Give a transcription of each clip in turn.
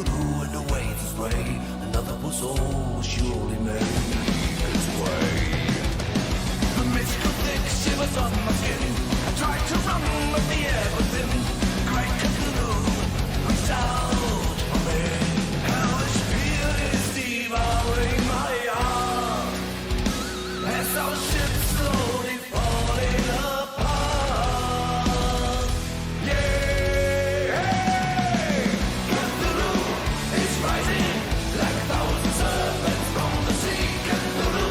Cthulhu and the waves astray. Another puzzle will surely make its way. The mystical thick shivers on my skin. I tried to run, but the air was thin. Great Cthulhu reached out for me. Hellish fear is devouring my heart. As our ship slowly falling apart. Yeah, Cthulhu is rising like a thousand serpents from the sea. Cthulhu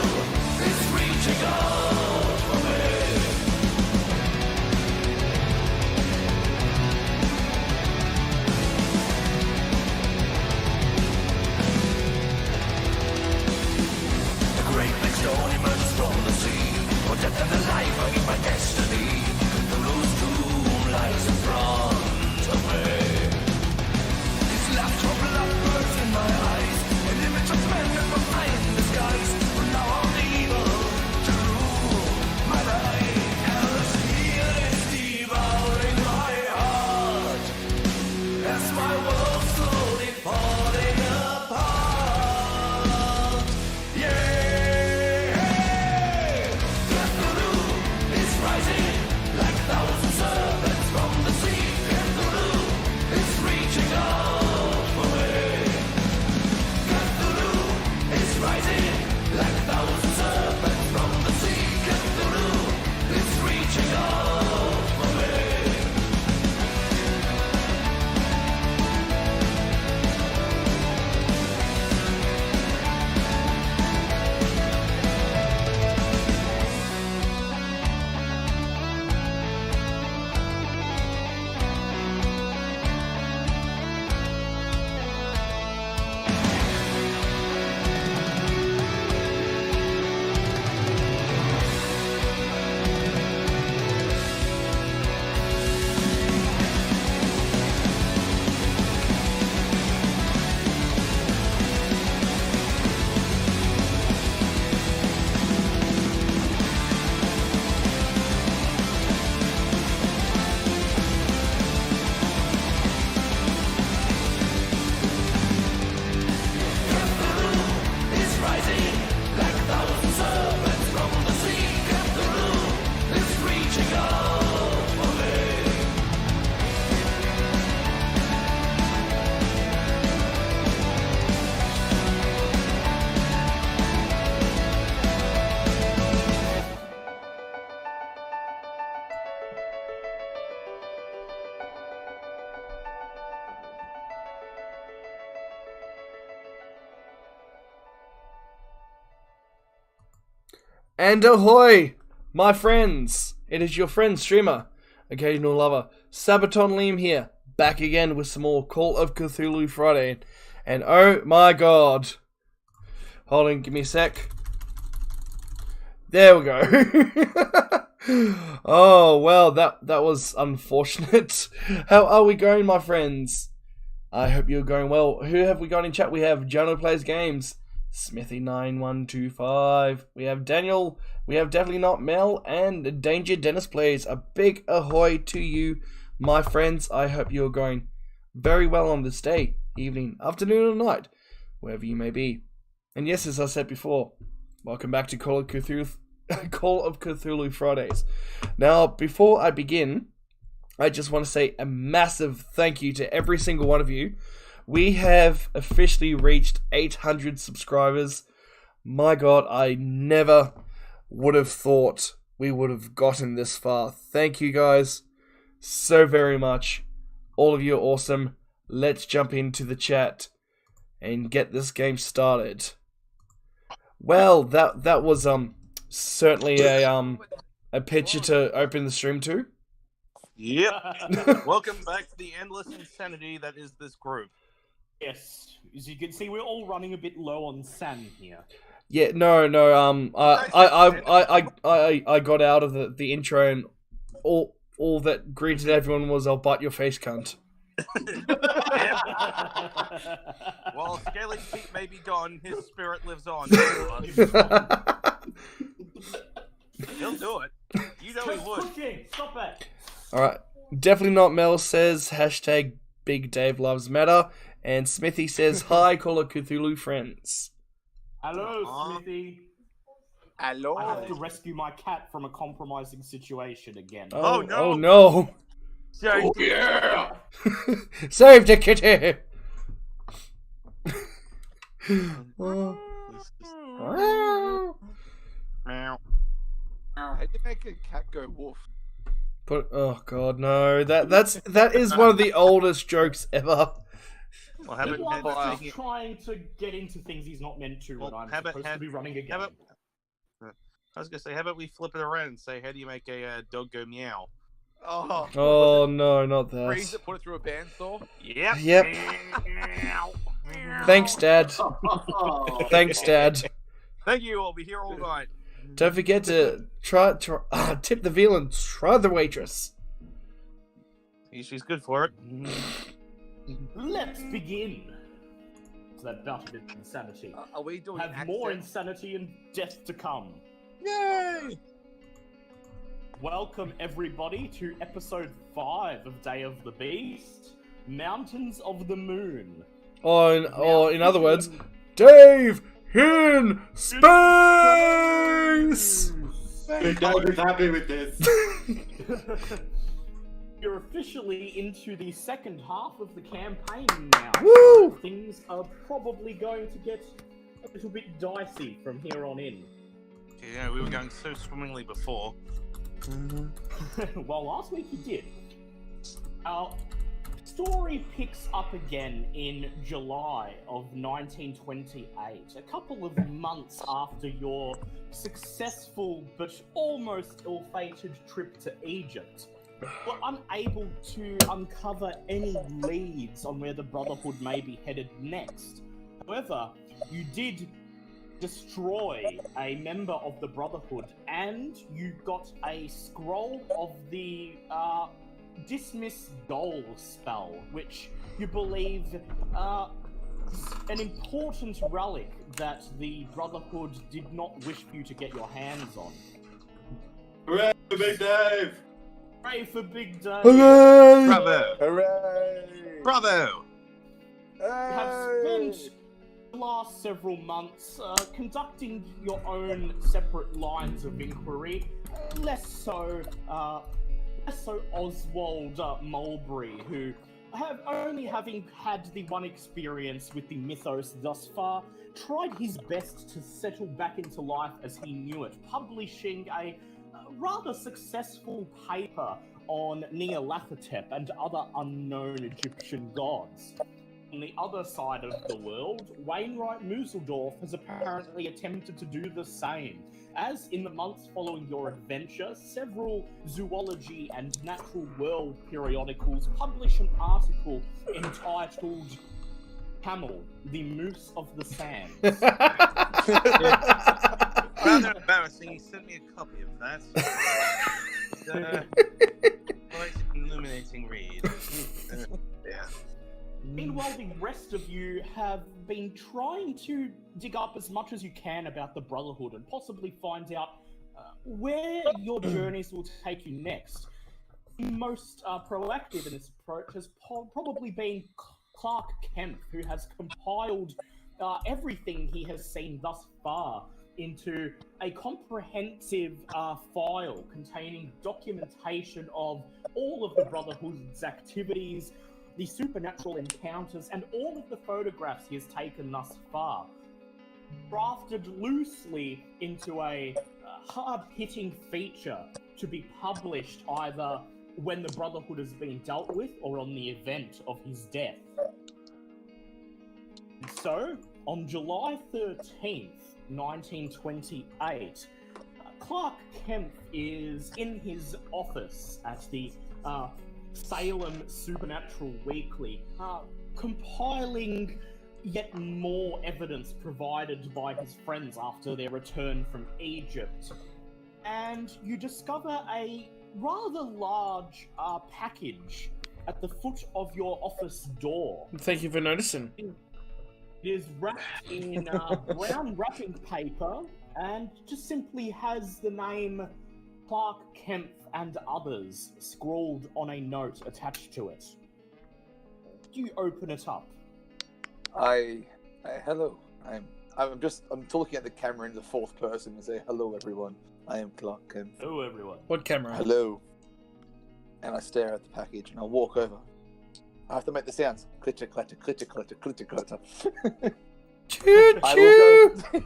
is reaching out for me. The great big stone emerges from the sea. For death and the life, I give my destiny. Cthulhu's tomb lies in front of me. His laughter of blood burns in my eyes. An image of men from behind the skies. From now on evil to rule my life. Hellish fear is devouring my heart. As my world slowly falling apart. Yeah, Cthulhu is rising like a thousand serpents from the sea. Cthulhu is reaching out for me. Cthulhu is rising like a thousand serpents from the sea. Cthulhu is reaching out for me. Is rising like a thousand serpents from the sea. Cthulhu is reaching out for me. And ahoy, my friends! It is your friend streamer, occasional lover, Sabaton Liam here, back again with some more Call of Cthulhu Friday. And oh my god. Hold on, give me a sec. There we go. Oh, well, that was unfortunate. How are we going, my friends? I hope you're going well. Who have we got in chat? We have Jono Plays Games, Smithy9125. We have Daniel. We have Definitely Not Mel. And Danger Dennis Plays. A big ahoy to you, my friends. I hope you're going very well on this day, evening, afternoon, or night, wherever you may be. And yes, as I said before, welcome back to Call of Cthulhu Fridays. Now, before I begin, I just want to say a massive thank you to every single one of you. We have officially reached 800 subscribers. My god, I never would have thought we would have gotten this far. Thank you guys so very much. All of you are awesome. Let's jump into the chat and get this game started. Well, that was certainly a picture to open the stream to. Yep. Welcome back to the endless insanity that is this group. Yes, as you can see, we're all running a bit low on San here. Yeah, no. I got out of the intro, and all that greeted everyone was "I'll bite your face, cunt." While Scaly Pete may be gone, his spirit lives on. He'll do it. You know he would. Stop it. All right, Definitely Not Mel says hashtag Big Dave loves Meta, And Smithy says, hi, Call of Cthulhu friends. Hello, Smithy. Hello. I have to rescue my cat from a compromising situation again. Oh, no. Oh, no. Oh, Yeah. Save the kitty. Oh. Meow. How do you make a cat go woof? Oh god, no! That is one of the oldest jokes ever. Well, how He about loves taking it? trying to get into things he's not meant to when Well, I'm how about- supposed to be running a game. how about- I was gonna say, how about we flip it around and say, how do you make a dog go meow? Oh. Oh no, not Freeze that. it, put it through a bandsaw. Yep. Yep. Meow. Thanks, Dad. Thanks, Dad. Thank you. I'll be here all night. Don't forget to tip the veal and try the waitress. She's good for it. Let's begin. So that bout of insanity. Are we doing Have more insanity and death to come. Yay! Welcome everybody to episode 5 of Day of the Beast, Mountains of the Moon. Or in other words, Dave in space. Big Dave is happy with this. You're officially into the second half of the campaign now. Woo! Things are probably going to get a little bit dicey from here on in. Yeah, we were going so swimmingly before. Well, last week you did. Our story picks up again in July of 1928, a couple of months after your successful but almost ill-fated trip to Egypt. Were unable to uncover any leads on where the Brotherhood may be headed next. However, you did destroy a member of the Brotherhood, and you got a scroll of the Dismiss Goal spell, which you believe is an important relic that the Brotherhood did not wish for you to get your hands on. Hooray, Big Dave! Pray for Big Dave! Hooray! Bravo! Hooray! Bravo! You have spent the last several months conducting your own separate lines of inquiry, less so Oswald Mulberry, who having had the one experience with the mythos thus far, tried his best to settle back into life as he knew it, publishing a rather successful paper on Nyarlathotep and other unknown Egyptian gods. On the other side of the world, Wainwright Museldorf has apparently attempted to do the same, as in the months following your adventure, several zoology and natural world periodicals publish an article entitled Camel, the Moose of the Sands. Rather embarrassing. He sent me a copy of that. Quite an illuminating read. Yeah. Meanwhile, the rest of you have been trying to dig up as much as you can about the Brotherhood and possibly find out where your journeys will take you next. The most proactive in this approach has probably been Clark Kemp, who has compiled everything he has seen thus far into a comprehensive file containing documentation of all of the Brotherhood's activities, the supernatural encounters, and all of the photographs he has taken thus far, drafted loosely into a hard-hitting feature to be published either when the Brotherhood has been dealt with or on the event of his death. So, on July 13th, 1928, Clark Kemp is in his office at the Salem Supernatural Weekly, compiling yet more evidence provided by his friends after their return from Egypt. And you discover a rather large package at the foot of your office door. Thank you for noticing. It is wrapped in brown wrapping paper and just simply has the name Clark Kemp and others scrawled on a note attached to it. You open it up. Hello. I'm talking at the camera in the fourth person and say, hello, everyone. I am Clark Kent. Hello, everyone. What camera? Hello. And I stare at the package and I walk over. I have to make the sounds. Clitter, clatter, clitter, clatter, clitter, clatter. Choo I choo! will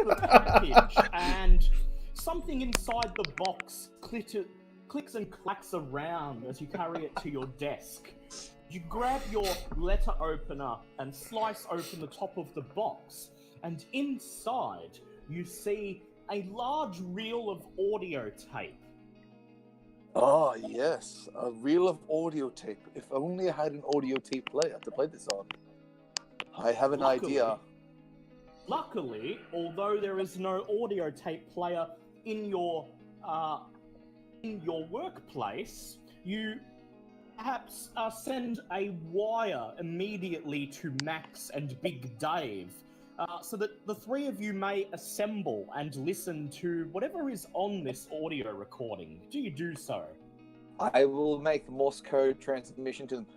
The package, and something inside the box clicks and clacks around as you carry it to your desk. You grab your letter opener and slice open the top of the box, and inside you see a large reel of audio tape. Oh, yes. A reel of audio tape. If only I had an audio tape player to play this on. I have an idea. Luckily, although there is no audio tape player in your workplace, you perhaps send a wire immediately to Max and Big Dave, so that the three of you may assemble and listen to whatever is on this audio recording. Do you do so? I will make Morse code transmission to them.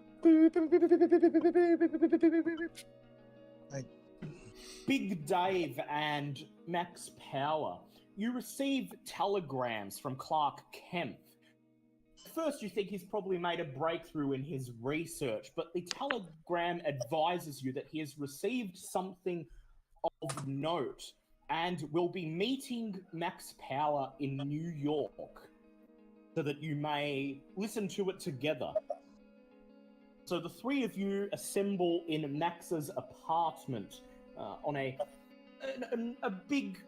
Big Dave and Max Power, you receive telegrams from Clark Kent. First, you think he's probably made a breakthrough in his research, but the telegram advises you that he has received something of note and will be meeting Max Power in New York so that you may listen to it together. So the three of you assemble in Max's apartment on a big,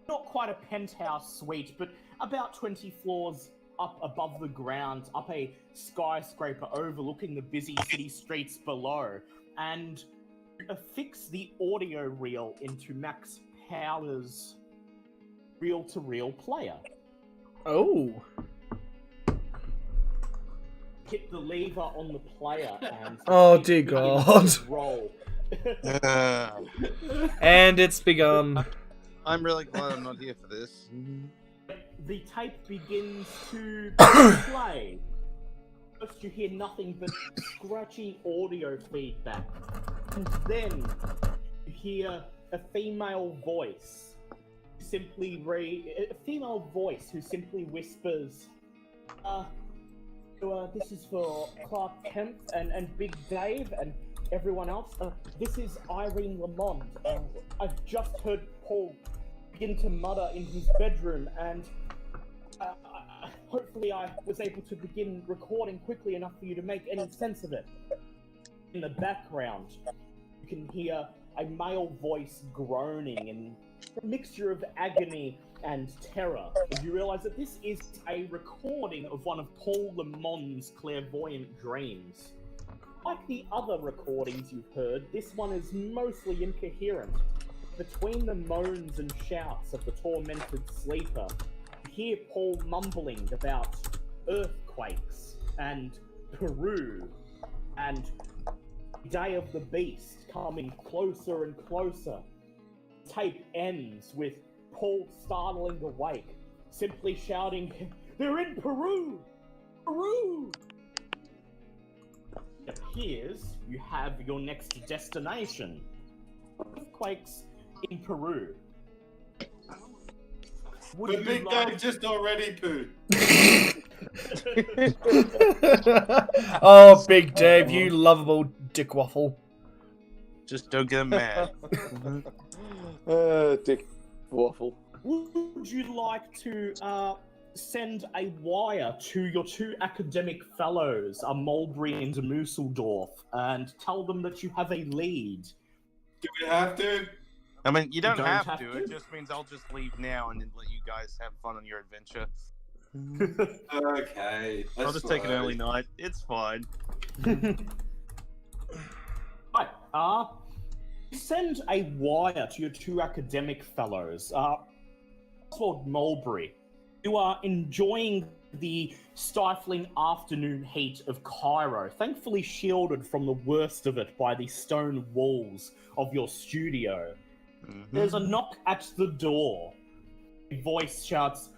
not quite a penthouse suite, but about 20 floors up above the ground, up a skyscraper overlooking the busy city streets below, and affix the audio reel into Max Power's reel-to-reel player. Oh. Hit the lever on the player and Oh, dear God. roll. And it's begun. I'm really glad I'm not here for this. The tape begins to play. First you hear nothing but scratchy audio feedback. And then you hear a female voice who simply whispers, this is for Clark Kent and Big Dave and everyone else. This is Irene Lamont. I've just heard Paul begin to mutter in his bedroom, and hopefully I was able to begin recording quickly enough for you to make any sense of it. In the background, you can hear a male voice groaning in a mixture of agony and terror, and you realize that this is a recording of one of Paul Lamont's clairvoyant dreams. Like the other recordings you've heard, this one is mostly incoherent. Between the moans and shouts of the tormented sleeper, you hear Paul mumbling about earthquakes and Peru and Day of the Beast coming closer and closer. The tape ends with Paul startling awake, simply shouting, "They're in Peru! Peru!" It appears you have your next destination. Earthquakes in Peru. Would But you Big like- Dave just already pooed. Oh, Big Dave, you lovable dick waffle. Just don't get mad. Dick waffle. Would you like to send a wire to your two academic fellows, Mulberry and Musseldorf, and tell them that you have a lead? Do we have to? I mean, you don't, don't have, have to. to? It just means I'll just leave now and then let you guys have fun on your adventure. Okay. I'll just take an early night. It's fine. Right, send a wire to your two academic fellows. Oswald Mulberry, you are enjoying the stifling afternoon heat of Cairo, thankfully shielded from the worst of it by the stone walls of your studio. There's a knock at the door. A voice shouts,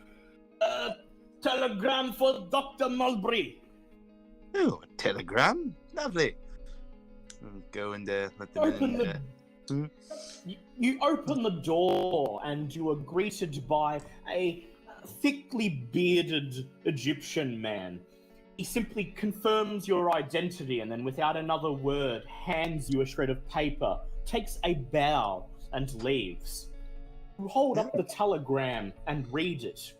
"Telegram for Dr. Mulberry." Oh, a telegram. Lovely. I'll go and let them Open in. You open the door and you are greeted by a thickly bearded Egyptian man. He simply confirms your identity and then, without another word, hands you a shred of paper, takes a bow, and leaves. You hold up the telegram and read it.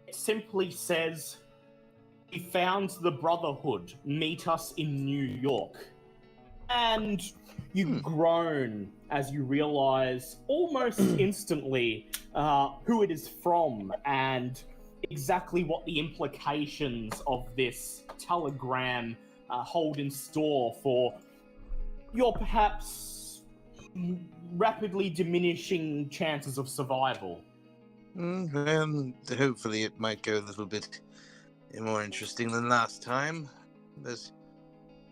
It simply says, "We found the Brotherhood. Meet us in New York." And you groan as you realize almost instantly who it is from and exactly what the implications of this telegram hold in store for your perhaps rapidly diminishing chances of survival. Hopefully it might go a little bit more interesting than last time. But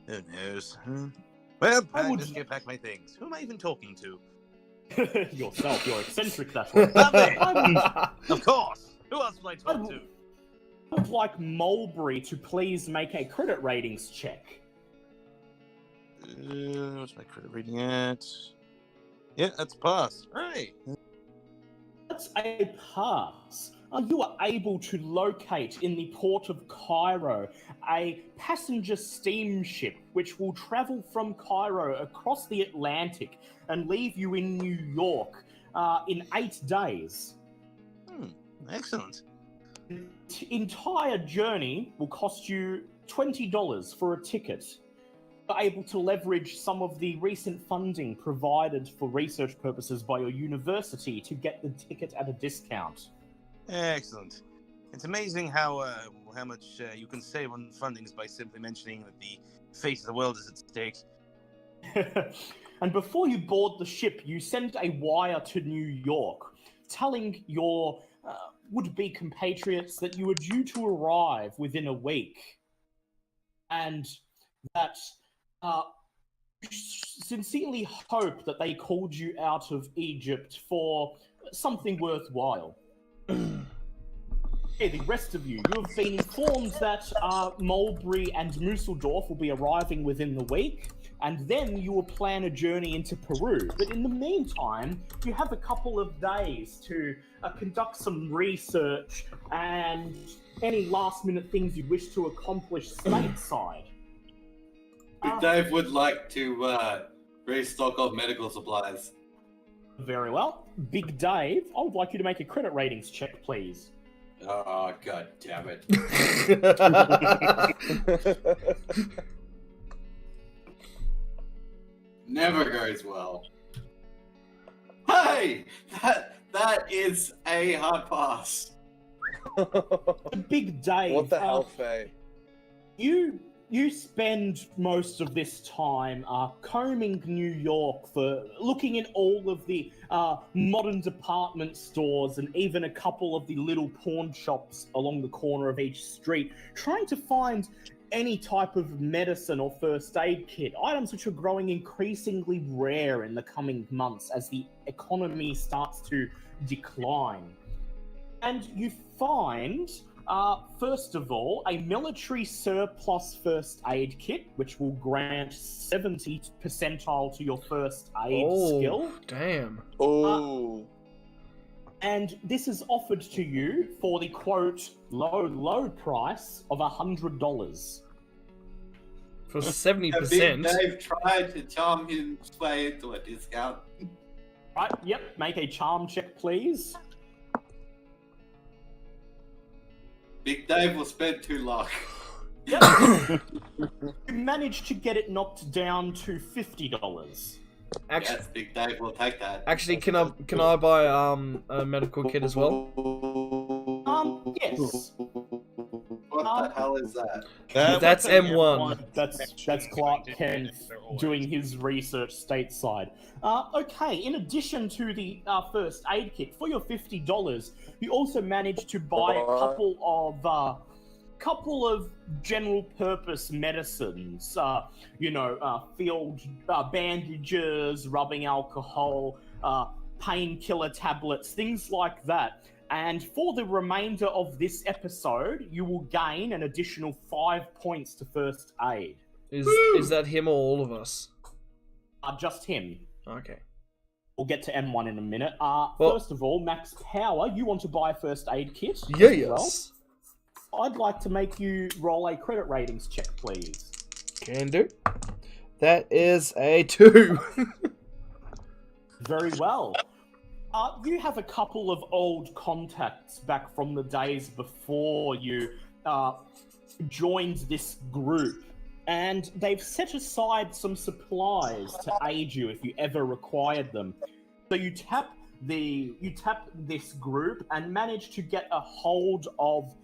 who knows? Well, I just get back my things. Who am I even talking to? Yourself, you're eccentric that way. Of course! Who else would I talk to? I would like Mulberry to please make a credit ratings check. What's my credit rating at? Yeah, that's a pass. Right. That's a pass. You are able to locate in the port of Cairo a passenger steamship which will travel from Cairo across the Atlantic and leave you in New York in 8 days. Excellent. The entire journey will cost you $20 for a ticket. You're able to leverage some of the recent funding provided for research purposes by your university to get the ticket at a discount. Excellent. It's amazing how much you can save on fundings by simply mentioning that the fate of the world is at stake. And before you board the ship, you send a wire to New York, telling your would-be compatriots that you are due to arrive within a week, and that you sincerely hope that they called you out of Egypt for something worthwhile. Hey, the rest of you have been informed that Mulberry and Musseldorf will be arriving within the week, and then you will plan a journey into Peru. But in the meantime, you have a couple of days to conduct some research and any last-minute things you wish to accomplish stateside. Dave would like to restock of medical supplies. Very well. Big Dave, I would like you to make a credit ratings check, please. Oh, god damn it. Never goes well. Hey! That is a hard pass. Big Dave. What the hell, Faye? You spend most of this time combing New York for looking in all of the modern department stores and even a couple of the little pawn shops along the corner of each street, trying to find any type of medicine or first aid kit, items which are growing increasingly rare in the coming months as the economy starts to decline. And you find, first of all, a military surplus first aid kit, which will grant 70 percentile to your first aid skill. Damn. And this is offered to you for the, quote, low price of $100. For 70%. Big Dave tried to charm his way into a discount. Right, yep, make a charm check, please. Big Dave will spend too long. Yep. You managed to get it knocked down to $50. Actually, Yes, Big Dave will take that. actually, can I buy a medical kit as well? Yes. What the hell is that? That's M1. That's Clark Kent doing his research stateside. Okay, in addition to the first aid kit, for your $50, you also managed to buy a couple of general purpose medicines. Field bandages, rubbing alcohol, painkiller tablets, things like that. And for the remainder of this episode, you will gain an additional 5 points to first aid. Is that him or all of us? Just him. Okay. We'll get to M1 in a minute. First of all, Max Power, you want to buy a first aid kit? Yes. Well, I'd like to make you roll a credit ratings check, please. Can do. That is a 2. Very well. You have a couple of old contacts back from the days before you joined this group, and they've set aside some supplies to aid you if you ever required them. So you tap this group and manage to get a hold of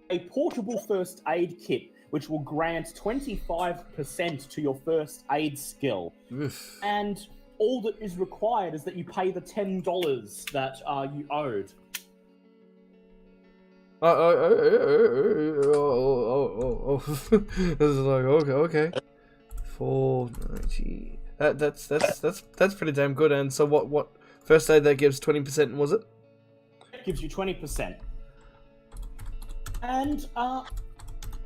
a portable first aid kit, which will grant 25% to your first aid skill. Oof. And all that is required is that you pay the $10 that you owed. This is like okay. 490. That's pretty damn good. And so what first aid that gives 20%, was it? It gives you 20%. And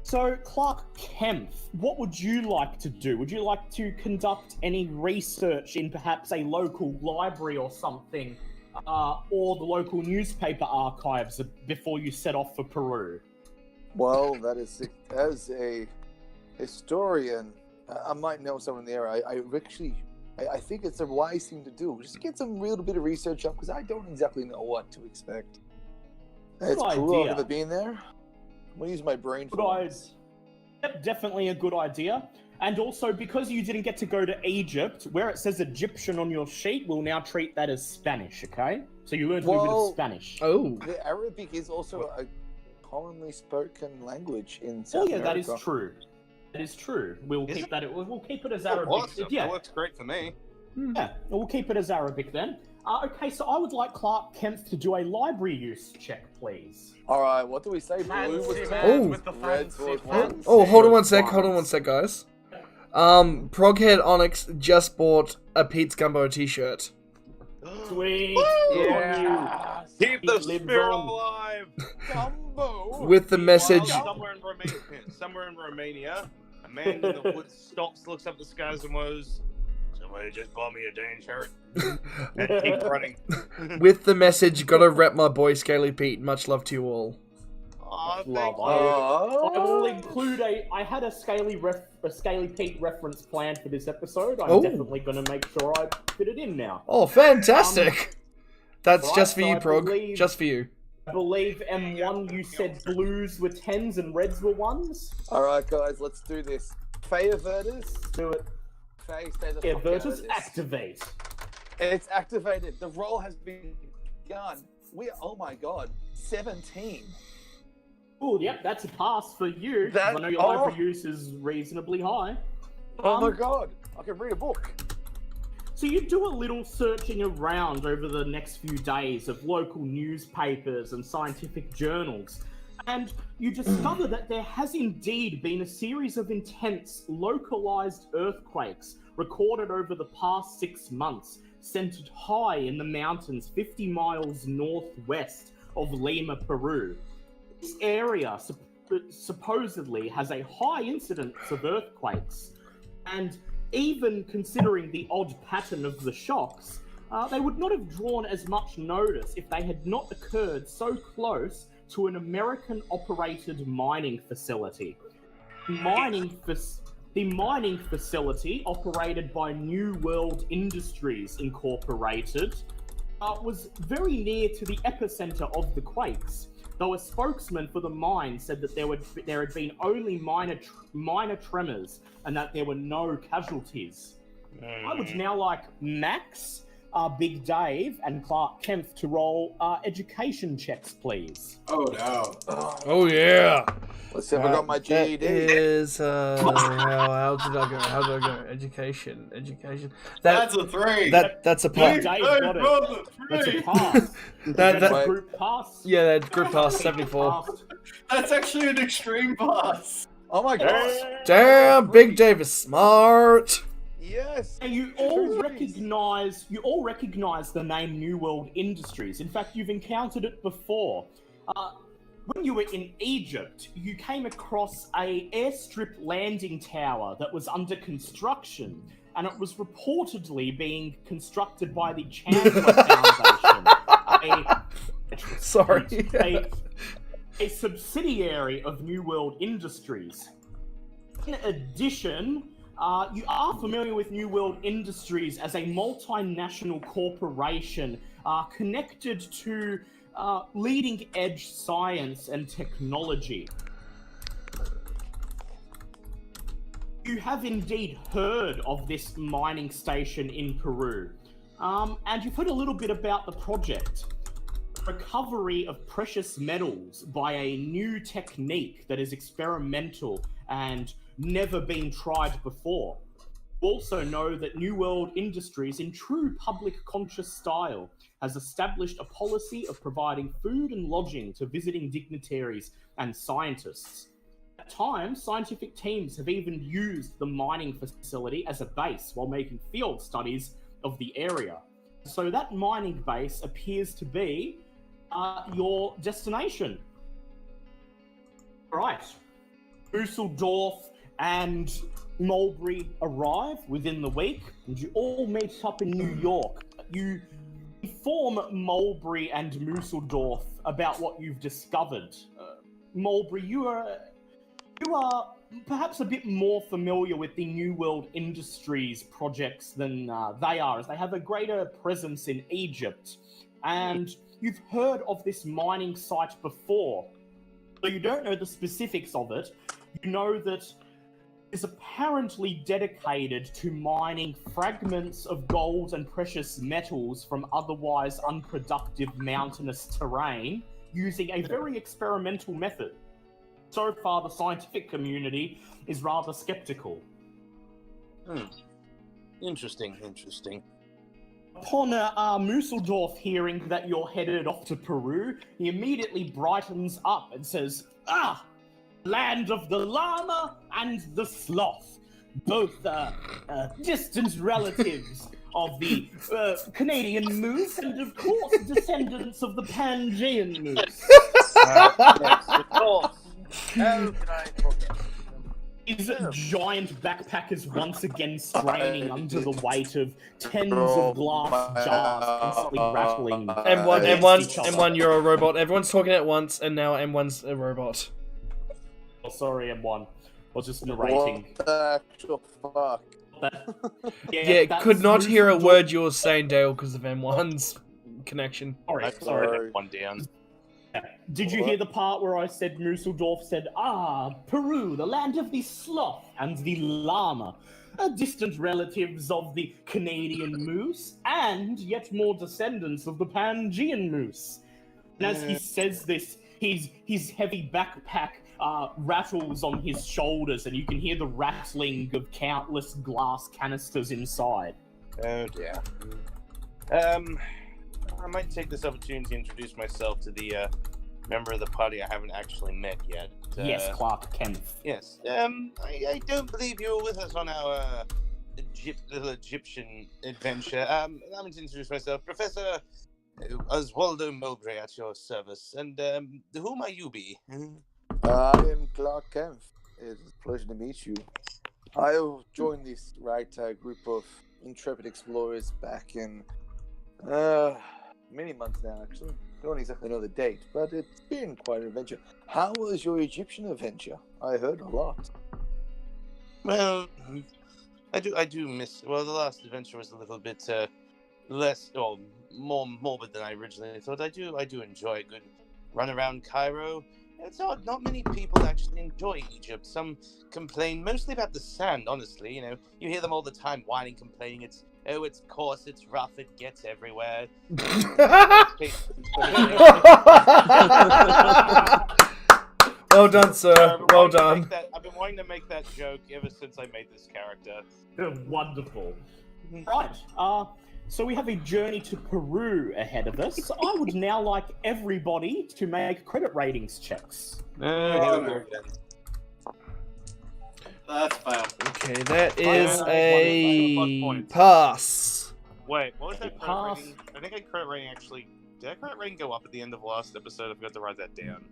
so Clark Kempf, what would you like to do? Would you like to conduct any research in perhaps a local library or something, or the local newspaper archives before you set off for Peru? Well, that is, as a historian, I might know someone there. I think it's a wise thing to do. Just get some real bit of research up, because I don't exactly know what to expect. It's cool. I've never been there. I'm going to use my brain for it. Yep, definitely a good idea. And also, because you didn't get to go to Egypt, where it says Egyptian on your sheet, we'll now treat that as Spanish, okay? So you learned a little bit of Spanish. Oh. The Arabic is also a commonly spoken language in South America. That is true. That is true. We'll keep it as Arabic. Awesome. That works great for me. Yeah, we'll keep it as Arabic then. Okay, so I would like Clark Kempf to do a librog use check, please. All right, what do we say? Blue was Fancy 10. man with the Red fancy was pants. Oh, hold on one sec, guys. Proghead Onyx just bought a Pete's Gumbo t-shirt. Sweet. Yeah. Keep the spirit alive. Gumbo. With the message. Somewhere in Romania, a man in the woods stops, looks up at the skies, and goes, "Somebody just bought me a Dane shirt." And keep running. With the message, gotta rep my boy Scaly Pete. Much love to you all. Aw, thank Love. you. I will include I had a Scaly Pete reference planned for this episode. I'm Oh. definitely going to make sure I fit it in now. Oh, fantastic! That's right, just for so you, I Prog. believe- Just for you. I believe M1 you said blues were 10s and reds were 1s. All right, guys, let's do this. Faye Avertus. Do it. Faye, stay the Yeah, fuck out of Virtus, this. activate. It's activated. The roll has begun. Oh my god, 17. Oh, yep, that's a pass for you. 'Cause That- I know your library use is reasonably high. Oh my god, I can read a book. So you do a little searching around over the next few days of local newspapers and scientific journals, and you discover that there has indeed been a series of intense, localized earthquakes recorded over the past 6 months, centered high in the mountains 50 miles northwest of Lima, Peru. This area supposedly has a high incidence of earthquakes, and even considering the odd pattern of the shocks, they would not have drawn as much notice if they had not occurred so close to an American-operated mining facility. The mining facility, operated by New World Industries Incorporated, was very near to the epicenter of the quakes, though a spokesman for the mine said that there had been only minor tremors and that there were no casualties. I would now like Max, Big Dave, and Clark Kempf to roll education checks, please. Oh no. Oh yeah. Let's see if I got my That GED. is how did I go? Education. That's a 3. That's a Big pass. Dave got it. rolled a That's a 3. pass. That That's a Wait. group pass. Yeah, that group pass 74. Passed. That's actually an extreme pass. Oh my god. Damn, Big Dave is smart. Yes. And you all recognize the name New World Industries. In fact, you've encountered it before. When you were in Egypt, you came across a airstrip landing tower that was under construction, and it was reportedly being constructed by the Chandler Foundation, Sorry. a subsidiary of New World Industries. In addition, you are familiar with New World Industries as a multinational corporation connected to leading edge science and technology. You have indeed heard of this mining station in Peru, and you've heard a little bit about the project. Recovery of precious metals by a new technique that is experimental and never been tried before. You also know that New World Industries, in true public conscious style, has established a policy of providing food and lodging to visiting dignitaries and scientists. At times, scientific teams have even used the mining facility as a base while making field studies of the area. So that mining base appears to be your destination. Right. Dusseldorf and Mulberry arrive within the week, and you all meet up in New York. You inform Mulberry and Dusseldorf about what you've discovered. Mulberry, you are perhaps a bit more familiar with the New World Industries projects than they are, as they have a greater presence in Egypt. And you've heard of this mining site before, though you don't know the specifics of it. You know that it's apparently dedicated to mining fragments of gold and precious metals from otherwise unproductive mountainous terrain using a very experimental method. So far, the scientific community is rather skeptical. Interesting. Upon Musseldorf hearing that you're headed off to Peru, he immediately brightens up and says, land of the llama and the sloth, both distant relatives of the Canadian moose and, of course, descendants of the Pangaean moose. Yes, of course. How can I forget? His giant backpack is once again straining under the weight of tens of glass jars constantly rattling. M1, you're a robot. Everyone's talking at once, and now M1's a robot. Oh, sorry, M1. I was just narrating. What the actual fuck? Yeah, could not hear a word you were saying, Dale, because of M1's connection. Sorry. One down. Did you hear the part where I said Musseldorf said, Peru, the land of the sloth and the llama, distant relatives of the Canadian moose, and yet more descendants of the Pangaean moose. And as he says this, his heavy backpack rattles on his shoulders, and you can hear the rattling of countless glass canisters inside. Oh dear. I might take this opportunity to introduce myself to the member of the party I haven't actually met yet. Yes, Clark Kent. Yes. I don't believe you were with us on our little Egyptian adventure. I'm going to introduce myself. Professor Oswaldo Mowbray at your service. And who might you be? I am Clark Kent. It is a pleasure to meet you. I joined this ragtag group of intrepid explorers back in many months now, actually. I don't exactly know the date, but it's been quite an adventure. How was your Egyptian adventure? I heard a lot. Well, I do miss. Well, the last adventure was a little bit less or more morbid than I originally thought. I do enjoy a good run around Cairo. It's odd, not many people actually enjoy Egypt. Some complain mostly about the sand, honestly. You know, you hear them all the time whining, complaining. It's coarse, it's rough, it gets everywhere. Well done, sir. Well done. I've been wanting to make that joke ever since I made this character. Wonderful. Right. So we have a journey to Peru ahead of us. I would now like everybody to make credit ratings checks. That's fail. Okay, that is plus a points. pass. Wait, what was that credit Pass. rating? I think I credit rating actually. Did that credit rating go up at the end of last episode? I forgot to write that down.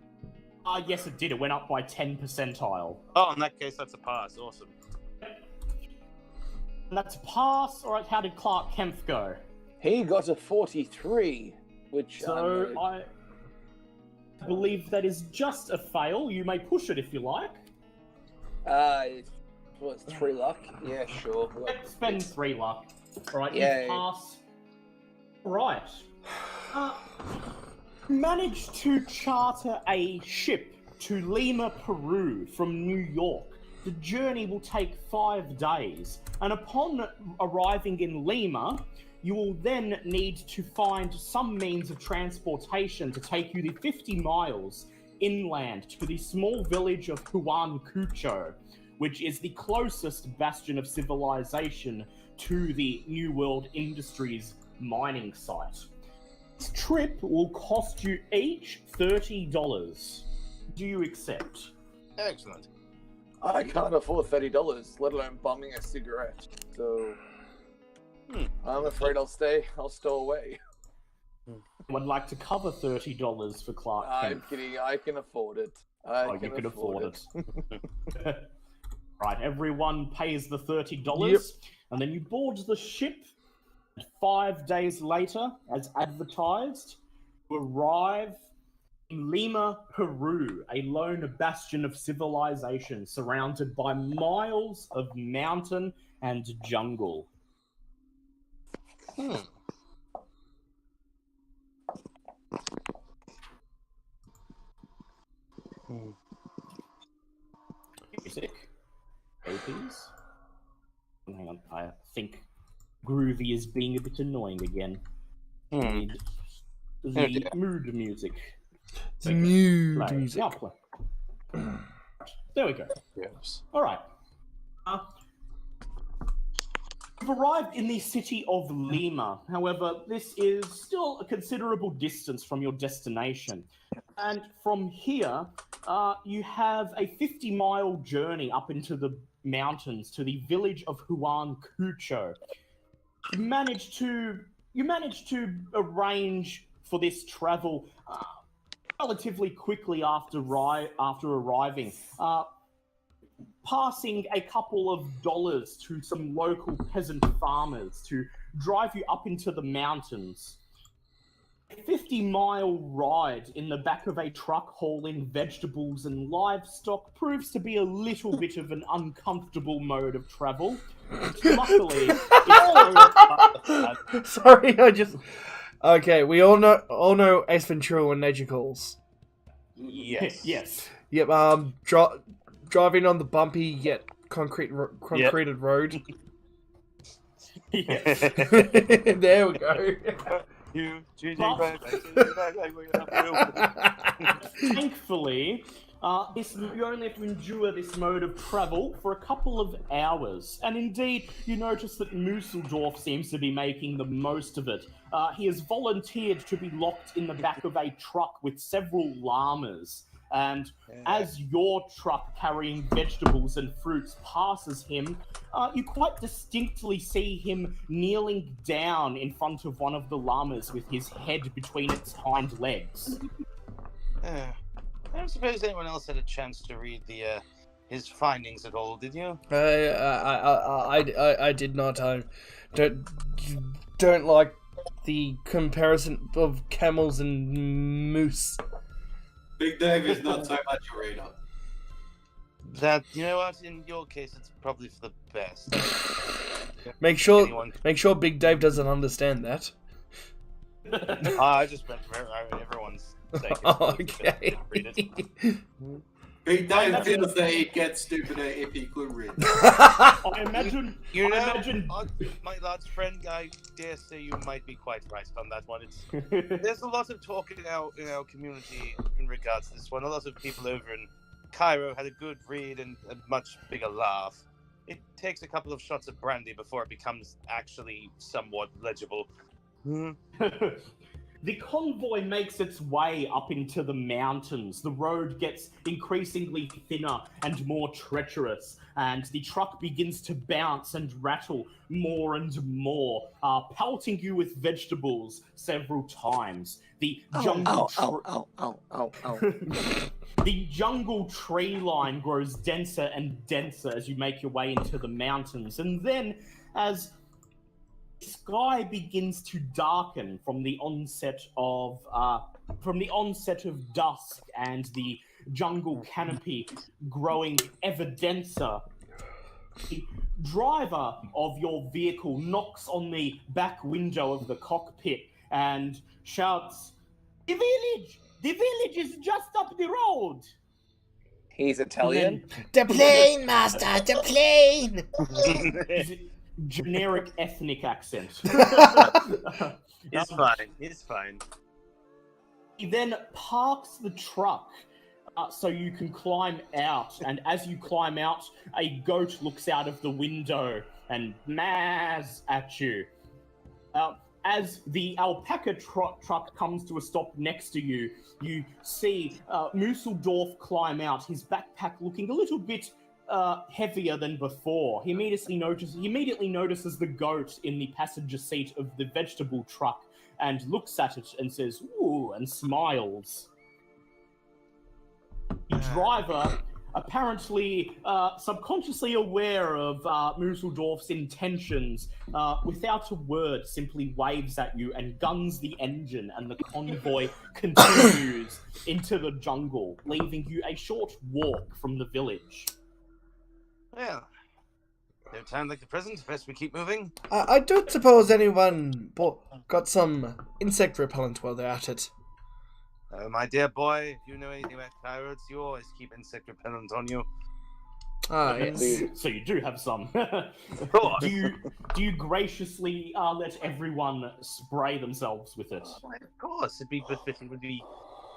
Yes, it did. It went up by 10 percentile. Oh, in that case, that's a pass. Awesome. And that's a pass. All right, how did Clark Kempf go? He got a 43, which So I believe that is just a fail. You may push it if you like. What's 3 luck? Yeah, sure. Let's spend 3 luck. All right, Yay. you pass. All right. Managed to charter a ship to Lima, Peru from New York. The journey will take 5 days, and upon arriving in Lima, you will then need to find some means of transportation to take you the 50 miles inland to the small village of Huancucho, which is the closest bastion of civilization to the New World Industries mining site. This trip will cost you each $30. Do you accept? Excellent. I can't afford $30, let alone bumming a cigarette. So I'm afraid I'll stow away. I would like to cover $30 for Clark I'm Kent. kidding. I can afford it. You can afford it. Right, everyone pays the $30, Yep. and then you board the ship. 5 days later, as advertised, you arrive in Lima, Peru, a lone bastion of civilization surrounded by miles of mountain and jungle. Music. OPs. Hang on, I think Groovy is being a bit annoying again. Need the mood music. Mood Play. music. Now play. There we go. Yes. All right. You've arrived in the city of Lima. However, this is still a considerable distance from your destination. And from here, you have a 50-mile journey up into the mountains to the village of Huancucho. You managed to arrange for this travel relatively quickly after arriving, passing a couple of dollars to some local peasant farmers to drive you up into the mountains. A 50-mile ride in the back of a truck hauling vegetables and livestock proves to be a little bit of an uncomfortable mode of travel. Luckily, it's Sorry, Okay, we all know Ace Ventura when nature calls. Yes. yes. Yep. Driving on the bumpy yet concreted road. Yes. There we go. Thankfully, you only have to endure this mode of travel for a couple of hours. And indeed, you notice that Musseldorf seems to be making the most of it. He has volunteered to be locked in the back of a truck with several llamas. And as your truck carrying vegetables and fruits passes him, you quite distinctly see him kneeling down in front of one of the llamas with his head between its hind legs. I don't suppose anyone else had a chance to read his findings at all, did you? I did not. I don't like the comparison of camels and moose. Big Dave is not so much a reader. That, you know what, in your case, it's probably for the best. Make sure Big Dave doesn't understand that. I just meant for everyone's sake. Okay. Read it. Big Dave feels that he'd get stupider if he could read. I imagine. My lads friend, I dare say you might be quite right on that one. There's a lot of talk in our community in regards to this one. A lot of people over in Cairo had a good read and a much bigger laugh. It takes a couple of shots of brandy before it becomes actually somewhat legible. The convoy makes its way up into the mountains. The road gets increasingly thinner and more treacherous, and the truck begins to bounce and rattle more and more, pelting you with vegetables several times. The jungle the jungle tree line grows denser and denser as you make your way into the mountains, and then as the sky begins to darken from the onset of dusk and the jungle canopy growing ever denser, the driver of your vehicle knocks on the back window of the cockpit and shouts, "The village is just up the road." He's Italian. The plane, master, the plane. Generic ethnic accent. It's fine. It's fine. He then parks the truck so you can climb out, and as you climb out, a goat looks out of the window and maas at you. As the alpaca truck comes to a stop next to you, you see Museldorf climb out, his backpack looking a little bit heavier than before. He immediately notices the goat in the passenger seat of the vegetable truck and looks at it and says, "Ooh," and smiles. The driver, apparently subconsciously aware of Museldorf's intentions, without a word, simply waves at you and guns the engine, and the convoy continues into the jungle, leaving you a short walk from the village. Well, no time like the present. Best we keep moving. I don't suppose anyone got some insect repellent while they're at it. Oh, my dear boy, if you know anything about coyotes, you always keep insect repellent on you. Ah, yes. So you do have some. do you graciously let everyone spray themselves with it? Why, of course, it'd be befitting. Would be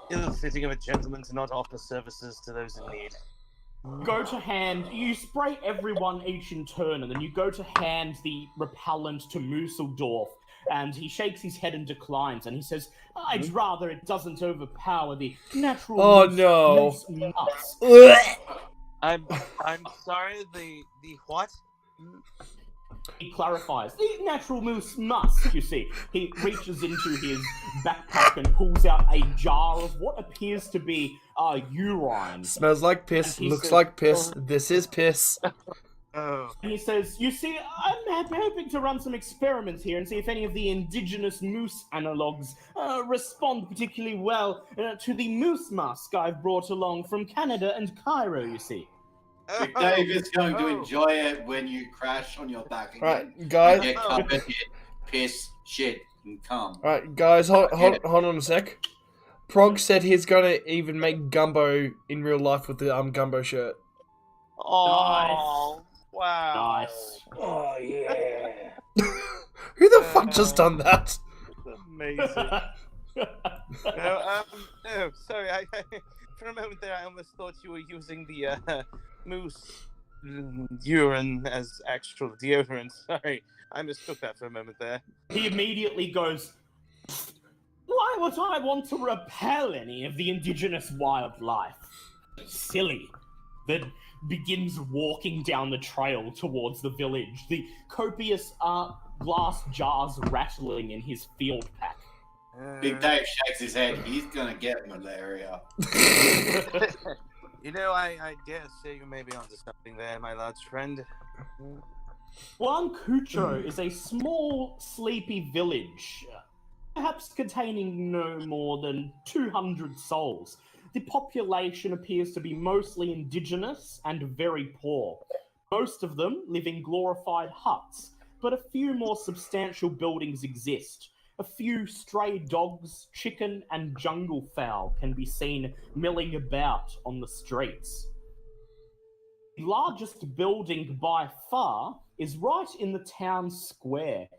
ill-fitting of a gentleman to not offer services to those in need. You spray everyone each in turn, and then you go to hand the repellent to Museldorf, and he shakes his head and declines, and he says, "I'd rather it doesn't overpower the natural moose nuts." I'm sorry. The what? He clarifies, "The natural moose musk," you see. He reaches into his backpack and pulls out a jar of what appears to be urine. Smells like piss, looks like piss, this is piss. Oh. And he says, "You see, I'm hoping to run some experiments here and see if any of the indigenous moose analogues respond particularly well to the moose musk I've brought along from Canada and Cairo, you see." Big Dave is going to enjoy it when you crash on your back again. Right, guys. Get covered in piss, shit, and cum. Right, guys, hold on a sec. Prog said he's gonna even make gumbo in real life with the gumbo shirt. Oh, wow. Nice. Oh yeah. Who the fuck just done that? Amazing. No, sorry. I for a moment there, I almost thought you were using the moose urine as actual deodorant. Sorry, I mistook that for a moment there. He immediately goes, "Why would I want to repel any of the indigenous wildlife? Silly." Then begins walking down the trail towards the village, the copious glass jars rattling in his field pack. Big Dave shakes his head. He's gonna get malaria. You know, I dare say you may be onto something there, my large friend. Huancucho is a small, sleepy village, perhaps containing no more than 200 souls. The population appears to be mostly indigenous and very poor. Most of them live in glorified huts, but a few more substantial buildings exist. A few stray dogs, chicken, and jungle fowl can be seen milling about on the streets. The largest building by far is right in the town square.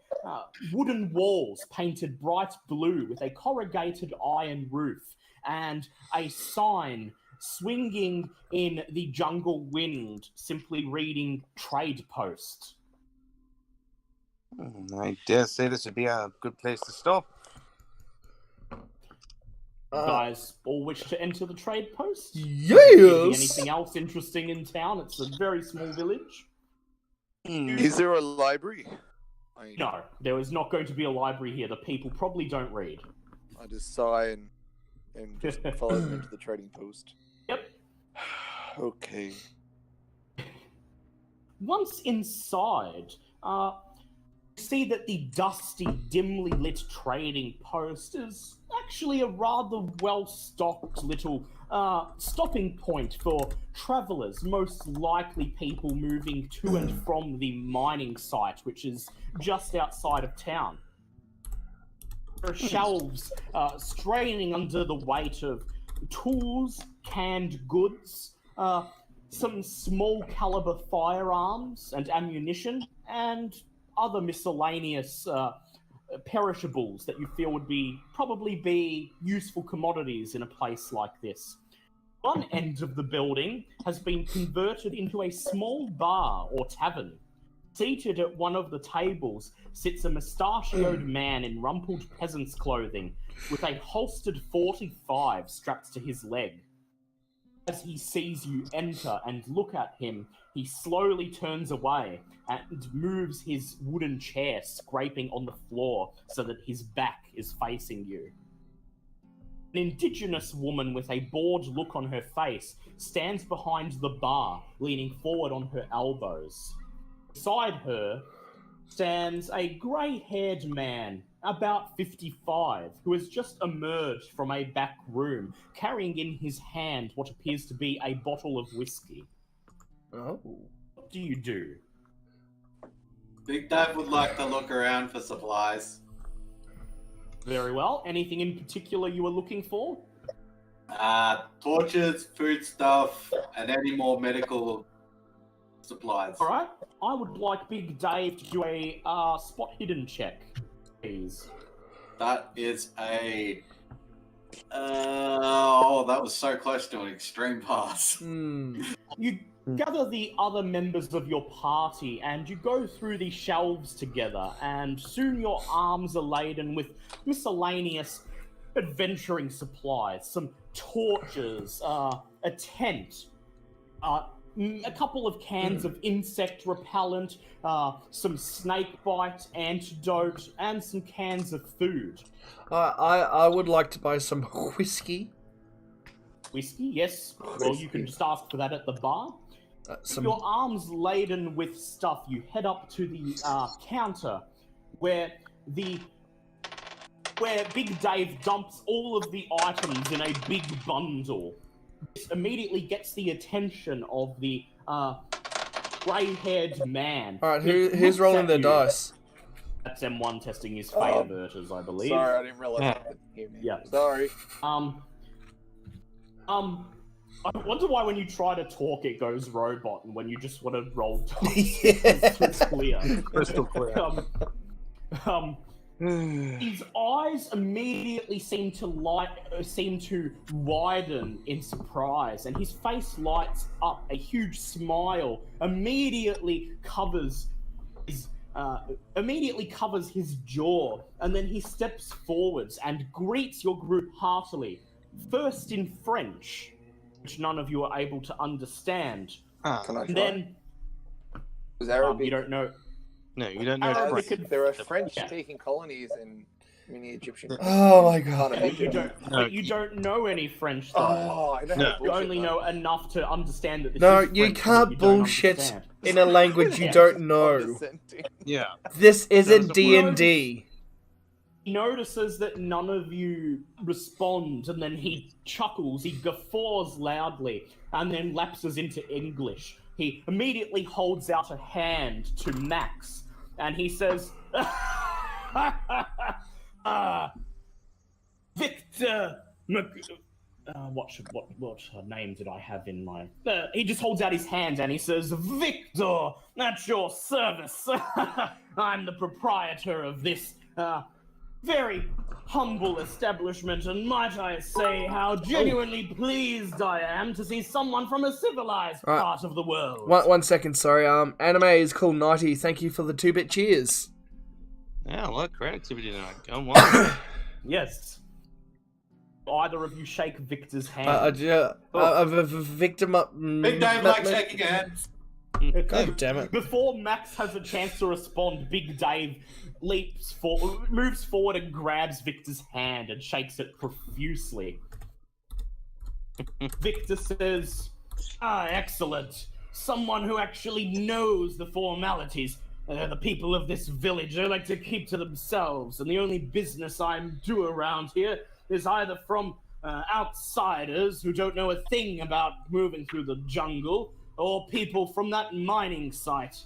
Wooden walls painted bright blue with a corrugated iron roof, and a sign swinging in the jungle wind, simply reading "Trade Post." I dare say this would be a good place to stop. guys all wish to enter the trade post? Yes. Anything else interesting in town? It's a very small village. Is there a library? No, there is not going to be a library here. The people probably don't read. I just sigh and just follow them into the trading post. Yep. Okay. Once inside, you see that the dusty, dimly lit trading post is actually a rather well-stocked little stopping point for travellers, most likely people moving to and from the mining site, which is just outside of town. There are shelves straining under the weight of tools, canned goods, some small caliber firearms and ammunition, and other miscellaneous perishables that you feel would probably be useful commodities in a place like this. One end of the building has been converted into a small bar or tavern. Seated at one of the tables sits a mustachioed man in rumpled peasant's clothing with a holstered .45 strapped to his leg. As he sees you enter and look at him, he slowly turns away and moves his wooden chair, scraping on the floor so that his back is facing you. An indigenous woman with a bored look on her face stands behind the bar, leaning forward on her elbows. Beside her stands a grey-haired man, about 55, who has just emerged from a back room, carrying in his hand what appears to be a bottle of whiskey. Oh. What do you do? Big Dave would like to look around for supplies. Very well. Anything in particular you were looking for? Torches, food stuff, and any more medical supplies. All right. I would like Big Dave to do a spot hidden check, please. That is a... that was so close to an extreme pass. You gather the other members of your party and you go through the shelves together, and soon your arms are laden with miscellaneous adventuring supplies, some torches, a tent, a couple of cans of insect repellent, some snake bite antidote, and some cans of food. I would like to buy some whiskey. Whiskey, yes. Well, you can just ask for that at the bar. With your arms laden with stuff, you head up to the counter where Big Dave dumps all of the items in a big bundle. This immediately gets the attention of the grey-haired man. Alright, who's rolling the dice? That's M1 testing his fate averters, I believe. Sorry, I didn't realize I couldn't hear me. Yeah. Sorry. I wonder why when you try to talk it goes robot, and when you just want to roll dice, it's clear. Crystal clear. His eyes immediately seem to widen in surprise, and his face lights up. A huge smile immediately covers his jaw, and then he steps forwards and greets your group heartily, first in French, which none of you are able to understand. Can I And try? then Was Arabic? you don't know. No, you don't know Arabic French. and- There are French-speaking colonies in mini Egyptian. Oh my god. You don't know any French, though. Oh, I know. No. how to You bullshit only that. know enough to understand that this No, is you French, can't but you don't bullshit understand. in a language you don't know. Condescending. Yeah. This isn't There's a D&D. He notices that none of you respond, and then he chuckles, he guffaws loudly, and then lapses into English. He immediately holds out a hand to Max, and he says, Victor what name did I have in my... he just holds out his hand and he says, Victor, at your service. I'm the proprietor of this very humble establishment, and might I say how genuinely pleased I am to see someone from a civilized Right. part of the world. One second, sorry. Anime is cool 90. Thank you for the 2-bit cheers. Yeah, a lot of creativity tonight. Go on. Yes. Either of you shake Victor's hand. Victor. Big Dave likes shaking hands. God damn it! Before Max has a chance to respond, Big Dave moves forward and grabs Victor's hand and shakes it profusely. Victor says, excellent. Someone who actually knows the formalities. The people of this village, they like to keep to themselves, and the only business I do around here is either from outsiders who don't know a thing about moving through the jungle, or people from that mining site.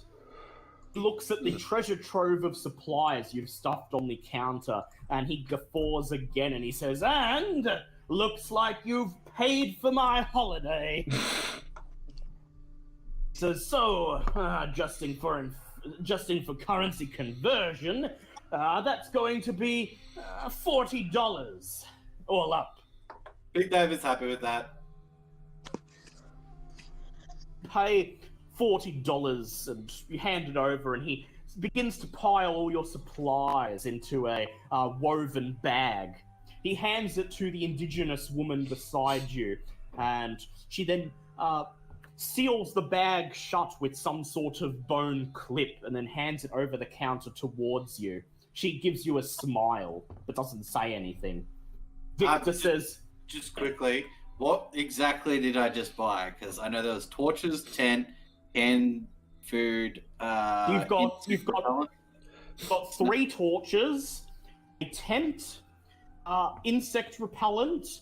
He looks at the treasure trove of supplies you've stuffed on the counter, and he guffaws again, and he says, and looks like you've paid for my holiday. So, adjusting for currency conversion, that's going to be $40 all up. Big Dave is happy with that. Pay $40 and you hand it over, and he begins to pile all your supplies into a woven bag. He hands it to the indigenous woman beside you, and she then seals the bag shut with some sort of bone clip and then hands it over the counter towards you. She gives you a smile, but doesn't say anything. Victor says... Just quickly, what exactly did I just buy? Because I know there was torches, tent, canned food... You've got 3 torches, a tent, insect repellent,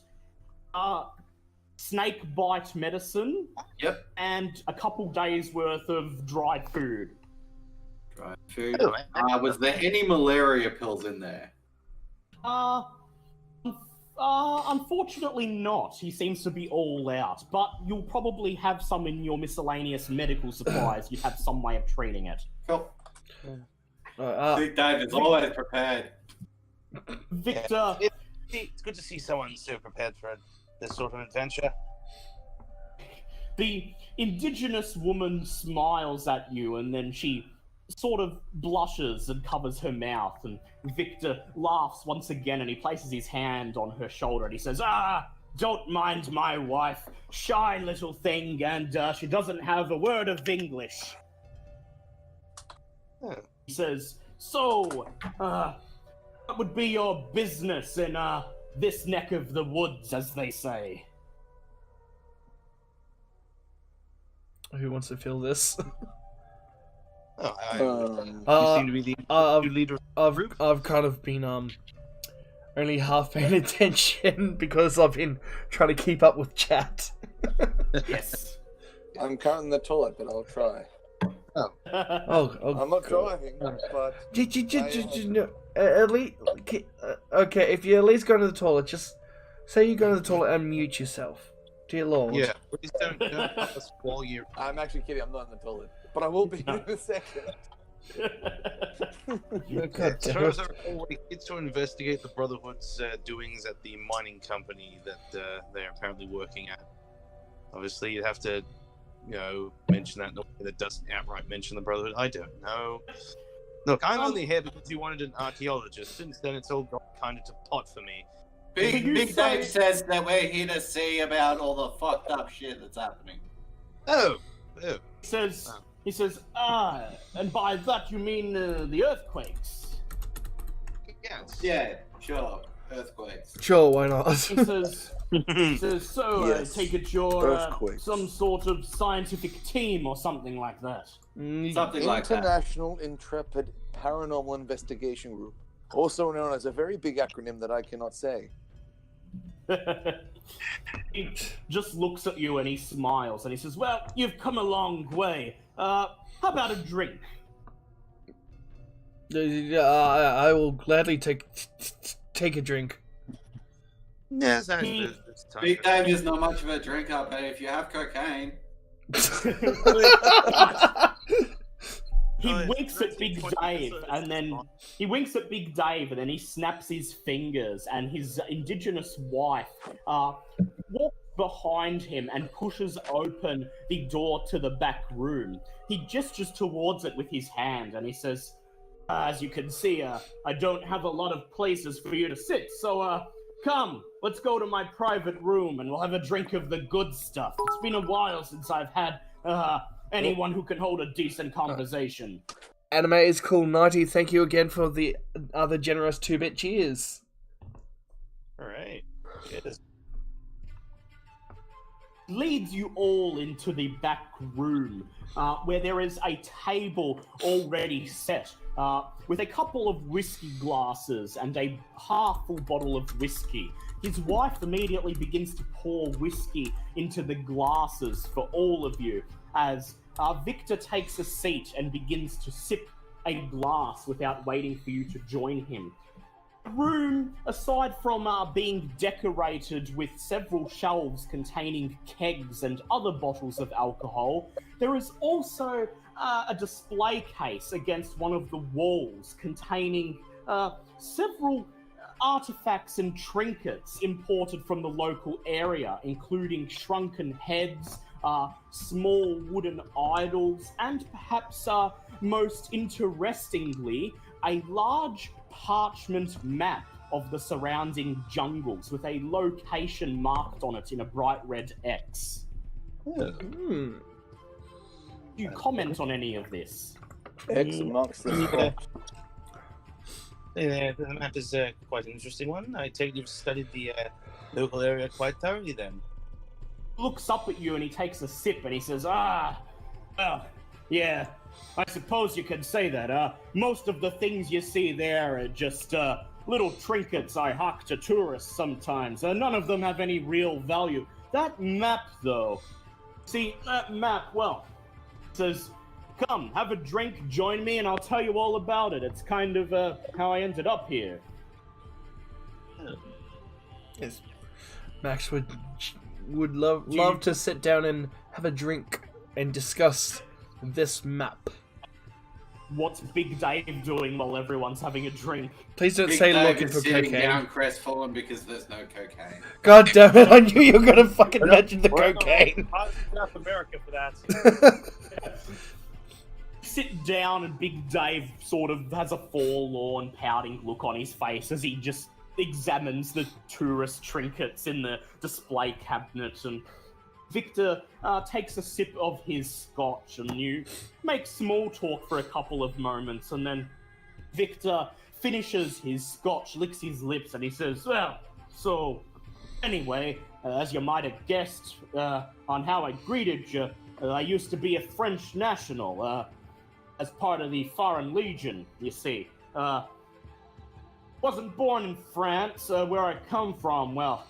snake bite medicine, Yep. and a couple days worth of dried food. Dried food. Was there any malaria pills in there? Unfortunately not. He seems to be all out, but you'll probably have some in your miscellaneous medical supplies. You have some way of treating it. Cool. Big Dave is always prepared. Victor... It's good to see someone so prepared for this sort of adventure. The indigenous woman smiles at you, and then she sort of blushes and covers her mouth, and Victor laughs once again, and he places his hand on her shoulder, and he says, don't mind my wife, shy little thing, and she doesn't have a word of English. He says, so, what would be your business in, this neck of the woods, as they say? Who wants to fill this? You seem to be the leader of the group. I've kind of been only half paying attention because I've been trying to keep up with chat. Yes. I'm currently in the toilet, but I'll try. Oh, I'm not driving, but Did you at least okay? If you at least go to the toilet, just say you go to the toilet and mute yourself, dear Lord. Yeah, please don't help us while you're... I'm actually kidding. I'm not in the toilet, but I will be in a second. God As damn far as it. I recall, we need to investigate the Brotherhood's doings at the mining company that they're apparently working at. Obviously, you'd have to, mention that in a way that doesn't outright mention the Brotherhood. I don't know. Look, I'm only here because you wanted an archaeologist. Since then, it's all gone kind of to pot for me. Big Dave says that we're here to see about all the fucked up shit that's happening. Oh. He says, and by that you mean the earthquakes. Yes. Yeah, sure. Earthquakes. Sure, why not? He says, so Yes. I take it you're Earthquakes. some sort of scientific team or something like that. Something like that. International Intrepid Paranormal Investigation Group, also known as a very big acronym that I cannot say. He just looks at you and he smiles and he says, well, you've come a long way. How about a drink? I will gladly take a drink. Yes, I He- Big Dave is not much of a drinker, but if you have cocaine... He Guys, winks at Big 20 Dave, episodes and then on. he winks at Big Dave, and then he snaps his fingers, and his indigenous wife walks behind him and pushes open the door to the back room. He gestures towards it with his hand, and he says, as you can see, I don't have a lot of places for you to sit, so come, let's go to my private room and we'll have a drink of the good stuff. It's been a while since I've had anyone who can hold a decent conversation. Anime is cool 90. Thank you again for the other generous 2-bit cheers. All right. Yes. Leads you all into the back room, where there is a table already set, with a couple of whiskey glasses and a half-full bottle of whiskey. His wife immediately begins to pour whiskey into the glasses for all of you, as Victor takes a seat and begins to sip a glass without waiting for you to join him. Room, aside from being decorated with several shelves containing kegs and other bottles of alcohol, there is also a display case against one of the walls containing several artifacts and trinkets imported from the local area, including shrunken heads, small wooden idols, and perhaps most interestingly, a large parchment map of the surrounding jungles with a location marked on it in a bright red X. Do you comment on any of this? X amongst the Yeah, the map is quite an interesting one. I take it you've studied the local area quite thoroughly then. Looks up at you and he takes a sip and he says, well, yeah, I suppose you could say that. Most of the things you see there are just little trinkets I hawk to tourists sometimes. None of them have any real value. That map, though, see, that map, well, says, come, have a drink, join me, and I'll tell you all about it. It's kind of how I ended up here. Yes. Max would love to sit down and have a drink and discuss this map. What's Big Dave doing while everyone's having a drink? Please don't Big say Dave looking is for sitting cocaine. down crestfallen because there's no cocaine. God damn it, I knew you were going to fucking mention the cocaine. South America for that. Sit down and Big Dave sort of has a forlorn, pouting look on his face as he just examines the tourist trinkets in the display cabinet, and Victor takes a sip of his scotch, and you make small talk for a couple of moments, and then Victor finishes his scotch, licks his lips, and he says, well, so, anyway, as you might have guessed on how I greeted you, I used to be a French national, as part of the Foreign Legion, you see. Wasn't born in France, where I come from, well,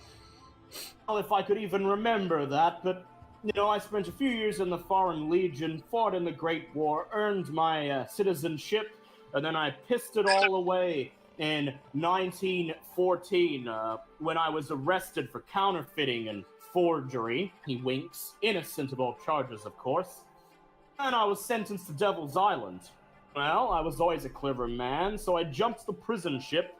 if I could even remember that, but, you know, I spent a few years in the Foreign Legion, fought in the Great War, earned my citizenship, and then I pissed it all away in 1914, when I was arrested for counterfeiting and forgery. He winks, innocent of all charges, of course. And I was sentenced to Devil's Island. Well, I was always a clever man, so I jumped the prison ship,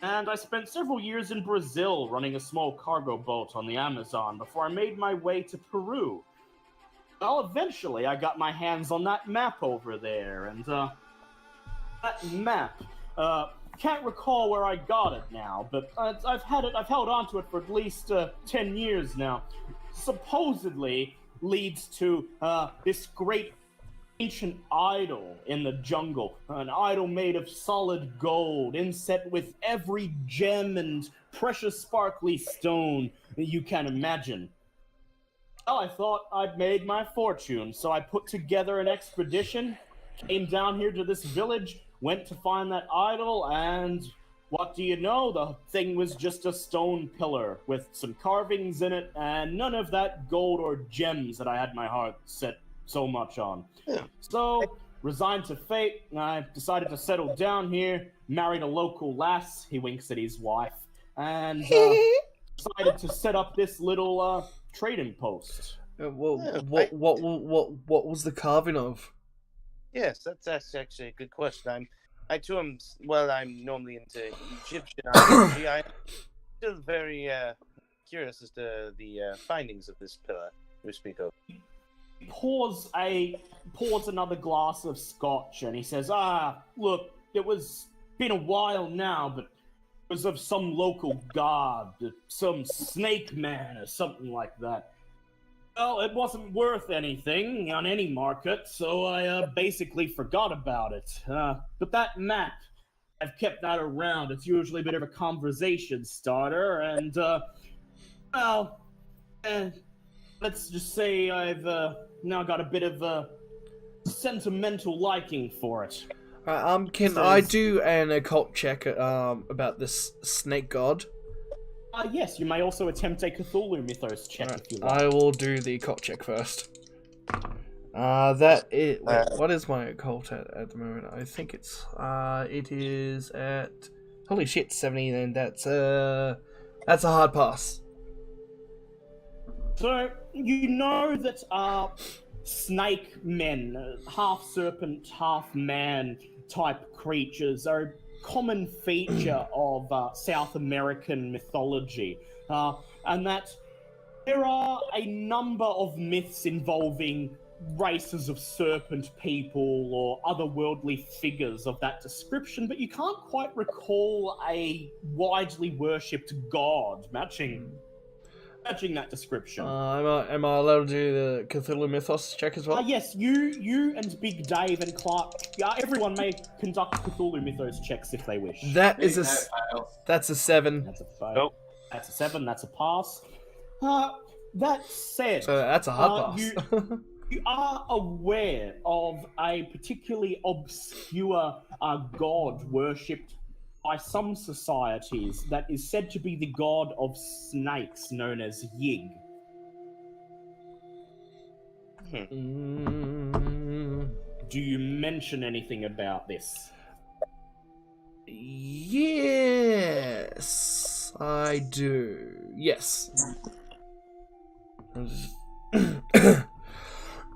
and I spent several years in Brazil running a small cargo boat on the Amazon before I made my way to Peru. Well, eventually I got my hands on that map over there, and that map, can't recall where I got it now, but I've held on to it for at least 10 years now. Supposedly leads to this great ancient idol in the jungle, an idol made of solid gold, inset with every gem and precious sparkly stone that you can imagine. Well, I thought I'd made my fortune, so I put together an expedition, came down here to this village, went to find that idol, and what do you know? The thing was just a stone pillar with some carvings in it, and none of that gold or gems that I had my heart set so much on. Yeah. So, resigned to fate, I decided to settle down here, married a local lass, he winks at his wife, and decided to set up this little trading post. What was the carving of? Yes, that's actually a good question. I too am. Well, I'm normally into Egyptian archaeology. I'm still very curious as to the findings of this pillar we speak of. He pours another glass of scotch, and he says, look, it was been a while now, but was of some local god, some snake man or something like that. Well, it wasn't worth anything on any market, so I basically forgot about it. But that map, I've kept that around. It's usually a bit of a conversation starter, and, let's just say I've now got a bit of a sentimental liking for it. Can I do an occult check about this snake god? Yes, you may also attempt a Cthulhu mythos check if you like. I will do the occult check first. That is... Wait, what is my occult at the moment? I think it's... it is at... Holy shit, 70, then that's a hard pass. So, you know that snake men, half serpent, half man type creatures are a common feature of South American mythology, and that there are a number of myths involving races of serpent people or otherworldly figures of that description, but you can't quite recall a widely worshipped god matching that description. Am I allowed to do the Cthulhu mythos check as well? Yes, you and Big Dave and Clark, everyone may conduct Cthulhu mythos checks if they wish. That's a 7. That's a fail. Nope. That's a 7, that's a pass. That said... So that's a hard pass. You are aware of a particularly obscure god worshipped by some societies that is said to be the god of snakes, known as Yig. Do you mention anything about this? Yes, I do. Yes.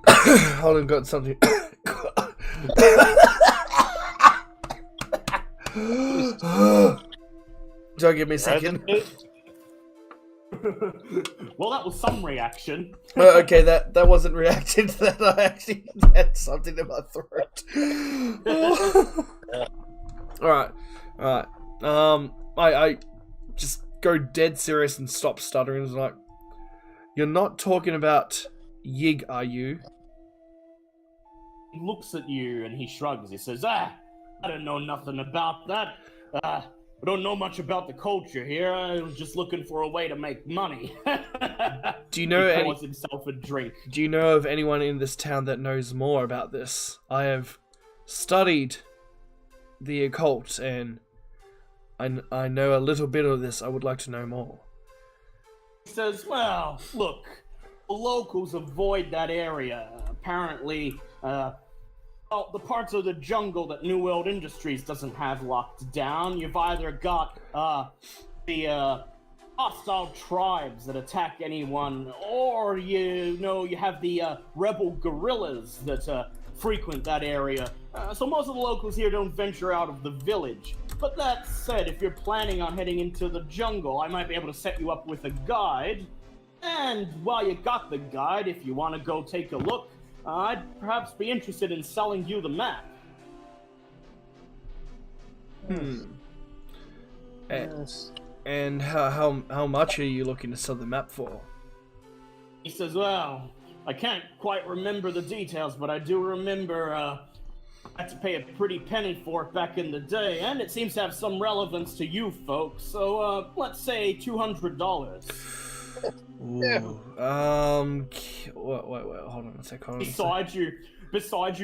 Hold on, got something. Don't give me a second. Well, that was some reaction. Okay, that wasn't reacting to that. I actually had something in my throat. Alright. I just go dead serious and stop stuttering. It's like, you're not talking about Yig, are you? He looks at you and he shrugs. He says, I don't know nothing about that. I don't know much about the culture here. I'm just looking for a way to make money. Do you know he pours himself a drink. Do you know of anyone in this town that knows more about this? I have studied the occult and I know a little bit of this. I would like to know more. He says, well, look, the locals avoid that area. Apparently, the parts of the jungle that New World Industries doesn't have locked down, you've either got the hostile tribes that attack anyone, or you have the rebel guerrillas that frequent that area. So most of the locals here don't venture out of the village. But that said, if you're planning on heading into the jungle, I might be able to set you up with a guide. And while you got the guide, if you want to go take a look, I'd perhaps be interested in selling you the map. Yes. And how much are you looking to sell the map for? He says, well, I can't quite remember the details, but I do remember I had to pay a pretty penny for it back in the day, and it seems to have some relevance to you folks, so let's say $200. Ooh. Wait, hold on a sec. Beside you,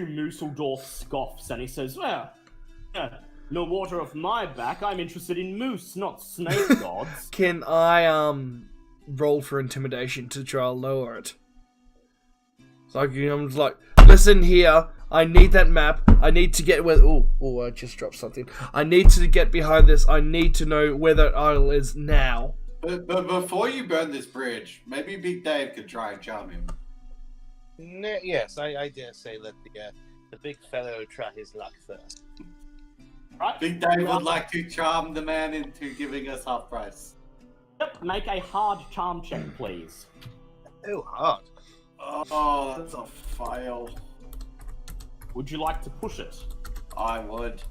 Mooseldorf scoffs, and he says, well, no water off my back. I'm interested in moose, not snake gods. Can I, roll for intimidation to try to lower it? So I'm just like, listen here, I need that map. I need to get where... Oh, I just dropped something. I need to get behind this. I need to know where that idol is now. But before you burn this bridge, maybe Big Dave could try and charm him. Yes, I dare say let the big fellow try his luck first. Right? Big Dave would like to charm the man into giving us half price. Yep, make a hard charm check, please. Oh, hard. Oh, that's a fail. Would you like to push it? I would.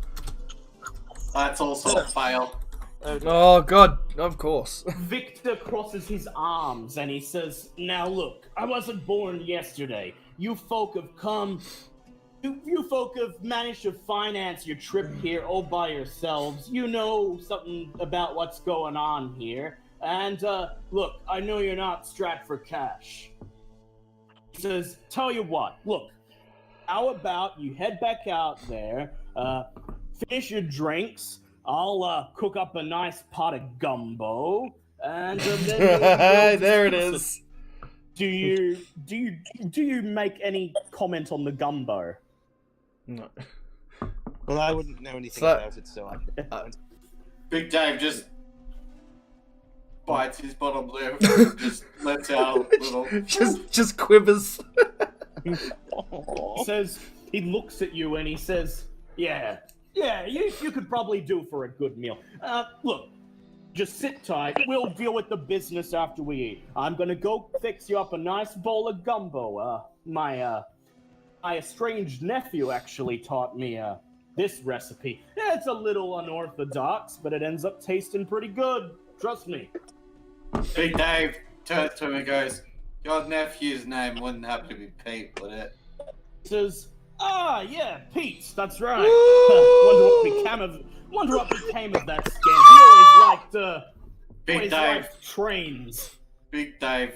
That's also a fail. Oh God, of course. Victor crosses his arms and he says, "Now look, I wasn't born yesterday. You folk have come. You folk have managed to finance your trip here all by yourselves. You know something about what's going on here. And look, I know you're not strapped for cash." He says, "Tell you what, look, how about you head back out there, finish your drinks. I'll cook up a nice pot of gumbo, and then there it is. Do you make any comment on the gumbo?" No. Well, I wouldn't know anything So- about it, so Big Dave just bites his bottom lip, just lets out a little. just quivers. He says, he looks at you and he says, yeah, you could probably do for a good meal. Look, just sit tight. We'll deal with the business after we eat. I'm gonna go fix you up a nice bowl of gumbo. My estranged nephew actually taught me, this recipe. Yeah, it's a little unorthodox, but it ends up tasting pretty good. Trust me. Big Dave turns to him and goes, "Your nephew's name wouldn't have to be Pete, would it?" He says, yeah, Pete, that's right. Wonder what became of that scam. He always Big Dave. liked trains. Big Dave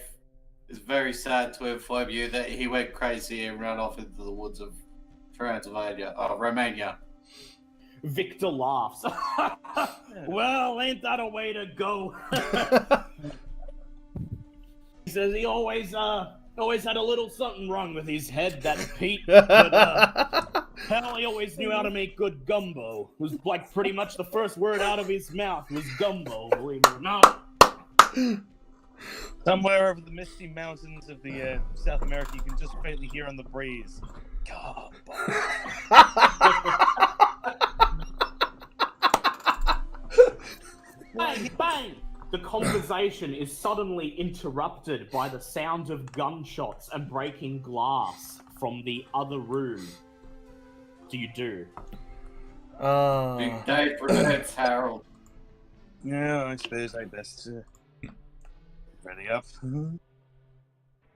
is very sad to inform you that he went crazy and ran off into the woods of Romania. Victor laughs. Well, ain't that a way to go? He says he always had a little something wrong with his head, that Pete. But, hell, he always knew how to make good gumbo. It was like pretty much the first word out of his mouth was gumbo, believe it or not. Somewhere over the misty mountains of the South America, you can just faintly hear on the breeze. God. Bang, bang! The conversation is suddenly interrupted by the sound of gunshots and breaking glass from the other room. What do you do? Big Dave protects Harold. Yeah, I suppose I best ready up.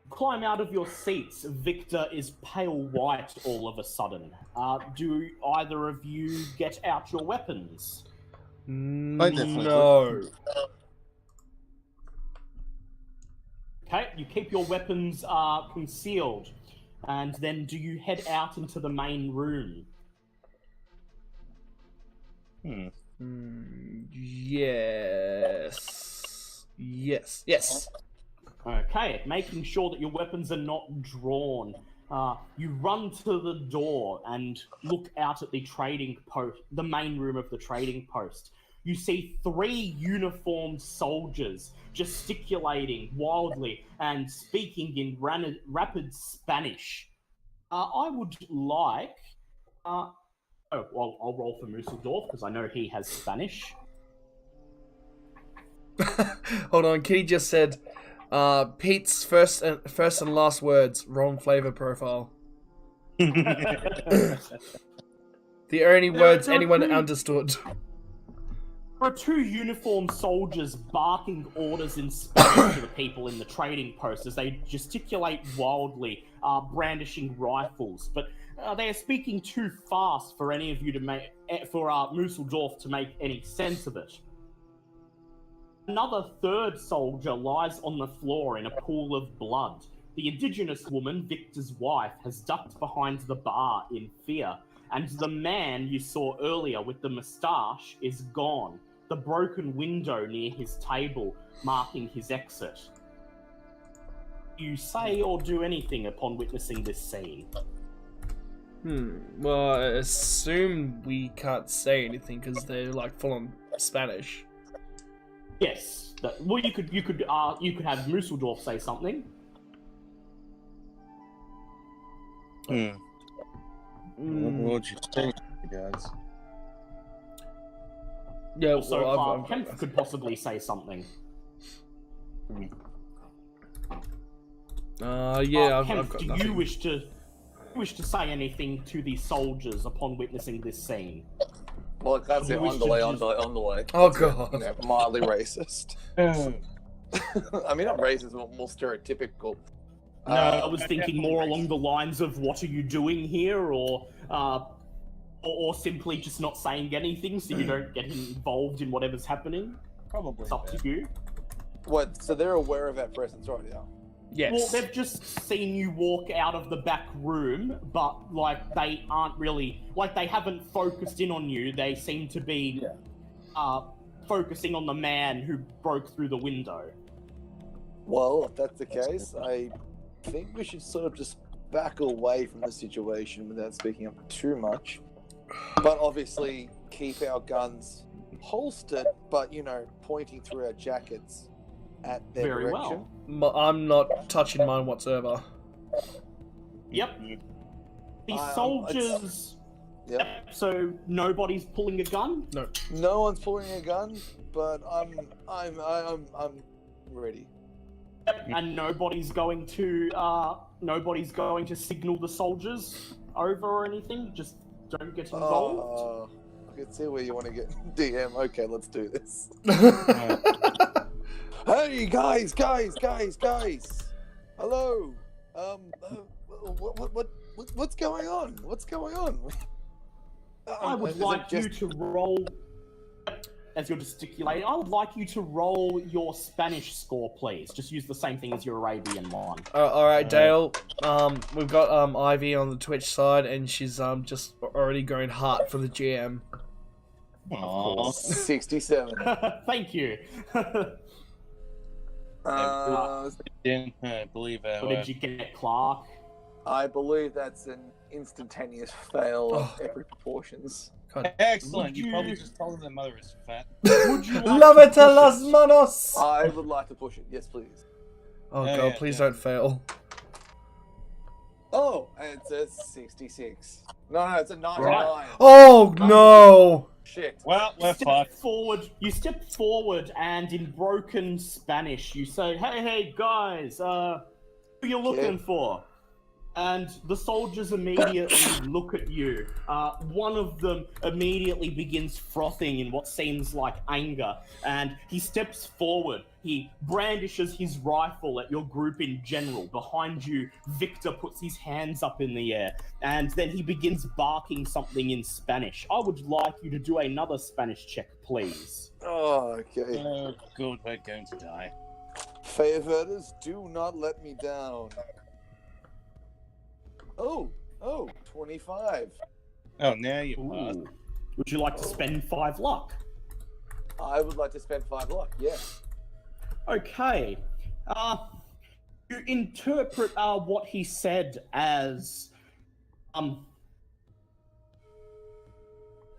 Climb out of your seats. Victor is pale white all of a sudden. Do either of you get out your weapons? I definitely No. Okay, you keep your weapons concealed. And then do you head out into the main room? Yes. Yes. Okay, making sure that your weapons are not drawn. You run to the door and look out at the trading post, the main room of the trading post. You see 3 uniformed soldiers gesticulating wildly and speaking in rapid Spanish. I would like... I'll roll for Musseldorf because I know he has Spanish. Hold on, Kitty just said Pete's first and last words, wrong flavor profile. The only words anyone understood. There are 2 uniformed soldiers barking orders in Spanish to the people in the trading post as they gesticulate wildly, brandishing rifles. But they are speaking too fast for any of you to make, for Musseldorf to make any sense of it. Another 3rd soldier lies on the floor in a pool of blood. The indigenous woman, Victor's wife, has ducked behind the bar in fear, and the man you saw earlier with the moustache is gone. The broken window near his table marking his exit. You say or do anything upon witnessing this scene? Well, I assume we can't say anything because they're like full on Spanish. Yes. Well, you could have Musseldorf say something. What would you say, guys? Yeah, Also, well, Kempf could possibly say something. I've Kempf, got do nothing. you wish to say anything to the soldiers upon witnessing this scene? Well, I can't say We should underlay. Oh, That's, God. you know, mildly racist. I mean, not racist, but more stereotypical. No, I was thinking more along the lines of what are you doing here, or simply just not saying anything so you don't get involved in whatever's happening. Probably. It's up to you. What? So they're aware of our presence right now. Yes. Well, they've just seen you walk out of the back room, but like they aren't really they haven't focused in on you. They seem to be focusing on the man who broke through the window. Well, if that's the case, I think we should sort of just back away from the situation without speaking up too much. But obviously keep our guns holstered, but, you know, pointing through our jackets at their Very direction. well. I'm not touching mine whatsoever. Yep. The it's- soldiers. Yep. So nobody's pulling a gun. No one's pulling a gun, but I'm ready. And nobody's going to signal the soldiers over or anything. Just don't get involved. I can see where you want to get DM. Okay, let's do this. Hey, guys! Hello. What's going on? I would like you to roll. As you're gesticulating, I would like you to roll your Spanish score, please. Just use the same thing as your Arabian one. All right, Dale. We've got Ivy on the Twitch side, and she's just already going hard for the GM. Aww. 67. Thank you. Uh, I believe. What did you get, Clark? I believe that's an instantaneous fail of epic proportions. Excellent. You Would probably you- just told them their mother is fat. Would you like Love to it, push las manos. I would like to push it. Yes, please. Oh Oh, god, yeah, please yeah. don't fail. Oh, and it's a 66. No, it's a 99. Right. Oh no! Shit. Well, we're fucked. You step forward, and in broken Spanish, you say, "Hey, guys, who are you looking for?" And the soldiers immediately look at you. One of them immediately begins frothing in what seems like anger, and he steps forward. He brandishes his rifle at your group in general. Behind you, Victor puts his hands up in the air, and then he begins barking something in Spanish. I would like you to do another Spanish check, please. Oh, okay. Oh, good. We're going to die. Favors, do not let me down. Oh, 25. Oh, now you passed. Ooh. Would you like to spend 5 luck? I would like to spend 5 luck, yes. Okay. You interpret what he said as,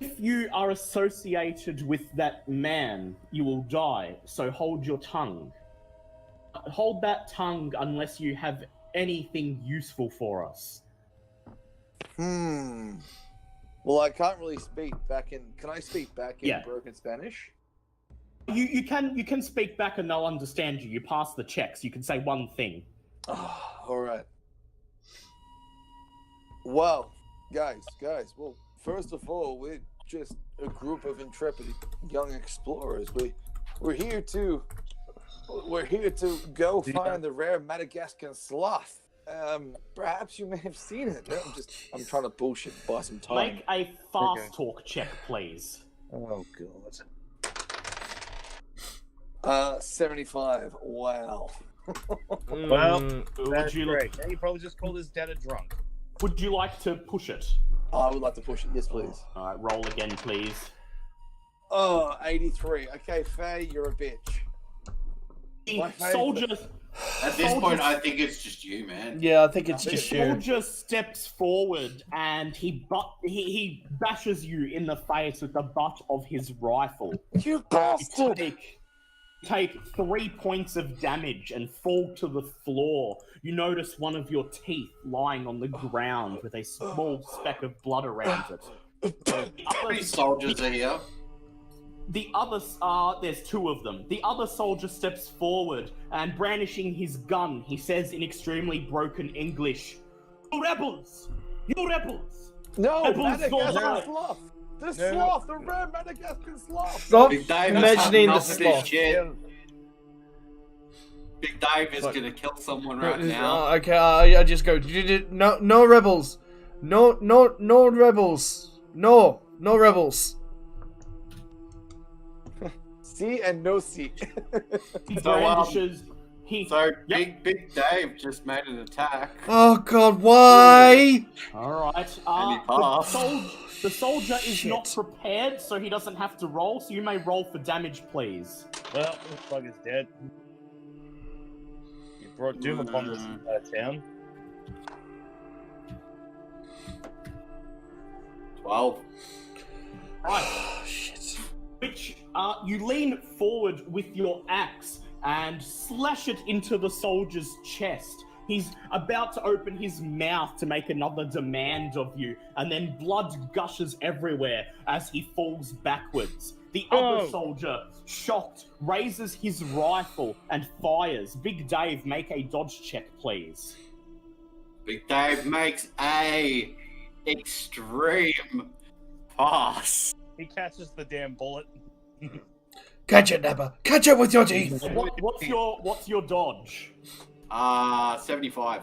if you are associated with that man, you will die, so hold your tongue. Hold that tongue unless you have anything useful for us. Well, I can't really speak back in... Can I speak back in Yeah. broken Spanish? You can speak back and they'll understand you. You pass the checks. You can say one thing. Oh, alright. Well, guys, well, first of all, we're just a group of intrepid young explorers. We're here to go find the rare Madagascan sloth. Perhaps you may have seen it. I'm trying to bullshit buy some time. Make a fast talk check, please. Oh god. 75. Wow. Well, Mm, that's you great. He probably just called his dad a drunk. Would you like to push it? I would like to push it. Yes, please. Alright, roll again, please. Oh, 83. Okay, Faye, you're a bitch. The My favourite. soldier, At this point, I think it's just you, man. yeah, I think it's just you. soldier steps forward and he bashes you in the face with the butt of his rifle. You bastard! Take 3 points of damage and fall to the floor. You notice one of your teeth lying on the ground with a small speck of blood around it. How many soldiers are here? The other, there's 2 of them. The other soldier steps forward and brandishing his gun, he says in extremely broken English, "You rebels! You rebels! No, Apples Madagascar don't die. sloth! The sloth, the rare Madagascar sloth. Stop Big Dave has imagining had the enough of this sloth. shit. Big Dave is gonna kill someone right now. Okay, I just go. No rebels. No rebels. No rebels. C and no C. He So, brandishes. So Yep. Big Dave just made an attack. Oh God, why? All right. And he passed. The soldier is Shit. not prepared, so he doesn't have to roll. So you may roll for damage, please. Well, this bug is dead. You brought doom upon this town. 12. Right. Shit. Which you lean forward with your axe and slash it into the soldier's chest. He's about to open his mouth to make another demand of you, and then blood gushes everywhere as he falls backwards. The other soldier, shocked, raises his rifle and fires. Big Dave, make a dodge check, please. Big Dave makes a extreme pass. He catches the damn bullet. Catch it, Napper. Catch it with your teeth. What's your dodge? 75.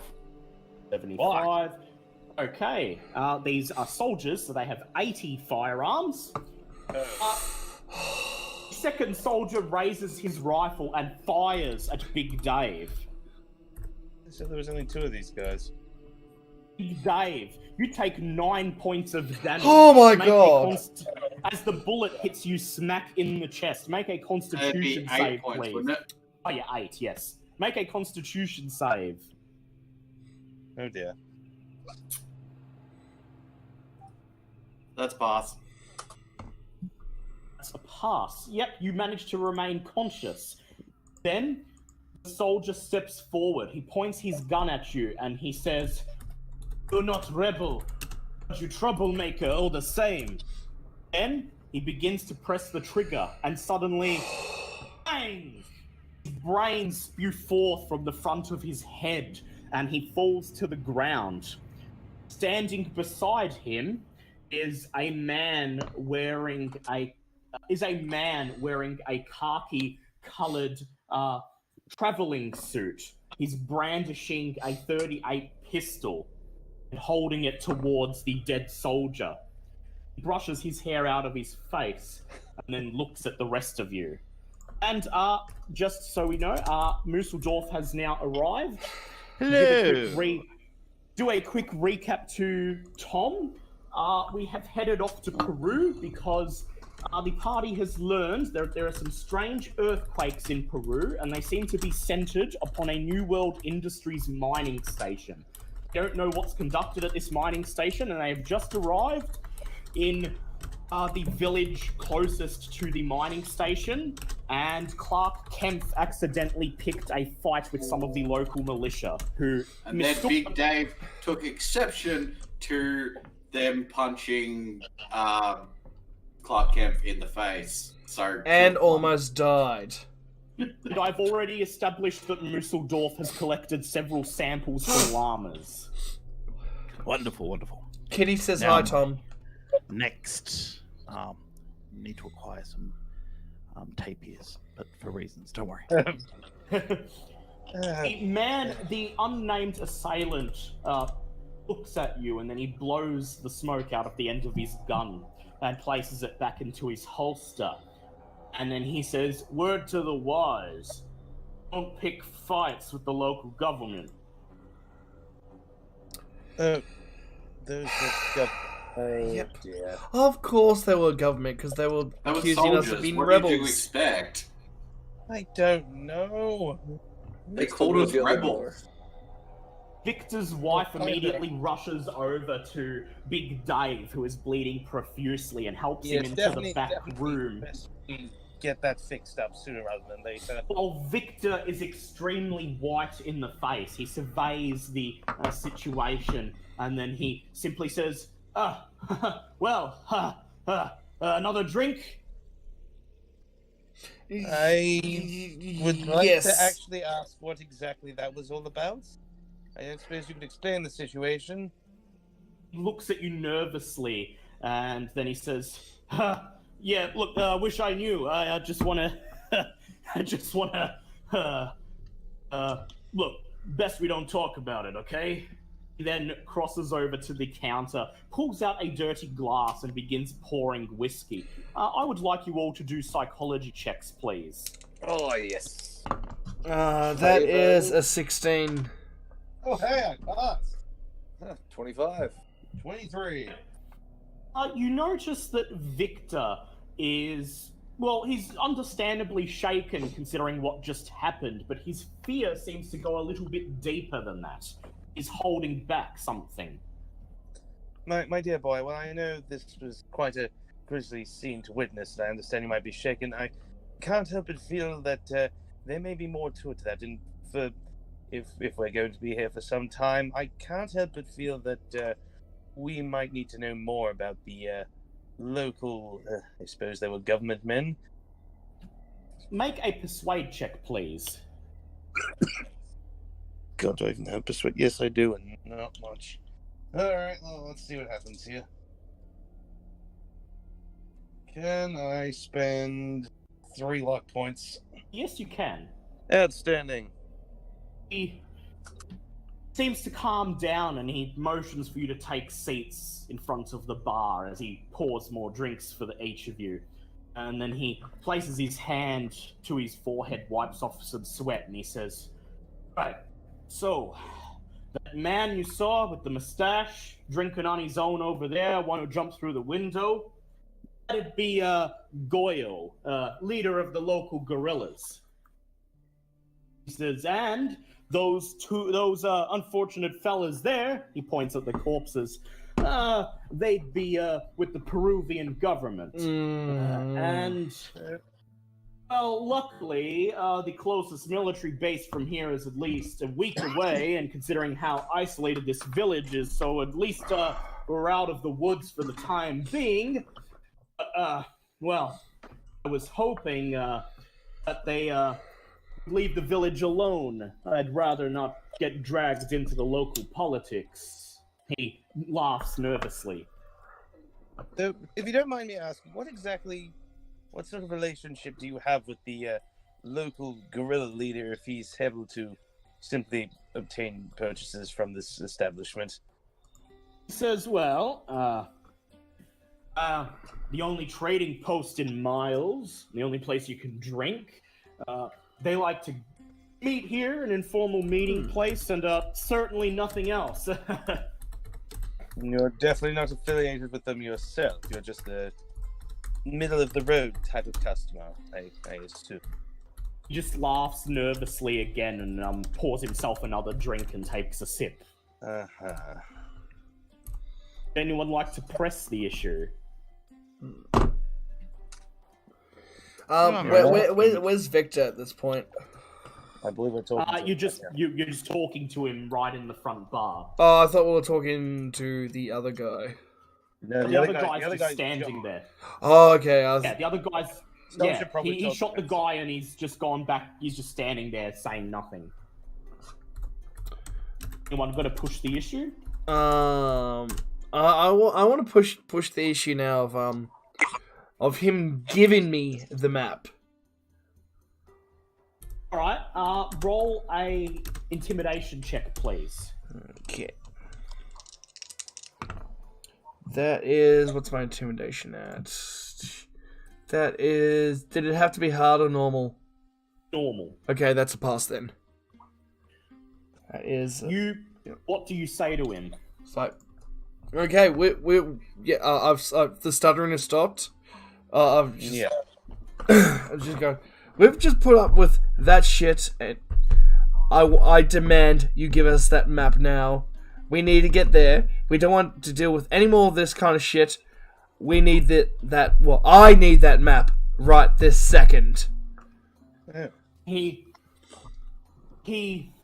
75. Okay, these are soldiers, so they have 80 firearms. Second soldier raises his rifle and fires at Big Dave. So there was only 2 of these guys. Big Dave, you take 9 points of damage. Oh my Make a God. as the bullet hits you smack in the chest, make a That'd be constitution 8 save, points, please. wouldn't it? Oh yeah, 8, yes. Make a constitution save. Oh dear. That's pass. That's a pass. Yep, you manage to remain conscious. Then, the soldier steps forward. He points his gun at you and he says, "You're not rebel, but you troublemaker all the same." Then, he begins to press the trigger and suddenly, bang! His brains spew forth from the front of his head and he falls to the ground. Standing beside him is a man wearing a khaki-colored traveling suit. He's brandishing a .38 pistol and holding it towards the dead soldier. He brushes his hair out of his face and then looks at the rest of you. And just so we know, Musseldorf has now arrived. Hello. Do a quick recap to Tom. We have headed off to Peru because the party has learned there are some strange earthquakes in Peru, and they seem to be centered upon a New World Industries mining station. They don't know what's conducted at this mining station, and they have just arrived in the village closest to the mining station, and Clark Kemp accidentally picked a fight with some of the local militia who And then Big Dave took exception to them punching Clark Kemp in the face. So And almost died. And I've already established that Musseldorf has collected several samples from llamas. Wonderful, wonderful. Kitty says Now- hi, Tom. Next, need to acquire some tapirs, but for reasons, don't worry. The unnamed assailant, looks at you and then he blows the smoke out of the end of his gun and places it back into his holster. And then he says, "Word to the wise, don't pick fights with the local government." Those were Yep. dear. Of course they were government, because they were that was accusing us soldiers. of being What rebels. did you expect? I don't know. They called us rebels. Victor's wife immediately rushes over to Big Dave, who is bleeding profusely, and helps him into the back room. best we get that fixed up sooner rather than later. While Victor is extremely white in the face, he surveys the situation, and then he simply says, another drink?" I would like yes. to actually ask what exactly that was all about. I don't suppose you could explain the situation. He looks at you nervously, and then he says, "Yeah, look, wish I knew. I just wanna, I just wanna, look. Best we don't talk about it, okay?" He then crosses over to the counter, pulls out a dirty glass, and begins pouring whiskey. I would like you all to do psychology checks, please. Oh, yes. That is a 16. Oh, hey, I passed. 25. 23. You notice that Victor is, well, he's understandably shaken considering what just happened, but his fear seems to go a little bit deeper than that. He's holding back something. My dear boy, well, I know this was quite a grisly scene to witness, and I understand you might be shaken. I can't help but feel that there may be more to it that, and for if we're going to be here for some time, I can't help but feel that we might need to know more about the local, I suppose they were government men. Make a persuade check, please. God, do I even have persuade? Yes, I do, and not much. Alright, well, let's see what happens here. Can I spend 3 luck points? Yes, you can. Outstanding. He seems to calm down and he motions for you to take seats in front of the bar as he pours more drinks for each of you. And then he places his hand to his forehead, wipes off some sweat, and he says, "Right, so, that man you saw with the mustache, drinking on his own over there, one who jumped through the window, that'd be Goyo, leader of the local guerrillas." He says, "And those unfortunate fellas there," he points at the corpses, "they'd be with the Peruvian government. And, well, luckily, the closest military base from here is at least a week away, and considering how isolated this village is, so at least we're out of the woods for the time being. Well, I was hoping that they leave the village alone. I'd rather not get dragged into the local politics." He laughs nervously. So, if you don't mind me asking, what sort of relationship do you have with the local guerrilla leader if he's able to simply obtain purchases from this establishment? He says, "Well, the only trading post in Miles, the only place you can drink, they like to meet here, an informal meeting place, and certainly nothing else." You're definitely not affiliated with them yourself. You're just a middle-of-the-road type of customer, I assume. He just laughs nervously again and pours himself another drink and takes a sip. Uh-huh. Would anyone like to press the issue? Where's Victor at this point? I believe we're talking. You're just talking to him right in the front bar. Oh, I thought we were talking to the other guy. No, The other guy's just standing there. Oh, okay. Yeah, the other guy's. Someone should probably he tell shot the the guy and he's just gone back. He's just standing there saying nothing. Anyone got to push the issue? I want to push the issue now of him giving me the map. All right. Roll a intimidation check, please. Okay. That is, what's my intimidation at? That is, did it have to be hard or normal? Normal. Okay, that's a pass then. That is. What do you say to him? It's like, okay, the stuttering has stopped. I've just going. We've just put up with that shit, and I demand you give us that map now. We need to get there. We don't want to deal with any more of this kind of shit. We need I need that map right this second. He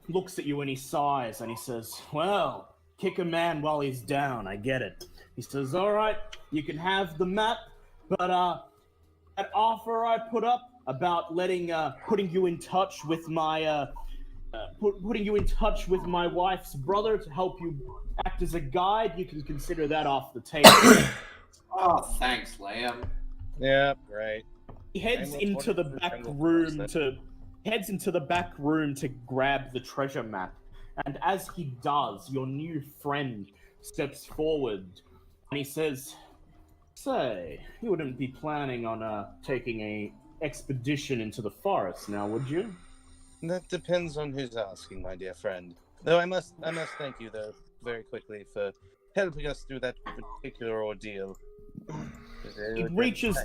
looks at you and he sighs and he says, "Well, kick a man while he's down, I get it." He says, "All right, you can have the map, but that offer I put up about putting you in touch with my wife's brother to help you act as a guide, you can consider that off the table." Oh, thanks, Liam. Yeah, great. He heads I'm into the reporting to back General room Force, to heads into the back room to grab the treasure map. And as he does, your new friend steps forward and he says, "Say, you wouldn't be planning on taking a expedition into the forest now, would you?" That depends on who's asking, my dear friend. Though I must thank you, though, very quickly for helping us through that particular ordeal. He reaches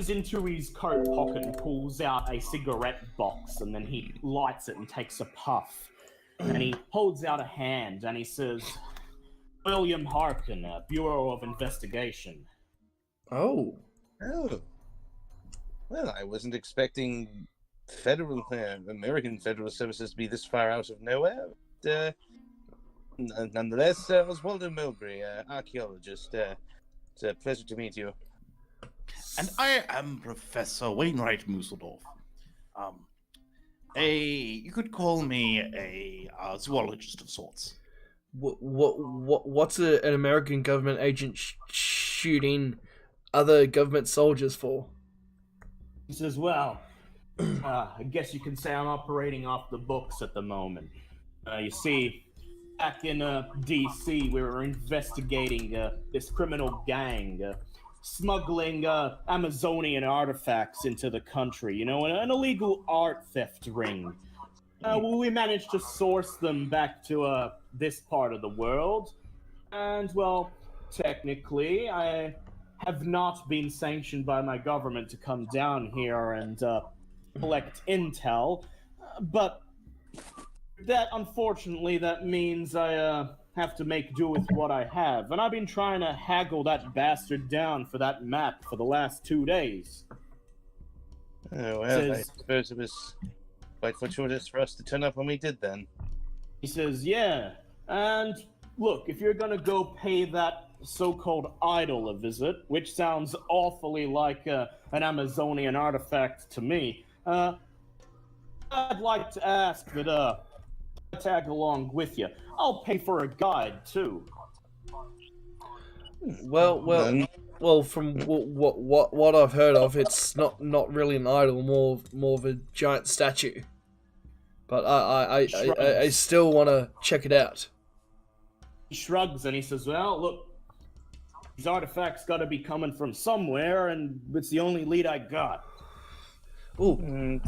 into his coat pocket and pulls out a cigarette box, and then he lights it and takes a puff. And he holds out a hand and he says, "William Harkin, Bureau of Investigation." Oh. Oh. Well, I wasn't expecting American Federal Services to be this far out of nowhere. But, nonetheless, Oswaldo Mulberry, archaeologist. It's a pleasure to meet you. And I am Professor Wainwright Museldorf. You could call me a zoologist of sorts. What's an American government agent shooting other government soldiers for? He says, "Well, I guess you can say I'm operating off the books at the moment. You see, back in D.C., we were investigating this criminal gang smuggling Amazonian artifacts into the country, you know, an illegal art theft ring. We managed to source them back to this part of the world, and, well, technically, I have not been sanctioned by my government to come down here and collect intel, but that, unfortunately, that means I have to make do with what I have, and I've been trying to haggle that bastard down for that map for the last 2 days." Oh, well, I Says- suppose it was quite fortuitous for us to turn up when we did then. He says, "Yeah, and look, if you're gonna go pay that so-called idol a visit, which sounds awfully like an Amazonian artifact to me, I'd like to ask that I tag along with you. I'll pay for a guide too." Well, from what I've heard of, it's not really an idol, more of a giant statue. But I still want to check it out. He shrugs and he says, "Well, look, these artifacts got to be coming from somewhere, and it's the only lead I got." Ooh,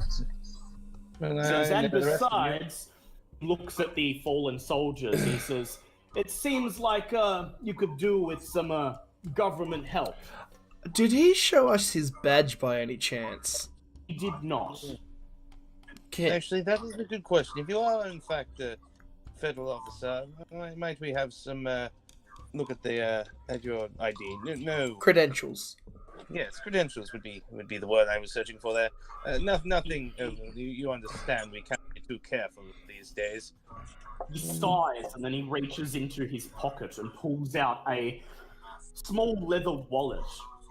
Well, Says, I and know the rest of you. besides, looks at the fallen soldiers and he says, "It seems like you could do with some government help." did he show us his badge by any chance? He did not. Actually, that is a good question. If you are, in fact, a federal officer, might we have some look at the at your ID? No. Credentials. Yes, credentials would be the word I was searching for there. Nothing. You understand? We can't be too careful these days. He sighs and then he reaches into his pocket and pulls out a small leather wallet.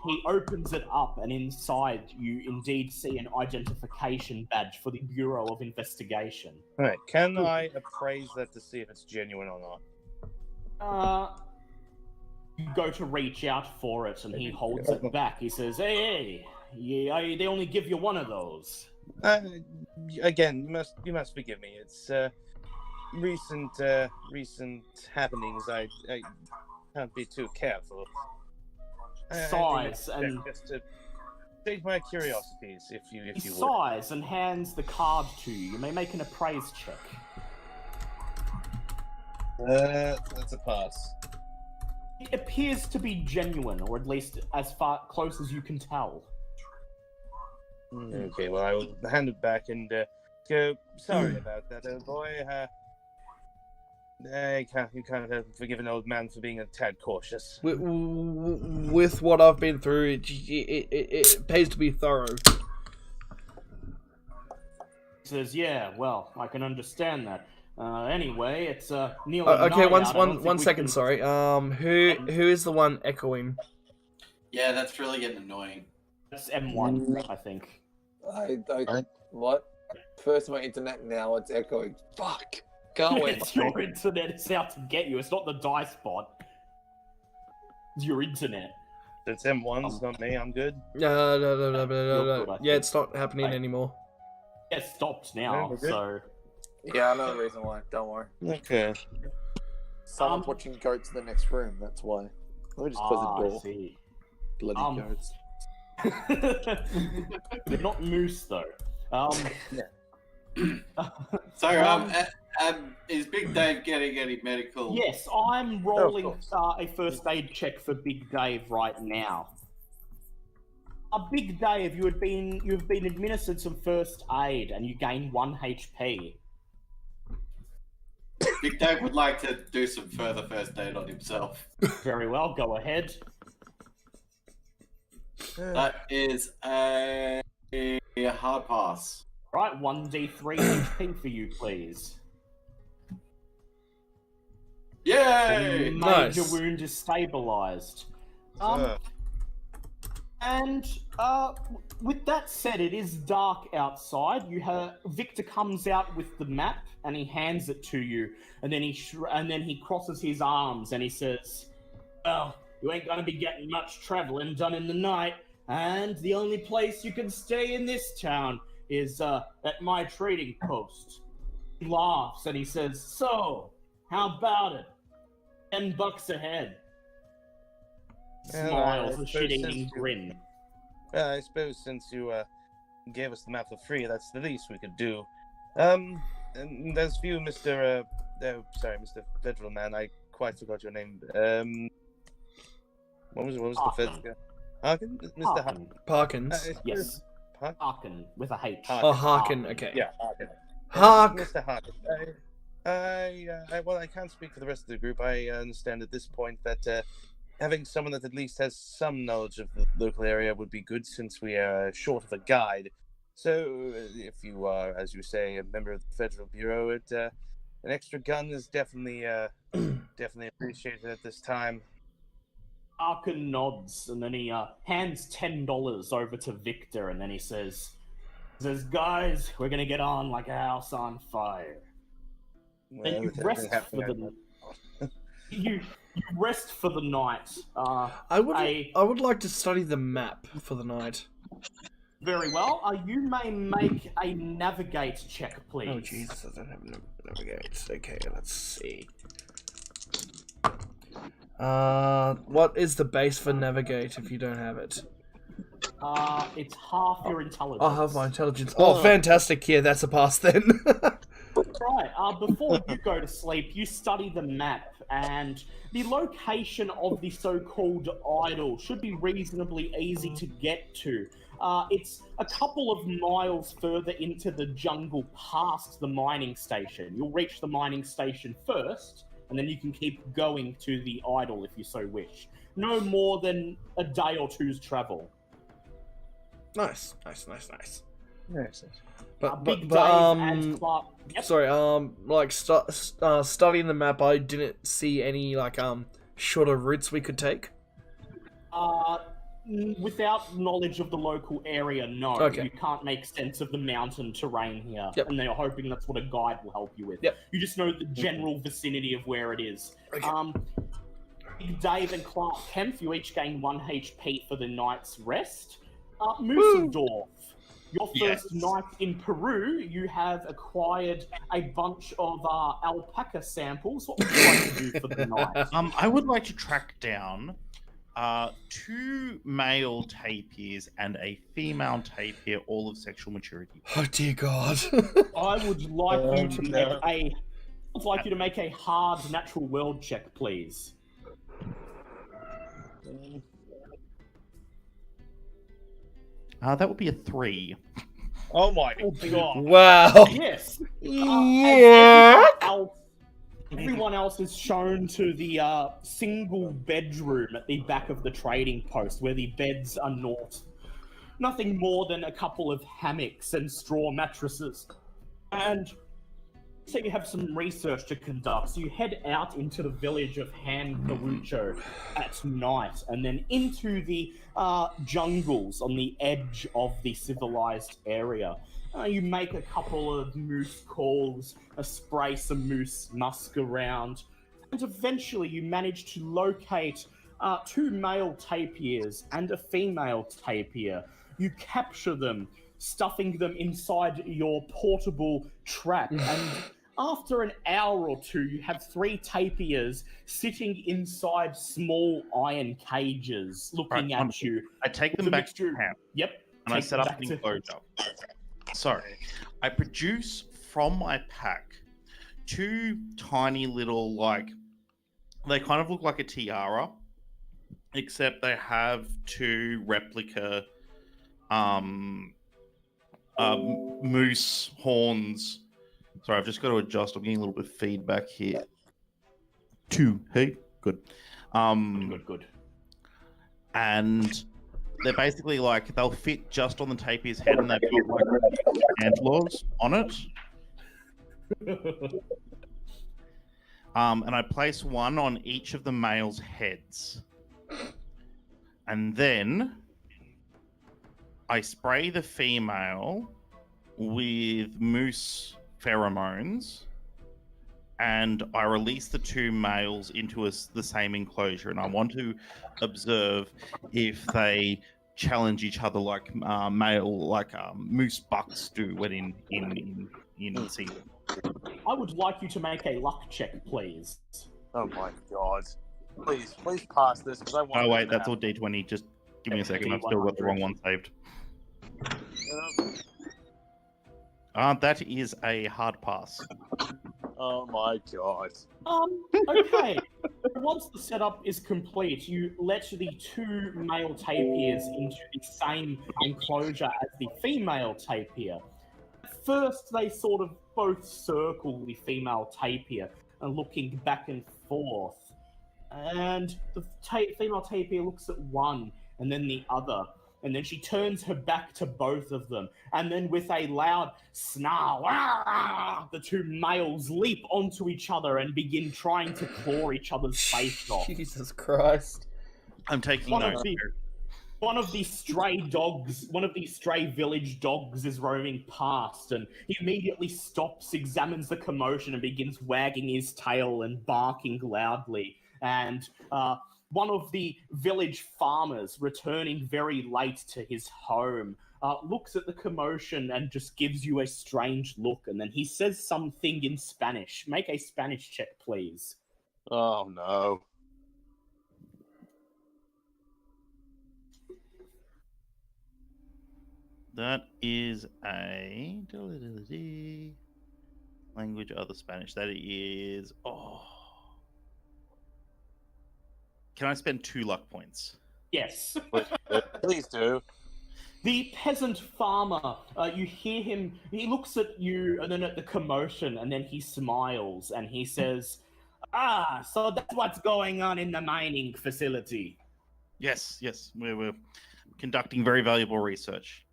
He opens it up and inside you indeed see an identification badge for the Bureau of Investigation. All right. Can I appraise that to see if it's genuine or not? You go to reach out for it and he holds it back. He says, "Hey, they only give you one of those." Again, you must forgive me. It's recent happenings. I can't be too careful. Sighs and just to take my curiosities, if you he would. sighs and hands the card to you. You may make an appraise check. That's a pass. It appears to be genuine, or at least as far close as you can tell. Okay, well, I will hand it back and go. Sorry about that, old boy. You can't forgive an old man for being a tad cautious. With what I've been through, it pays to be thorough. He says, "Yeah, well, I can understand that. Anyway, it's nearly Okay, night out. I don't think one we second. can- Sorry. Who is the one echoing? Yeah, that's really getting annoying. That's M1, I think. What? First my internet, now it's echoing. Fuck. Can't wait. It's your internet. It's out to get you. It's not the dice bot. It's your internet. It's M1s, not me. I'm good. No. You're good, I Yeah, think. it's not happening Right. anymore. It stopped Yeah, now, we're good. so Yeah, I know the reason why. Don't worry. Okay. Someone's watching goats in the next room. That's why. Let me just close the I door. see. Bloody goats. They're not moose though. So, is Big Dave getting any medical? Yes, I'm rolling course. a first aid check for Big Dave right now. Big Dave, you've been administered some first aid, and you gain 1 HP. Big Dave would like to do some further first aid on himself. Very well, go ahead. That is a hard pass. Right, 1d3 HP for you, please. Yay! The Nice. major wound is stabilized. And with that said, it is dark outside. Victor comes out with the map and he hands it to you, and then he crosses his arms and he says, "Well, you ain't gonna be getting much traveling done in the night, and the only place you can stay in this town is at my trading post." He laughs and he says, "So, how about it? $10 a head." Smiles, a shit-eating grin. I suppose since you gave us the map for free, that's the least we could do. And there's you, Mr. Mr. Federal Man. I quite forgot your name. What was the first guy? Harkin? Mr. Harkin. Parkins. Yes. Harkin with a H. Oh, Harkin. Okay. Yeah, Harkin. Hark. Mr. Harkin. I can't speak for the rest of the group. I understand at this point that having someone that at least has some knowledge of the local area would be good, since we are short of a guide. So, if you are, as you say, a member of the Federal Bureau, an extra gun is definitely appreciated at this time. Harkin nods, and then he hands $10 over to Victor, and then he says, "Guys, we're gonna get on like a house on fire." Well, And you with rest everything for happening, you rest for the night. I would like to study the map for the night. Very well. You may make a navigate check, please. Oh Jesus, I don't have navigate. Okay, let's see. What is the base for navigate if you don't have it? It's half your intelligence. I'll have my intelligence. Oh, fantastic! Yeah, that's a pass then. Right, before you go to sleep, you study the map, and the location of the so-called idol should be reasonably easy to get to. It's a couple of miles further into the jungle past the mining station. You'll reach the mining station first, and then you can keep going to the idol if you so wish. No more than a day or two's travel. Nice. Yes. But Big Dave and Clark. Yep. Sorry. Studying the map, I didn't see any shorter routes we could take. Without knowledge of the local area, no. Okay. You can't make sense of the mountain terrain here. Yep. And they're hoping that's what a guide will help you with. Yep. You just know the general vicinity of where it is. Okay. Big Dave and Clark Kemp, you each gain 1 HP for the night's rest. Moosedorf, your first night in Peru, you have acquired a bunch of alpaca samples. What would you like to do for the night? I would like to track down 2 male tapirs and a female tapir, all of sexual maturity. Oh dear God. I would like you to make a hard natural world check, please. That would be a 3. Oh my god! Wow. Yes. Yeah. Everyone else is shown to the single bedroom at the back of the trading post, where the beds are nothing more than a couple of hammocks and straw mattresses. And so you have some research to conduct. So you head out into the village of Han Karucho at night, and then into the jungles on the edge of the civilized area. You make a couple of moose calls, spray some moose musk around, and eventually you manage to locate two male tapirs and a female tapir. You capture them, stuffing them inside your portable trap, and after an hour or two, you have three tapirs sitting inside small iron cages, looking Right, at wonderful. you. I take them The back mixture- to camp Yep. and I take set them up back an to- enclosure. So, I produce from my pack two tiny little, like, they kind of look like a tiara, except they have two replica moose horns. Sorry, I've just got to adjust. I'm getting a little bit of feedback here. Two, hey, good. Good. And they're basically like, they'll fit just on the tapir's head, and they've got like antlers on it. And I place one on each of the male's heads. And then I spray the female with moose pheromones, and I release the two males into the same enclosure. And I want to observe if they challenge each other like moose bucks do when in season. I would like you to make a luck check, please. Oh my god. Please pass this, because I want Oh this wait, to that's all happen. D20. Just give me a second. Okay, I've still got the wrong one saved. That is a hard pass. Oh my god. Okay. Once the setup is complete, you let the two male tapirs into the same enclosure as the female tapir. First, they sort of both circle the female tapir and looking back and forth. And the female tapir looks at one and then the other. And then she turns her back to both of them. And then with a loud snarl, the two males leap onto each other and begin trying to claw each other's face off. Jesus Christ. I'm taking One notes. of the stray dogs, one of these stray village dogs is roaming past, and he immediately stops, examines the commotion, and begins wagging his tail and barking loudly. And one of the village farmers, returning very late to his home, looks at the commotion and just gives you a strange look, and then he says something in Spanish. Make a Spanish check, please. Oh no. That is a language other Spanish. That is Can I spend 2 luck points? Yes. Please do. The peasant farmer, you hear him, he looks at you and then at the commotion, and then he smiles and he says, so that's what's going on in the mining facility. Yes. We're conducting very valuable research.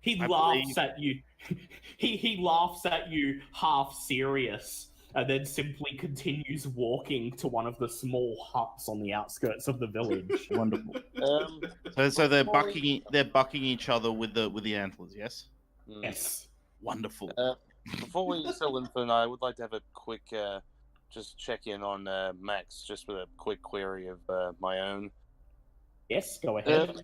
He I laughs believe- at you. He laughs at you, half serious, and then simply continues walking to one of the small huts on the outskirts of the village. Wonderful. Um, So they're bucking each other with the antlers. Yes. Yes. Wonderful. Before we settle in for the night, I would like to have a quick just check in on Max, just with a quick query of my own. Yes, go ahead.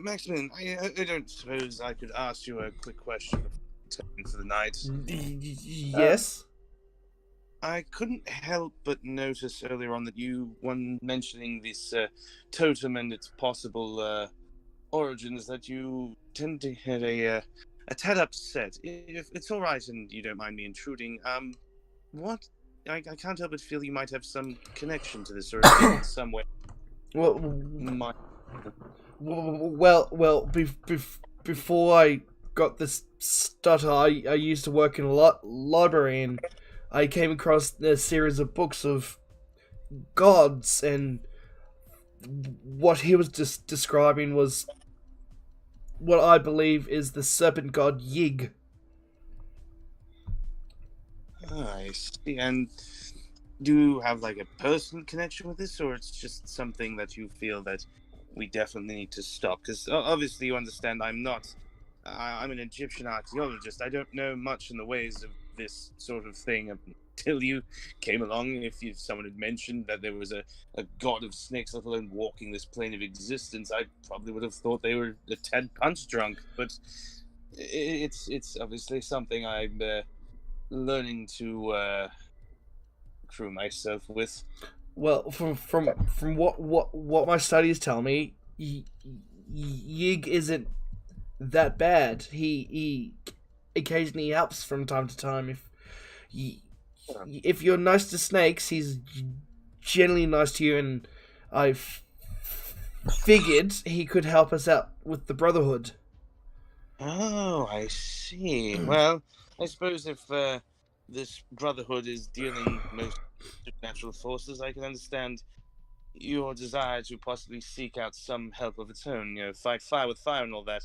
Maximilian, I don't suppose I could ask you a quick question for the night. Yes. I couldn't help but notice earlier on that you, when mentioning this totem and its possible origins, that you tend to get a tad upset. If it's all right and you don't mind me intruding, what? I can't help but feel you might have some connection to this, or in some way. Well, before I got this stutter, I used to work in a library, and I came across a series of books of gods, and what he was just describing was what I believe is the serpent god Yig. I see. And do you have like a personal connection with this, or it's just something that you feel that we definitely need to stop? Because obviously you understand I'm an Egyptian archaeologist. I don't know much in the ways of this sort of thing. till you came along. If someone had mentioned that there was a god of snakes, let alone walking this plane of existence, I probably would have thought they were a tad punch drunk. But it's obviously something I'm learning to crew myself with. Well, from what my studies tell me, Yig isn't that bad. He occasionally helps from time to time. If you're nice to snakes, he's generally nice to you, and I figured he could help us out with the Brotherhood. Oh, I see. Well, I suppose if this Brotherhood is dealing most supernatural forces, I can understand your desire to possibly seek out some help of its own. Fight fire with fire and all that.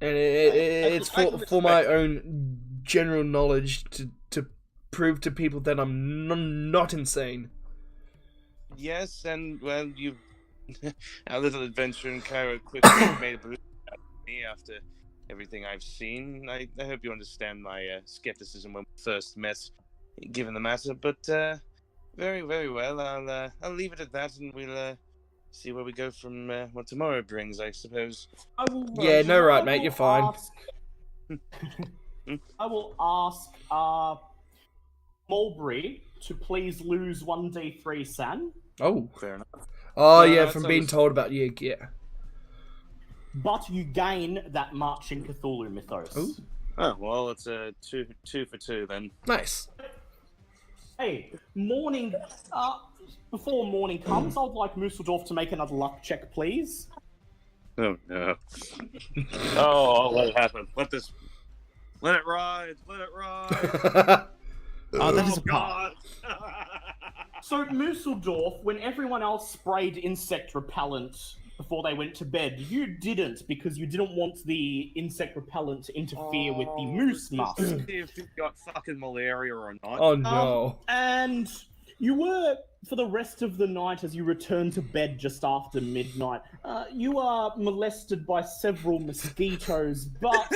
And it's I can for my respect own general knowledge to prove to people that I'm not insane. Yes, and well, you, our little adventure in Cairo quickly made a balloon out of me after everything I've seen. I hope you understand my skepticism when we first met, given the matter. But very, very well. I'll leave it at that, and we'll see where we go from what tomorrow brings, I suppose. Yeah, no, right, mate. You're fine. I will ask Mulberry to please lose 1d3 San. Oh, Fair enough. Oh, No, yeah, that from being sounds- told about Yig, yeah. But you gain that much in Cthulhu mythos. Ooh. Oh well, it's a two for two then. Nice. Hey, morning. Before morning comes, I would like Musseldorf to make another luck check, please. Oh no! Oh, let it happen. Let it ride. Let it ride. Oh, that is Oh a part. God! So, Musseldorf, when everyone else sprayed insect repellent before they went to bed, you didn't because you didn't want the insect repellent to interfere with the moose musk. See if you've got fucking malaria or not. Oh, no. And you were, for the rest of the night, as you returned to bed just after midnight, you are molested by several mosquitoes, but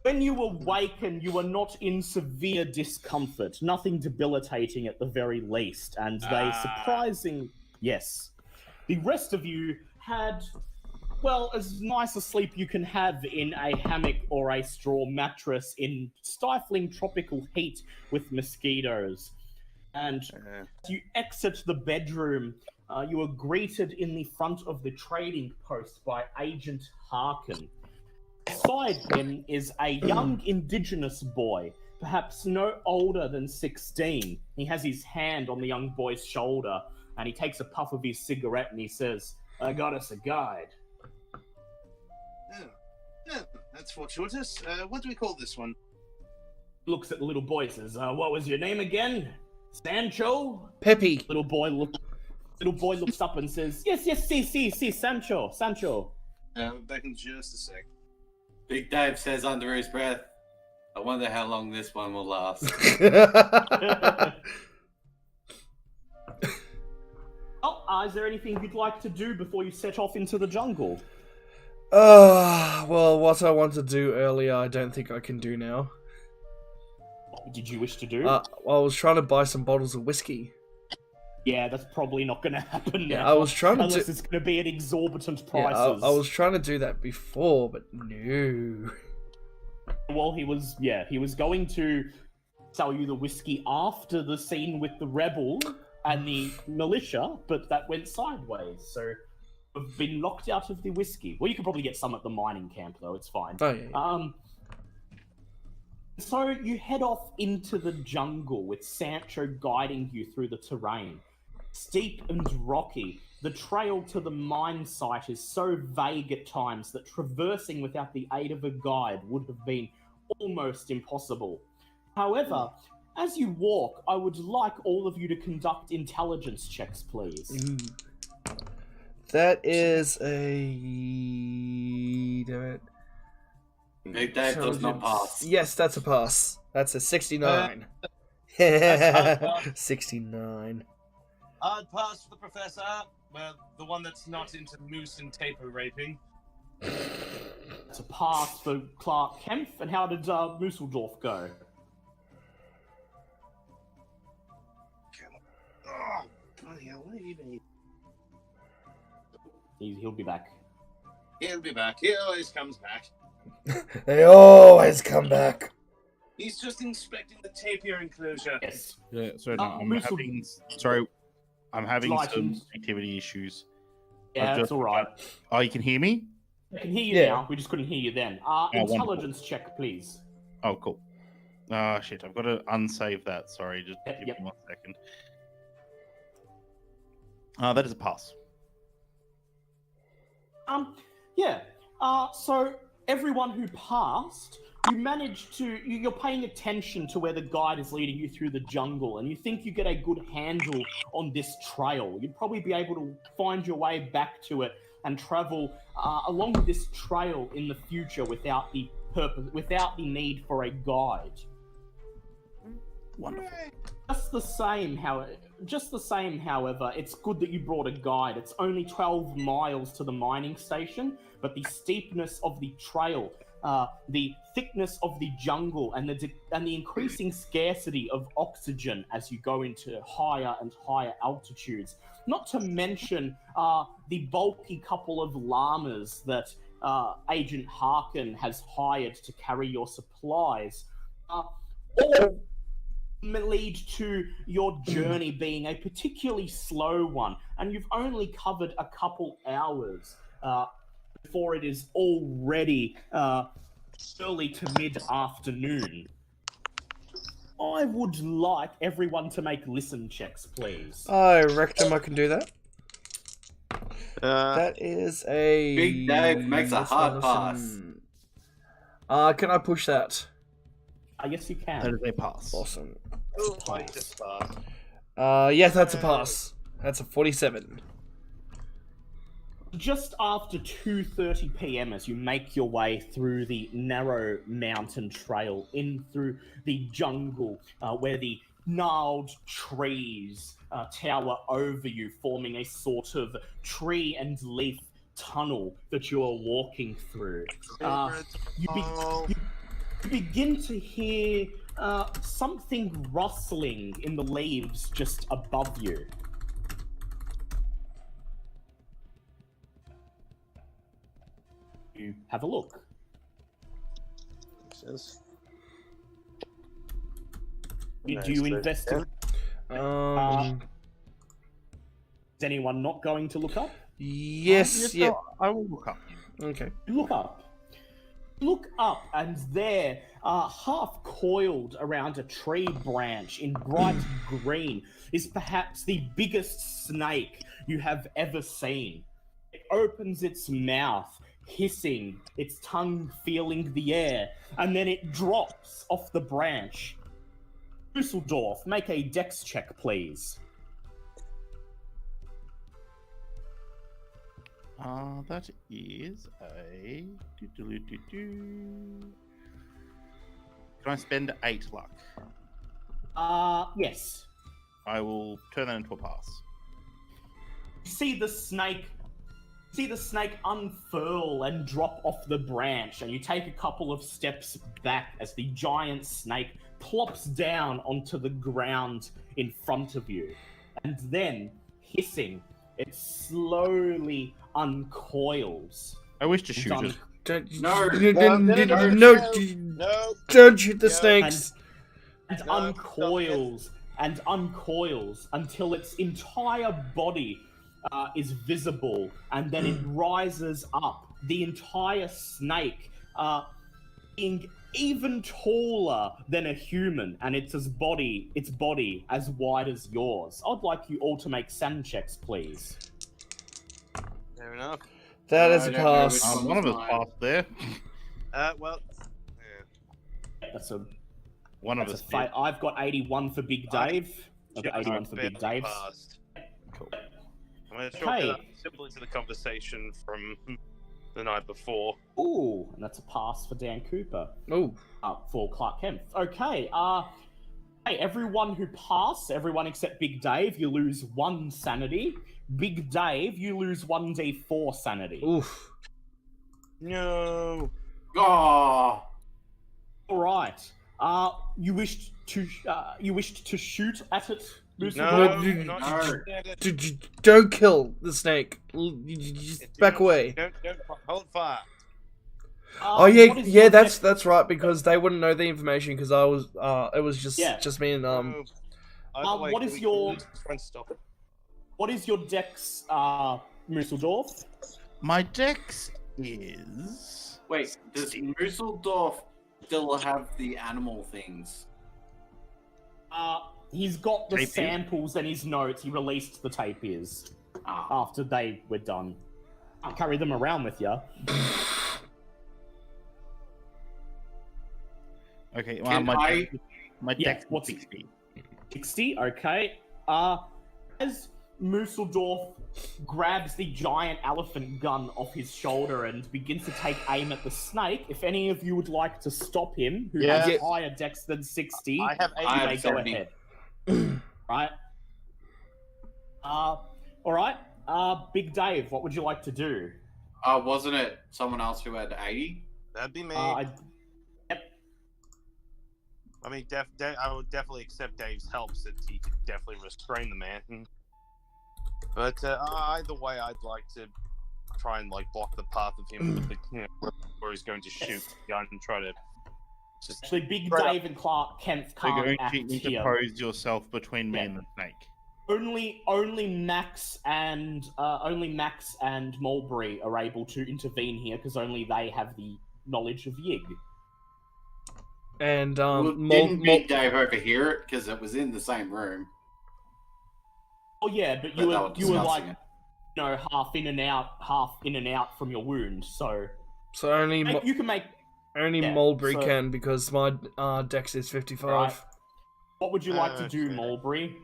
when you awaken, you are not in severe discomfort, nothing debilitating at the very least, and they yes. The rest of you had, well, as nice a sleep you can have in a hammock or a straw mattress in stifling tropical heat with mosquitoes. And as you exit the bedroom, you are greeted in the front of the trading post by Agent Harkin. Beside him is a young indigenous boy, perhaps no older than 16. He has his hand on the young boy's shoulder, and he takes a puff of his cigarette and he says, "I got us a guide." Oh, that's fortuitous. What do we call this one? Looks at the little boy, says, "What was your name again? Sancho?" Peppy. Little boy looks up and says, "Yes, see, Sancho." Back in just a sec. Big Dave says under his breath, I wonder how long this one will last. Is there anything you'd like to do before you set off into the jungle? Well, what I wanted to do earlier, I don't think I can do now. What did you wish to do? I was trying to buy some bottles of whiskey. Yeah, that's probably not going to happen now. Yeah, I was trying to unless it's going to be at exorbitant prices. Yeah, I was trying to do that before, but no. Well, he was going to sell you the whiskey after the scene with the rebel and the militia, but that went sideways. So we've been locked out of the whiskey. Well, you could probably get some at the mining camp, though. It's fine. Oh, yeah. So you head off into the jungle with Sancho guiding you through the terrain. Steep and rocky, the trail to the mine site is so vague at times that traversing without the aid of a guide would have been almost impossible. However, as you walk, I would like all of you to conduct intelligence checks, please. That is a... Damn it. Big Dave does not pass. Yes, that's a pass. That's a 69. 69. I'd pass for the professor. Well, the one that's not into moose and taper raping. It's a pass for Clark Kempf. And how did Musseldorf go? Oh, bloody hell, what have you been? He'll be back. He'll be back. He always comes back. They always come back. He's just inspecting the tapir enclosure. Yes. Yeah, sorry, no, I'm Moose will- having Like some him. activity issues. Yeah, I've that's all right. Oh, you can hear me? I can hear you Yeah. now. We just couldn't hear you then. wonderful. Intelligence check, please. Oh, cool. Ah, shit, I've got to unsave that. Sorry, just Yep, give me 1 second. That is a pass. Yeah. So everyone who passed, you managed to. You're paying attention to where the guide is leading you through the jungle, and you think you get a good handle on this trail. You'd probably be able to find your way back to it and travel along this trail in the future without the need for a guide. Wonderful. Just the same, however, it's good that you brought a guide. It's only 12 miles to the mining station, but the steepness of the trail, the thickness of the jungle, and the increasing scarcity of oxygen as you go into higher and higher altitudes. Not to mention the bulky couple of llamas that Agent Harkin has hired to carry your supplies. All lead to your journey being a particularly slow one, and you've only covered a couple hours before it is already early to mid-afternoon. I would like everyone to make listen checks, please. I reckon I can do that. That is a... Big Dave makes a hard pass. Can I push that? Yes, you can. That is a pass. Awesome. Oh, I just passed. Yes, that's a pass. That's a 47. Just after 2:30 p.m. as you make your way through the narrow mountain trail in through the jungle where the gnarled trees tower over you, forming a sort of tree and leaf tunnel that you are walking through. You begin to hear something rustling in the leaves just above you. You have a look. Do you investigate? Is anyone not going to look up? Yes, yeah. I will look up. Okay. Look up. Look up, and there, half coiled around a tree branch in bright green, is perhaps the biggest snake you have ever seen. It opens its mouth, hissing, its tongue feeling the air, and then it drops off the branch. Dusseldorf, make a dex check, please. That is a... Can I spend 8 luck? Yes. I will turn that into a pass. You see the snake unfurl and drop off the branch, and you take a couple of steps back as the giant snake plops down onto the ground in front of you. And then, hissing, it slowly uncoils. I wish to shoot it. Don't shoot the snakes. And uncoils until its entire body is visible, and then it rises up. The entire snake being even taller than a human, and its body as wide as yours. I'd like you all to make sand checks, please. Fair enough. That is I a don't know pass. which One of us mine. passed there. Well, That's a One of That's us a did. I've got 81 for Big Dave. I've got 81 for Big Dave. Passed. Cool. I'm going to chalk it up simply to the conversation from the night before. Ooh, and that's a pass for Dan Cooper. Oh, For Clark Kent. Okay, hey, everyone who passed, everyone except Big Dave, you lose 1 sanity. Big Dave, you lose 1d4 sanity. oof. No. Oh, All right. You wished to shoot at it, Moose No, No, not no. Don't kill the snake. Just back Don't away. shoot, Don't hold fire. Oh yeah, what is yeah. your That's right because they wouldn't know the information because I was. It was just me and No. Either way, what can is we your- try and stop it? What is your dex, Musseldorf? My dex is. Wait, does Musseldorf still have the animal things? He's got the Tapirs? samples and his notes. He released the tapirs Ah, after they were done. Can't carry them around with you. Okay, well, Can I- my Yeah, dex is what's- 60. 60, okay. As Musseldorf grabs the giant elephant gun off his shoulder and begins to take aim at the snake, if any of you would like to stop him, who Yeah. has higher dex than 60, I have you I have may go 70. ahead. Right? Alright. Big Dave, what would you like to do? wasn't it someone else who had 80? That'd be me. Yep. I mean, I would definitely accept Dave's help since he could definitely restrain the man. But either way, I'd like to try and block the path of him with the, where he's going to shoot the gun and try to just. Actually, Big Right Dave and Clark Kent So you're can't going to act here. interpose yourself between me Yeah. and the snake. Only Max and Mulberry are able to intervene here because only they have the knowledge of Yig. And Well, didn't Big Dave overhear it because it was in the same room? Oh yeah, but But you they were were you were discussing like it. half in and out from your wound. So so only you can make. yeah, Mulberry so- can because my dex is 55. Right. What would you like to do, Okay. Mulberry?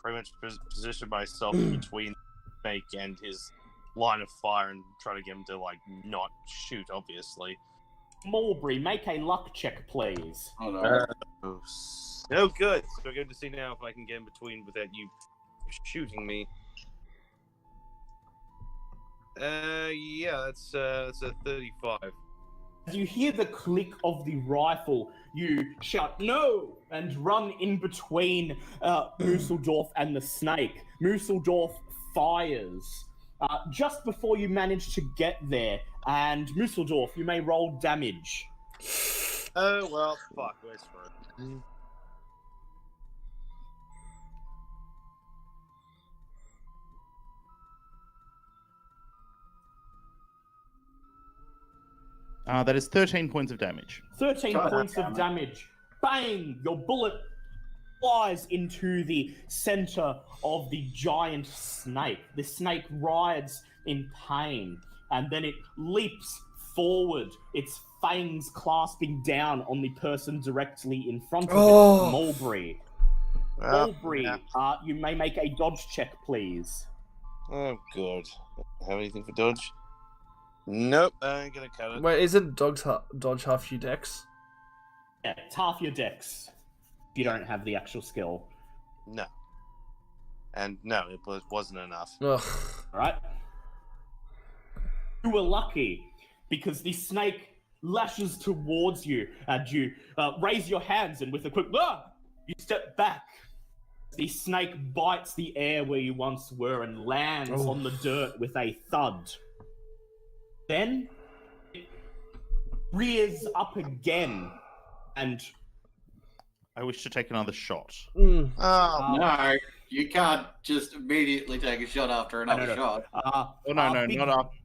Pretty much position myself between the snake and his line of fire and try to get him to not shoot. Obviously. Mulberry, make a luck check, please. Oh no. No good. So we're going to see now if I can get in between without you shooting me. Yeah, that's a 35. As you hear the click of the rifle, you shout "No!" and run in between Musseldorf and the snake. Musseldorf fires just before you manage to get there, and Musseldorf, you may roll damage. Oh well, fuck. Where's for That is 13 points of damage. 13 God points of damn it. damage. Bang! Your bullet flies into the center of the giant snake. The snake writhes in pain, and then it leaps forward, its fangs clasping down on the person directly in front of Oh. it, Mulberry. Mulberry, you may make a dodge check, please. Oh, good. Have anything for dodge? Nope, I ain't gonna cut it. Wait, isn't dodge half your dex? Yeah, it's half your dex. If you don't have the actual skill. No. And no, it wasn't enough. Ugh. Alright? You were lucky because the snake lashes towards you and you raise your hands and with a quick you step back. The snake bites the air where you once were and lands Oh. on the dirt with a thud. Then it rears up again and I wish to take another shot. Mm. Oh, No, you can't just immediately take a shot after another no. shot. Oh no, big- not after.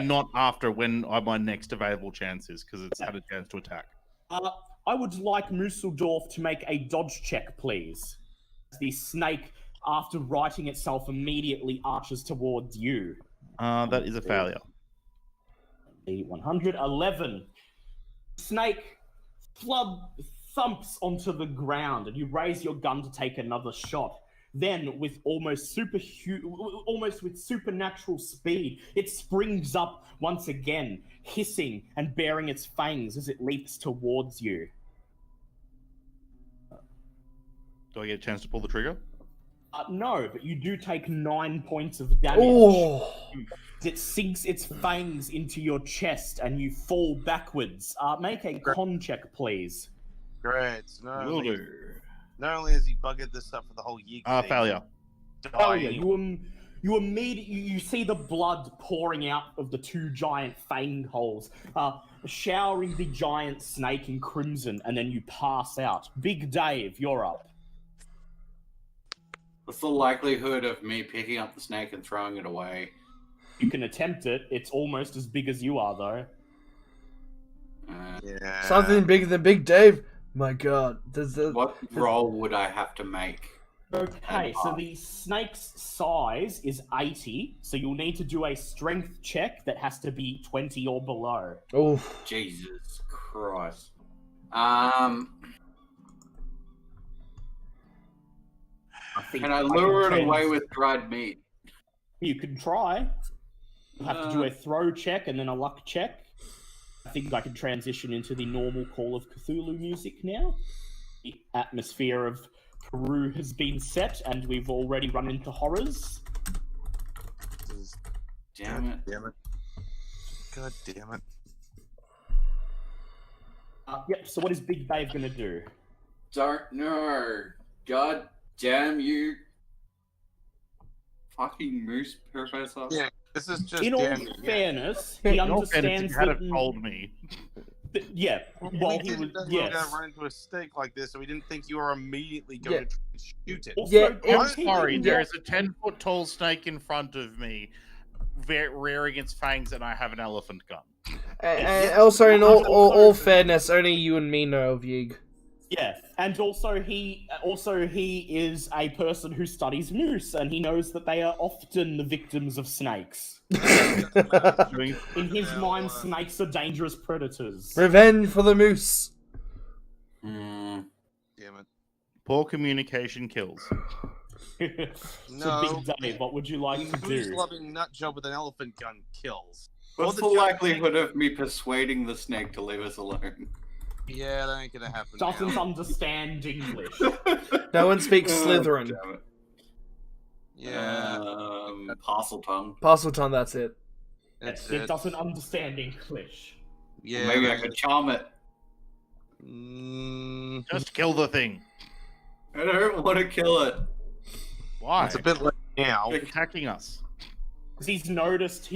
Not after when my next available chance is because it's had a chance to attack. I would like Musseldorf to make a dodge check, please. The snake, after righting itself, immediately arches towards you. That is a failure. The 111. Snake thumps onto the ground, and you raise your gun to take another shot. Then, with almost with supernatural speed, it springs up once again, hissing and baring its fangs as it leaps towards you. Do I get a chance to pull the trigger? No, but you do take 9 points of damage. Oh, It sinks its fangs into your chest and you fall backwards. Make a con check, please. Great. Not Will only, do. not only has he buggered this up for the whole year. Failure. Failure. You immediately you see the blood pouring out of the 2 giant fang holes, showering the giant snake in crimson, and then you pass out. Big Dave, you're up. What's the likelihood of me picking up the snake and throwing it away? You can attempt it. It's almost as big as you are, though. Yeah. something bigger than Big Dave. My God, What roll would I have to make? Okay, so the snake's size is 80, so you'll need to do a strength check that has to be 20 or below. Oh, Jesus Christ. Can I lure it away with dried meat? You can try. You'll have to do a throw check and then a luck check. I think I can transition into the normal Call of Cthulhu music now. The atmosphere of Peru has been set, and we've already run into horrors. Damn it. Damn it. God damn it. Yep, so what is Big Dave going to do? Don't know. God damn you. Fucking moose professor. Yeah, this is just In all damn fairness, he In all fairness, understands you had that... it told me. Yeah, while he was... we were going Yes. to run into a stake like this, so we didn't think you were immediately going Yeah. to try and shoot it. Also, Yeah, I'm it's- sorry, yeah. there is a 10-foot tall snake in front of me, rearing its fangs, and I have an elephant gun. and also in all fairness, only you and me know of Yig. Yeah, and also he is a person who studies moose, and he knows that they are often the victims of snakes. Doing In his mind, snakes are dangerous predators. Revenge for the moose. Damn it. poor communication kills. So No. Big Dave, what would you like to Moose do? loving nut job with an elephant gun kills. What's Or the the likelihood of me persuading the snake to leave us alone? Yeah, that ain't gonna happen. Doesn't now. understand English. No one speaks Oh, Slytherin. damn it. Yeah, Parseltongue. Parselton, that's it. that's It it. doesn't understand English. Yeah, Maybe I could charm it. Just kill the thing. I don't want to kill it. Why? It's a bit late now. It's attacking us. Because he's noticed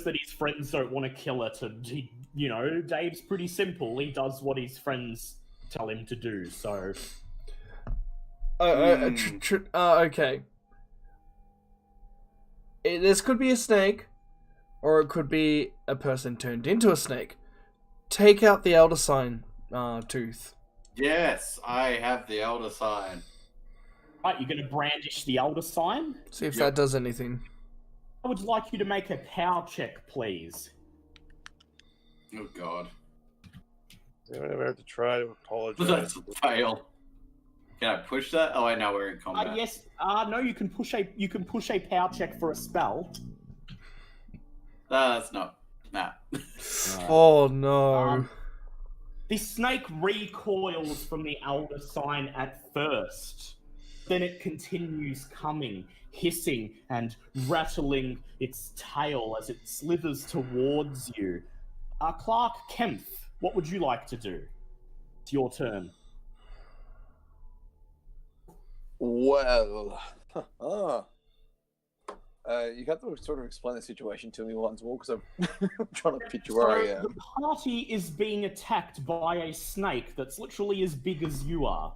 that his friends don't want to kill it, and Dave's pretty simple. He does what his friends tell him to do. So Okay. This could be a snake, or it could be a person turned into a snake. Take out the elder sign tooth. Yes, I have the elder sign. right, you're going to brandish the elder sign. See if that does anything. I would like you to make a power check, please. Oh god. I have to try to apologize. That's a fail. Can I push that? Oh, I know we're in combat. Yes. No. You can push a power check for a spell. That's not. Nah. Oh no. The snake recoils from the elder sign at first. Then it continues coming, hissing and rattling its tail as it slithers towards you. Clark Kempf, what would you like to do? It's your turn. Well, you have to sort of explain the situation to me once more because I'm trying to picture where I The am. party is being attacked by a snake that's literally as big as you are.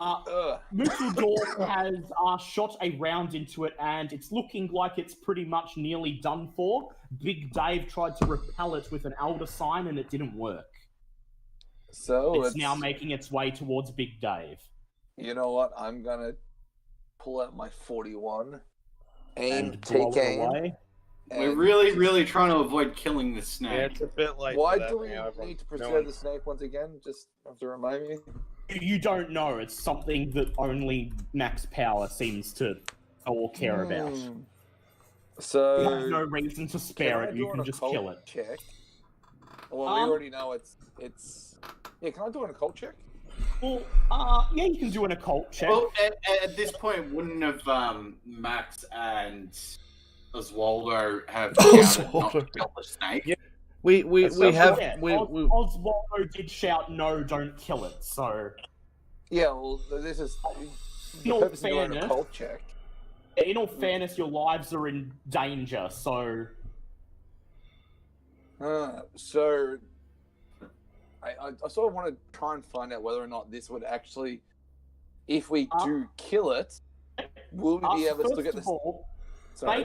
Mutuldor has shot a round into it, and it's looking like it's pretty much nearly done for. Big Dave tried to repel it with an elder sign, and it didn't work. So It's now making its way towards Big Dave. You know what? I'm gonna pull out my 41, aim, And blow take it aim. away. We're really, really trying to avoid killing the Yeah, snake. it's a bit late. Why for that do we now, everyone. need to No preserve one- the snake once again? Just have to remind me. You don't know. It's something that only Max Power seems to all care about. You So have no reason to spare it. You do can an just occult kill it. Check. Well, we already know it's. Yeah, can I do an occult check? Well, yeah, you can do an occult check. Well, at this point, wouldn't have Max and Oswaldo have shouted not to kill the snake? Yeah. We have Yeah, we Oswaldo did shout, "No, don't kill it." So, Yeah, well, this is the No purpose of doing a fairness. cult check. in all fairness, your lives are in danger. So, So, I sort of want to try and find out whether or not this would actually, if we do kill it, will we be able to first get of this? all, Sorry.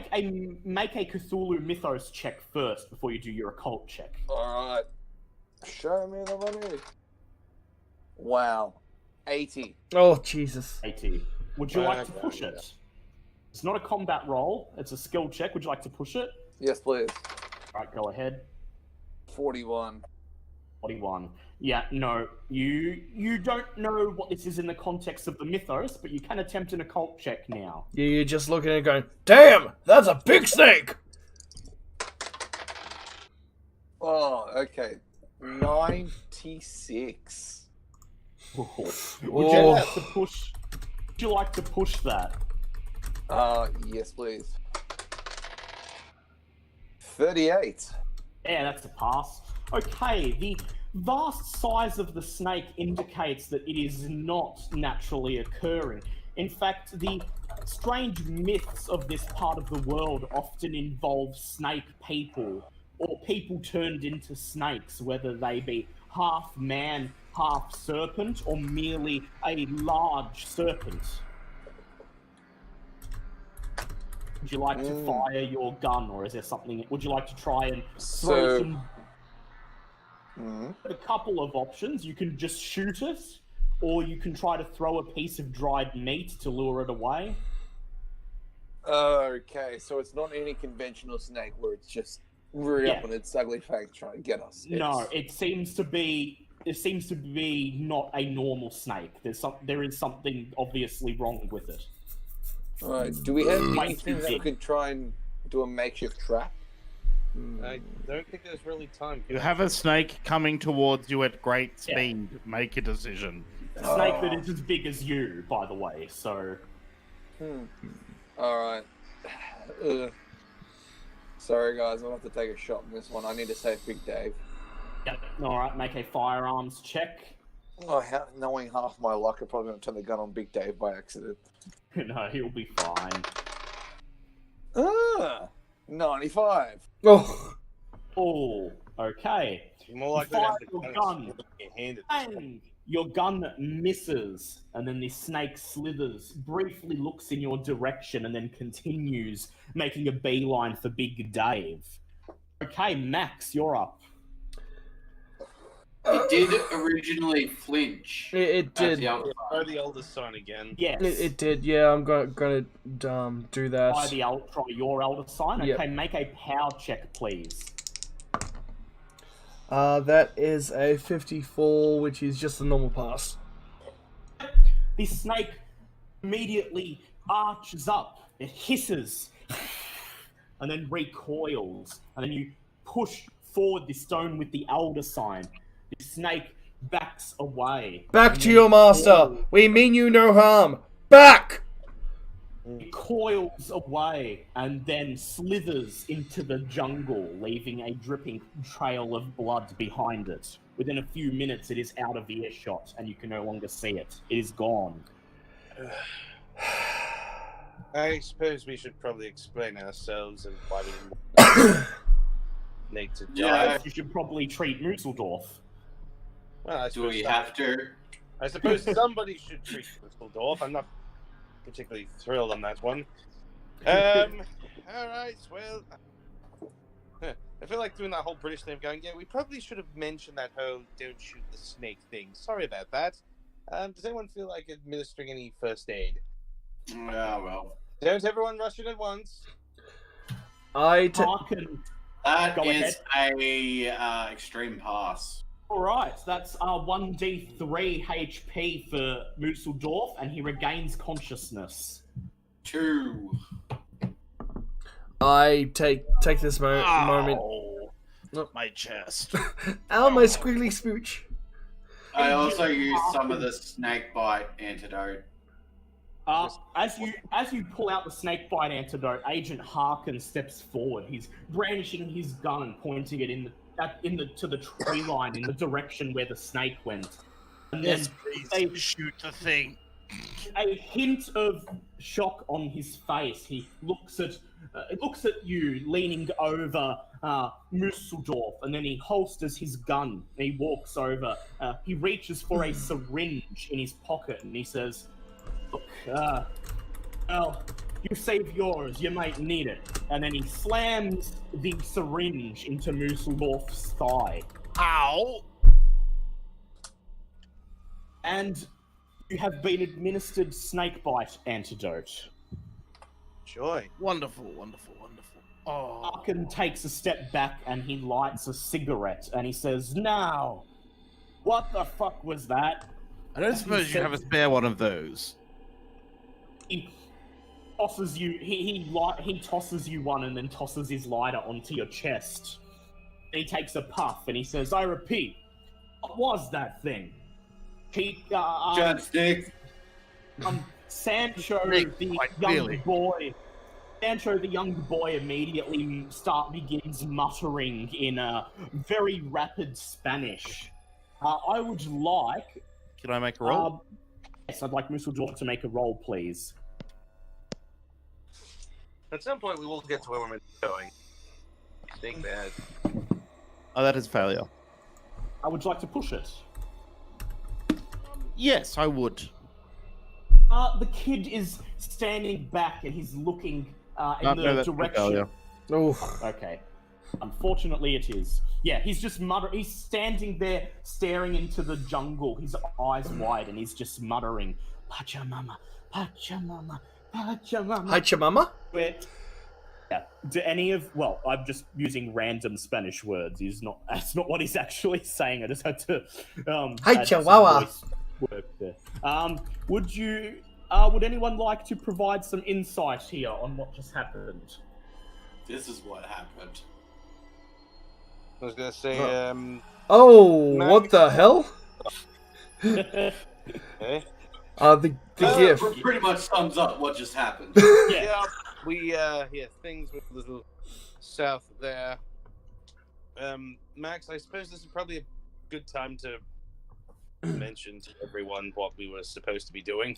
make a Cthulhu mythos check first before you do your occult check. All right. Show me the money. Wow, 80. Oh Jesus! 80. Would you like to push it? It's not a combat roll. It's a skill check. Would you like to push it? Yes, please. All right, go ahead. 41. 41. Yeah, no, you don't know what this is in the context of the mythos, but you can attempt an occult check now. Yeah, you're just looking at it going, damn, that's a big snake. Oh, okay. 96. Would you like to push? Would you like to push that? Yes, please. 38. Yeah, that's a pass. Okay, the vast size of the snake indicates that it is not naturally occurring. In fact, the strange myths of this part of the world often involve snake people, or people turned into snakes, whether they be half man, half serpent, or merely a large serpent. Would you like to fire your gun, or is there something? Would you like to try and throw some? A couple of options. You can just shoot it, or you can try to throw a piece of dried meat to lure it away. Okay, so it's not any conventional snake where it's just rearing up on its ugly face trying to get us. No, it seems to be. It seems to be not a normal snake. There is something obviously wrong with it. Alright, do we have Might anything be that we big. could try and do a makeshift trap? I don't think there's really time. You have a snake coming towards you at great speed. Make a decision. A snake that is as big as you, by the way. So. Alright. Sorry guys, I'll have to take a shot in this one. I need to save Big Dave. Yep. All right. Make a firearms check. Oh, knowing half my luck, I'm probably going to turn the gun on Big Dave by accident. No, he'll be fine. 95. Oh, Oh, okay. More likely Fire to have your the gun. handed. Bang! Your gun misses, and then the snake slithers, briefly looks in your direction, and then continues, making a beeline for Big Dave. Okay, Max, you're up. It did originally flinch. it at did. the outside. Try the eldest son again. Yes. It did. Yeah, I'm gonna do that. Try your elder sign. Yep. Okay, make a power check, please. That is a 54, which is just a normal pass. The snake immediately arches up. It hisses, and then recoils. And then you push forward the stone with the elder sign. The snake backs away. Back and to then your master. We mean you no harm. Back! It coils away and then slithers into the jungle, leaving a dripping trail of blood behind it. Within a few minutes, it is out of earshot, and you can no longer see it. It is gone. I suppose we should probably explain ourselves and why we didn't need to die. You should probably treat Musseldorf. Well, I Do suppose we have to? I suppose somebody should treat Whistledorf. I'm not particularly thrilled on that one. All right, well, I feel like doing that whole British thing, going, yeah, we probably should have mentioned that whole "don't shoot the snake" thing. Sorry about that. Does anyone feel like administering any first aid? Yeah, well, Don't everyone rush in at once. Harkin. that Go is a extreme pass. Alright, that's 1d3 HP for Musseldorf, and he regains consciousness. 2. I take this moment. My chest. Ow, my squiggly smooch. I also use some of the snake bite antidote. As you pull out the snake bite antidote, Agent Harkin steps forward. He's brandishing his gun and pointing it to the tree line in the direction where the snake went. And Yes, then please shoot the thing. a hint of shock on his face. He looks at you leaning over Musseldorf, and then he holsters his gun. And he walks over. He reaches for a syringe in his pocket, and he says, "Look, well, you save yours. You might need it." And then he slams the syringe into Musseldorf's thigh. Ow! And you have been administered snakebite antidote. Joy. Wonderful, wonderful, wonderful. Oh. Arkin takes a step back and he lights a cigarette and he says, "Now, what the fuck was that?" I don't suppose you have a spare one of those. He tosses you. He tosses you one and then tosses his lighter onto your chest. He takes a puff and he says, "I repeat, what was that thing?" Chopstick. Sancho, Rick, the quite young really. boy. Sancho, the young boy, immediately begins muttering in a very rapid Spanish. I would like. Can I make a roll? Yes, I'd like Musseldorf to make a roll, please. At some point, we will get to where we're going. Big bad. Oh, that is failure. I would like to push it. Yes, I would. The kid is standing back and he's looking in No, the that's a direction. failure. Oh, Okay. Unfortunately, it is. Yeah, he's just He's standing there, staring into the jungle, his eyes wide, and he's just muttering, "Pachamama, Pachamama, Pachamama." Hachamama? Yeah. Do any of? Well, I'm just using random Spanish words. That's not what he's actually saying. I just had to. Hi, add some Chihuahua. voice work there. Would anyone like to provide some insight here on what just happened? This is what happened. I was gonna say, Oh, what the hell? eh? The gift. Pretty much sums up what just happened. Yeah, things were a little south there. Max, I suppose this is probably a good time to mention to everyone what we were supposed to be doing.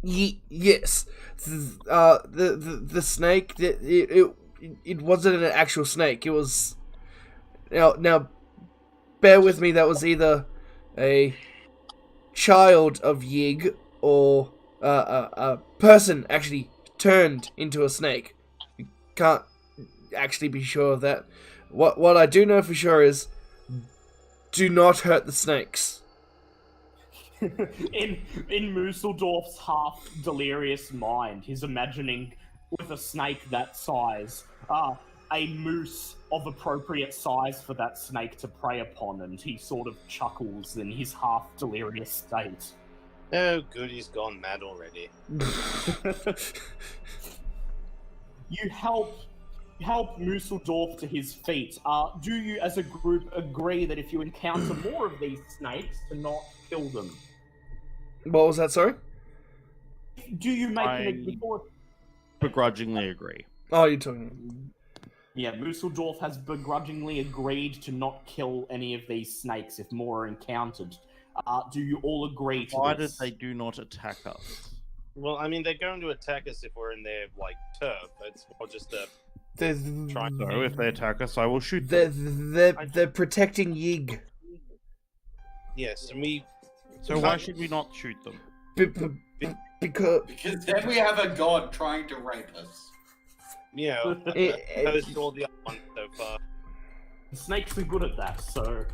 Yes. The snake. It wasn't an actual snake. It was. Now, bear with me. That was either a child of Yig or a person actually turned into a snake. You can't actually be sure of that. What I do know for sure is, do not hurt the snakes. in Musseldorf's half delirious mind, he's imagining with a snake that size, a moose of appropriate size for that snake to prey upon, and he sort of chuckles in his half delirious state. Oh, good, he's gone mad already. You help Musseldorf to his feet. Do you, as a group, agree that if you encounter more of these snakes, to not kill them? What was that, sorry? Do you make before? Begrudgingly agree. Oh, you're talking... Yeah, Musseldorf has begrudgingly agreed to not kill any of these snakes if more are encountered. Do you all agree to Provided this? they do not attack us. Well, I mean, they're going to attack us if we're in their, turf. It's more just a... So if they attack us, I will shoot them. They're protecting Yig. Yes, and we... So why should we not shoot them? Because then we have a god trying to rape us. Opposed to all the other ones so far. Snakes are good at that, so...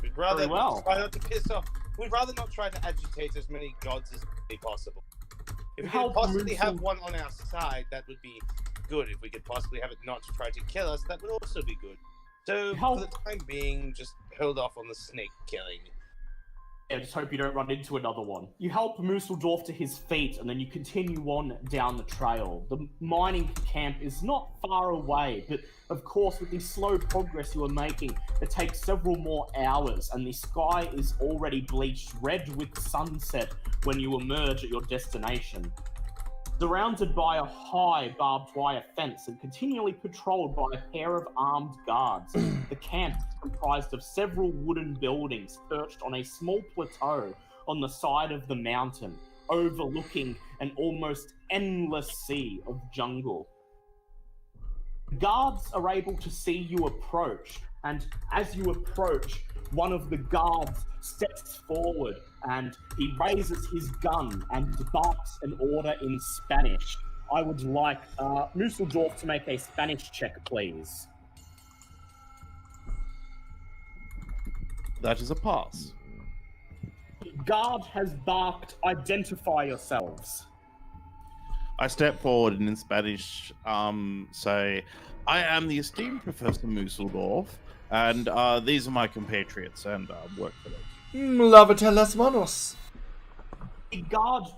We'd rather Very well. try not to piss off. We'd rather not try to agitate as many gods as possible. If we could possibly have one on our side, that would be good. If we could possibly have it not to try to kill us, that would also be good. So, for the time being, just hold off on the snake killing. Yeah, just hope you don't run into another one. You help Musseldorf to his feet, and then you continue on down the trail. The mining camp is not far away, but of course, with the slow progress you are making, it takes several more hours, and the sky is already bleached red with sunset when you emerge at your destination. Surrounded by a high barbed wire fence and continually patrolled by a pair of armed guards, the camp is comprised of several wooden buildings perched on a small plateau on the side of the mountain, overlooking an almost endless sea of jungle. The guards are able to see you approach, and as you approach, one of the guards steps forward and he raises his gun and barks an order in Spanish. I would like Musseldorf to make a Spanish check, please. That is a pass. Guard has barked, identify yourselves. I step forward and in Spanish say, I am the esteemed Professor Musseldorf, and these are my compatriots, and work for them. Lávate las manos. The guard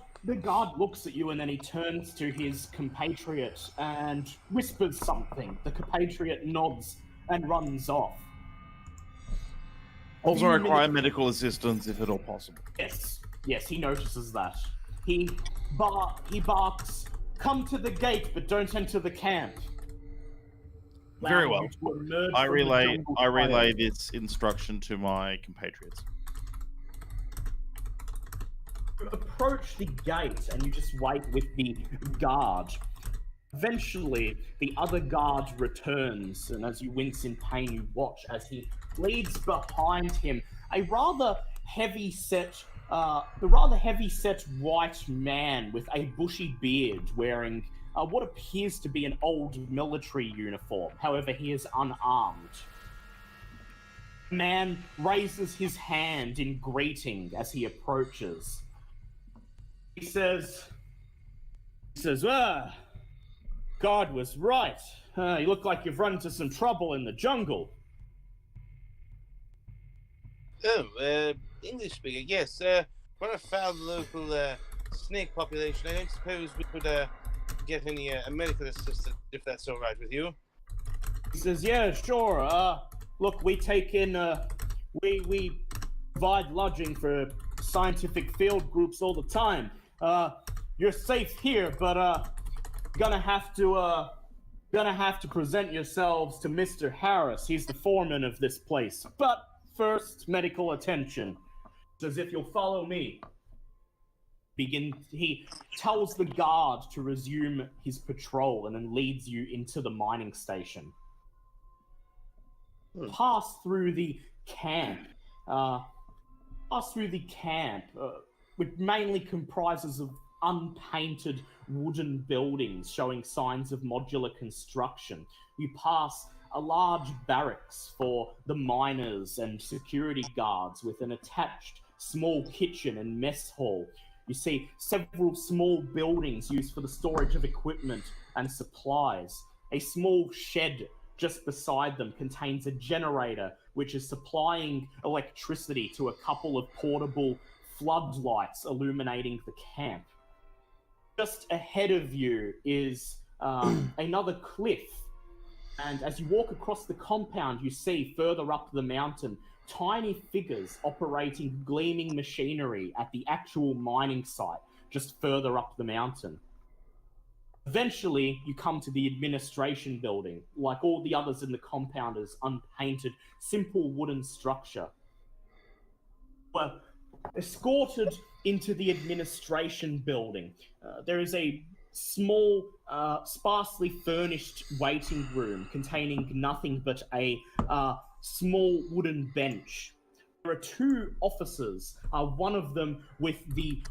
looks at you and then he turns to his compatriot and whispers something. The compatriot nods and runs off. Also require medical assistance if at all possible. Yes, he notices that. He barks, come to the gate, but don't enter the camp. Very well. I relay fire. this instruction to my compatriots. You approach the gate and you just wait with the guard. Eventually, the other guard returns, and as you wince in pain, you watch as he leads behind him a rather heavy-set white man with a bushy beard wearing what appears to be an old military uniform. However, he is unarmed. The man raises his hand in greeting as he approaches. He says, God was right. You look like you've run into some trouble in the jungle. Oh, English speaker, yes. When I found the local snake population, I don't suppose we could get any medical assistance, if that's all right with you. He says, yeah, sure. Look, we take in, we provide lodging for scientific field groups all the time. You're safe here, but gonna have to present yourselves to Mr. Harris. He's the foreman of this place. But first, medical attention. As if you'll follow me. He tells the guard to resume his patrol and then leads you into the mining station. Pass through the camp. Which mainly comprises of unpainted wooden buildings showing signs of modular construction. You pass a large barracks for the miners and security guards with an attached small kitchen and mess hall. You see several small buildings used for the storage of equipment and supplies. A small shed just beside them contains a generator which is supplying electricity to a couple of portable floodlights illuminating the camp. Just ahead of you is another cliff, and as you walk across the compound, you see further up the mountain tiny figures operating gleaming machinery at the actual mining site just further up the mountain. Eventually, you come to the administration building. Like all the others in the compound, is unpainted, simple wooden structure. Well, escorted into the administration building, there is a small, sparsely furnished waiting room containing nothing but a small wooden bench. There are two officers, one of them with the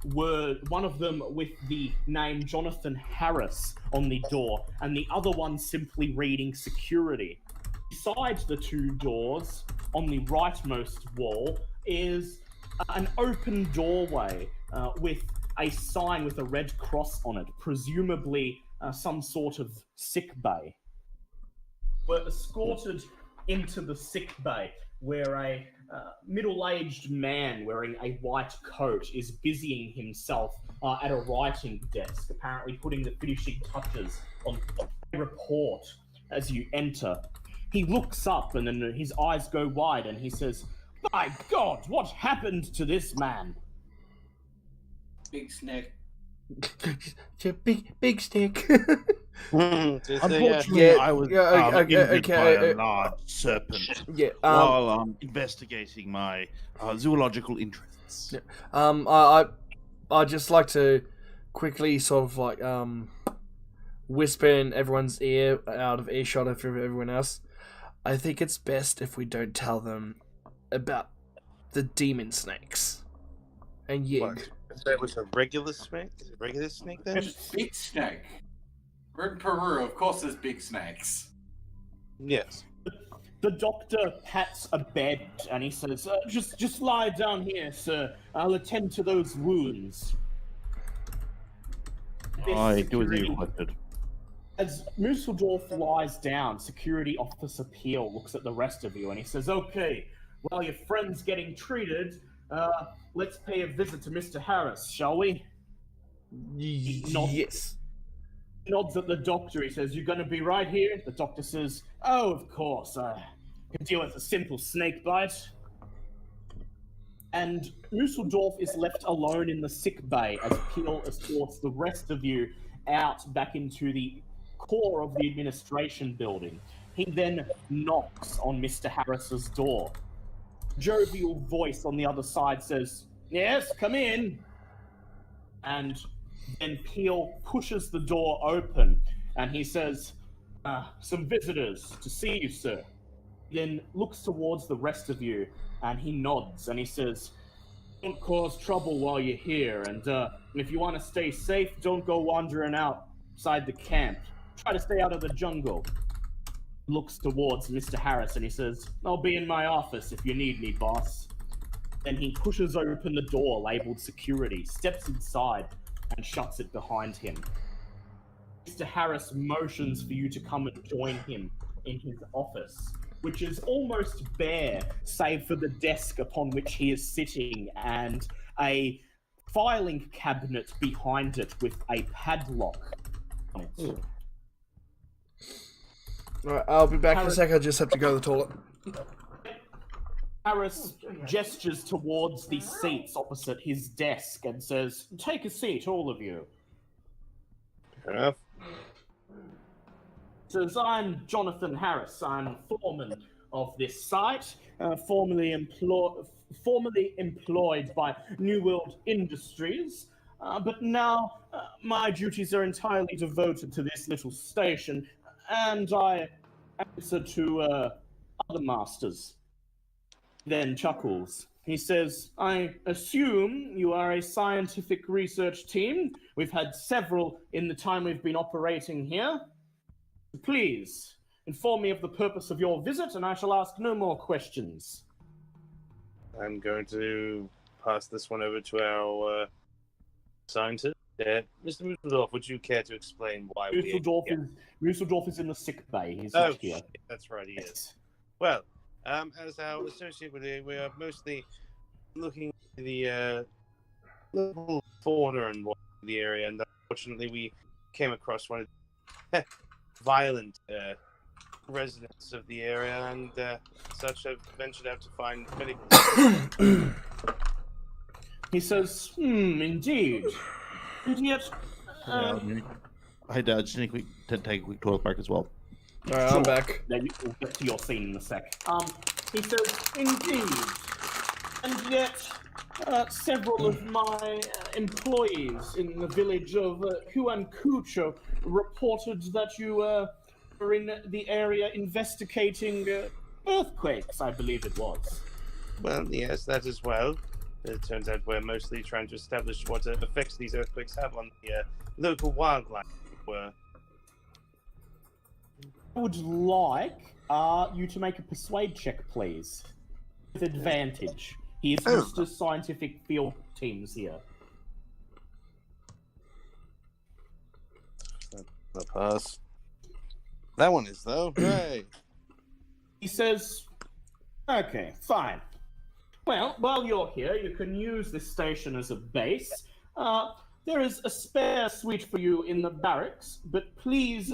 name Jonathan Harris on the door, and the other one simply reading security. Beside the two doors, on the rightmost wall, is an open doorway with a sign with a red cross on it, presumably some sort of sick bay. We're escorted into the sick bay, where a middle-aged man wearing a white coat is busying himself at a writing desk, apparently putting the finishing touches on a report as you enter. He looks up and then his eyes go wide and he says, "My God, what happened to this man?" Big snake. big stick. Unfortunately, Yeah, I was injured by a large serpent Yeah. while investigating my zoological interests. Yeah. I'd just like to quickly sort of like whisper in everyone's ear, out of earshot of everyone else. I think it's best if we don't tell them about the demon snakes and Yig. What? That was a regular snake? Is it a regular snake then? Big snake. We're in Peru. Of course, there's big snakes. Yes. The doctor pats a bed and he says, just lie down here, sir. I'll attend to those wounds. I do as you requested. As Musseldorf lies down, Security Officer Peel looks at the rest of you and he says, "Okay, while your friend's getting treated, let's pay a visit to Mr. Harris, shall we?" Yes. He nods at the doctor. He says, "You're going to be right here?" The doctor says, "Oh, of course. I can deal with a simple snake bite." And Musseldorf is left alone in the sick bay as Peel escorts the rest of you out back into the core of the administration building. He then knocks on Mr. Harris's door. Jovial voice on the other side says, "Yes, come in." And then Peel pushes the door open and he says, "Some visitors to see you, sir." Then looks towards the rest of you and he nods and he says, "Don't cause trouble while you're here, and if you want to stay safe, don't go wandering outside the camp. Try to stay out of the jungle." Looks towards Mr. Harris and he says, "I'll be in my office if you need me, boss." Then he pushes open the door labeled security, steps inside, and shuts it behind him. Mr. Harris motions for you to come and join him in his office, which is almost bare, save for the desk upon which he is sitting and a filing cabinet behind it with a padlock on it. Alright, I'll be back in a sec. I just have to go to the toilet. Harris gestures towards the seats opposite his desk and says, "Take a seat, all of you." Fair enough. Says, "I'm Jonathan Harris. I'm foreman of this site, formerly employed by New World Industries, but now my duties are entirely devoted to this little station, and I answer to other masters." Then chuckles. He says, "I assume you are a scientific research team. We've had several in the time we've been operating here. Please, inform me of the purpose of your visit, and I shall ask no more questions." I'm going to pass this one over to our scientist. Mr. Musseldorf, would you care to explain why Musseldorf is in the sick bay. He's Oh, not here. shit, that's right, he is. Well, as our associate with you, we are mostly looking at the local fauna and what in the area, and unfortunately we came across one of the violent residents of the area, and such have ventured out to find medical. He says, indeed. And yet... I just need to take a quick toilet break as well. Alright, I'm back. Then we'll get to your scene in a sec. He says, indeed. And yet, several of my employees in the village of Huancucho reported that you were in the area investigating earthquakes, I believe it was. Well, yes, that as well. It turns out we're mostly trying to establish what effects these earthquakes have on the local wildlife. I would like you to make a persuade check, please. With advantage. He is used to scientific field teams here. The pass. That one is, though. Right. He says, okay, fine. Well, while you're here, you can use this station as a base. There is a spare suite for you in the barracks, but please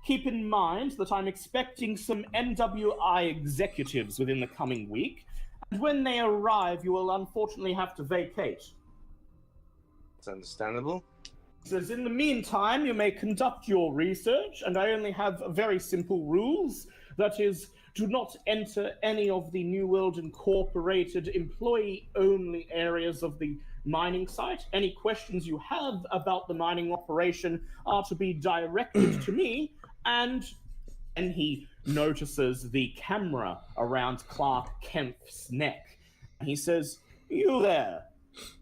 keep in mind that I'm expecting some NWI executives within the coming week, and when they arrive, you will unfortunately have to vacate. It's understandable. Says, in the meantime, you may conduct your research, and I only have very simple rules. That is, do not enter any of the New World Incorporated employee-only areas of the mining site. Any questions you have about the mining operation are to be directed to me, and he notices the camera around Clark Kemp's neck. And he says, you there,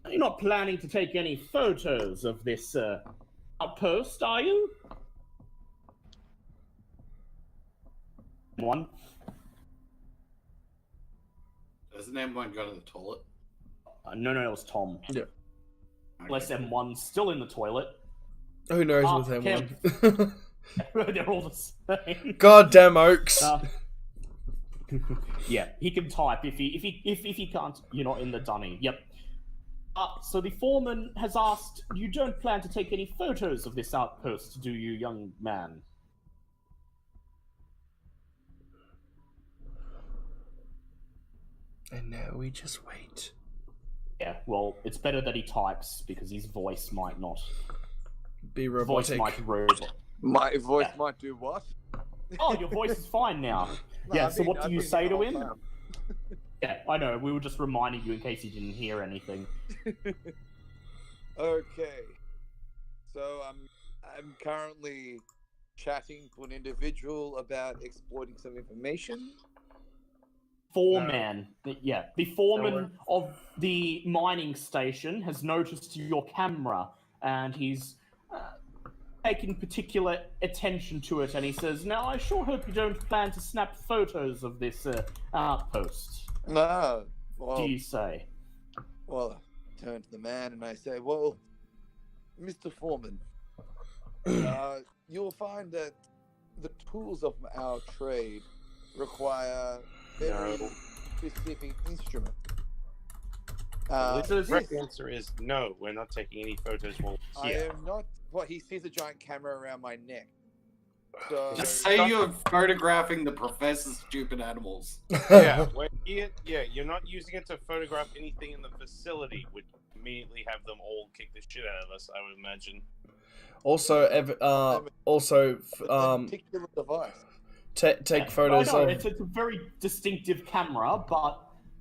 you're not planning to take any photos of this outpost, are you? One. Doesn't M1 go to the toilet? No, it was Tom. Yeah. Unless M1's still in the toilet. Who knows Mark with Kemp. M1? They're all the same. Goddamn Oaks. Yeah, he can type if he can't. You're not in the dunny. Yep. So the foreman has asked, you don't plan to take any photos of this outpost, do you, young man? And now we just wait. Yeah, well, it's better that he types because his voice might not. Be Voice robotic. might robot. My voice might do what? Oh, your voice is fine now. Yeah, so what do you say to him? Time. Yeah, I know. We were just reminding you in case you didn't hear anything. Okay. So I'm currently chatting to an individual about exploiting some information. Foreman. Yeah, the foreman of the mining station has noticed your camera, and he's taking particular attention to it, and he says, now, I sure hope you don't plan to snap photos of this outpost. No. Well, Do you say? Well, I turn to the man and I say, well, Mr. Foreman, you'll find that the tools of our trade require very specific instrument. The correct answer is no. We're not taking any photos while I here. am not. What he sees a giant camera around my neck. So Just say you're photographing the professor's stupid animals. Yeah, we're here. Yeah, you're not using it to photograph anything in the facility, which would immediately have them all kick the shit out of us, I would imagine. Also, particular device. take photos I know, of. it's a very distinctive camera, but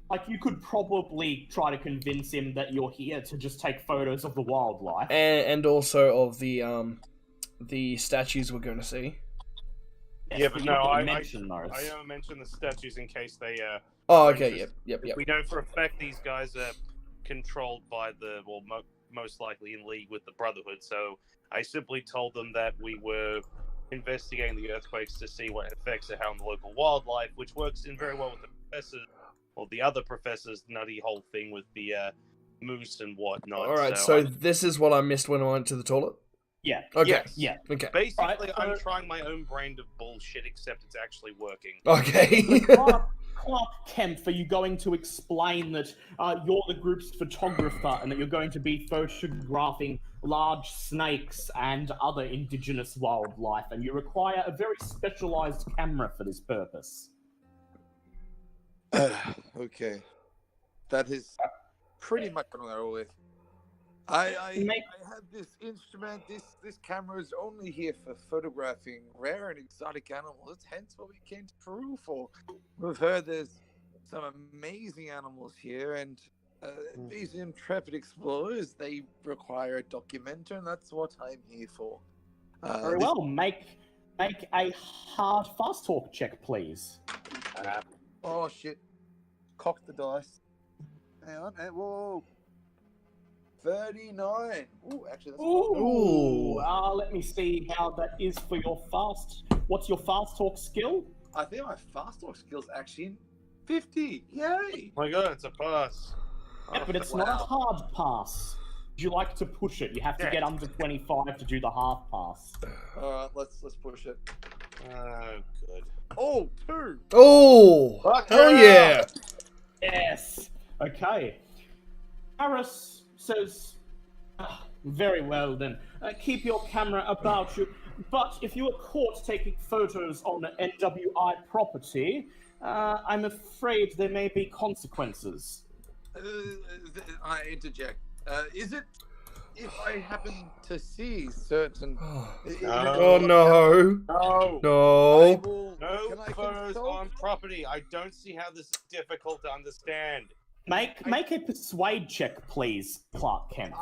like you could probably try to convince him that you're here to just take photos of the wildlife. And also of the statues we're going to see. Yes, Yeah, but no, I mention those. I don't mention the statues in case they. Oh, okay, yep. We know for a fact these guys are controlled by most likely in league with the Brotherhood. So I simply told them that we were investigating the earthquakes to see what effects they have on the local wildlife, which works in very well with the professors, or the other professors' nutty whole thing with the moose and whatnot. Alright, so this is what I missed when I went to the toilet? Yeah. Okay. Yes. Yeah. Okay. Basically, I'm trying my own brand of bullshit, except it's actually working. Okay. Clark Kemp, are you going to explain that you're the group's photographer and that you're going to be photographing large snakes and other indigenous wildlife, and you require a very specialized camera for this purpose? Okay. That is pretty much what I go with. I have this instrument. This camera is only here for photographing rare and exotic animals. Hence what we came to Peru for. We've heard there's some amazing animals here, and these intrepid explorers, they require a documenter, and that's what I'm here for. Very well. Make a hard fast talk check, please. Oh shit! Cock the dice. Hang on. Whoa. 39. Ooh, actually, that's Ooh. Let me see how that is for your fast. What's your fast talk skill? I think my fast talk skill's actually 50. Yay! Oh my god, it's a pass. Yeah, but it's not a hard pass. Would you like to push it? You have to get under 25 to do the half pass. Alright, let's push it. Oh, good. Oh, 2! Oh! Hell yeah! Yes. Okay. Harris says, very well then. Keep your camera about you. But if you are caught taking photos on an NWI property, I'm afraid there may be consequences. I interject. Is it if I happen to see certain? Oh no! No. No! No Can I photos consult? on property. I don't see how this is difficult to understand. Make a persuade check, please, Clark Kent.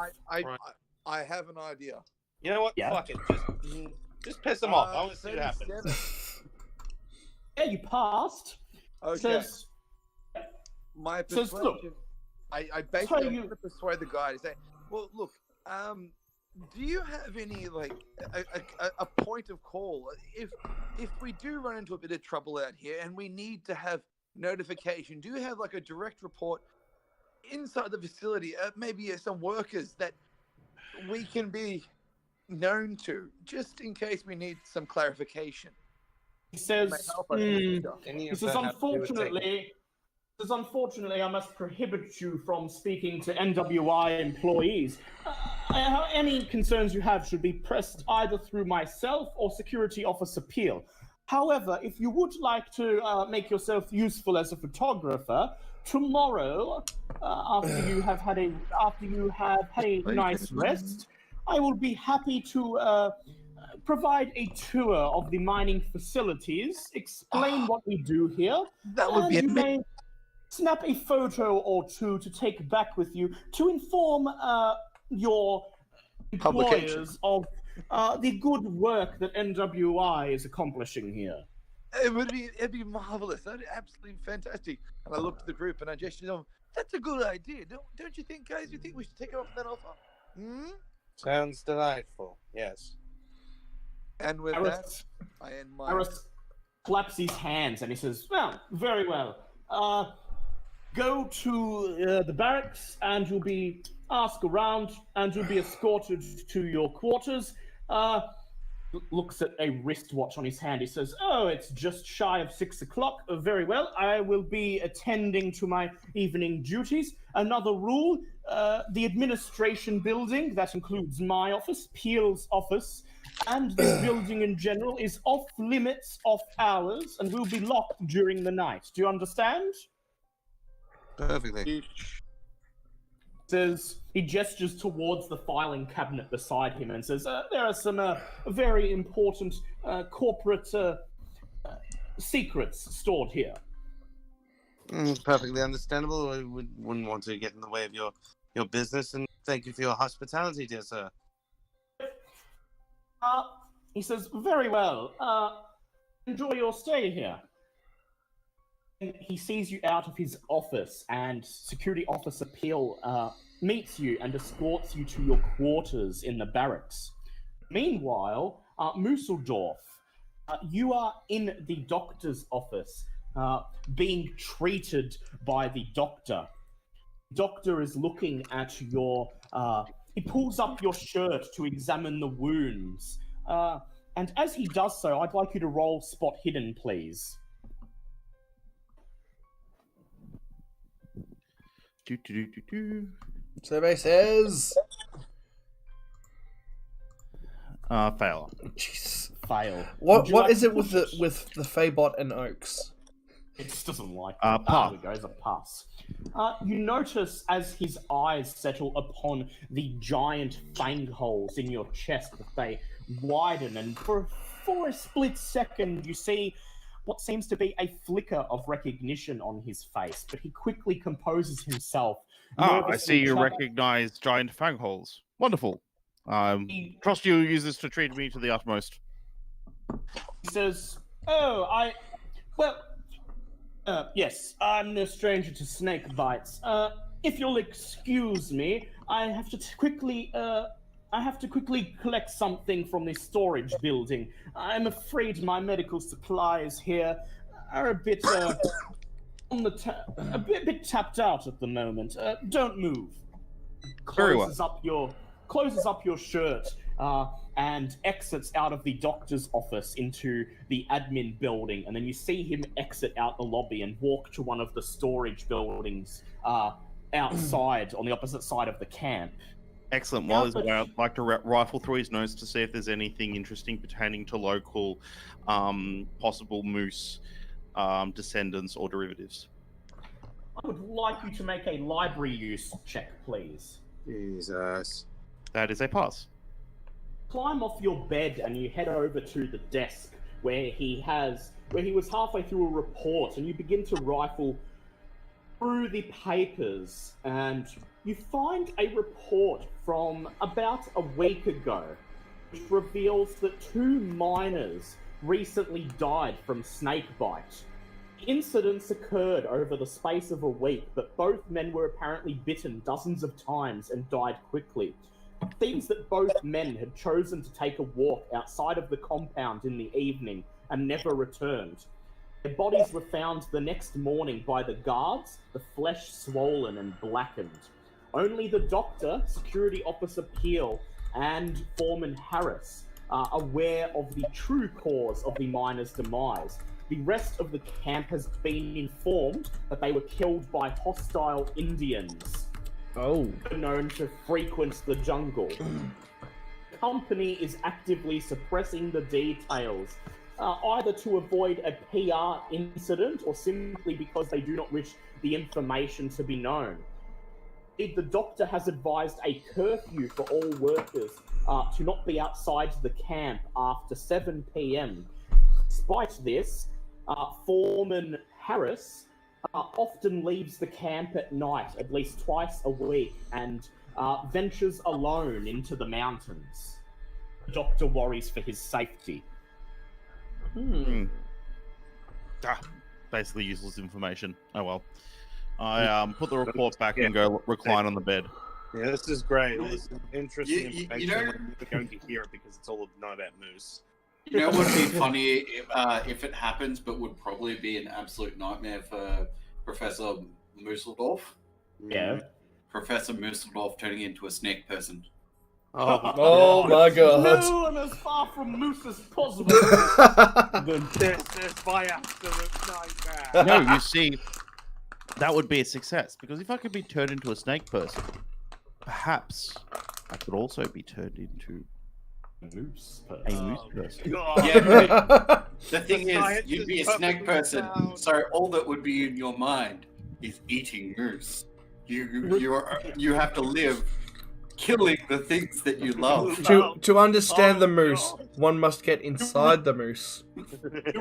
I have an idea. You know what? Yeah. Fuck it. Just piss them off. I want to see what happens. 37. Yeah, you passed. Okay. Says, My says, persuasion. look, I basically tell you- want to persuade the guy to say, "Well, look, do you have any like a point of call if we do run into a bit of trouble out here and we need to have notification? Do you have like a direct report inside the facility? Maybe some workers that we can be known to, just in case we need some clarification." he says, May help us, Any he of says, that have to do with unfortunately, I must prohibit you from speaking to NWI employees. Any concerns you have should be pressed either through myself or Security Officer Peel. However, if you would like to make yourself useful as a photographer, tomorrow, after you have had a nice rest, I will be happy to provide a tour of the mining facilities, explain what we do here, That would be and you amazing. may snap a photo or two to take back with you to inform your Publication. employers of the good work that NWI is accomplishing here. It'd be marvelous. That'd be absolutely fantastic. And I looked at the group and I gestured on. That's a good idea. Don't you think, guys? You think we should take up that offer? Hmm? Sounds delightful. Yes. And with Harris- that, I end my. Harris claps his hands and he says, well, very well. Go to the barracks and you'll be asked around and you'll be escorted to your quarters. Looks at a wristwatch on his hand. He says, oh, it's just shy of 6 o'clock. Very well. I will be attending to my evening duties. Another rule, the administration building, that includes my office, Peel's office, and this building in general is off limits, off hours, and will be locked during the night. Do you understand? Perfectly. Says he gestures towards the filing cabinet beside him and says, there are some very important corporate secrets stored here. Perfectly understandable. I wouldn't want to get in the way of your business, and thank you for your hospitality, dear sir. He says, very well. Enjoy your stay here. And he sees you out of his office, and Security Officer Peel meets you and escorts you to your quarters in the barracks. Meanwhile, Musseldorf, you are in the doctor's office, being treated by the doctor. Doctor is looking at your... he pulls up your shirt to examine the wounds. And as he does so, I'd like you to roll Spot Hidden, please. Survey says. Fail. Jeez. Fail. What is it with the Faybot and Oaks? It just doesn't like pass. There we go, it's a pass. You notice as his eyes settle upon the giant fang holes in your chest that they widen, and for a split second you see what seems to be a flicker of recognition on his face, but he quickly composes himself. I nervously see you chuckling. recognize giant fang holes. Wonderful. Trust you use this to treat me to the utmost. He says, yes, I'm no stranger to snake bites. If you'll excuse me, I have to quickly collect something from the storage building. I'm afraid my medical supplies here are a bit a bit tapped out at the moment. Don't move. Very well. Closes up your shirt and exits out of the doctor's office into the admin building, and then you see him exit out the lobby and walk to one of the storage buildings outside on the opposite side of the camp. Excellent. While he's away, I'd like to rifle through his notes to see if there's anything interesting pertaining to local possible moose descendants or derivatives. I would like you to make a library use check, please. Jesus. That is a pass. Climb off your bed and you head over to the desk where he was halfway through a report, and you begin to rifle through the papers, and you find a report from about a week ago which reveals that 2 miners recently died from snake bite. Incidents occurred over the space of a week, but both men were apparently bitten dozens of times and died quickly. It seems that both men had chosen to take a walk outside of the compound in the evening and never returned. Their bodies were found the next morning by the guards, the flesh swollen and blackened. Only the doctor, Security Officer Peel, and Foreman Harris are aware of the true cause of the miners' demise. The rest of the camp has been informed that they were killed by hostile Indians. Oh. Known to frequent the jungle. The company is actively suppressing the details, either to avoid a PR incident or simply because they do not wish the information to be known. The doctor has advised a curfew for all workers to not be outside the camp after 7 p.m. Despite this, Foreman Harris often leaves the camp at night at least twice a week and ventures alone into the mountains. The doctor worries for his safety. Basically useless information. Oh well. I put the report back and go recline on the bed. Yeah, this is great. This is interesting You information. We're going to hear it because it's all not about moose. You know what would be funny if it happens, but would probably be an absolute nightmare for Professor Musseldorf? Yeah. Professor Musseldorf turning into a snake person. Oh my god. No, and as far from moose as possible. This is my absolute nightmare. No, you see, that would be a success, because if I could be turned into a snake person, perhaps I could also be turned into a moose person. Yeah, but the thing is, you'd be a snake person, so all that would be in your mind is eating moose. You have to live killing the things that you love. To understand the moose, one must get inside the moose. You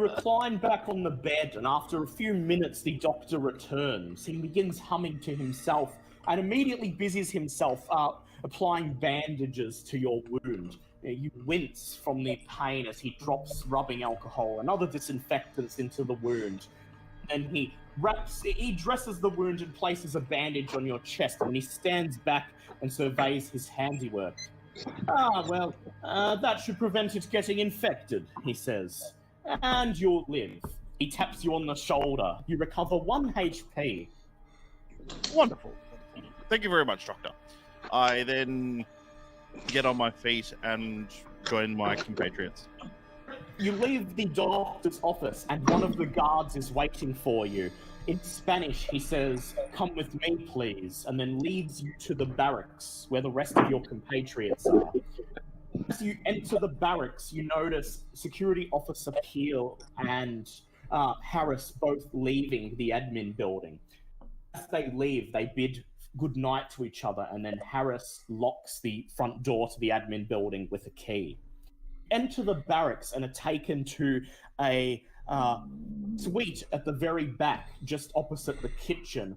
recline back on the bed, and after a few minutes, the doctor returns. He begins humming to himself and immediately busies himself applying bandages to your wound. You wince from the pain as he drops rubbing alcohol and other disinfectants into the wound. And he dresses the wound and places a bandage on your chest, and he stands back and surveys his handiwork. That should prevent it getting infected, he says. And you'll live. He taps you on the shoulder. You recover 1 HP. Wonderful. Thank you very much, Doctor. I then get on my feet and join my compatriots. You leave the doctor's office, and one of the guards is waiting for you. In Spanish, he says, "Come with me, please," and then leads you to the barracks, where the rest of your compatriots are. As you enter the barracks, you notice Security Officer Peel and Harris both leaving the admin building. As they leave, they bid good night to each other, and then Harris locks the front door to the admin building with a key. Enter the barracks and are taken to a suite at the very back, just opposite the kitchen,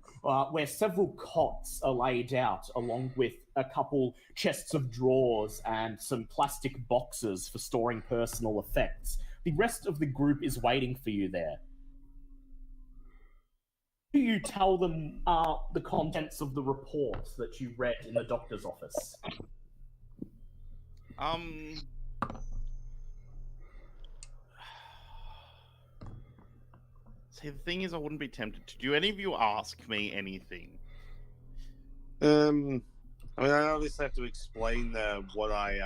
where several cots are laid out, along with a couple chests of drawers and some plastic boxes for storing personal effects. The rest of the group is waiting for you there. Do you tell them the contents of the report that you read in the doctor's office? See, the thing is, I wouldn't be tempted to. Do any of you ask me anything? I mean, I obviously have to explain what I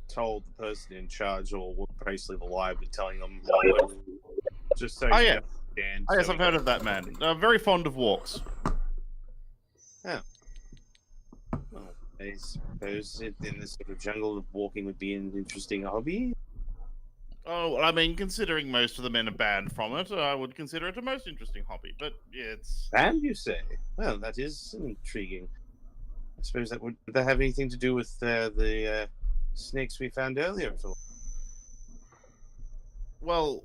told the person in charge, or what basically the lie I've been telling them. Just so Oh, you yeah. understand. Oh, yes, I've heard of that man. Very fond of walks. Oh. Well, I suppose in this sort of jungle, walking would be an interesting hobby. Oh, I mean, considering most of the men are banned from it, I would consider it a most interesting hobby. But yeah, it's And you say? Well, that is intriguing. I suppose would that have anything to do with the snakes we found earlier at all? well,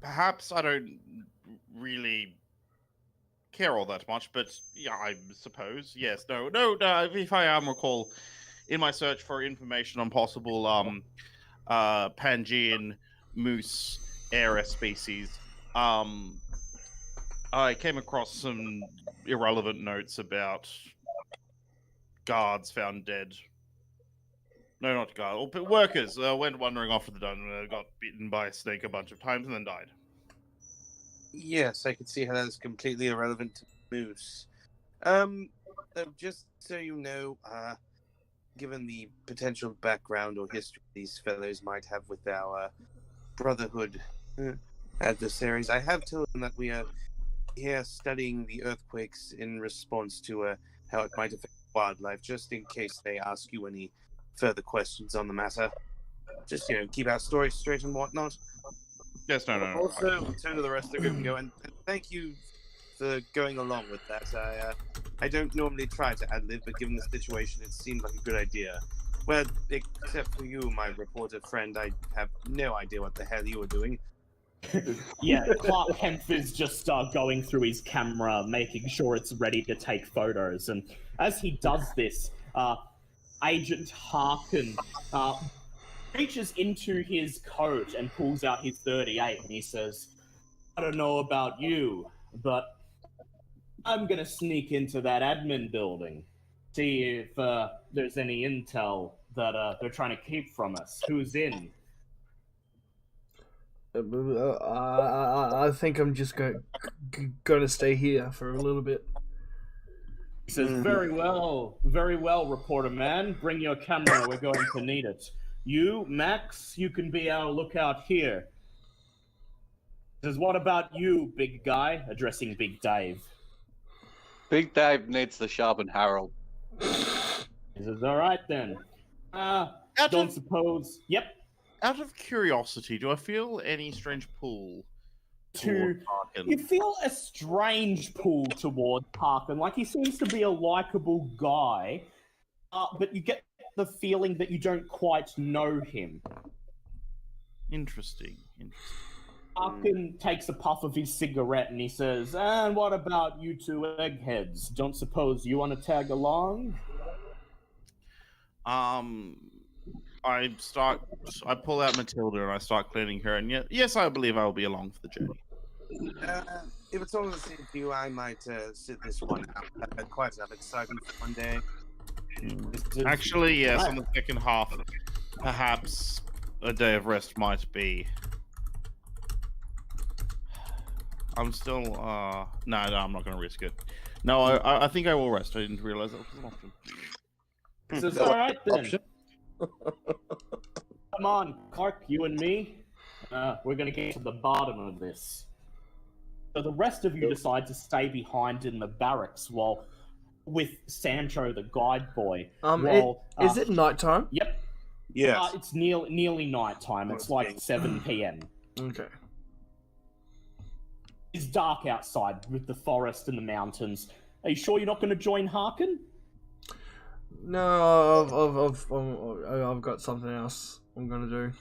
perhaps I don't really care all that much, but yeah, I suppose yes. No. If I recall, in my search for information on possible Pangean moose era species, I came across some irrelevant notes about guards found dead. No, not guards, but workers went wandering off to the dungeon, got bitten by a snake a bunch of times, and then died. Yes, I could see how that is completely irrelevant to moose. Just so you know, given the potential background or history these fellows might have with our Brotherhood adversaries, I have told them that we are here studying the earthquakes in response to how it might affect wildlife, just in case they ask you any further questions on the matter. Just, keep our story straight and whatnot. Yes, no. Also, turn to the rest of the group and go, and thank you for going along with that. I don't normally try to ad-lib, but given the situation, it seemed like a good idea. Well, except for you, my reporter friend, I have no idea what the hell you were doing. Yeah, Clark Kent is just going through his camera, making sure it's ready to take photos. And as he does this, Agent Harkin reaches into his coat and pulls out his 38, and he says, I don't know about you, but I'm going to sneak into that admin building, see if there's any intel that they're trying to keep from us. Who's in? I think I'm just going to stay here for a little bit. He says, very well, reporter man. Bring your camera, we're going to need it. You, Max, you can be our lookout here. He says, what about you, big guy? Addressing Big Dave. Big Dave needs the sharpened Harold. He says, all right then. Don't suppose... Yep. Out of curiosity, do I feel any strange pull toward Parkin? You feel a strange pull toward Parkin. Like, he seems to be a likable guy, but you get the feeling that you don't quite know him. Interesting. Parkin takes a puff of his cigarette and he says, and what about you two eggheads? Don't suppose you want to tag along? I pull out Matilda and I start cleaning her, and yes, I believe I will be along for the journey. If it's all the same to you, I might sit this one out. I've had quite enough excitement for one day. Actually, yes, on the second half, perhaps a day of rest might be. I'm still, no, I'm not going to risk it. No, I think I will rest. I didn't realize that was an option. So it's all right then. Come on, Clark, you and me. We're going to get to the bottom of this. So the rest of you decide to stay behind in the barracks while with Sancho, the guide boy. Is it nighttime? Yep. Yes. It's nearly nighttime. It's like 7 p.m. Okay. It's dark outside with the forest and the mountains. Are you sure you're not going to join Harkin? No, I've got something else I'm going to do.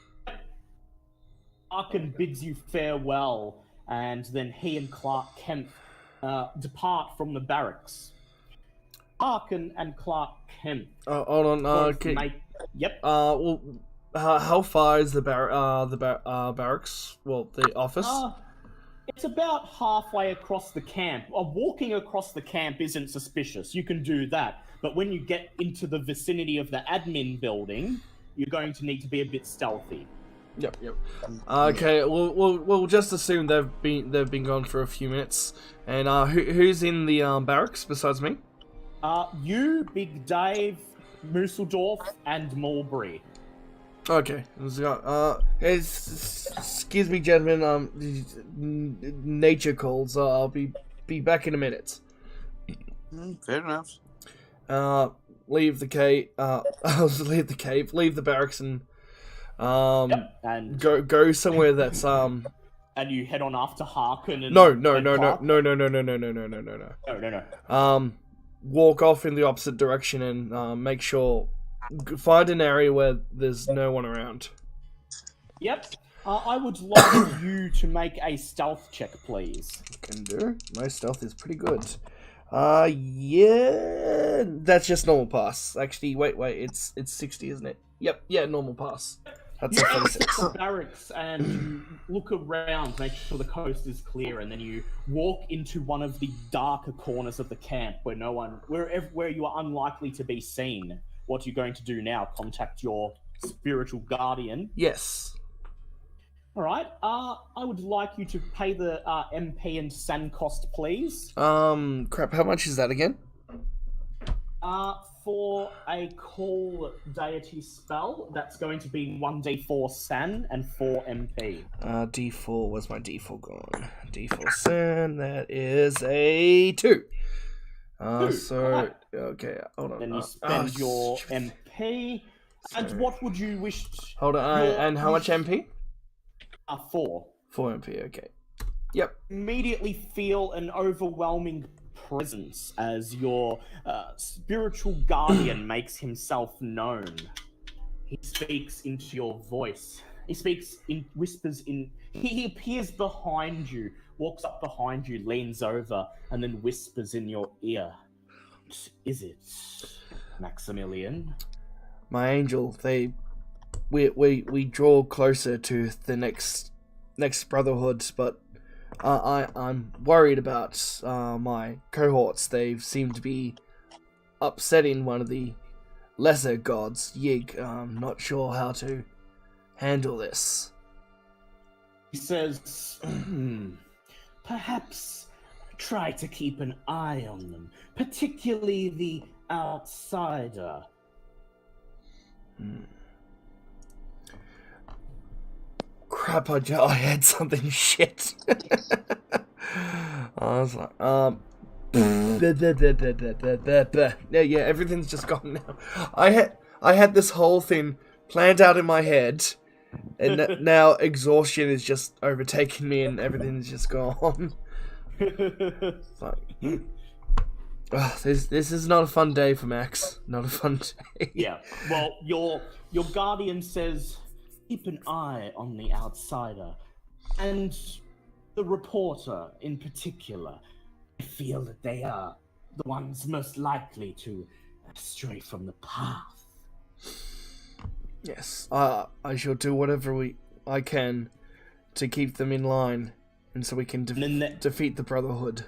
Harkin bids you farewell, and then he and Clark Kent depart from the barracks. Harkin and Clark Kent. Hold on. Yep. Well, how far is the barracks? Well, the office. It's about halfway across the camp. Walking across the camp isn't suspicious. You can do that. But when you get into the vicinity of the admin building, you're going to need to be a bit stealthy. Yep. Okay, we'll just assume they've been gone for a few minutes. And who's in the barracks besides me? You, Big Dave, Mooseldorf, and Mulberry. Okay. Excuse me, gentlemen. Nature calls. I'll be back in a minute. Fair enough. Leave the cave. Leave the cave. Leave the barracks and and go somewhere that's and you head on after Harkin and no. Walk off in the opposite direction and make sure find an area where there's no one around. Yep. I would like you to make a stealth check, please. Can do. My stealth is pretty good. Yeah, that's just normal pass. Actually, wait, it's 60, isn't it? Yep, yeah, normal pass. That's a 46. Barracks, and you look around, make sure the coast is clear, and then you walk into one of the darker corners of the camp where where you are unlikely to be seen. What are you going to do now? Contact your spiritual guardian? Yes. All right. I would like you to pay the MP and SAN cost, please. Crap. How much is that again? For a call deity spell, that's going to be 1d4 SAN and 4 MP. D4. Where's my D4 gone? D4 SAN. That is a 2. 2. So right. okay. Hold on. Then you spend your MP. And what would you wish? Hold on. And how much MP? 4. 4 MP. Okay. Yep. Immediately feel an overwhelming presence as your spiritual guardian makes himself known. He speaks into your voice. He speaks in whispers in. He appears behind you, walks up behind you, leans over, and then whispers in your ear. What is it, Maximilian? My angel, we draw closer to the next brotherhood, but I'm worried about my cohorts. They seem to be upsetting one of the lesser gods, Yig. I'm not sure how to handle this. He says, perhaps try to keep an eye on them, particularly the outsider. Crap, I had something shit. I was like, yeah, everything's just gone now. I had this whole thing planned out in my head, and now exhaustion is just overtaking me, and everything's just gone. Like, this is not a fun day for Max. Not a fun day. Yeah. Well, your guardian says, keep an eye on the outsider, and the reporter in particular. I feel that they are the ones most likely to stray from the path. Yes, I shall do whatever I can to keep them in line, and so we can defeat the Brotherhood.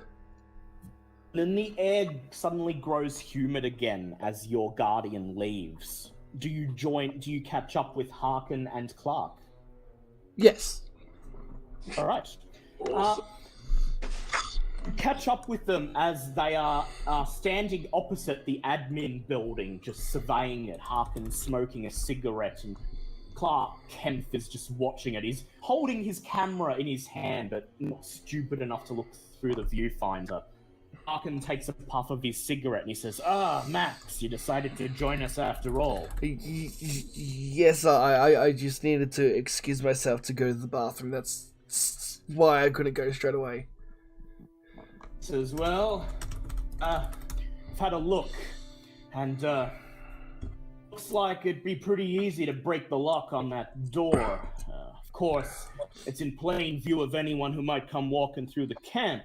Then the air suddenly grows humid again as your guardian leaves. Do you catch up with Harkin and Clark? Yes. All right. Catch up with them as they are standing opposite the admin building, just surveying it. Harkin smoking a cigarette, and Clark Kempf is just watching it. He's holding his camera in his hand, but not stupid enough to look through the viewfinder. Harkin takes a puff of his cigarette and he says, Max, you decided to join us after all. Yes, I just needed to excuse myself to go to the bathroom. That's why I couldn't go straight away. Says, well, I've had a look, and looks like it'd be pretty easy to break the lock on that door. Of course, it's in plain view of anyone who might come walking through the camp.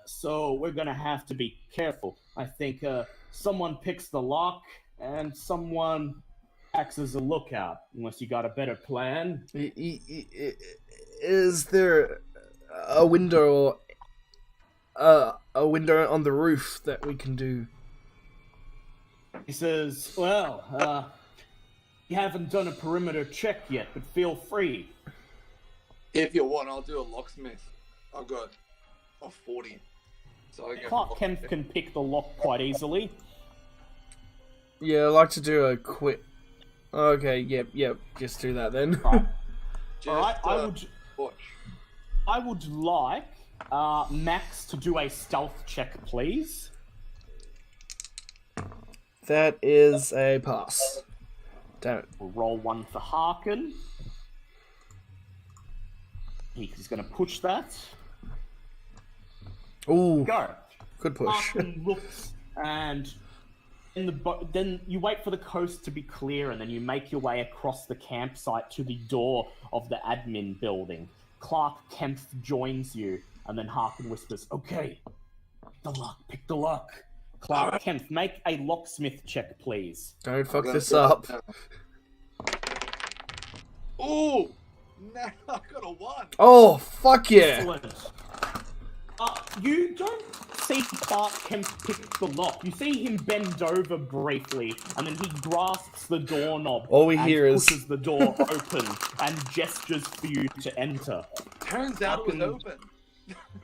So we're gonna have to be careful. I think someone picks the lock and someone acts as a lookout, unless you got a better plan. Is there a window on the roof that we can do? He says, well, you haven't done a perimeter check yet, but feel free. If you want, I'll do a locksmith. I've got a 40. So I Clark Kent can pick the lock quite easily. Yeah, I'd like to do a quick... Okay, yep, just do that then. Right. Alright, I would like Max to do a stealth check, please. That is a pass. Damn it. We'll roll 1 for Harkin. He's going to push that. Ooh, Go. good push. Harkin looks, and then you wait for the coast to be clear, and then you make your way across the campsite to the door of the admin building. Clark Kempf joins you, and then Harkin whispers, "Okay, pick the lock. Clark Kempf, make a locksmith check, please." Don't fuck this up. Ooh! No, I got a 1. Oh, fuck yeah. Excellent. You don't see Clark Kemp pick the lock. You see him bend over briefly, and then he grasps the doorknob. All we and hear is pushes the door open and gestures for you to enter. Turns out it was open.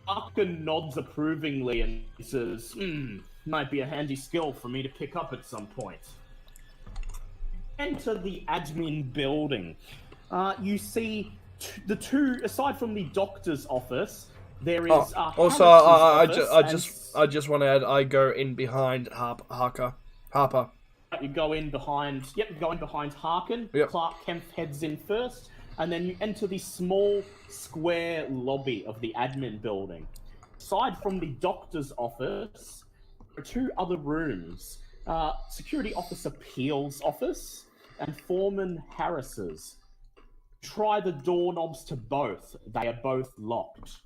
Harkin nods approvingly and says, might be a handy skill for me to pick up at some point. Enter the admin building. You see the two, aside from the doctor's office, there is also, I just want to add, I go in behind Harper. You go in behind, Harkin. Yep. Clark Kemp heads in first, and then you enter the small square lobby of the admin building. Aside from the doctor's office, there are 2 other rooms. Security Officer Peel's office and Foreman Harris's. Try the doorknobs to both. They are both locked.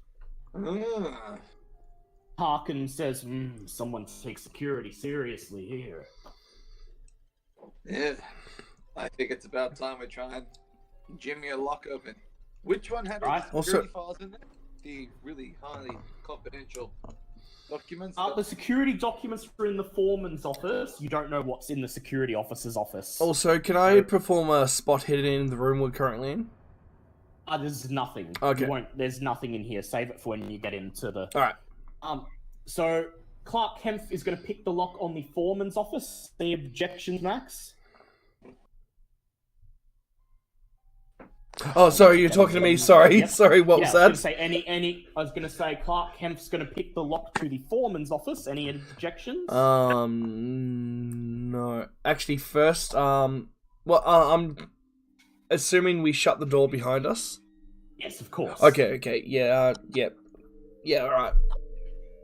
Harkin says, someone takes security seriously here. Yeah, I think it's about time we try and jimmy a lock open. Which one had the security files in there? The really highly confidential documents? The security documents are in the foreman's office. You don't know what's in the security officer's office. Also, can I perform a spot hidden in the room we're currently in? There's nothing. Okay. There's nothing in here. Save it for when you get into the... Alright. So, Clark Kemp is going to pick the lock on the foreman's office. Any objections, Max? Oh, sorry, you're talking to me. Sorry. Yep. Sorry, what was that? I was going to say Clark Kemp's going to pick the lock to the foreman's office. Any objections? No. Actually, first, I'm assuming we shut the door behind us. Yes, of course. Okay. Yeah, alright.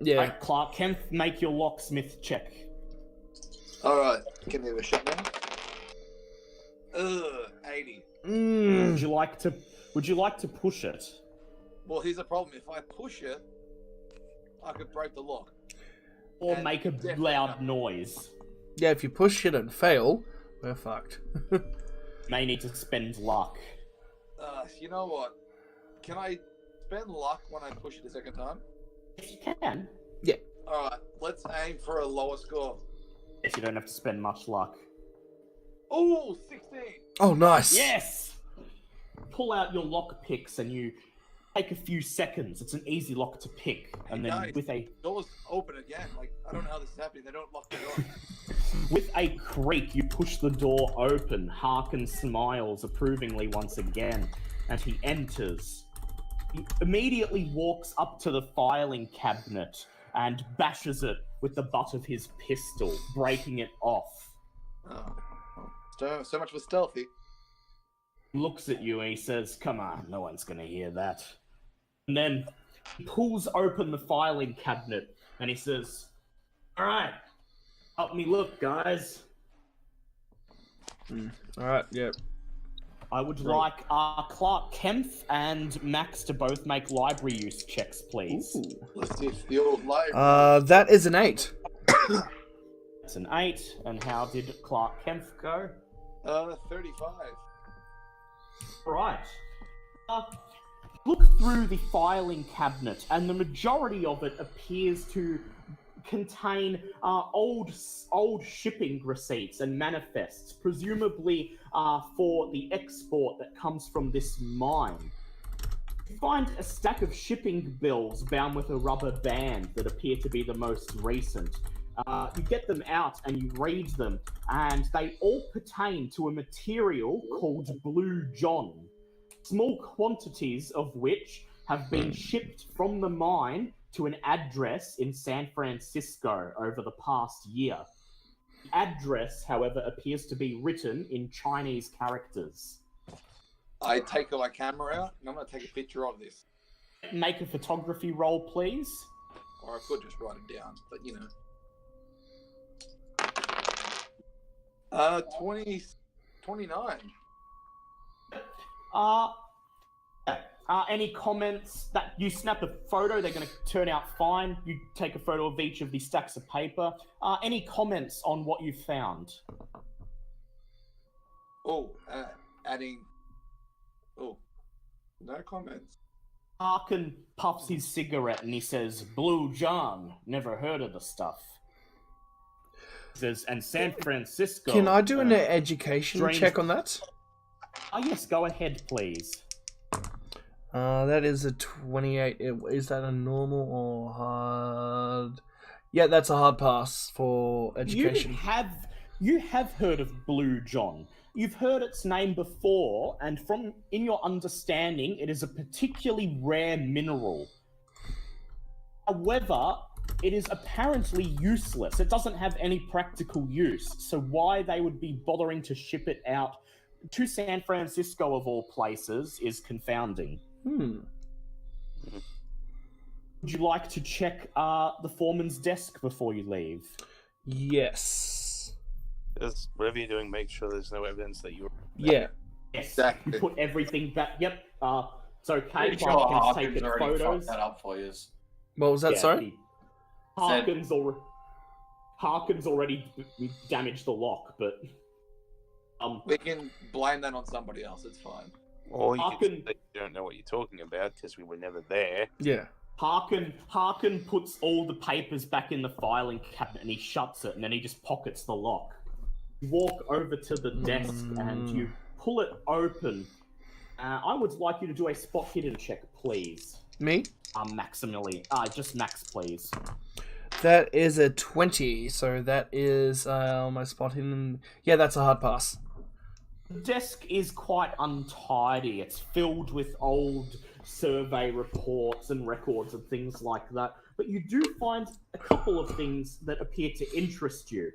Yeah. Right, Clark Kemp, make your locksmith check. Alright, can we have a shut now? 80. Would you like to push it? Well, here's the problem. If I push it, I could break the lock. Or make a loud noise. Yeah, if you push it and fail, we're fucked. May need to spend luck. You know what? Can I spend luck when I push it a second time? Yes, you can. Yeah. Alright, let's aim for a lower score. Yes, you don't have to spend much luck. Oh, 16! Oh, nice. Yes! Pull out your lock picks and you take a few seconds. It's an easy lock to pick. And then guys, with a... doors open again. Like, I don't know how this is happening. They don't lock the door. With a creak, you push the door open. Harkin smiles approvingly once again, and he enters. He immediately walks up to the filing cabinet and bashes it with the butt of his pistol, breaking it off. Oh. So much for stealthy. He looks at you and he says, "Come on, no one's gonna hear that." And then he pulls open the filing cabinet and he says, "Alright, help me look, guys. Alright, yeah. I would like Clark Kempf and Max to both make library use checks, please." Ooh. Let's see if the old library... That is an 8. It's an 8. And how did Clark Kempf go? 35. Right. Look through the filing cabinet, and the majority of it appears to contain old shipping receipts and manifests, presumably for the export that comes from this mine. You find a stack of shipping bills bound with a rubber band that appear to be the most recent. You get them out and you read them, and they all pertain to a material called Blue John, small quantities of which have been shipped from the mine to an address in San Francisco over the past year. The address, however, appears to be written in Chinese characters. I take my camera out and I'm going to take a picture of this. Make a photography roll, please. Or I could just write it down, but you know. 29. Any comments that you snap a photo, they're going to turn out fine. You take a photo of each of these stacks of paper. Any comments on what you found? Adding. Oh, no comments. Harkin puffs his cigarette and he says, Blue John, never heard of the stuff. He says, and San Francisco... Can I do an education check on that? Yes, go ahead, please. That is a 28. Is that a normal or hard? Yeah, that's a hard pass for education. You have heard of Blue John. You've heard its name before, and in your understanding, it is a particularly rare mineral. However, it is apparently useless. It doesn't have any practical use, so why they would be bothering to ship it out to San Francisco, of all places, is confounding. Would you like to check the foreman's desk before you leave? Yes. Just whatever you're doing, make sure there's no evidence that you were... Yeah. Yes. Exactly. You put everything back. Yep. So Kate Pretty sure can take Harkin's already photos. fucked that up for you. What was that, sorry? Harkin's already damaged the lock, but... We can blame that on somebody else, it's fine. Or you can say you don't know what you're talking about because we were never there. Yeah. Harkin puts all the papers back in the filing cabinet and he shuts it and then he just pockets the lock. You walk over to the desk and you pull it open. I would like you to do a spot hidden check, please. Me? Maximally. Just max, please. That is a 20, so that is my spot hidden. Yeah, that's a hard pass. The desk is quite untidy. It's filled with old survey reports and records and things like that. But you do find a couple of things that appear to interest you.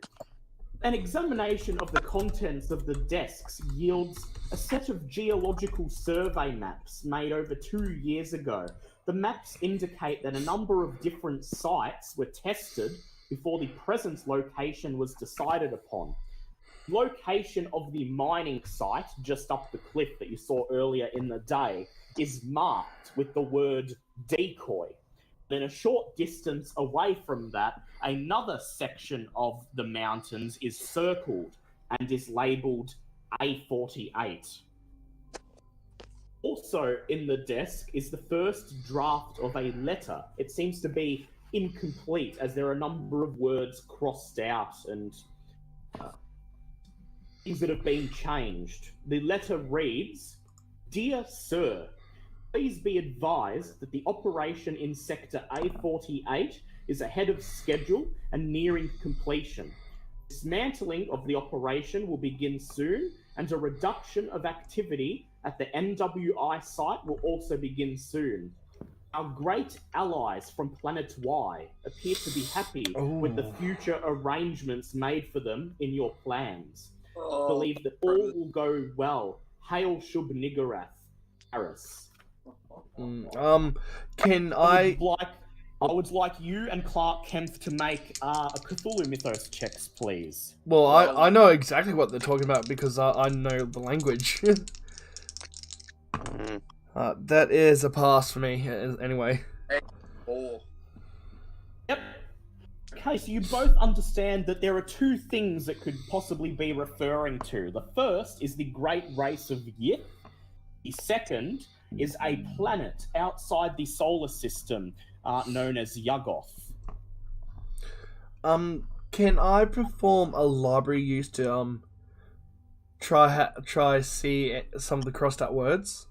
An examination of the contents of the desks yields a set of geological survey maps made over 2 years ago. The maps indicate that a number of different sites were tested before the present location was decided upon. The location of the mining site just up the cliff that you saw earlier in the day is marked with the word decoy. Then a short distance away from that, another section of the mountains is circled and is labelled A48. Also in the desk is the first draft of a letter. It seems to be incomplete as there are a number of words crossed out and things that have been changed. The letter reads, Dear Sir, please be advised that the operation in Sector A48 is ahead of schedule and nearing completion. Dismantling of the operation will begin soon, and a reduction of activity at the NWI site will also begin soon. Our great allies from Planet Y appear to be happy with the future arrangements made for them in your plans. I believe that all will go well. Hail Shub Niggurath, Paris. Can I would like you and Clark Kemp to make a Cthulhu Mythos checks, please. Well, I know exactly what they're talking about because I know the language. That is a pass for me, anyway. Yep. Okay, so you both understand that there are two things that could possibly be referring to. The first is the great race of Yith. The second is a planet outside the solar system known as Yuggoth. Can I perform a library use to try see some of the crossed out words?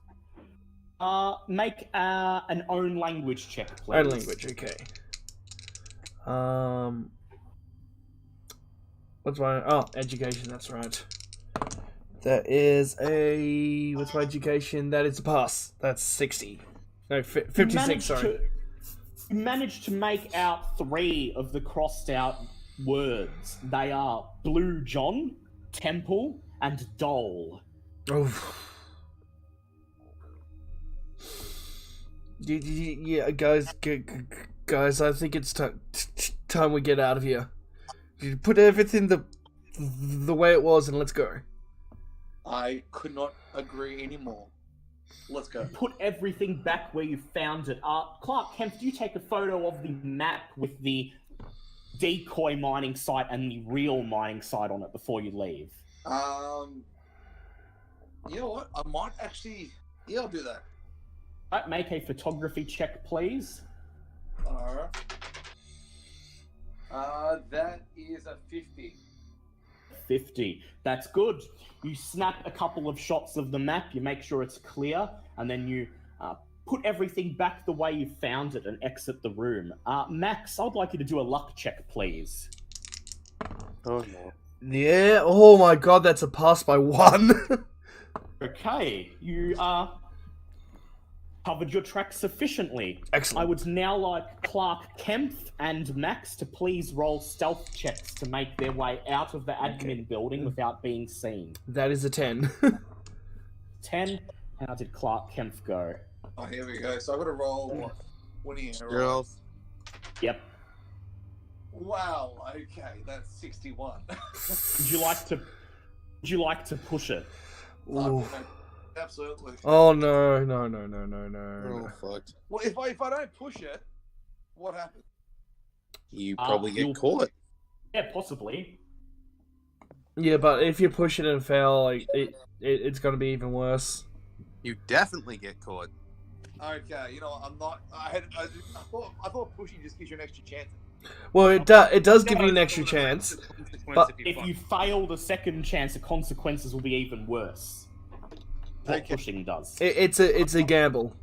Make an own language check, please. Own language, okay. What's my education? That's right. That is what's my education? That is a pass. That's 60. No, 56. Sorry. You managed to make out 3 of the crossed out words. They are Blue John, Temple, and Dole. Oh. Yeah, guys, I think it's time we get out of here. You put everything the way it was, and let's go. I could not agree anymore. Let's go. Put everything back where you found it. Clark Kemp, do you take a photo of the map with the decoy mining site and the real mining site on it before you leave? You know what? I might actually. Yeah, I'll do that. Right, make a photography check, please. Alright. That is a 50. 50. That's good. You snap a couple of shots of the map, you make sure it's clear, and then you put everything back the way you found it and exit the room. Max, I'd like you to do a luck check, please. Oh no. Yeah. Oh my god, that's a pass by 1. Okay, you covered your tracks sufficiently. Excellent. I would now like Clark Kemp and Max to please roll stealth checks to make their way out of the admin building without being seen. That is a 10. 10. How did Clark Kemp go? Oh, here we go. So I've got to roll what? 20 in a row. Girls. Yep. Wow. Okay, that's 61. Would you like to push it? Ooh. Absolutely. Oh no. We're all fucked. Well, if I don't push it, what happens? You probably you'll- get caught. Yeah, possibly. Yeah, but if you push it and fail, like it's gonna be even worse. You definitely get caught. Okay, you know what, I'm not. I thought pushing just gives you an extra chance. Well, it does give you an extra chance. But If you fail the second chance, the consequences will be even worse. What Okay. pushing does. it's a gamble.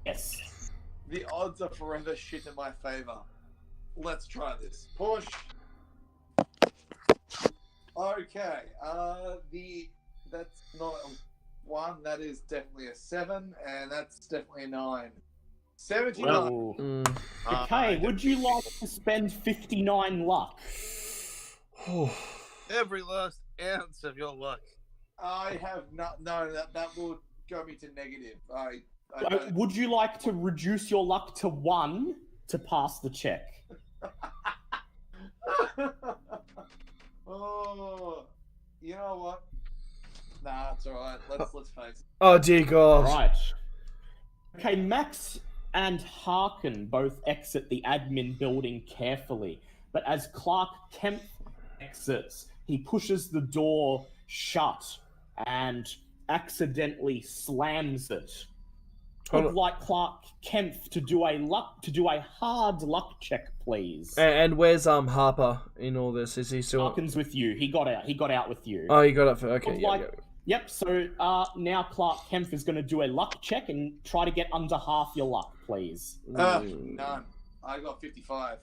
Yes. The odds are forever shit in my favor. Let's try this. Push. Okay. That's not a 1. That is definitely a 7, and that's definitely a 9. 79. Well, okay, would you like to spend 59 luck? Every last ounce of your luck. I have not. No, that will go me to negative. I Would you like to reduce your luck to 1 to pass the check? Oh, you know what? Nah, it's alright. Let's face it. Oh dear God. Right. Okay, Max and Harkin both exit the admin building carefully, but as Clark Kemp exits, he pushes the door shut and accidentally slams it. I'd like Clark Kemp to do a hard luck check, please. And where's Harper in all this? Is he still? Harkin's with you. He got out. He got out with you. Oh, he got up for. Okay, I'd yeah, like- yeah. Yep. So now Clark Kemp is going to do a luck check and try to get under half your luck, please. None. I got 55.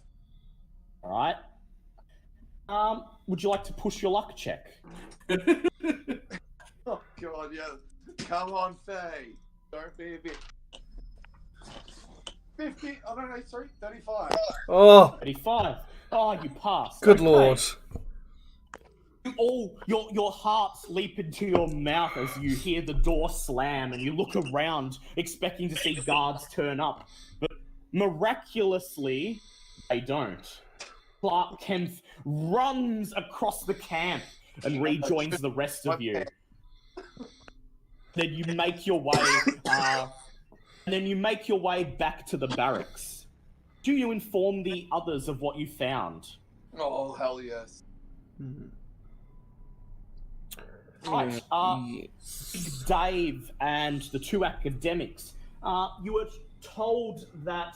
All right. Would you like to push your luck check? Oh God, yeah. Come on, Faye. Don't be a bitch. 50. Oh no, sorry, 35. Oh, 35. Oh, you passed. good Okay. lord. Your hearts leap into your mouth as you hear the door slam and you look around expecting to see guards turn up. But miraculously, they don't. Clark Kemp runs across the camp and rejoins the rest of you. Then you make your way, back to the barracks. Do you inform the others of what you found? Oh hell yes. Right. Dave and the 2 academics. You were told that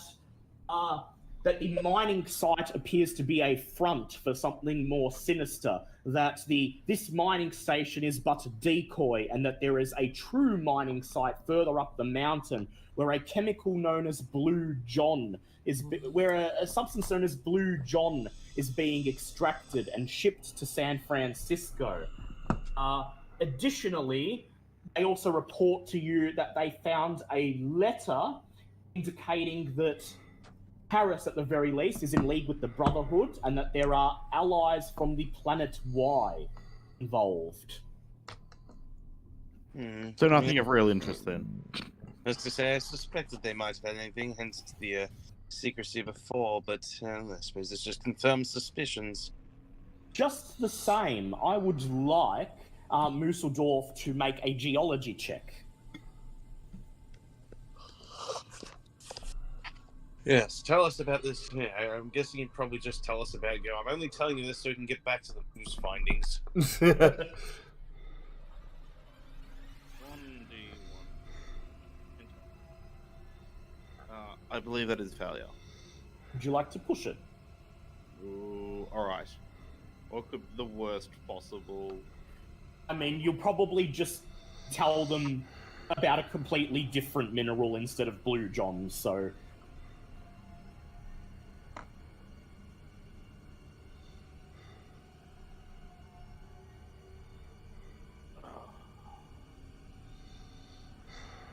that the mining site appears to be a front for something more sinister. That this mining station is but a decoy, and that there is a true mining site further up the mountain where a chemical known as Blue John where a substance known as Blue John is being extracted and shipped to San Francisco. Additionally, they also report to you that they found a letter indicating that Paris, at the very least, is in league with the Brotherhood, and that there are allies from the planet Y involved. So nothing of real interest then. As to say, I suspect that they might have had anything, hence the secrecy before, but I suppose this just confirms suspicions. Just the same, I would like Musseldorf to make a geology check. Yes, tell us about this. Yeah, I'm guessing you'd probably just tell us about Go. I'm only telling you this so we can get back to the moose findings. 1d1. I believe that is failure. Would you like to push it? Ooh, alright. What could be the worst possible? I mean, you'll probably just tell them about a completely different mineral instead of blue johns, so...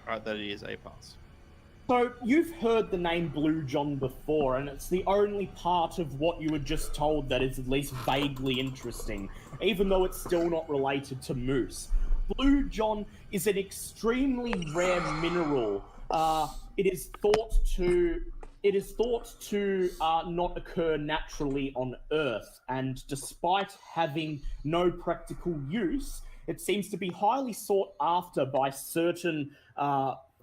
Alright, that is a pass. So, you've heard the name Blue John before, and it's the only part of what you were just told that is at least vaguely interesting, even though it's still not related to moose. Blue John is an extremely rare mineral. It is thought to not occur naturally on Earth, and despite having no practical use, it seems to be highly sought after by certain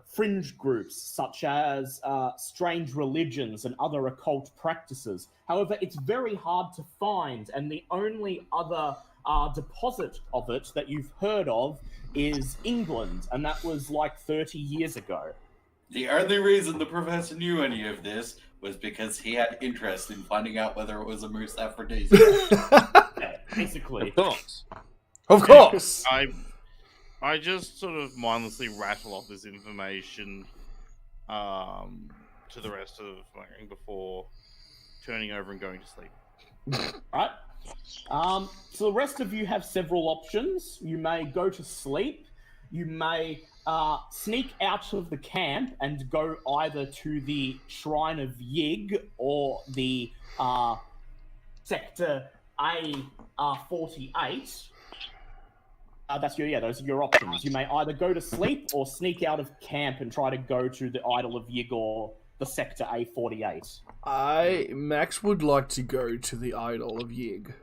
fringe groups, such as strange religions and other occult practices. However, it's very hard to find, and the only other deposit of it that you've heard of is England, and that was like 30 years ago. The only reason the professor knew any of this was because he had interest in finding out whether it was a moose aphrodisiac. Yeah, basically. Of course. Of course! I just sort of mindlessly rattle off this information to the rest of my gang before turning over and going to sleep. Right. So the rest of you have several options. You may go to sleep. You may sneak out of the camp and go either to the Shrine of Yig or the Sector A48. Those are your options. You may either go to sleep or sneak out of camp and try to go to the Idol of Yig or the Sector A48. Max would like to go to the Idol of Yig.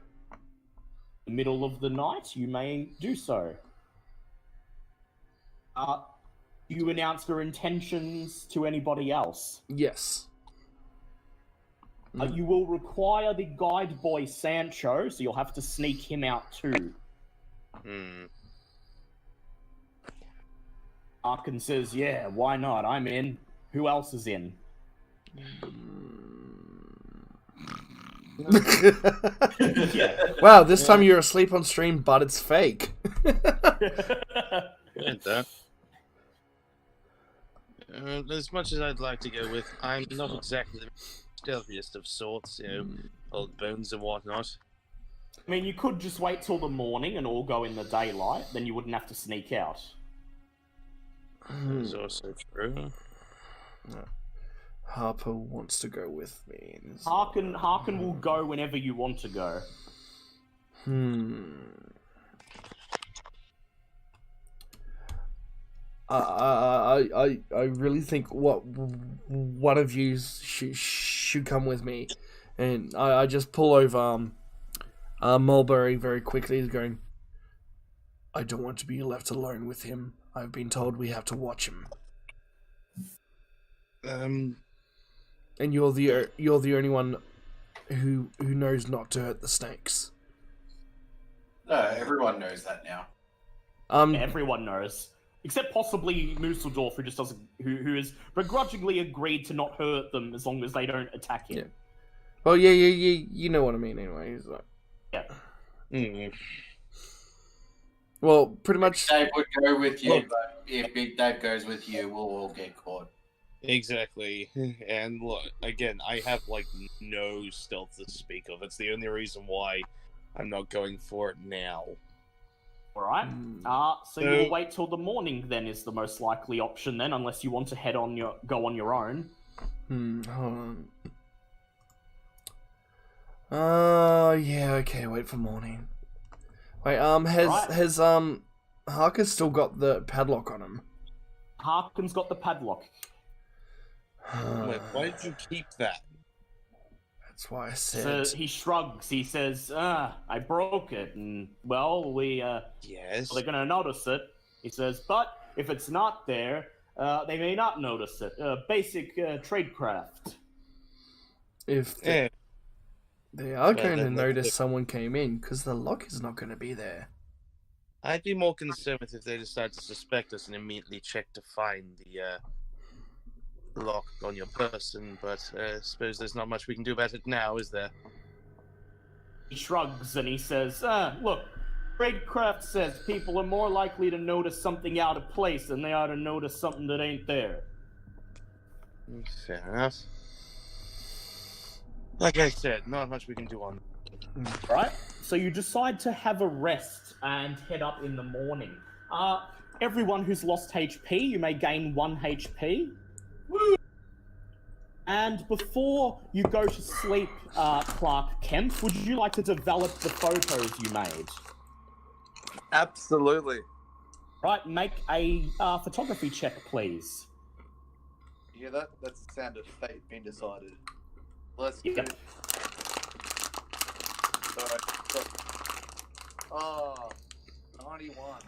Middle of the night, you may do so. You announce your intentions to anybody else. Yes. You will require the guide boy Sancho, so you'll have to sneak him out too. Arkin says, yeah, why not? I'm in. Who else is in? Yeah. Wow, this time you're asleep on stream, but it's fake. As much as I'd like to go with, I'm not exactly the stealthiest of sorts, old bones and whatnot. I mean, you could just wait till the morning and all go in the daylight, then you wouldn't have to sneak out. That's also true. Harper wants to go with me. Harkin will go whenever you want to go. I really think one of you should come with me, and I just pull over Mulberry very quickly, going, I don't want to be left alone with him. I've been told we have to watch him. And you're the only one who knows not to hurt the snakes. No, everyone knows that now. Everyone knows. Except possibly Musseldorf, who just doesn't, who has begrudgingly agreed to not hurt them as long as they don't attack him. Yeah. Well, yeah, you know what I mean. Anyway, he's like, yeah. Well, pretty much. Dave would go with you, but if Big Dave goes with you, we'll all get caught. Exactly. And look, again, I have no stealth to speak of. It's the only reason why I'm not going for it now. Alright. So you'll wait till the morning then is the most likely option then, unless you want to go on your own. Hold on. Yeah, okay, wait for morning. Wait, has Harker still got the padlock on him? Harkin's got the padlock. Wait, why did you keep that? That's why I So said. he shrugs. He says, I broke it, and, well, Yes. they're gonna notice it. He says, but if it's not there, they may not notice it. Basic tradecraft. If Yeah. they are going to then notice someone came in, because the lock is not going to be there. I'd be more concerned with if they decide to suspect us and immediately check to find the lock on your person, but I suppose there's not much we can do about it now, is there? He shrugs and he says, look, tradecraft says people are more likely to notice something out of place than they are to notice something that ain't there. Fair enough. Like I said, not much we can do on that. Right? So you decide to have a rest and head up in the morning. Everyone who's lost HP, you may gain 1 HP. Woo! And before you go to sleep, Clark Kent, would you like to develop the photos you made? Absolutely. Right, make a photography check, please. You hear that? That's the sound of fate being decided. Let's Yep. do it. Sorry. Oh, 91.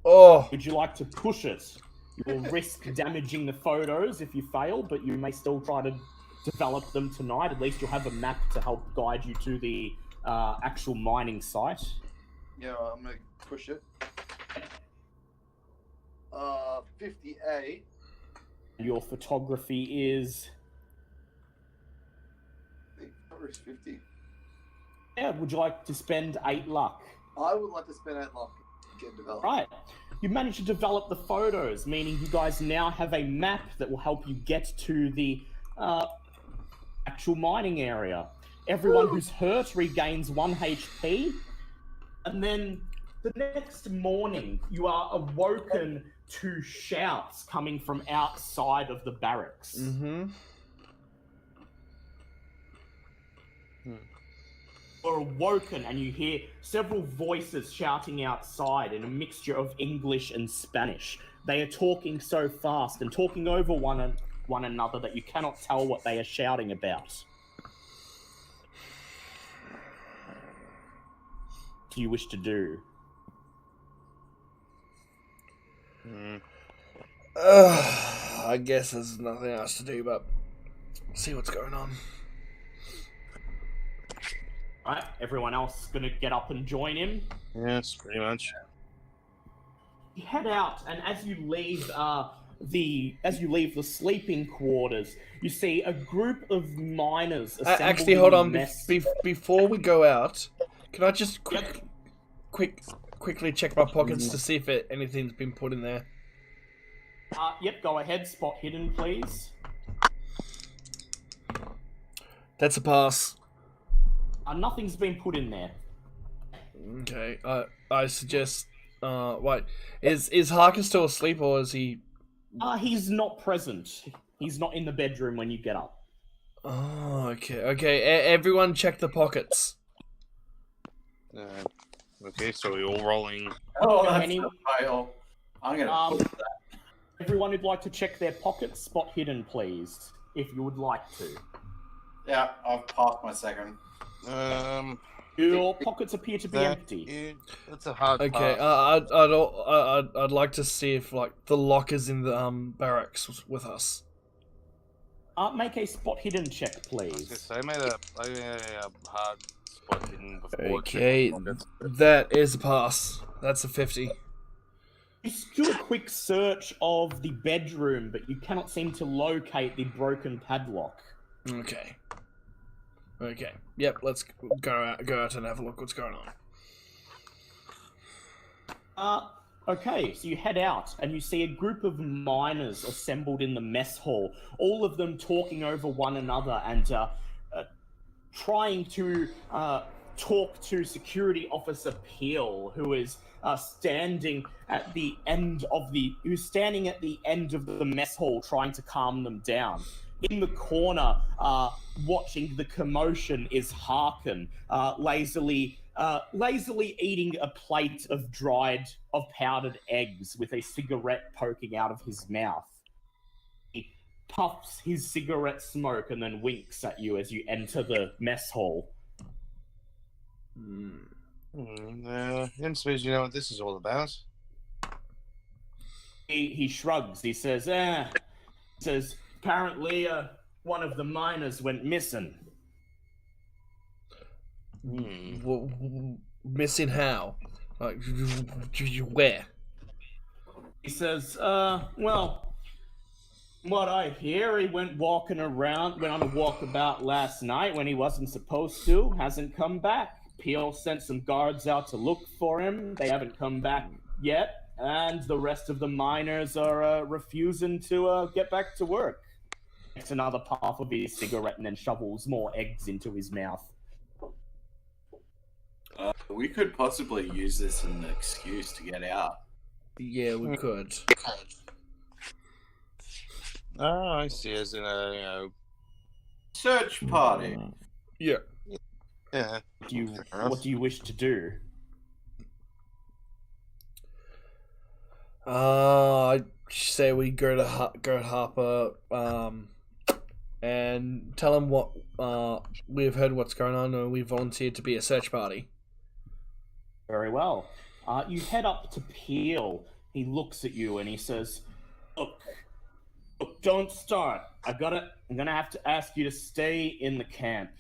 Oh, Would you like to push it? You'll risk damaging the photos if you fail, but you may still try to develop them tonight. At least you'll have a map to help guide you to the actual mining site. Yeah, I'm gonna push it. 58. Your photography is... I think cover is 50. Yeah, would you like to spend 8 luck? I would like to spend 8 luck to get developed. Right. You managed to develop the photos, meaning you guys now have a map that will help you get to the actual mining area. Everyone who's hurt regains 1 HP. And then the next morning, you are awoken to shouts coming from outside of the barracks. mm-hmm. You're awoken and you hear several voices shouting outside in a mixture of English and Spanish. They are talking so fast and talking over one another that you cannot tell what they are shouting about. What do you wish to do? I guess there's nothing else to do but see what's going on. Right, everyone else gonna get up and join him. Yes, pretty much. You head out, and as you leave the sleeping quarters, you see a group of miners assembled. Actually, hold in on. mess- Before we go out, can I just quickly check my pockets to see if anything's been put in there? Yep, go ahead. Spot hidden, please. That's a pass. Nothing's been put in there. Okay. I suggest. Wait. Is Harker still asleep, or is he? He's not present. He's not in the bedroom when you get up. Oh, okay. Okay. Everyone, check the pockets. Okay, so we're all rolling. Oh, that's Any- a pile. I'm gonna put that. Everyone who'd like to check their pockets, spot hidden, please, if you would like to. Yeah, I've passed my second. Your pockets appear to be empty. That's a hard Okay. pass. I'd like to see if the lockers in the barracks with us. Make a spot hidden check, I was please. gonna say, I made a hard spot hidden before. Okay, checking pockets. that is a pass. That's a 50. You do a quick search of the bedroom, but you cannot seem to locate the broken padlock. Okay. Okay. Yep. Let's go out and have a look. What's going on? Okay, so you head out and you see a group of miners assembled in the mess hall, all of them talking over one another and trying to talk to Security Officer Peel, who is standing at the end of the mess hall, trying to calm them down. in the corner, watching the commotion, is Harkin, lazily eating a plate of powdered eggs with a cigarette poking out of his mouth. He puffs his cigarette smoke and then winks at you as you enter the mess hall. I suppose you know what this is all about. He shrugs. He says, apparently one of the miners went missing. Missing how? Like, where? He says, well, from what I hear, he went on a walkabout last night when he wasn't supposed to, hasn't come back. Peel sent some guards out to look for him. They haven't come back yet, and the rest of the miners are refusing to get back to work. Takes another puff of his cigarette and then shovels more eggs into his mouth. We could possibly use this as an excuse to get out. Yeah, we could. Oh, I see. As in a search party. Yeah. Yeah. What do you wish to do? I'd say we go to Harper, and tell him what we've heard what's going on, and we volunteered to be a search party. Very well. You head up to Peel. He looks at you and he says, "Look, don't start. I'm gonna have to ask you to stay in the camp.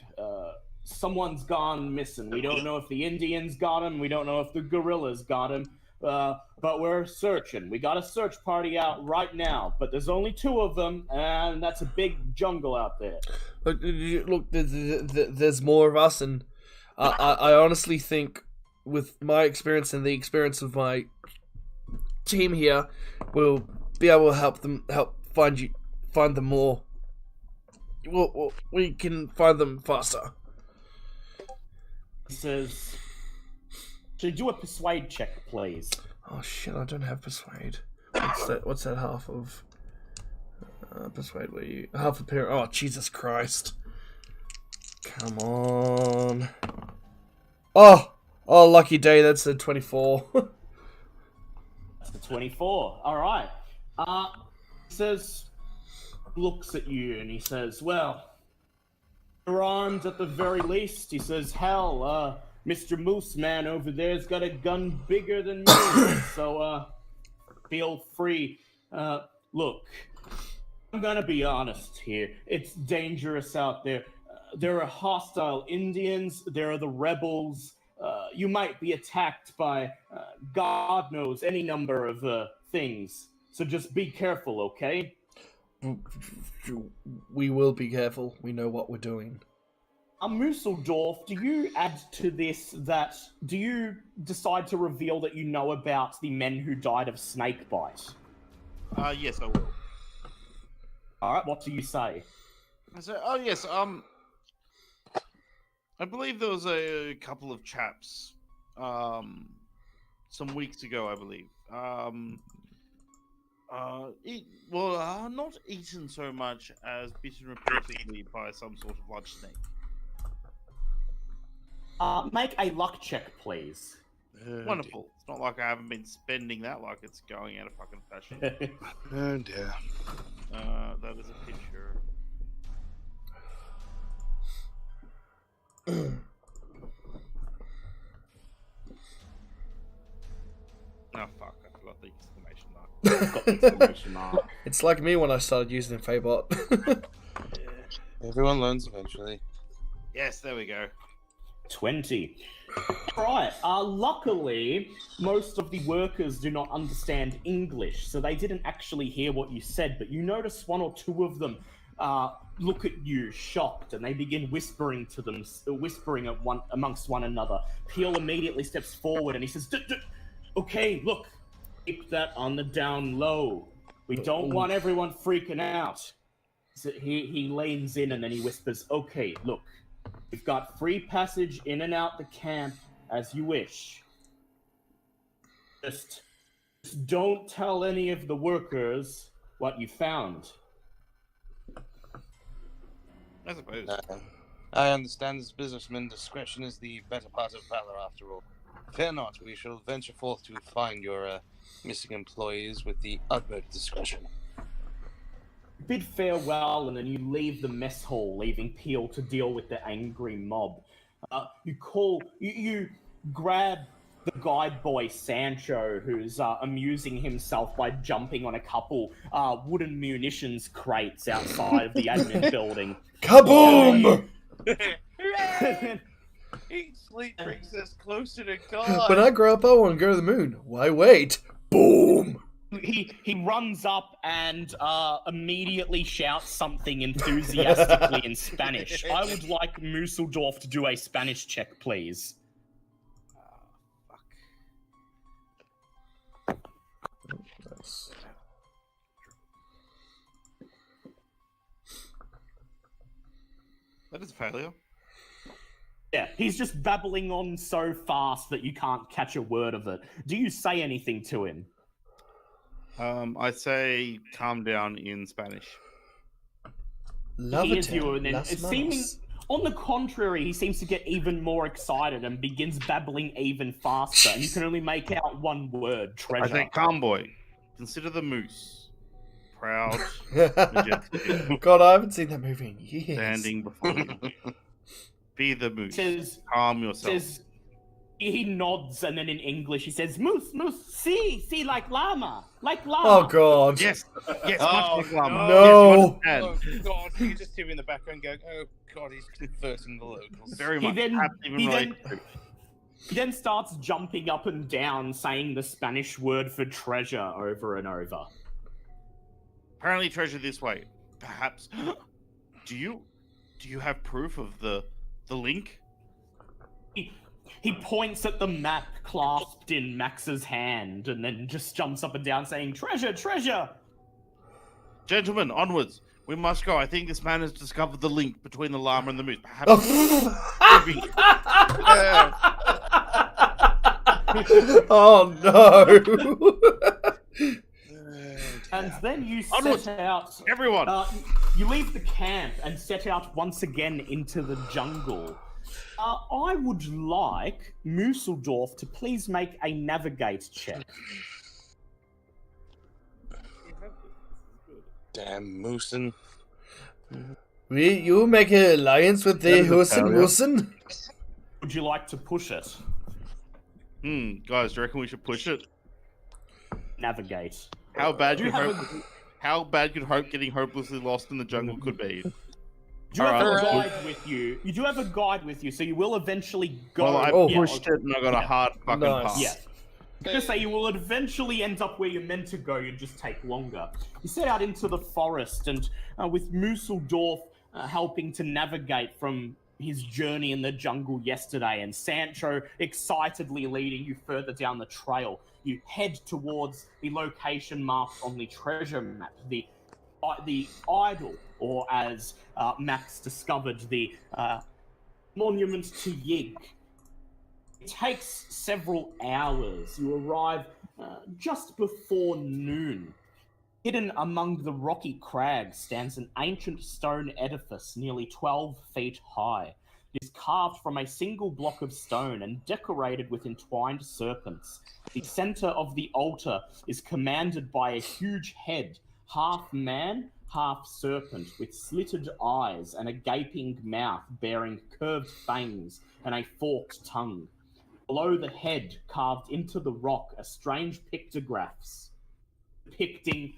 Someone's gone missing. We don't know if the Indians got him. We don't know if the guerrillas got him. But we're searching. We got a search party out right now, but there's only 2 of them, and that's a big jungle out there." Look, there's more of us, and I honestly think, with my experience and the experience of my team here, we'll be able to help find them more. We can find them faster. He says, "Should you do a persuade check, please?" Oh shit! I don't have persuade. What's that half of? Persuade. Where you half a pair? Oh Jesus Christ! Come on! Oh, lucky day. That's a 24. That's a 24. All right. He says, looks at you and he says, "Well, you're armed at the very least." He says, "Hell, Mr. Moose Man over there's got a gun bigger than me, so feel free. Look, I'm gonna be honest here. It's dangerous out there. There are hostile Indians. There are the rebels. You might be attacked by God knows any number of things. So just be careful, okay?" We will be careful. We know what we're doing. Musseldorf, do you add to this do you decide to reveal that you know about the men who died of snakebite? Yes, I will. Alright, what do you say? I say, oh yes, I believe there was a couple of chaps, some weeks ago, I believe. Not eaten so much as bitten repeatedly by some sort of large snake. Make a luck check, please. Wonderful. Dear. It's not like I haven't been spending that like it's going out of fucking fashion. Oh dear. That is a picture. Oh fuck, I forgot the exclamation mark. It's like me when I started using Faybot. Everyone learns eventually. Yes, there we go. 20. Right. Luckily, most of the workers do not understand English, so they didn't actually hear what you said, but you notice 1 or 2 of them look at you shocked, and they begin whispering amongst one another. Peel immediately steps forward and he says, "Okay, look, keep that on the down low. We don't want everyone freaking out." So he leans in and then he whispers, "Okay, look, we've got free passage in and out the camp as you wish. Just don't tell any of the workers what you found." I suppose. I understand as businessmen, discretion is the better part of valor after all. Fear not, we shall venture forth to find your missing employees with the utmost discretion. Bid farewell, and then you leave the mess hall, leaving Peel to deal with the angry mob. You grab the guide boy Sancho, who's amusing himself by jumping on a couple wooden munitions crates outside of the admin building. Kaboom! Eat, sleep brings us closer to God. When I grow up, I want to go to the moon. Why wait? Boom! He runs up and immediately shouts something enthusiastically in Spanish. I would like Museldorf to do a Spanish check, please. That is a failure. Yeah, he's just babbling on so fast that you can't catch a word of it. Do you say anything to him? I say calm down in Spanish. He hears you, and then on the contrary, he seems to get even more excited and begins babbling even faster, and you can only make out one word, treasure. I say, calm boy, consider the moose. Proud, majestic. God, I haven't seen that movie in years. Standing before you. Be the moose. Calm yourself. He nods, and then in English he says, "Moose, see, like llama, like llama." Oh God! Yes, much like llama. No. Yes, Oh God! You can just hear in the background going, "Oh God, he's converting the locals." Very much. He then starts jumping up and down, saying the Spanish word for treasure over and over. Apparently, treasure this way. Perhaps. Do you have proof of the link? He points at the map clasped in Max's hand and then just jumps up and down saying, "Treasure, treasure!" Gentlemen, onwards. We must go. I think this man has discovered the link between the llama and the moose. Perhaps. Oh no! And then you set out... Everyone! You leave the camp and set out once again into the jungle. I would like Museldorf to please make a navigate check. Damn Moosin. Will you make an alliance with the Moosin? Would you like to push it? Guys, do you reckon we should push it? Navigate. How bad could getting hopelessly lost in the jungle could be? Do you have a guide with you? You do have a guide with you, so you will eventually go. Well, I pushed it and I got a hard fucking pass. Yeah. I'm gonna say you will eventually end up where you're meant to go, you just take longer. You set out into the forest, and with Museldorf helping to navigate from his journey in the jungle yesterday, and Sancho excitedly leading you further down the trail, you head towards the location marked on the treasure map, the idol, or as Max discovered, the monument to Yig. It takes several hours. You arrive just before noon. Hidden among the rocky crags stands an ancient stone edifice nearly 12 feet high. It is carved from a single block of stone and decorated with entwined serpents. The center of the altar is commanded by a huge head, half man, half serpent, with slitted eyes and a gaping mouth bearing curved fangs and a forked tongue. Below the head, carved into the rock, are strange pictographs depicting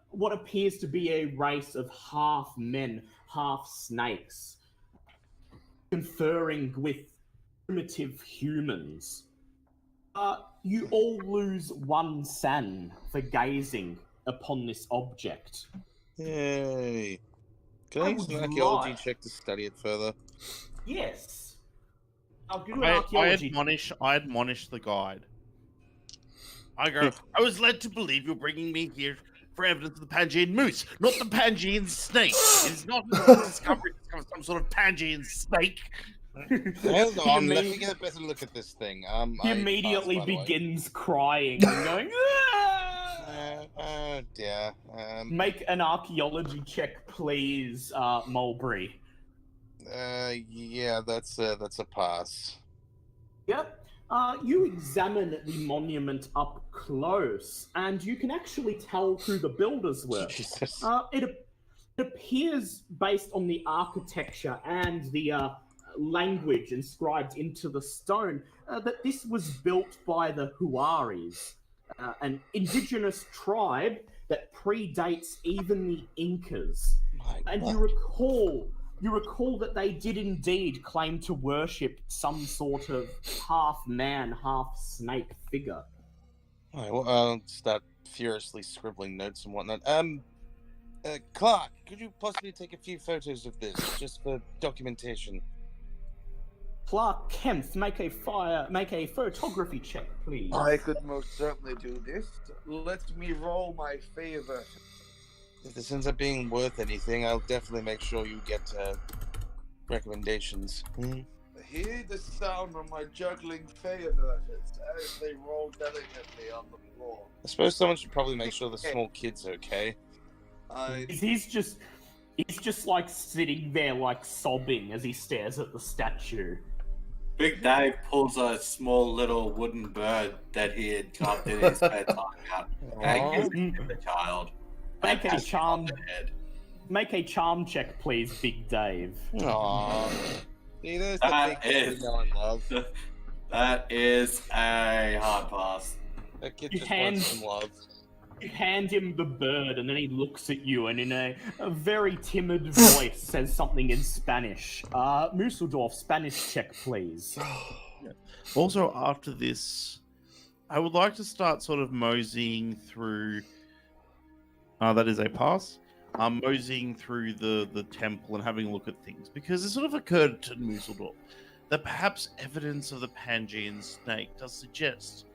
what appears to be a race of half men, half snakes, conferring with primitive humans. You all lose 1 san for gazing upon this object. Yay. Can I use an archaeology check to study it further? Yes. I'll do an archaeology. I admonish the guide. I go, I was led to believe you're bringing me here for evidence of the Pangean moose, not the Pangean snake. It is not a discovery of some sort of Pangean snake. Hold on, let me get a better look at this thing. He immediately begins crying and going, oh dear. Make an archaeology check, please, Mulberry. Yeah, that's a pass. Yep. You examine the monument up close, and you can actually tell who the builders were. Jesus. It appears, based on the architecture and the language inscribed into the stone, that this was built by the Huaris, an indigenous tribe that predates even the Incas. And you recall that they did indeed claim to worship some sort of half man, half snake figure. All right, well, I'll start furiously scribbling notes and whatnot. Clark, could you possibly take a few photos of this, just for documentation? Clark Kempf, make a photography check, please. I could most certainly do this. Let me roll my favorite. If this ends up being worth anything, I'll definitely make sure you get recommendations. Hear the sound of my juggling favorites as they roll delicately on the floor. I suppose someone should probably make sure the small kid's okay. He's just like sitting there like sobbing as he stares at the statue. Big Dave pulls a small little wooden bird that he had carved in his bedtime out and gives it to the child. Make a charm check, please, Big Dave. Aww. See, there's the That big kid is- we know and love. That is a hard pass. That kid You just wants some love. You hand him the bird, and then he looks at you and in a very timid voice says something in Spanish. Musseldorf, Spanish check, please. Also, after this, I would like to start sort of moseying through. That is a pass. Moseying through the temple and having a look at things, because it sort of occurred to Musseldorf that perhaps evidence of the Pangean snake does suggest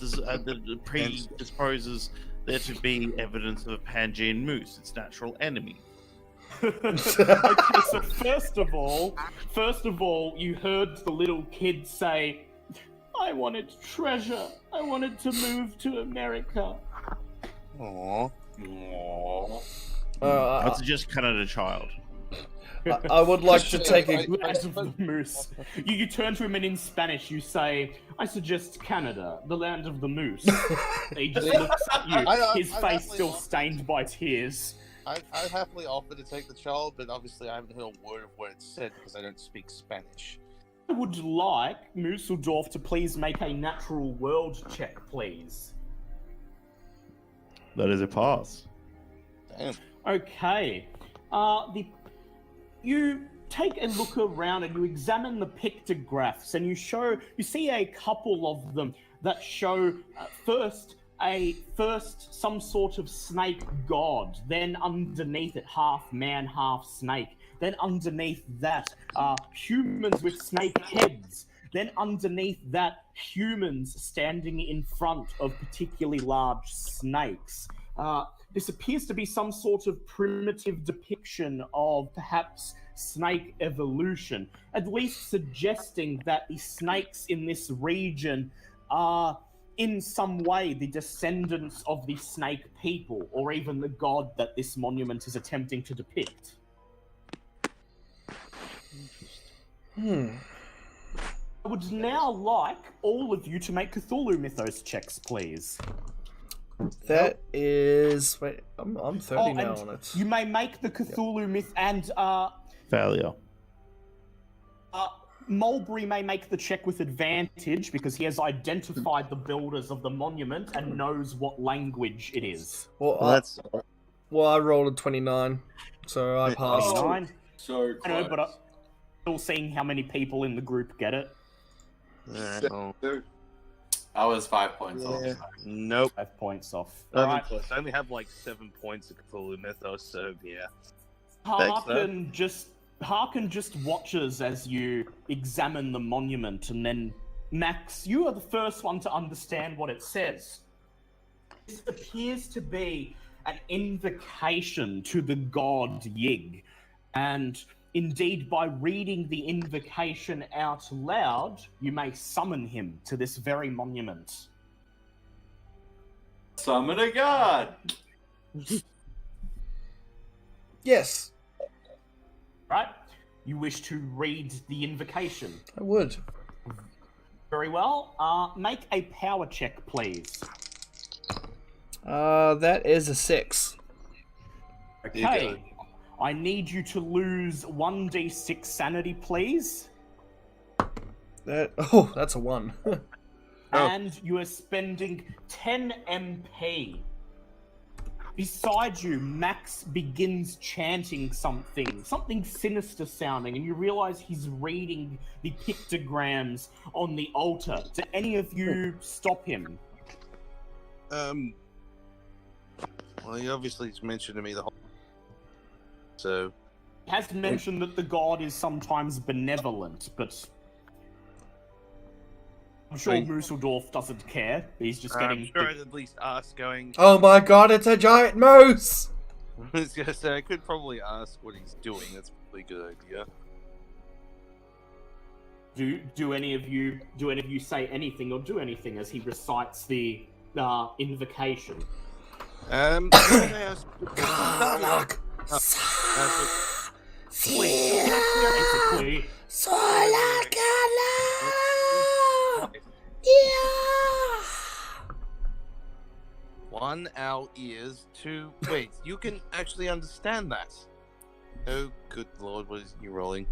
that predisposes there to be evidence of a Pangean moose, its natural enemy. Okay, so first of all, you heard the little kid say, "I wanted treasure. I wanted to move to America." Aww. I'd suggest Canada child. I would like to take a. Land of the moose. You turn to him and in Spanish you say, "I suggest Canada, the land of the moose." He just looks at you, his face still stained by tears. I'd happily offer to take the child, but obviously I haven't heard a word of what it said because I don't speak Spanish. I would like Musseldorf to please make a natural world check, please. That is a pass. Damn. Okay. You take a look around and you examine the pictographs, and you see a couple of them that show first some sort of snake god, then underneath it half man, half snake. Then underneath that, humans with snake heads. Then underneath that, humans standing in front of particularly large snakes. This appears to be some sort of primitive depiction of perhaps snake evolution, at least suggesting that the snakes in this region are in some way the descendants of the snake people, or even the god that this monument is attempting to depict. I would now like all of you to make Cthulhu Mythos checks, please. That is. Wait, I'm 30 now on it. You may make the Cthulhu Myth, and Failure. Mulberry may make the check with advantage because he has identified the builders of the monument and knows what language it is. Well, I rolled a 29, so I passed. 29. So I know, close. but I'm still seeing how many people in the group get it. I was 5 points off. Nope. 5 points off. Not even Alright. close. I only have like 7 points of Cthulhu Mythos, so yeah. Harkin just watches as you examine the monument, and then Max, you are the first one to understand what it says. This appears to be an invocation to the god Yig, and indeed by reading the invocation out loud, you may summon him to this very monument. Summon a god! Yes. Right? You wish to read the invocation? I would. Very well. Make a power check, please. That is a 6. Okay. I need you to lose 1d6 sanity, please. That's a 1. And you are spending 10 MP. Beside you, Max begins chanting something sinister sounding, and you realize he's reading the pictograms on the altar. Do any of you stop him? Well, he obviously mentioned to me the whole. So. He has mentioned that the god is sometimes benevolent, but I'm sure Museldorf doesn't care. He's just getting. I'm sure I'd at least ask going. Oh my god, it's a giant moose! I was gonna say, I could probably ask what he's doing. That's probably a good idea. Do any of you say anything or do anything as he recites the invocation? Basically, one, our ears. Two, wait, you can actually understand that. Oh, good lord, what is you rolling?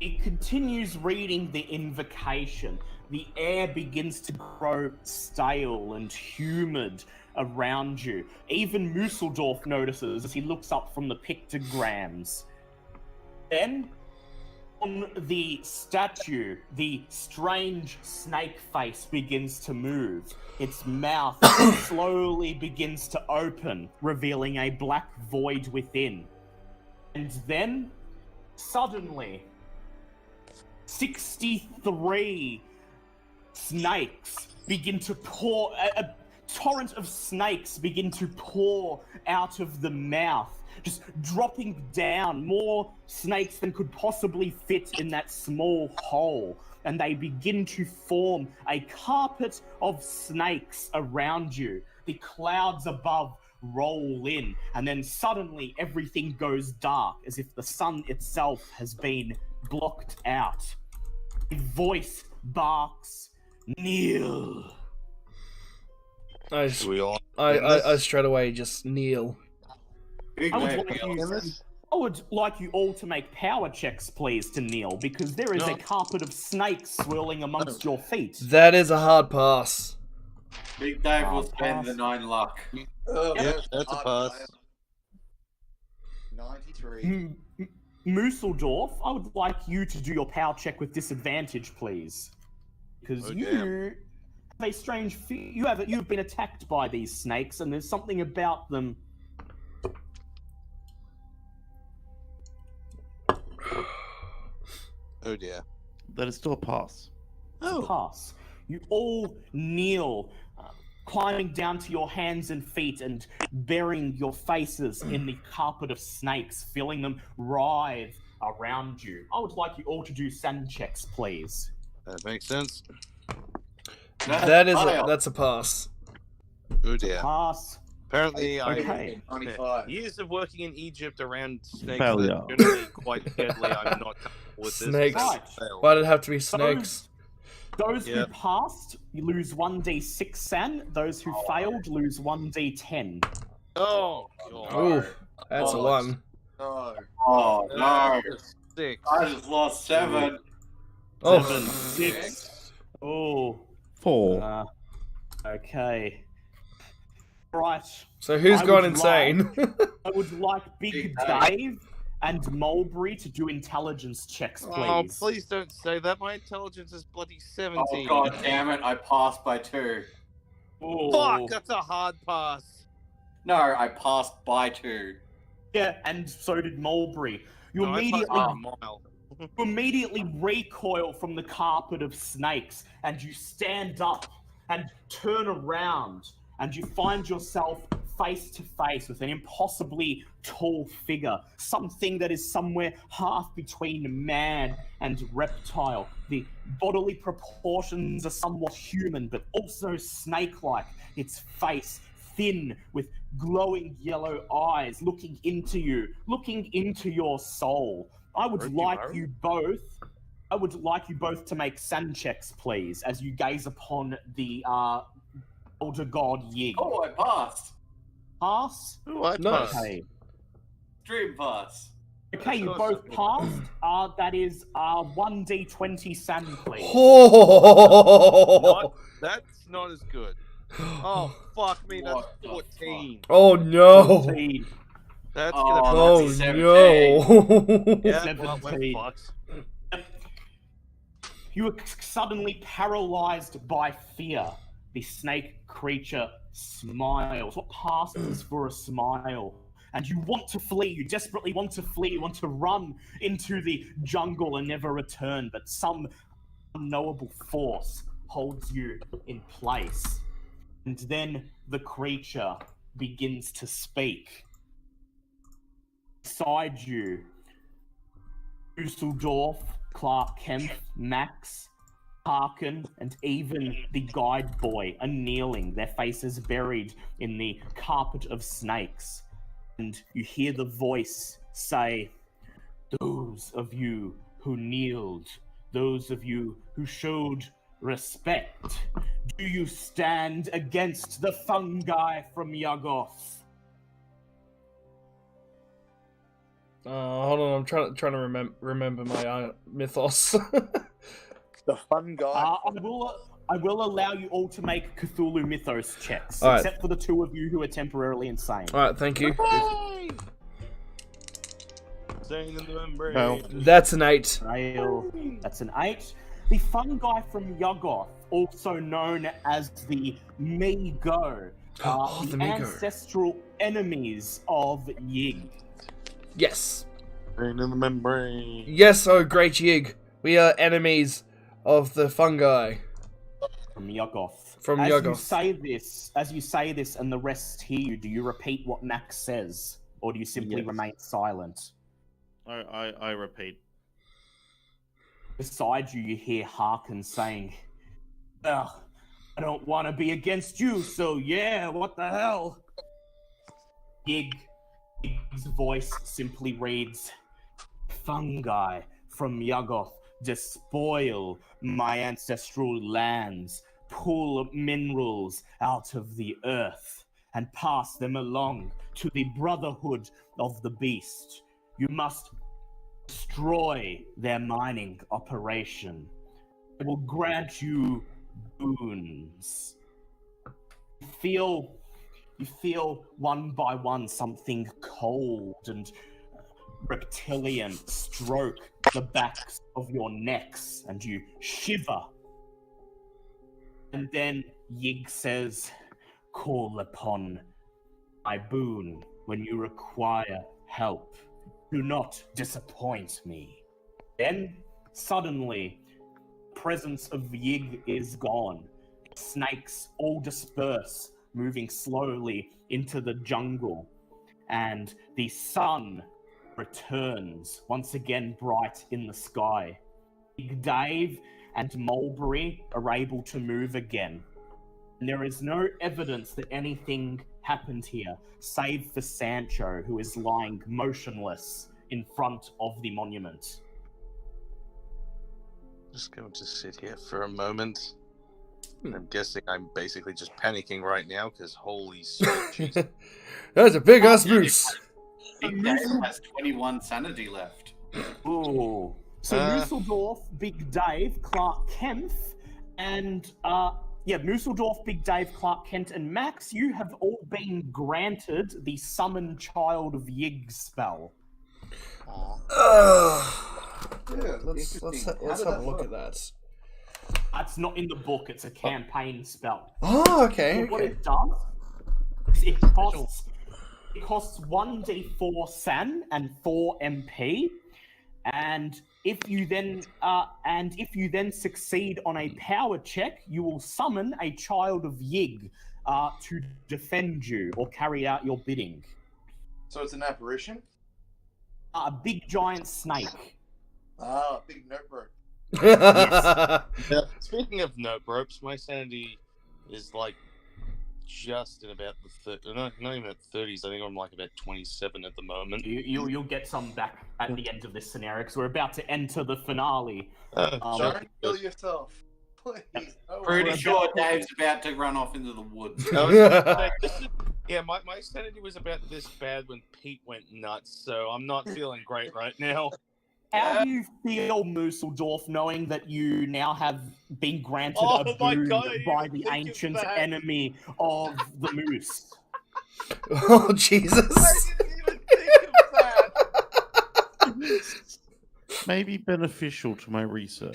He continues reading the invocation. The air begins to grow stale and humid around you. Even Museldorf notices as he looks up from the pictograms. Then, on the statue, the strange snake face begins to move. Its mouth slowly begins to open, revealing a black void within. And then, suddenly, 63 snakes begin to pour, a torrent of snakes begin to pour out of the mouth, just dropping down, more snakes than could possibly fit in that small hole. And they begin to form a carpet of snakes around you. The clouds above roll in, and then suddenly everything goes dark, as if the sun itself has been blocked out. A voice barks, "Kneel." I straight away just kneel. I would like you all to make power checks, please, to kneel, because there is a carpet of snakes swirling amongst your feet. That is a hard pass. Big Dave will spend the 9 luck. Yeah, that's a pass. 93. Museldorf, I would like you to do your power check with disadvantage, please. Because you have a strange you've been attacked by these snakes, and there's something about them. Oh dear. That is still a pass. Pass. You all kneel, climbing down to your hands and feet and burying your faces in the carpet of snakes, feeling them writhe around you. I would like you all to do sand checks, please. That makes sense. That's a pass. Oh dear. Pass. Apparently, Okay. Years of working in Egypt around snakes Failure. are generally quite deadly. I'm not comfortable with this. Snakes. Right. Why did it have to be snakes? Those who passed, you lose 1d6 sand. Those who failed lose 1d10. Oh, God. Ooh, that's a 1. No. Oh, no. 6. I just lost 7. Oh, 7, 6. Oh. 4. Okay. Right. so who's gone insane? I would like Big Dave and Mulberry to do intelligence checks, please. Oh, please don't say that. My intelligence is bloody 17. Oh, god damn it. I passed by 2. Oh. Fuck, that's a hard pass. No, I passed by 2. Yeah, and so did Mulberry. You No, I passed by a mile. You immediately recoil from the carpet of snakes, and you stand up and turn around, and you find yourself face to face with an impossibly tall figure, something that is somewhere half between man and reptile. The bodily proportions are somewhat human, but also snake-like. Its face thin, with glowing yellow eyes, looking into you, looking into your soul. I would like you both to make sand checks, please, as you gaze upon the older god Yig. Oh, I passed. Pass? Ooh, I Nice. passed. Okay. Dream pass. Okay, you both passed. That is 1d20 sand, please. That's not as good. Oh, fuck me, that's What the 14. Oh no! 14. That's Oh, gonna Oh that's a 17. no! Yeah, well, we're 17. fucked. You are suddenly paralyzed by fear. The snake creature smiles. What passes for a smile? And you want to flee. You desperately want to flee. You want to run into the jungle and never return. But some unknowable force holds you in place. And then the creature begins to speak. Beside you, Dusseldorf, Clark Kent, Max, Harkin, and even the guide boy are kneeling, their faces buried in the carpet of snakes. And you hear the voice say, "Those of you who kneeled, those of you who showed respect, do you stand against the fungi from Yagoth?" Hold on, I'm trying to remember my mythos. The fun guy. I will allow you all to make Cthulhu mythos checks, All right. except for the two of you who are temporarily insane. All right, thank you. Staying in the membrane. Well, That's an 8. That's an 8. The fungi from Yagoth, also known as the Migo, are the the Migo. ancestral enemies of Yig. Yes. Staying in the membrane. Yes, oh great Yig. We are enemies of the fungi. From Yagoth. From as Yagoth. As you say this and the rest hear you, do you repeat what Max says? Or do you simply remain silent? I repeat. Beside you, you hear Harkin saying, "Well, I don't want to be against you, so yeah, what the hell?" Yig's voice simply reads, "Fungi from Yagoth despoil my ancestral lands, pull minerals out of the earth, and pass them along to the Brotherhood of the Beast. You must destroy their mining operation. It will grant you boons." You feel one by one something cold and reptilian stroke the backs of your necks, and you shiver. And then Yig says, "Call upon my boon when you require help. Do not disappoint me." Then, suddenly, the presence of Yig is gone. Snakes all disperse, moving slowly into the jungle. And the sun returns, once again bright in the sky. Big Dave and Mulberry are able to move again. And there is no evidence that anything happened here, save for Sancho, who is lying motionless in front of the monument. Just going to sit here for a moment. I'm guessing I'm basically just panicking right now because holy shit. That's a big ass moose. Big Dave has 21 sanity left. Ooh. So Musseldorf, Big Dave, Clark Kent, and Musseldorf, Big Dave, Clark Kent, and Max, you have all been granted the Summon Child of Yig spell. Yeah, Let's have a look at that. That's not in the book, it's a campaign spell. Oh, okay. So what Okay. it does is it costs 1d4 san and 4 MP, and if you then succeed on a power check, you will summon a child of Yig to defend you or carry out your bidding. So it's an apparition? A big giant snake. Ah, big notebook. Yes. Speaking of note ropes, my sanity is like just in about the not even at 30s. I think I'm like about 27 at the moment. You'll get some back at the end of this scenario because we're about to enter the finale. Don't kill yourself, please. Pretty sure Dave's about to run off into the woods. Yeah, my sanity was about this bad when Pete went nuts, so I'm not feeling great right now. How do you feel, Musseldorf, knowing that you now have been granted a boon by the ancient enemy of the moose? Oh, Jesus. I didn't even think of that. Maybe beneficial to my research.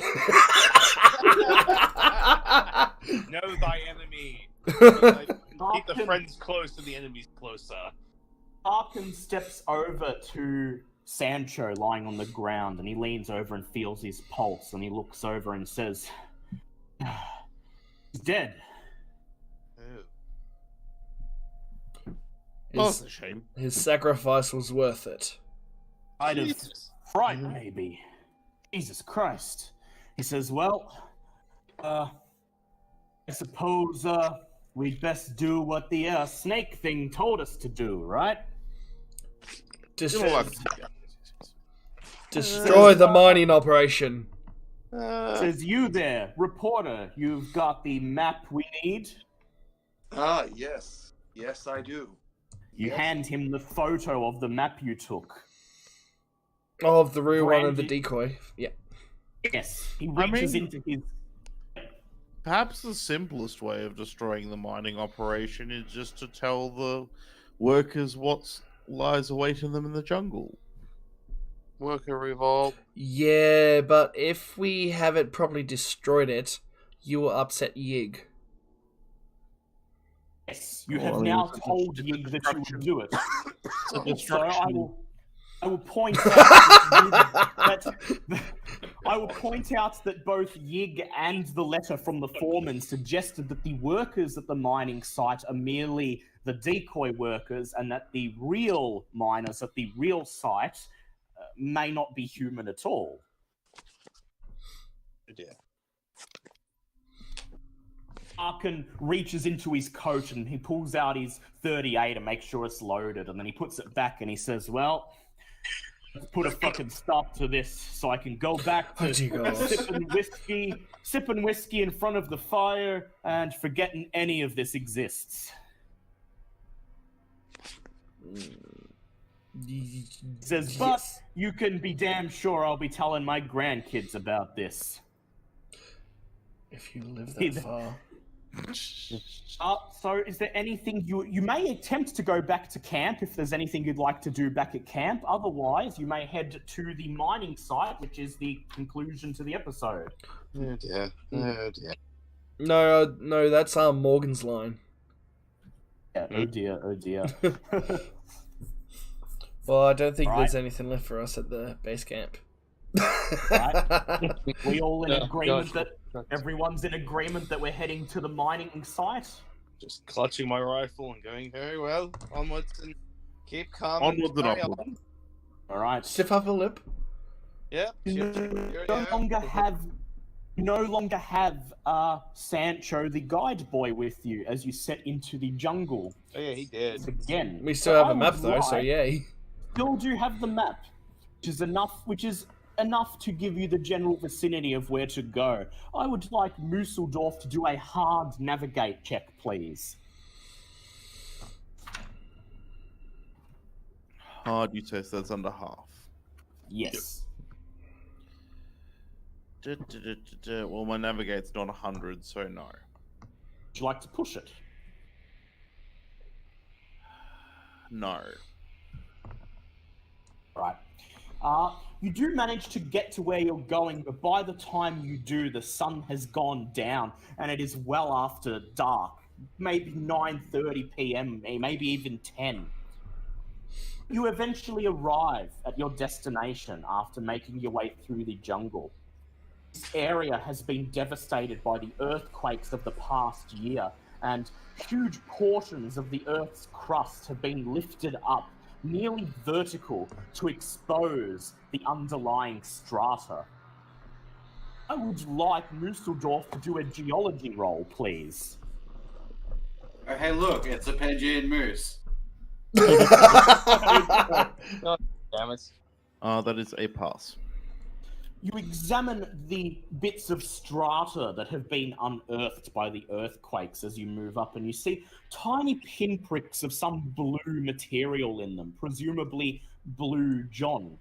Know thy enemy. Keep the friends close and the enemies closer. Arkin steps over to Sancho lying on the ground, and he leans over and feels his pulse, and he looks over and says, he's dead. That's a shame. His sacrifice was worth it. I'd have fright, maybe. Jesus Christ. He says, well, I suppose we'd best do what the snake thing told us to do, right? Destroy the mining operation. Says, you there, reporter, you've got the map we need? Ah, yes. Yes, I do. You hand him the photo of the map you took. Oh, of the real one and the decoy. Yeah. Yes, he reaches into his... Perhaps the simplest way of destroying the mining operation is just to tell the workers what lies awaiting them in the jungle. Worker revolt. Yeah, but if we haven't properly destroyed it, you will upset Yig. Yes, you have now told Yig that you will do it. So I will point out that both Yig and the letter from the foreman suggested that the workers at the mining site are merely the decoy workers, and that the real miners at the real site may not be human at all. Yeah. Arkin reaches into his coat and he pulls out his 38 to make sure it's loaded, and then he puts it back and he says, well, let's put a fucking stop to this so I can go back to sipping whiskey in front of the fire and forgetting any of this exists. He says, but you can be damn sure I'll be telling my grandkids about this. If you live that far. So is there anything you may attempt to go back to camp if there's anything you'd like to do back at camp. Otherwise, you may head to the mining site, which is the conclusion to the episode. Oh dear. Oh dear. No, that's Morgan's line. Yeah, oh dear. Well, I don't think there's anything left for us at the base camp. Right? We all in agreement that everyone's in agreement that we're heading to the mining site? Just clutching my rifle and going very well. Onwards and keep calm. Onwards and upwards. All right. Stiff upper lip. Yeah. You no longer have Sancho, the guide boy, with you as you set into the jungle. Oh yeah, he did. Again. We still have a map though, so yay. Still do have the map, which is enough to give you the general vicinity of where to go. I would like Musseldorf to do a hard navigate check, please. Hard, you say, so that's under half. Yes. Well, my navigate's not 100, so no. Would you like to push it? No. Right. You do manage to get to where you're going, but by the time you do, the sun has gone down, and it is well after dark. Maybe 9:30 p.m., maybe even 10. You eventually arrive at your destination after making your way through the jungle. This area has been devastated by the earthquakes of the past year, and huge portions of the Earth's crust have been lifted up nearly vertical to expose the underlying strata. I would like Musseldorf to do a geology roll, please. Oh, hey, look, it's a Pangean moose. Oh, damn it. That is a pass. You examine the bits of strata that have been unearthed by the earthquakes as you move up, and you see tiny pinpricks of some blue material in them, presumably blue John.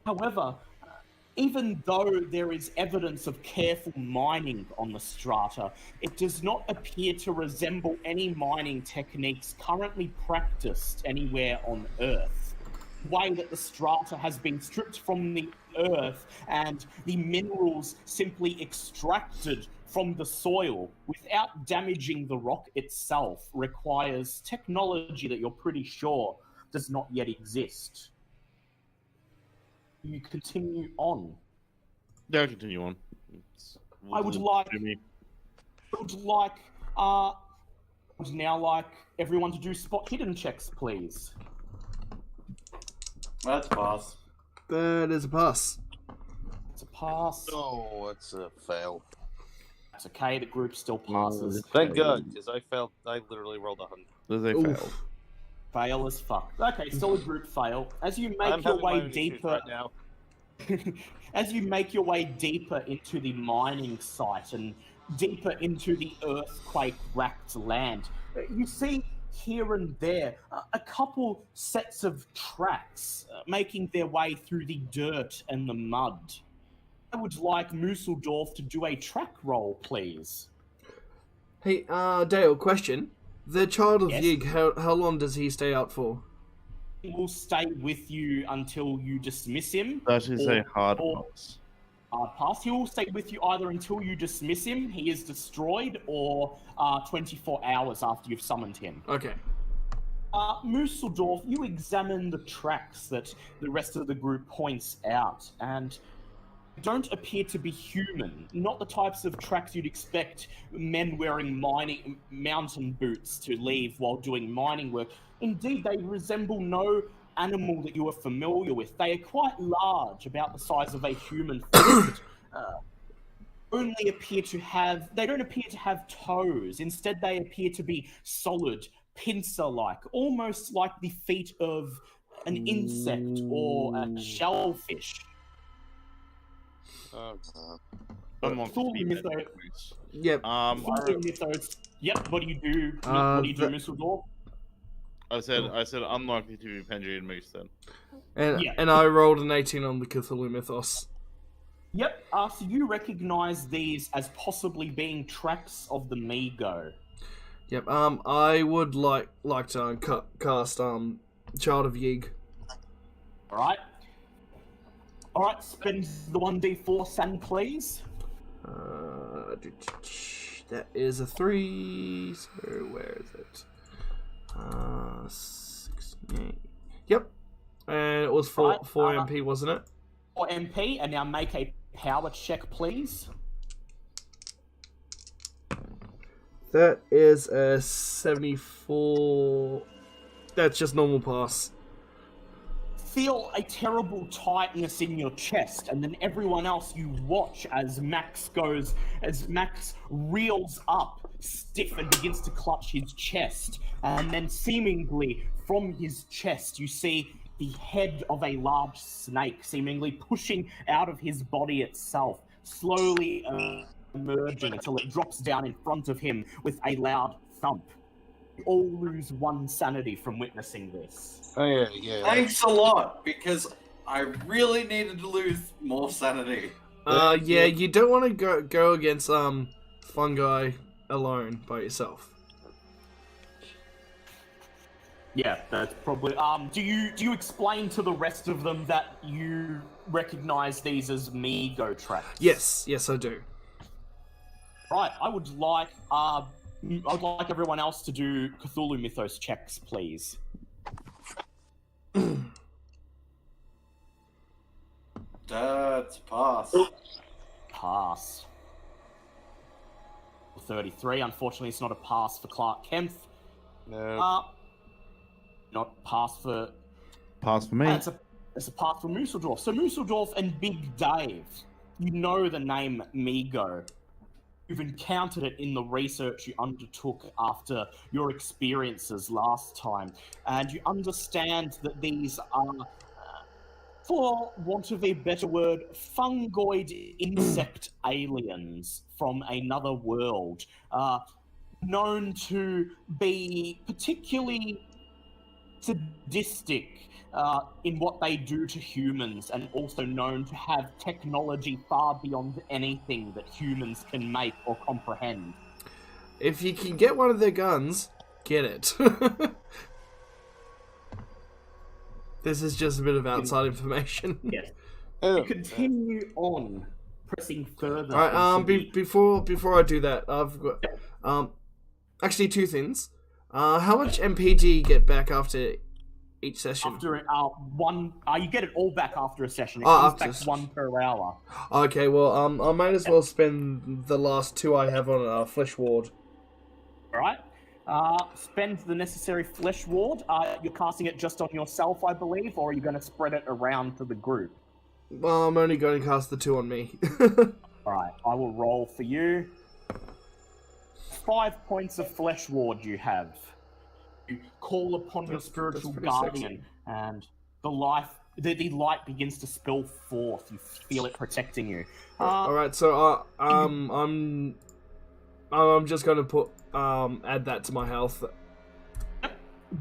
However, even though there is evidence of careful mining on the strata, it does not appear to resemble any mining techniques currently practiced anywhere on Earth. The way that the strata has been stripped from the Earth and the minerals simply extracted from the soil without damaging the rock itself requires technology that you're pretty sure does not yet exist. You continue on. Yeah, continue on. I would now like everyone to do spot hidden checks, please. That's a pass. That is a pass. It's a pass. Oh, it's a fail. It's okay. The group still passes. Thank God, because I literally rolled 100. There's a fail. Fail as fuck. Okay, still a group fail. As you make I'm your having my way own issues deeper right now. as you make your way deeper into the mining site and deeper into the earthquake-racked land, you see here and there a couple sets of tracks making their way through the dirt and the mud. I would like Musseldorf to do a track roll, please. Hey, Dale, question. The Child of Yes? Yig, how long does he stay out for? He will stay with you until you dismiss him. That is a hard or- pass. Hard pass. He will stay with you either until you dismiss him, he is destroyed, or 24 hours after you've summoned him. Okay. Musseldorf, you examine the tracks that the rest of the group points out, and don't appear to be human. Not the types of tracks you'd expect men wearing mountain boots to leave while doing mining work. Indeed, they resemble no animal that you are familiar with. They are quite large, about the size of a human fist. They don't appear to have toes. Instead, they appear to be solid, pincer-like, almost like the feet of an insect or a shellfish. Oh, God. Cthulhu mythos. Yep. Cthulhu mythos. Yep. What do you do? What do you do, Musseldorf? I said unlikely to be Pangean moose then. And I rolled an 18 on the Cthulhu Mythos. Yep. So you recognize these as possibly being tracks of the Migo. Yep. I would like to cast Child of Yig. All right. All right. Spend the 1d4, San, please. That is a 3. So where is it? 68. Yep. And it was 4 MP, wasn't it? 4 MP, and now make a power check, please. That is a 74. That's just normal pass. Feel a terrible tightness in your chest, and then everyone else you watch as Max reels up, stiff, and begins to clutch his chest. And then seemingly from his chest you see the head of a large snake seemingly pushing out of his body itself, slowly emerging until it drops down in front of him with a loud thump. You all lose 1 sanity from witnessing this. Oh, yeah. Thanks a lot, because I really needed to lose more sanity. Yeah, you don't want to go against fungi alone by yourself. Yeah, that's probably. Do you explain to the rest of them that you recognize these as Migo tracks? Yes, I do. Right, I would like everyone else to do Cthulhu Mythos checks, please. That's pass. Pass. 33. Unfortunately, it's not a pass for Clark Kempf. No. Not pass for. Pass for me. It's a pass for Musseldorf. So Musseldorf and Big Dave, you know the name Migo. you've encountered it in the research you undertook after your experiences last time, and you understand that these are, for want of a better word, fungoid insect aliens from another world, known to be particularly sadistic in what they do to humans, and also known to have technology far beyond anything that humans can make or comprehend. If you can get one of their guns, get it. This is just a bit of outside information. Yes. Oh, You continue on, pressing further. Alright, into the- before I do that, I've got actually two things. How much MP do you get back after each session? After one, you get it all back after a session. It Oh, comes after back one per hour. Okay, well, I might as well spend the last two I have on Flesh Ward. All right. Spend the necessary flesh ward. You're casting it just on yourself, I believe, or are you going to spread it around to the group? Well, I'm only going to cast the two on me. All right. I will roll for you. 5 points of flesh ward you have. You call upon your spiritual pretty guardian, and the light begins to spill forth. You feel it protecting you. Alright, so I'm just going to put add that to my health.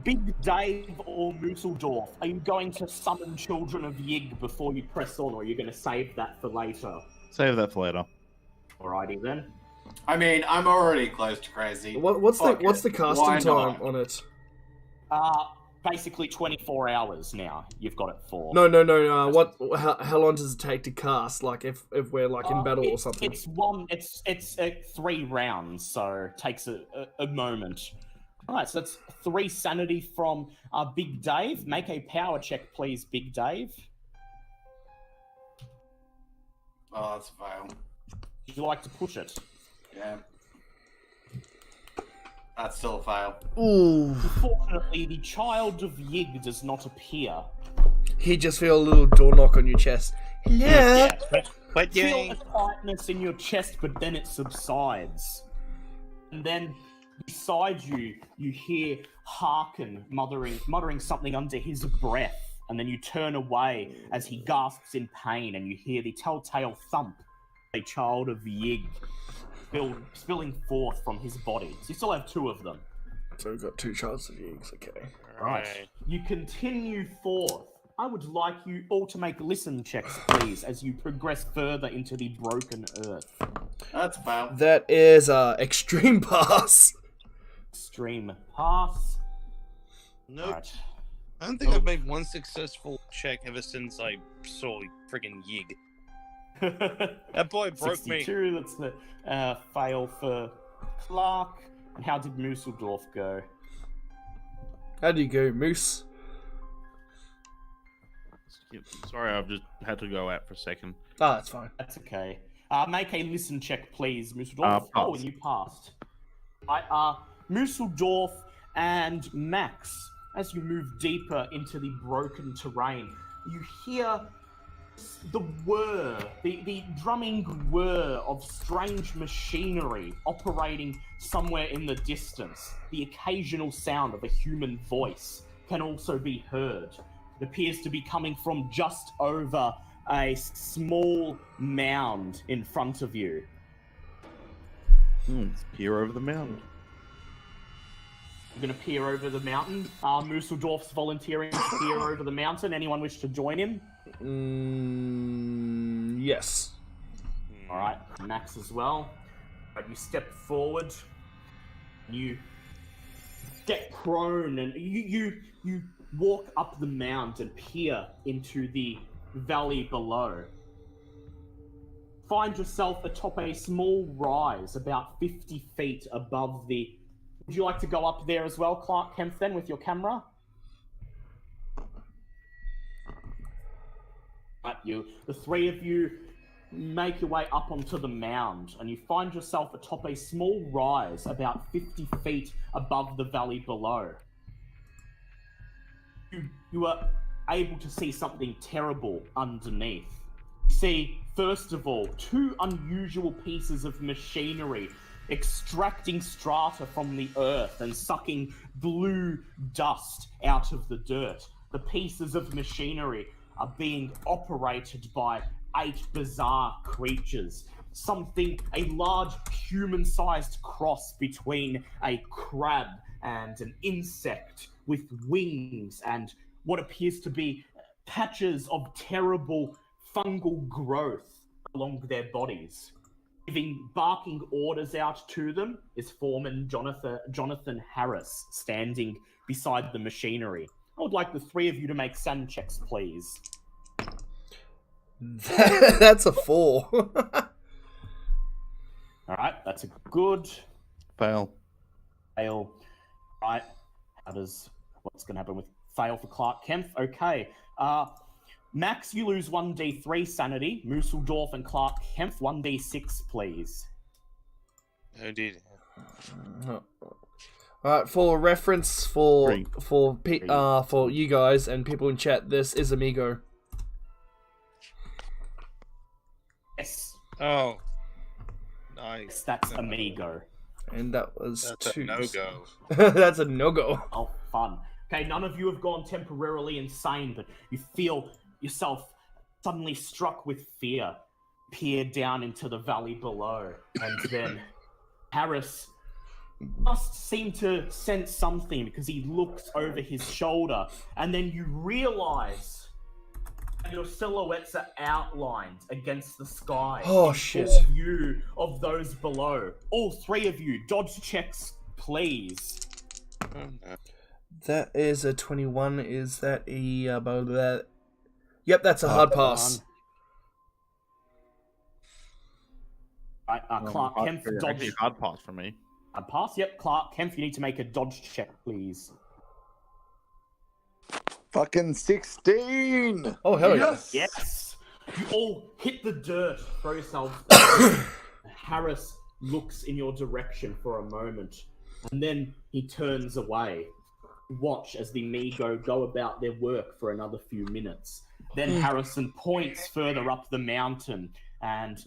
Big Dave or Mooseldorf, are you going to summon Children of Yig before you press on, or are you going to save that for later? Save that for later. Alrighty then. I mean, I'm already close to crazy. What's Fuck the it. casting Why time not? on it? Basically 24 hours now. You've got it for. No. How long does it take to cast? Like if we're like in battle or something? It's 3 rounds, so it takes a moment. Alright, so that's 3 sanity from Big Dave. Make a power check, please, Big Dave. Oh, that's a fail. Would you like to push it? Yeah. That's still a fail. Ooh. Unfortunately, the child of Yig does not appear. You just feel a little door knock on your chest. Hello? Yeah, But feel a tightness in your chest, but then it subsides. And then beside you, you hear Harkin muttering something under his breath, and then you turn away as he gasps in pain, and you hear the telltale thump of a child of Yig spilling forth from his body. So you still have 2 of them. So we've got 2 shots of Yigs, okay. Right. You continue forth. I would like you all to make listen checks, please, as you progress further into the broken earth. That's a fail. That is extreme pass. Extreme pass. Nope. Right. I don't think I've made one successful check ever since I saw friggin' Yig. That boy broke me. 62, that's the fail for Clark. And how did Mooseldorf go? How do you go, Moose? Sorry, I've just had to go out for a second. Ah, that's fine. That's okay. Make a listen check, please, Mooseldorf. Pass. And you passed. Mooseldorf and Max, as you move deeper into the broken terrain, you hear the whir, the drumming whir of strange machinery operating somewhere in the distance. The occasional sound of a human voice can also be heard. It appears to be coming from just over a small mound in front of you. Let's peer over the mound. I'm going to peer over the mountain. Mooseldorf's volunteering to peer over the mountain. Anyone wish to join him? Yes. All right, Max as well. Right, you step forward. You get prone, and you walk up the mound and peer into the valley below. Find yourself atop a small rise, about 50 feet above the. Would you like to go up there as well, Clark Kemp, then, with your camera? Right, the 3 of you make your way up onto the mound, and you find yourself atop a small rise about 50 feet above the valley below. You are able to see something terrible underneath. See, first of all, two unusual pieces of machinery extracting strata from the earth and sucking blue dust out of the dirt. The pieces of machinery are being operated by 8 bizarre creatures. Something, a large human-sized cross between a crab and an insect with wings and what appears to be patches of terrible fungal growth along their bodies. Giving barking orders out to them is Foreman Jonathan Harris, standing beside the machinery. I would like the 3 of you to make SAN checks, please. That's a 4. Alright, that's a good Fail. fail. Right, what's going to happen with fail for Clark Kempf? Okay, Max, you lose 1d3 sanity. Musseldorf and Clark Kempf, 1d6, please. Oh, indeed. Alright, for reference for Three. for you guys and people in chat, this is Amigo. Yes, Oh. Nice. that's Amigo. And that was That's 2. a no-go. That's a no-go. Oh, fun. Okay, none of you have gone temporarily insane, but you feel yourself suddenly struck with fear. Peer down into the valley below, and then Harris must seem to sense something because he looks over his shoulder, and then you realize your silhouettes are outlined against the sky. Oh, in shit. full view of those below. All 3 of you, dodge checks, please. Oh, no. That is a 21. Is that a about that? Yep, that's a hard pass. Right, Clark Kempf, dodge. Actually, hard pass for me. A pass, yep. Clark Kempf, you need to make a dodge check, please. Fucking 16. Oh hell yeah! Yes! You all hit the dirt, throw yourselves. Harris looks in your direction for a moment, and then he turns away. Watch as the Migo go about their work for another few minutes. Then Harrison points further up the mountain, and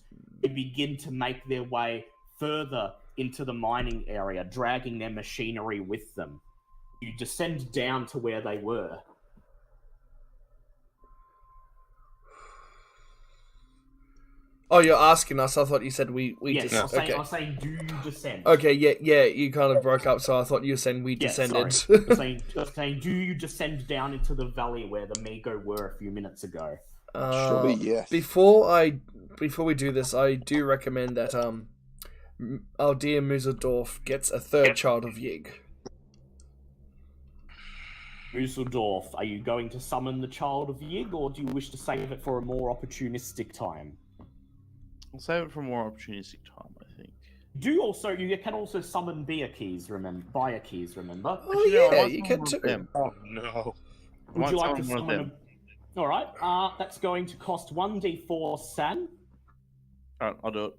they begin to make their way further into the mining area, dragging their machinery with them. You descend down to where they were. Oh, you're asking us. I thought you said we Yes, just. I was saying, do you descend? Okay, yeah. You kind of broke up, so I thought you were saying we descended. Sorry. I was saying, do you descend down into the valley where the Migo were a few minutes ago? Surely, yes. Before we do this, I do recommend that our dear Musseldorf gets a 3rd child of Yig. Musseldorf, are you going to summon the Child of Yig, or do you wish to save it for a more opportunistic time? I'll save it for a more opportunistic time, I think. You can also summon beer keys, remember? Buyer keys, remember? Oh Actually, no, I yeah, want you some can more too. of them. Oh, no. Would you like to one of summon them? All right, that's going to cost 1d4 san. Alright, I'll do it.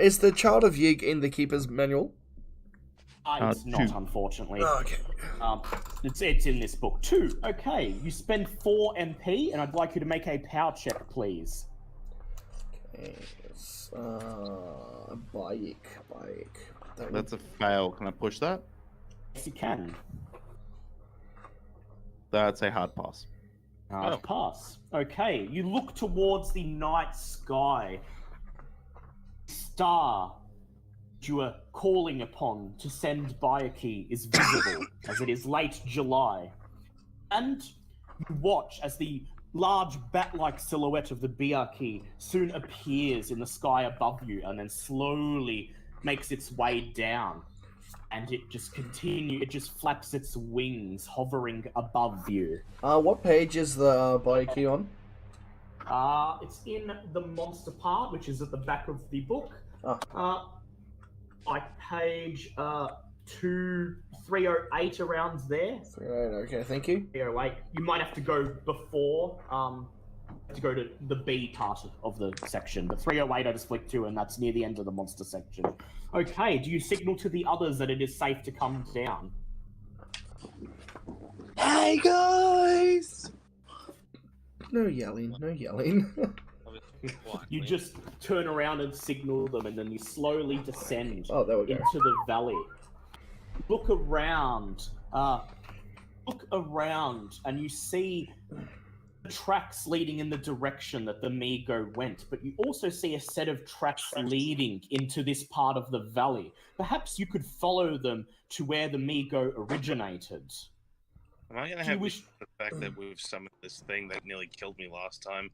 Is the Child of Yig in the Keeper's Manual? It's not, 2. unfortunately. Oh, okay. It's in this book. 2. Okay, you spend 4 MP, and I'd like you to make a power check, please. Okay, Bayek. That's a fail. Can I push that? Yes, you can. That's a hard pass. Pass. Okay, you look towards the night sky. Star you are calling upon to send Bayaki is visible, as it is late July. And you watch as the large bat-like silhouette of the Bayaki soon appears in the sky above you, and then slowly makes its way down. And it just flaps its wings, hovering above you. What page is the Bayeki on? It's in the monster part, which is at the back of the book. Like page 308 around there. 308, okay, thank you. 308. You might have to go before, to go to the B part of the section. But 308 I just flicked to, and that's near the end of the monster section. Okay, do you signal to the others that it is safe to come down? Hey guys! No yelling, no yelling. You just turn around and signal them, and then you slowly descend Oh, there we go. into the valley. Look around. Look around, and you see the tracks leading in the direction that the Migo went, but you also see a set of tracks leading into this part of the valley. Perhaps you could follow them to where the Migo originated. Am I gonna Do you have wish- the fact that we've summoned this thing that nearly killed me last time?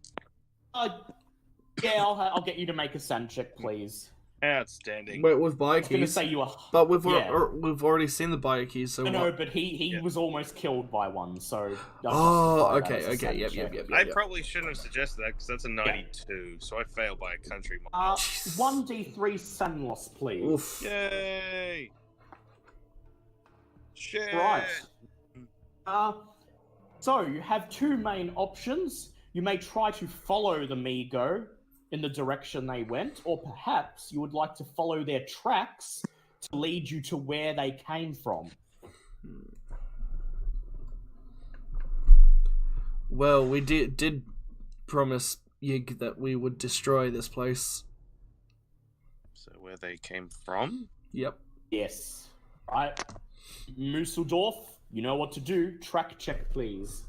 Yeah, I'll get you to make a sand check, please. Outstanding. Wait, with I was going to Biokeys? say you are... But we've Yeah. we've already seen the Biokeys, so No, what? but he was almost killed by one, so... Oh, I'll justify that okay, as a okay, sand yep, check. yep. I probably shouldn't have suggested that because that's a 92, so I failed by a country mile. 1d3 sand loss, please. Oof. Yay! Shit! Right. So, you have two main options. You may try to follow the Migo in the direction they went, or perhaps you would like to follow their tracks to lead you to where they came from. Well, we did promise Yig that we would destroy this place. So where they came from? Yep. Yes. Right. Musseldorf, you know what to do. Track check, please.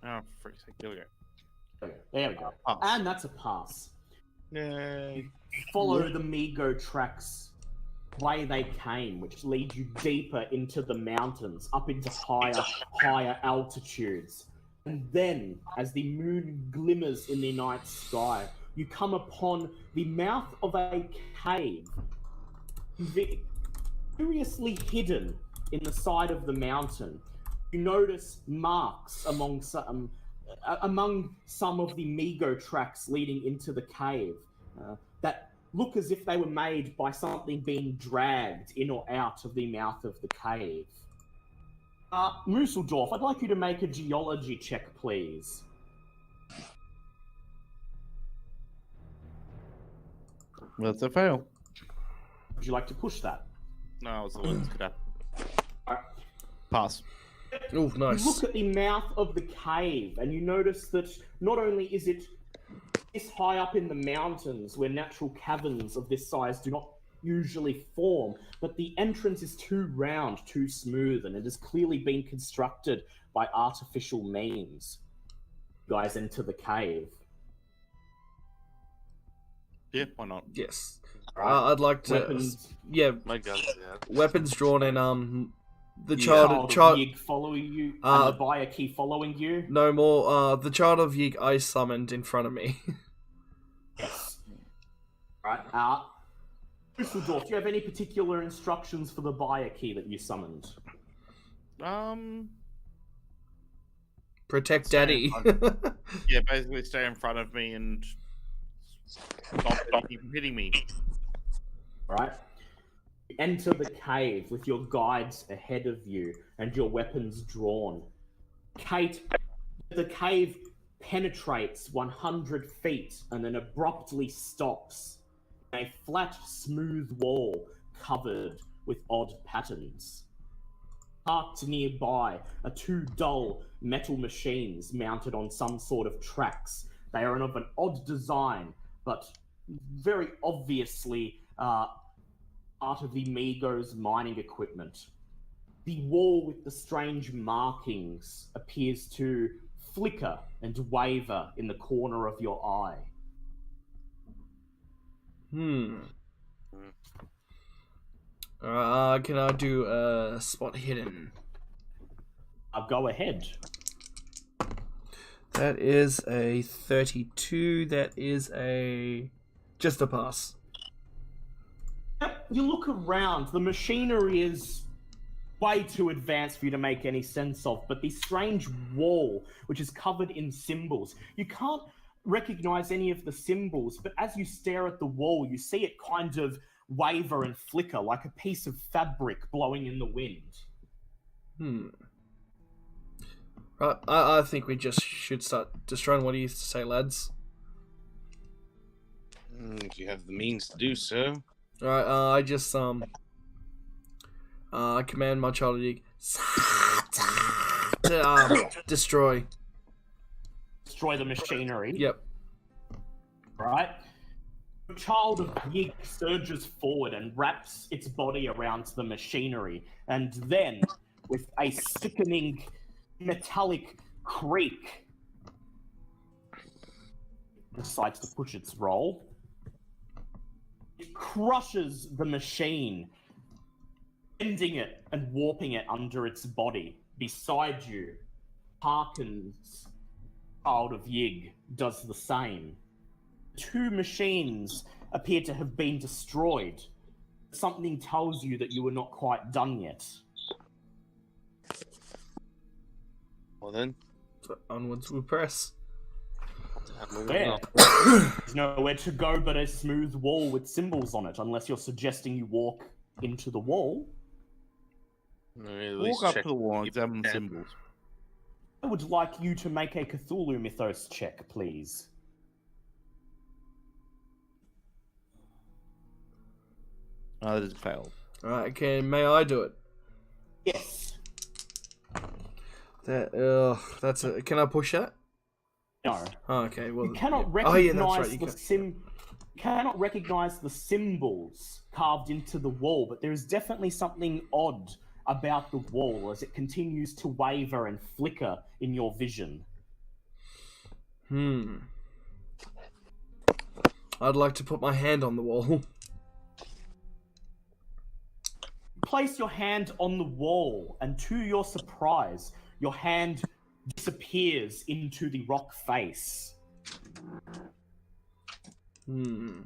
Oh, for freak's sake, here we go. There we go. Pass. And that's a pass. Yay. Follow the Migo tracks way they came, which lead you deeper into the mountains, up into higher altitudes. And then, as the moon glimmers in the night sky, you come upon the mouth of a cave, curiously hidden in the side of the mountain. You notice marks among some of the Migo tracks leading into the cave that look as if they were made by something being dragged in or out of the mouth of the cave. Musseldorf, I'd like you to make a geology check, please. That's a fail. Would you like to push that? No, I was the one that's good Alright. Pass. Oh, nice. You look at the mouth of the cave and you notice that not only is it this high up in the mountains where natural caverns of this size do not usually form, but the entrance is too round, too smooth, and it has clearly been constructed by artificial means. You guys enter the cave. Yeah, why not? Yes. I'd like to. Weapons. Yeah. My gun's out. Weapons drawn and the Child child. of Yig following you, and the buyer key following you. No more. The child of Yig I summoned in front of me. Yes. Right. Düsseldorf, do you have any particular instructions for the buyer key that you summoned? Protect Stay Daddy. in yeah, basically stay in front of me and stop him from hitting me. Right. You enter the cave with your guides ahead of you and your weapons drawn. Kate, the cave penetrates 100 feet and then abruptly stops. A flat, smooth wall covered with odd patterns. Parked nearby are two dull metal machines mounted on some sort of tracks. They are of an odd design, but very obviously part of the Migo's mining equipment. The wall with the strange markings appears to flicker and waver in the corner of your eye. Can I do spot hidden? I'll go ahead. That is a 32. That is just a pass. You look around. The machinery is way too advanced for you to make any sense of, but the strange wall, which is covered in symbols, you can't recognize any of the symbols, but as you stare at the wall, you see it kind of waver and flicker like a piece of fabric blowing in the wind. Right, I think we just should start destroying. What do you say, lads? If you have the means to do so. Alright, I just I command my child to destroy. Destroy the machinery. Yep. Right? The child of Yig surges forward and wraps its body around the machinery, and then, with a sickening metallic creak, decides to push its roll. It crushes the machine, bending it and warping it under its body. Beside you, Harkin's child of Yig does the same. Two machines appear to have been destroyed. Something tells you that you were not quite done yet. Well then, So onwards we press. There. There's nowhere to go but a smooth wall with symbols on it, unless you're suggesting you walk into the wall. Walk up to the wall and examine the symbols. I would like you to make a Cthulhu Mythos check, please. Oh, that is failed. Alright, okay, may I do it? Yes. That's a. Can I push that? No. Oh, okay, well. You cannot yeah. recognize Oh, yeah, that's right. cannot recognize the symbols carved into the wall, but there is definitely something odd about the wall as it continues to waver and flicker in your vision. I'd like to put my hand on the wall. Place your hand on the wall, and to your surprise, your hand disappears into the rock face. The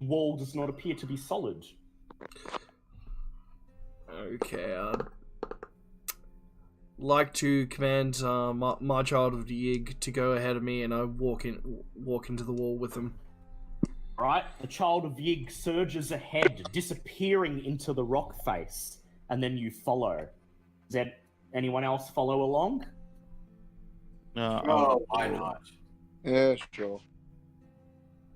wall does not appear to be solid. Okay, I'd like to command my child of the Yig to go ahead of me, and I walk into the wall with him. Right? The child of Yig surges ahead, disappearing into the rock face, and then you follow. Does that anyone else follow along? Why not? Yeah, sure.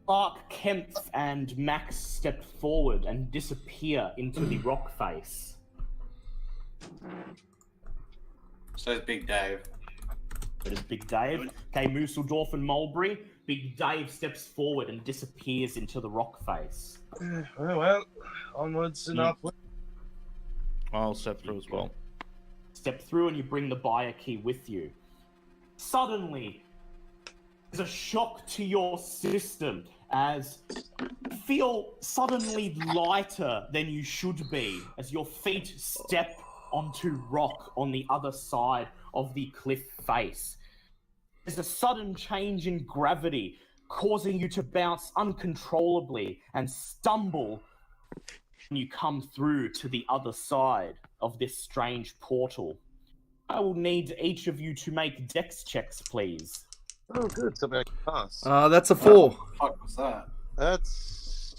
Clark, Kempf, and Max step forward and disappear into the rock face. So is Big Dave. It is Big Dave. Okay, Mooseldorf and Mulberry. Big Dave steps forward and disappears into the rock face. Well, onwards and upwards. I'll step through as well. Step through and you bring the buyer key with you. Suddenly, there's a shock to your system as you feel suddenly lighter than you should be as your feet step onto rock on the other side of the cliff face. There's a sudden change in gravity, causing you to bounce uncontrollably and stumble when you come through to the other side of this strange portal. I will need each of you to make dex checks, please. Oh, good. So I can pass. That's a 4. What the fuck was that? That's.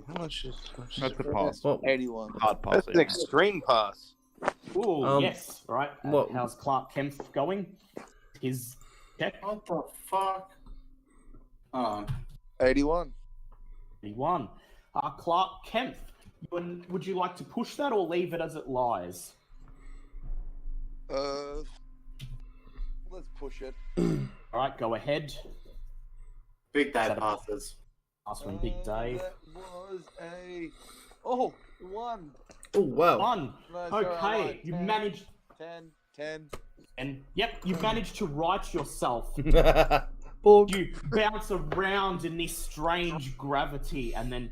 How much is That's a pass. Well, 81. Hard pass. That's an extreme pass. Ooh, yes. Right. what- How's Clark Kempf going? His check? What the fuck? Oh, 81. 81. Clark Kempf, would you like to push that or leave it as it lies? Let's push it. All right, go ahead. Big Dave passes. Ask from Big Dave. That was a... Oh, 1. Oh, wow. 1. No, sorry, I Okay, lied. you 10. managed... 10. And, yep, you managed to right yourself. Borg. You bounce around in this strange gravity, and then it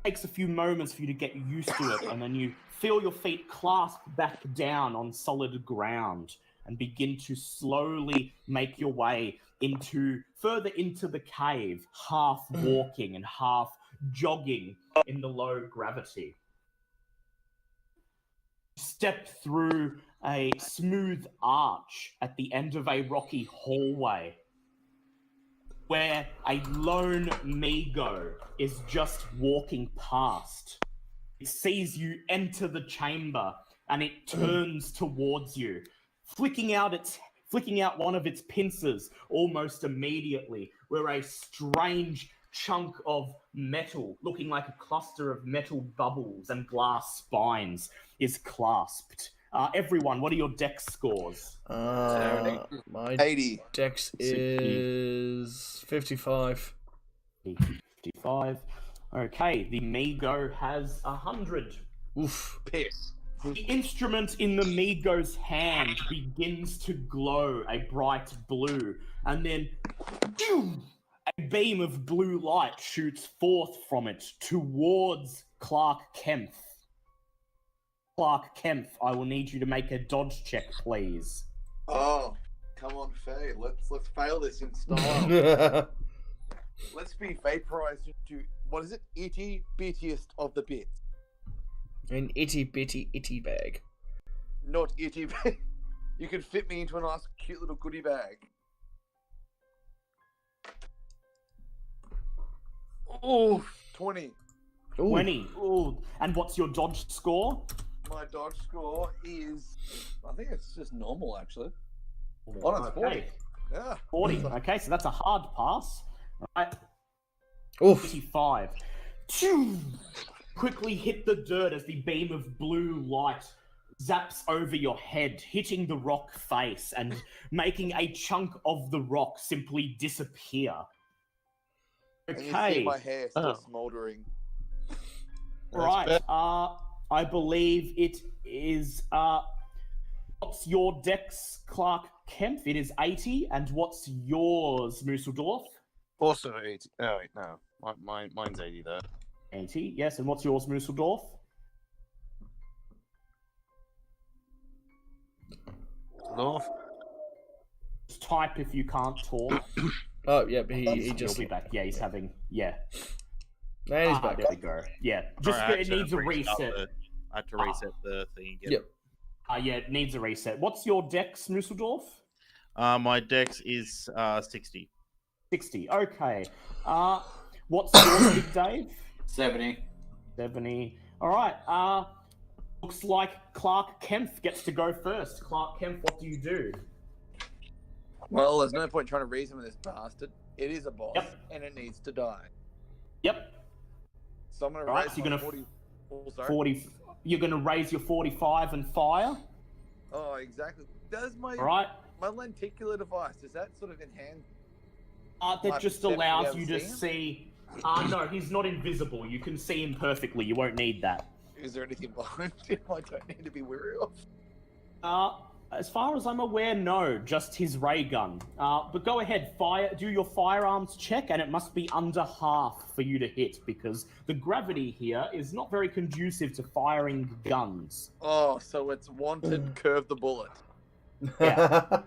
takes a few moments for you to get used to it, and then you feel your feet clasp back down on solid ground and begin to slowly make your way further into the cave, half walking and half jogging in the low gravity. Step through a smooth arch at the end of a rocky hallway where a lone Migo is just walking past. It sees you enter the chamber and it turns towards you, flicking out its flicking out one of its pincers almost immediately, where a strange chunk of metal, looking like a cluster of metal bubbles and glass spines, is clasped. Everyone, what are your dex scores? My 80. dex is 55. 55. Okay, the Migo has 100. Oof. Piss. The instrument in the Migo's hand begins to glow a bright blue, and then a beam of blue light shoots forth from it towards Clark Kempf. Clark Kempf, I will need you to make a dodge check, please. Oh, come on, Faye. Let's fail this in style. Let's be vaporized into, what is it? Itty bittiest of the bits. An itty bitty itty bag. Not itty bit. You can fit me into a nice cute little goodie bag. Oh, 20. Ooh. 20. Ooh. And what's your dodge score? My dodge score is, I think it's just normal, actually. Oh, it's 40. Yeah. 40. Okay, so that's a hard pass. Right. Oof. 55. Quickly hit the dirt as the beam of blue light zaps over your head, hitting the rock face and making a chunk of the rock simply disappear. And you Okay. see my hair still smoldering. Right. I believe it is. What's your dex, Clark Kempf? It is 80. And what's yours, Musseldorf? Also 80. Oh, wait, no. Mine's 80, though. 80, yes. And what's yours, Musseldorf? North. Just type if you can't talk. Oh, yeah, but he just... He'll be back. Yeah, he's having... Yeah. And he's back. There we go. Yeah. Just Sorry, it needs a reset. I had to reset the thing again. Yep. Yeah, it needs a reset. What's your dex, Musseldorf? My dex is 60. 60. Okay. What's yours, Big Dave? 70. 70. All right. Looks like Clark Kempf gets to go first. Clark Kempf, what do you do? Well, there's no point trying to reason with this bastard. It is a boss, Yep. and it needs to die. Yep. So I'm going to Right, raise so you're my gonna 40... Oh, sorry. 40. You're going to raise your 45 and fire. Oh, exactly. Does my All right. my lenticular device, does that sort of enhance? That My just perception allows to you be to able to see. No, he's not invisible. You can see him perfectly. You won't need that. Is there anything behind him I don't need to be wary of? As far as I'm aware, no. Just his ray gun. But go ahead, do your firearms check, and it must be under half for you to hit, because the gravity here is not very conducive to firing guns. Oh, so it's wanted curve the bullet. Yeah.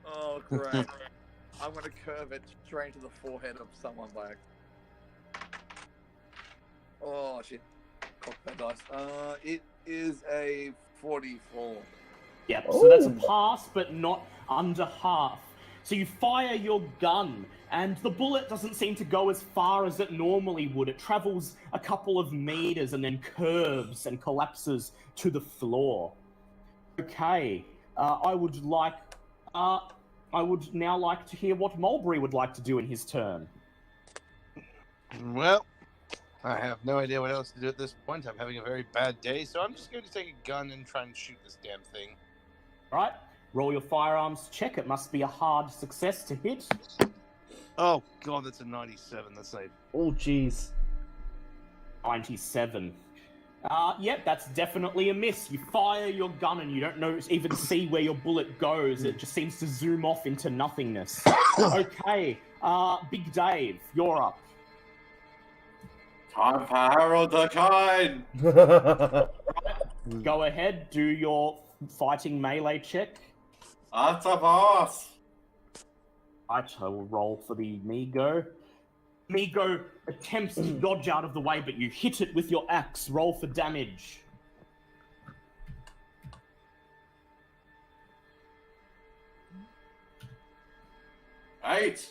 Oh, great. I'm going to curve it straight into the forehead of someone like. Oh, shit. Cock that dice. It is a 44. Yep, so that's a pass, but not under half. So you fire your gun, and the bullet doesn't seem to go as far as it normally would. It travels a couple of meters and then curves and collapses to the floor. Okay, I would now like to hear what Mulberry would like to do in his turn. Well, I have no idea what else to do at this point. I'm having a very bad day, so I'm just going to take a gun and try and shoot this damn thing. Right, roll your firearms check. It must be a hard success to hit. Oh, God, that's a 97. That's a... Oh, jeez. 97. Yep, that's definitely a miss. You fire your gun and you don't even see where your bullet goes. It just seems to zoom off into nothingness. Okay, Big Dave, you're up. Time for Harold the Kind! Go ahead, do your fighting melee check. That's a boss! Right, I will roll for the Migo. Migo attempts to dodge out of the way, but you hit it with your axe. Roll for damage. Eight.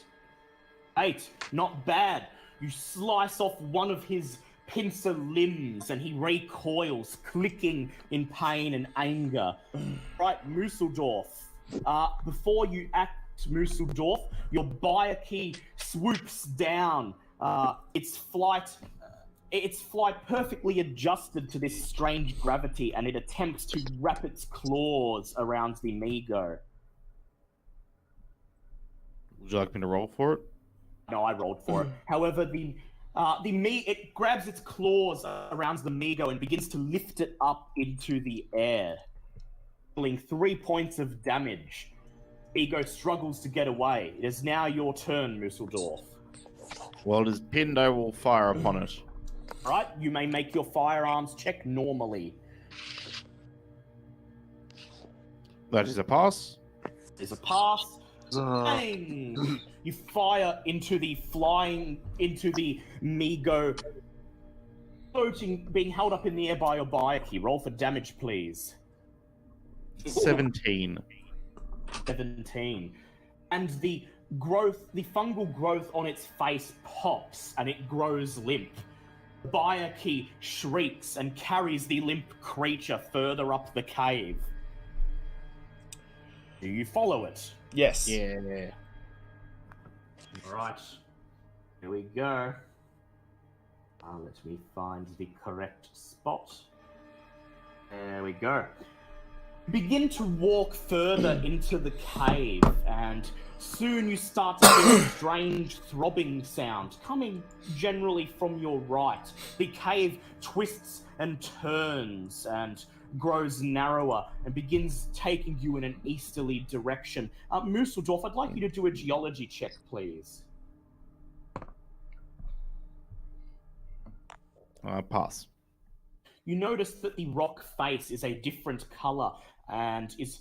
8. Not bad. You slice off one of his pincer limbs and he recoils, clicking in pain and anger. Right, Musseldorf. Before you act, Museldorf, your Byakhee swoops down. Its flight perfectly adjusted to this strange gravity, and it attempts to wrap its claws around the Migo. Would you like me to roll for it? No, I rolled for it. However, it grabs its claws around the Migo and begins to lift it up into the air, dealing 3 points of damage. Migo struggles to get away. It is now your turn, Museldorf. Well, it is pinned. I will fire upon it. All right, you may make your firearms check normally. That is a pass. There's a pass. Bang! You fire into the Migo, floating, being held up in the air by your Byakhee. Roll for damage, please. 17. 17. And the fungal growth on its face pops, and it grows limp. The Byakhee shrieks and carries the limp creature further up the cave. Do you follow it? Yes. Yeah. Alright. Here we go. Let me find the correct spot. There we go. Begin to walk further into the cave, and soon you start to hear a strange throbbing sound coming generally from your right. The cave twists and turns and grows narrower and begins taking you in an easterly direction. Museldorf, I'd like you to do a geology check, please. Pass. You notice that the rock face is a different color and is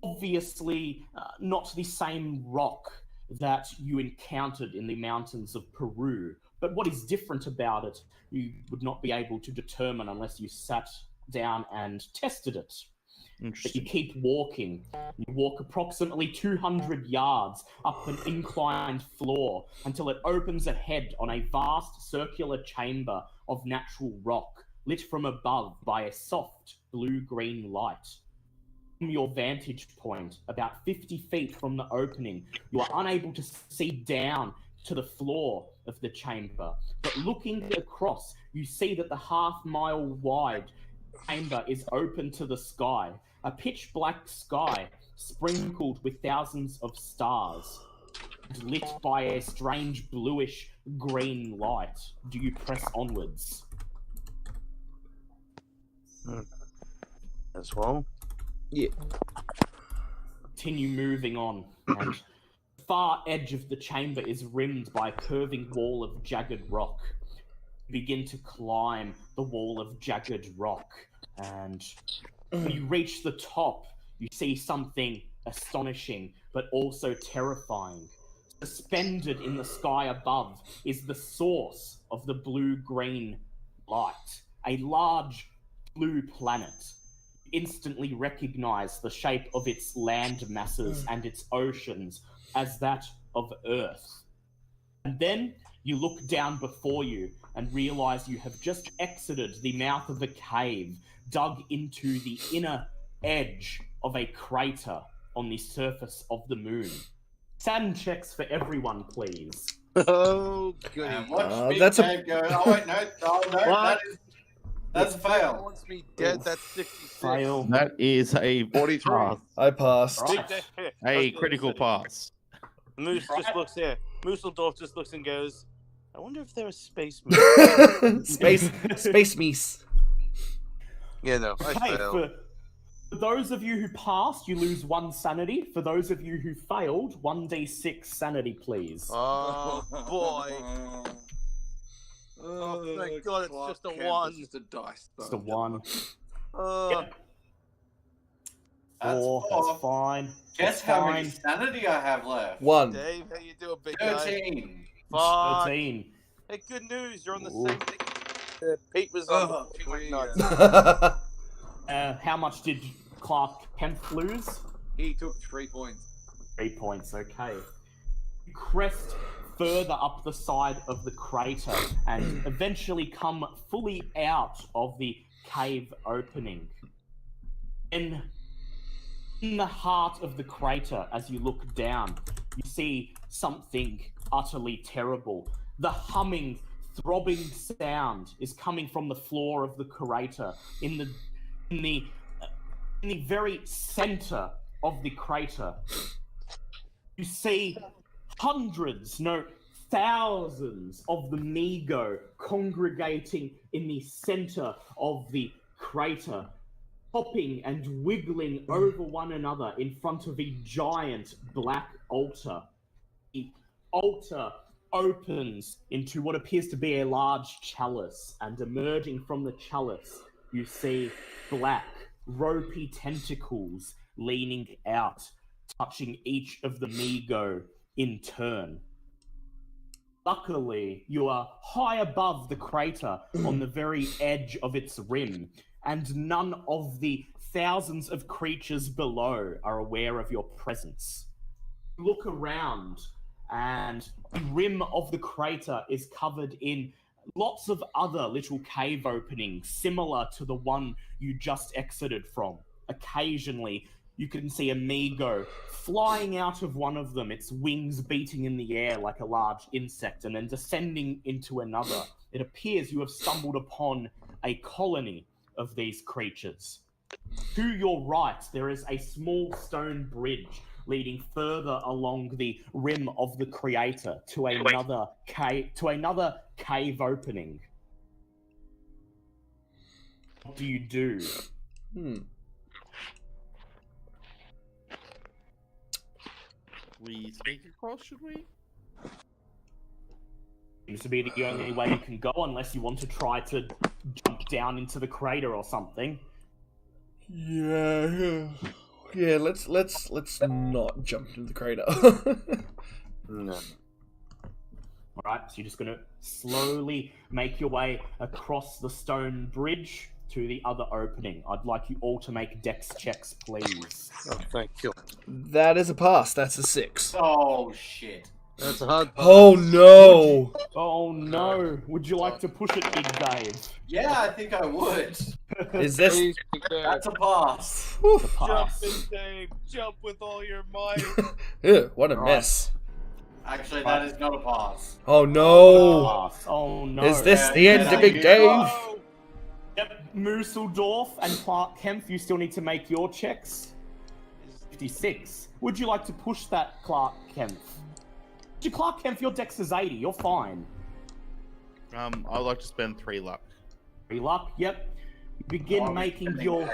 obviously not the same rock that you encountered in the mountains of Peru. But what is different about it, you would not be able to determine unless you sat down and tested it. But you keep walking. You walk approximately 200 yards up an inclined floor until it opens ahead on a vast circular chamber of natural rock, lit from above by a soft blue-green light. From your vantage point, about 50 feet from the opening, you are unable to see down to the floor of the chamber. But looking across, you see that the half-mile wide chamber is open to the sky, a pitch-black sky sprinkled with thousands of stars, lit by a strange bluish-green light. Do you press onwards? As well. Yeah. Continue moving on, and the far edge of the chamber is rimmed by a curving wall of jagged rock. You begin to climb the wall of jagged rock, and when you reach the top, you see something astonishing, but also terrifying. Suspended in the sky above is the source of the blue-green light, a large blue planet. Instantly recognize the shape of its land masses and its oceans as that of Earth. And then you look down before you and realize you have just exited the mouth of a cave dug into the inner edge of a crater on the surface of the moon. Sand checks for everyone, please. Oh, goody. Watch me that's a- Dave go. Oh wait, no, What? that's a fail. Wants me dead. That's 66. Fail. That is a 43. pass. I passed. Right. A critical pass. Moose just looks here. Museldorf just looks and goes, I wonder if they're a space moose. Space meese. Yeah, no, I Okay, failed. for those of you who passed, you lose 1 sanity. For those of you who failed, 1d6 sanity, please. Oh, boy. Oh, thank God, it's just a Kent, 1. It's just a dice. Just a 1. Oh, That's 4, four. that's fine. Guess That's how many fine. sanity I have left? 1. Dave, how you doing, big guy? 13. Fuck. 13. Hey, good news. You're on the Ooh. same thing. Pete was on the please. nuts. How much did Clark Kent lose? He took 3 points. 3 points, okay. You crest further up the side of the crater and eventually come fully out of the cave opening. Then In the heart of the crater, as you look down, you see something utterly terrible. The humming, throbbing sound is coming from the floor of the crater. In the very center of the crater, you see hundreds, no, thousands of the Migo congregating in the center of the crater, hopping and wiggling over one another in front of a giant black altar. The altar opens into what appears to be a large chalice, and emerging from the chalice, you see black, ropey tentacles leaning out, touching each of the Migo in turn. Luckily, you are high above the crater on the very edge of its rim, and none of the thousands of creatures below are aware of your presence. Look around, and the rim of the crater is covered in lots of other little cave openings, similar to the one you just exited from. Occasionally, you can see a Migo flying out of one of them, its wings beating in the air like a large insect, and then descending into another. It appears you have stumbled upon a colony of these creatures. To your right, there is a small stone bridge leading further along the rim of the crater to another cave opening. What do you do? We sneak across, should we? Seems to be the only way you can go, unless you want to try to jump down into the crater or something. Yeah. Let's not jump into the crater. No. Alright, so you're just gonna slowly make your way across the stone bridge to the other opening. I'd like you all to make dex checks, please. Oh, thank you. That is a pass. That's a 6. Oh shit. That's a hard pass. Oh no! Oh no! Would you like to push it, Big Dave? Yeah, I think I would. Is this? Please, Big Dave. That's a pass. It's a Jump, pass. Big Dave. Jump with all your might. Ew, what a mess! Actually, that is not a pass. Oh no! Pass. Oh no! Is this the end Yeah, of Big yeah. Dave? Oh, Yep, Mooseldorf and Clark Kemp, you still need to make your checks. 56. Would you like to push that, Clark Kemp? Clark Kemp, your dex is 80. You're fine. I'd like to spend 3 luck. 3 luck. Yep. Begin making your.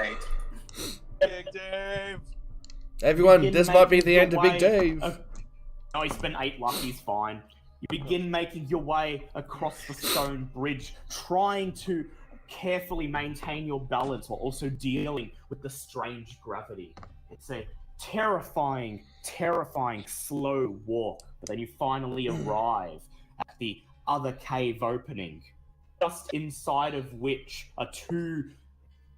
Big Dave. Everyone, begin this might be making the your end of Big way Dave. No, he spent 8 luck. He's fine. You begin making your way across the stone bridge, trying to carefully maintain your balance while also dealing with the strange gravity. It's a terrifying, slow walk, but then you finally arrive at the other cave opening, just inside of which are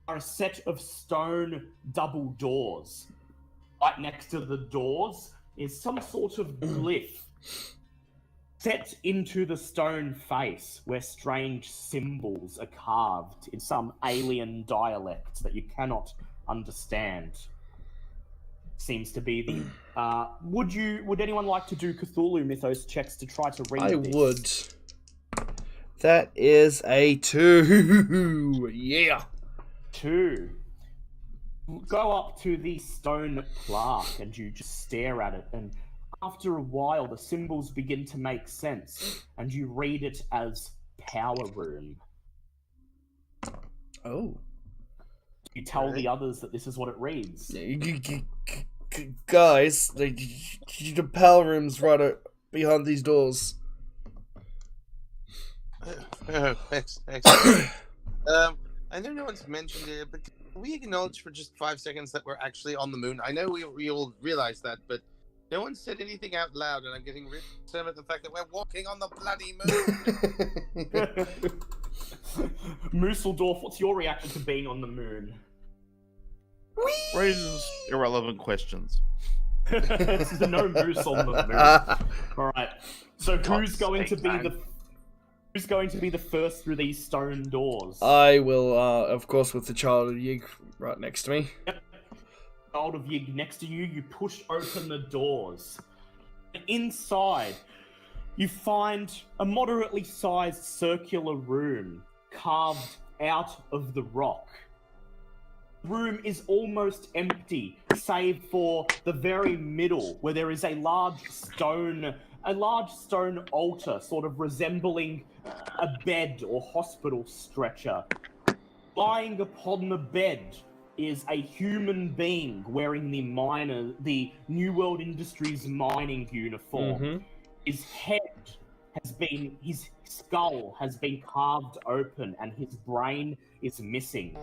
a set of stone double doors. Right next to the doors is some sort of glyph set into the stone face, where strange symbols are carved in some alien dialect that you cannot understand. Seems to be the. Would anyone like to do Cthulhu Mythos checks to try to read I this? would. That is a 2. Yeah. 2. Go up to the stone plaque and you just stare at it, and after a while the symbols begin to make sense, and you read it as power room. Oh. You tell the others that this is what it reads. Guys, the power room's right behind these doors. Excellent. I know no one's mentioned it, but can we acknowledge for just 5 seconds that we're actually on the moon? I know we all realize that, but no one said anything out loud, and I'm getting really concerned at the fact that we're walking on the bloody moon. Mooseldorf, what's your reaction to being on the moon? Raises irrelevant questions. There's no moose on the moon. Alright. So who's going to be the first through these stone doors? I will, of course, with the child of Yig right next to me. Yep. Child of Yig next to you, you push open the doors. Inside, you find a moderately sized circular room carved out of the rock. The room is almost empty, save for the very middle, where there is a large stone altar, sort of resembling a bed or hospital stretcher. Lying upon the bed is a human being wearing the New World Industries mining uniform. His skull has been carved open and his brain is missing.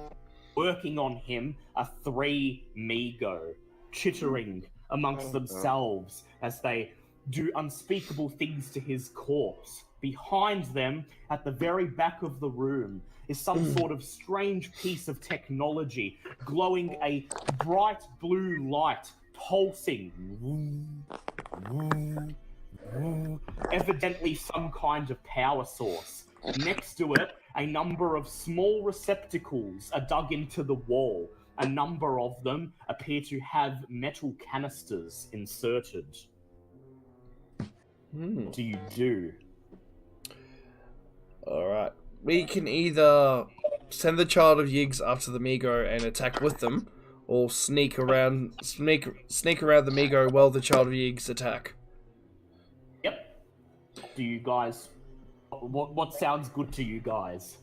Working on him are 3 Migo, chittering amongst themselves as they do unspeakable things to his corpse. Behind them, at the very back of the room, is some sort of strange piece of technology, glowing a bright blue light, pulsing. Evidently some kind of power source. Next to it, a number of small receptacles are dug into the wall. A number of them appear to have metal canisters inserted. What do you do? Alright. We can either send the Child of Yigs after the Migo and attack with them, or sneak around the Migo while the Child of Yigs attack. Yep. Do you guys... What sounds good to you guys?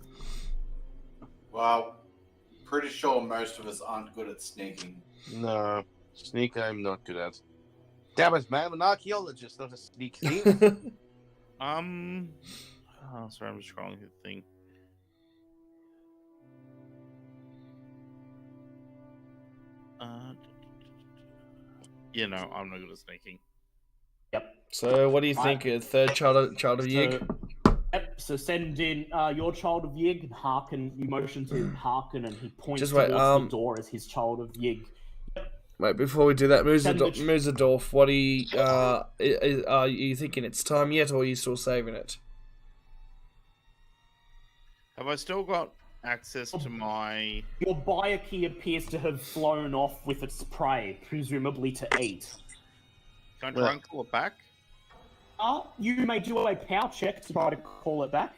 Well, pretty sure most of us aren't good at sneaking. No, sneak I'm not good at. Damn it, man! I'm an archaeologist, not a sneak thief. Oh, sorry, I'm just scrolling through the thing. Yeah, no, I'm not good at sneaking. Yep. So, what do you think? A third Child of Yig? Yep, so send in your Child of Yig and Harkin. You motion to Harkin and he points Just wait, towards the door as his Child of Yig. Wait, before we do that, Muzadorf, what are you thinking? It's time yet, or are you still saving it? Have I still got access to my... Your Byakhee appears to have flown off with its prey, presumably to eat. Can I try and call it back? You may do a power check to try to call it back.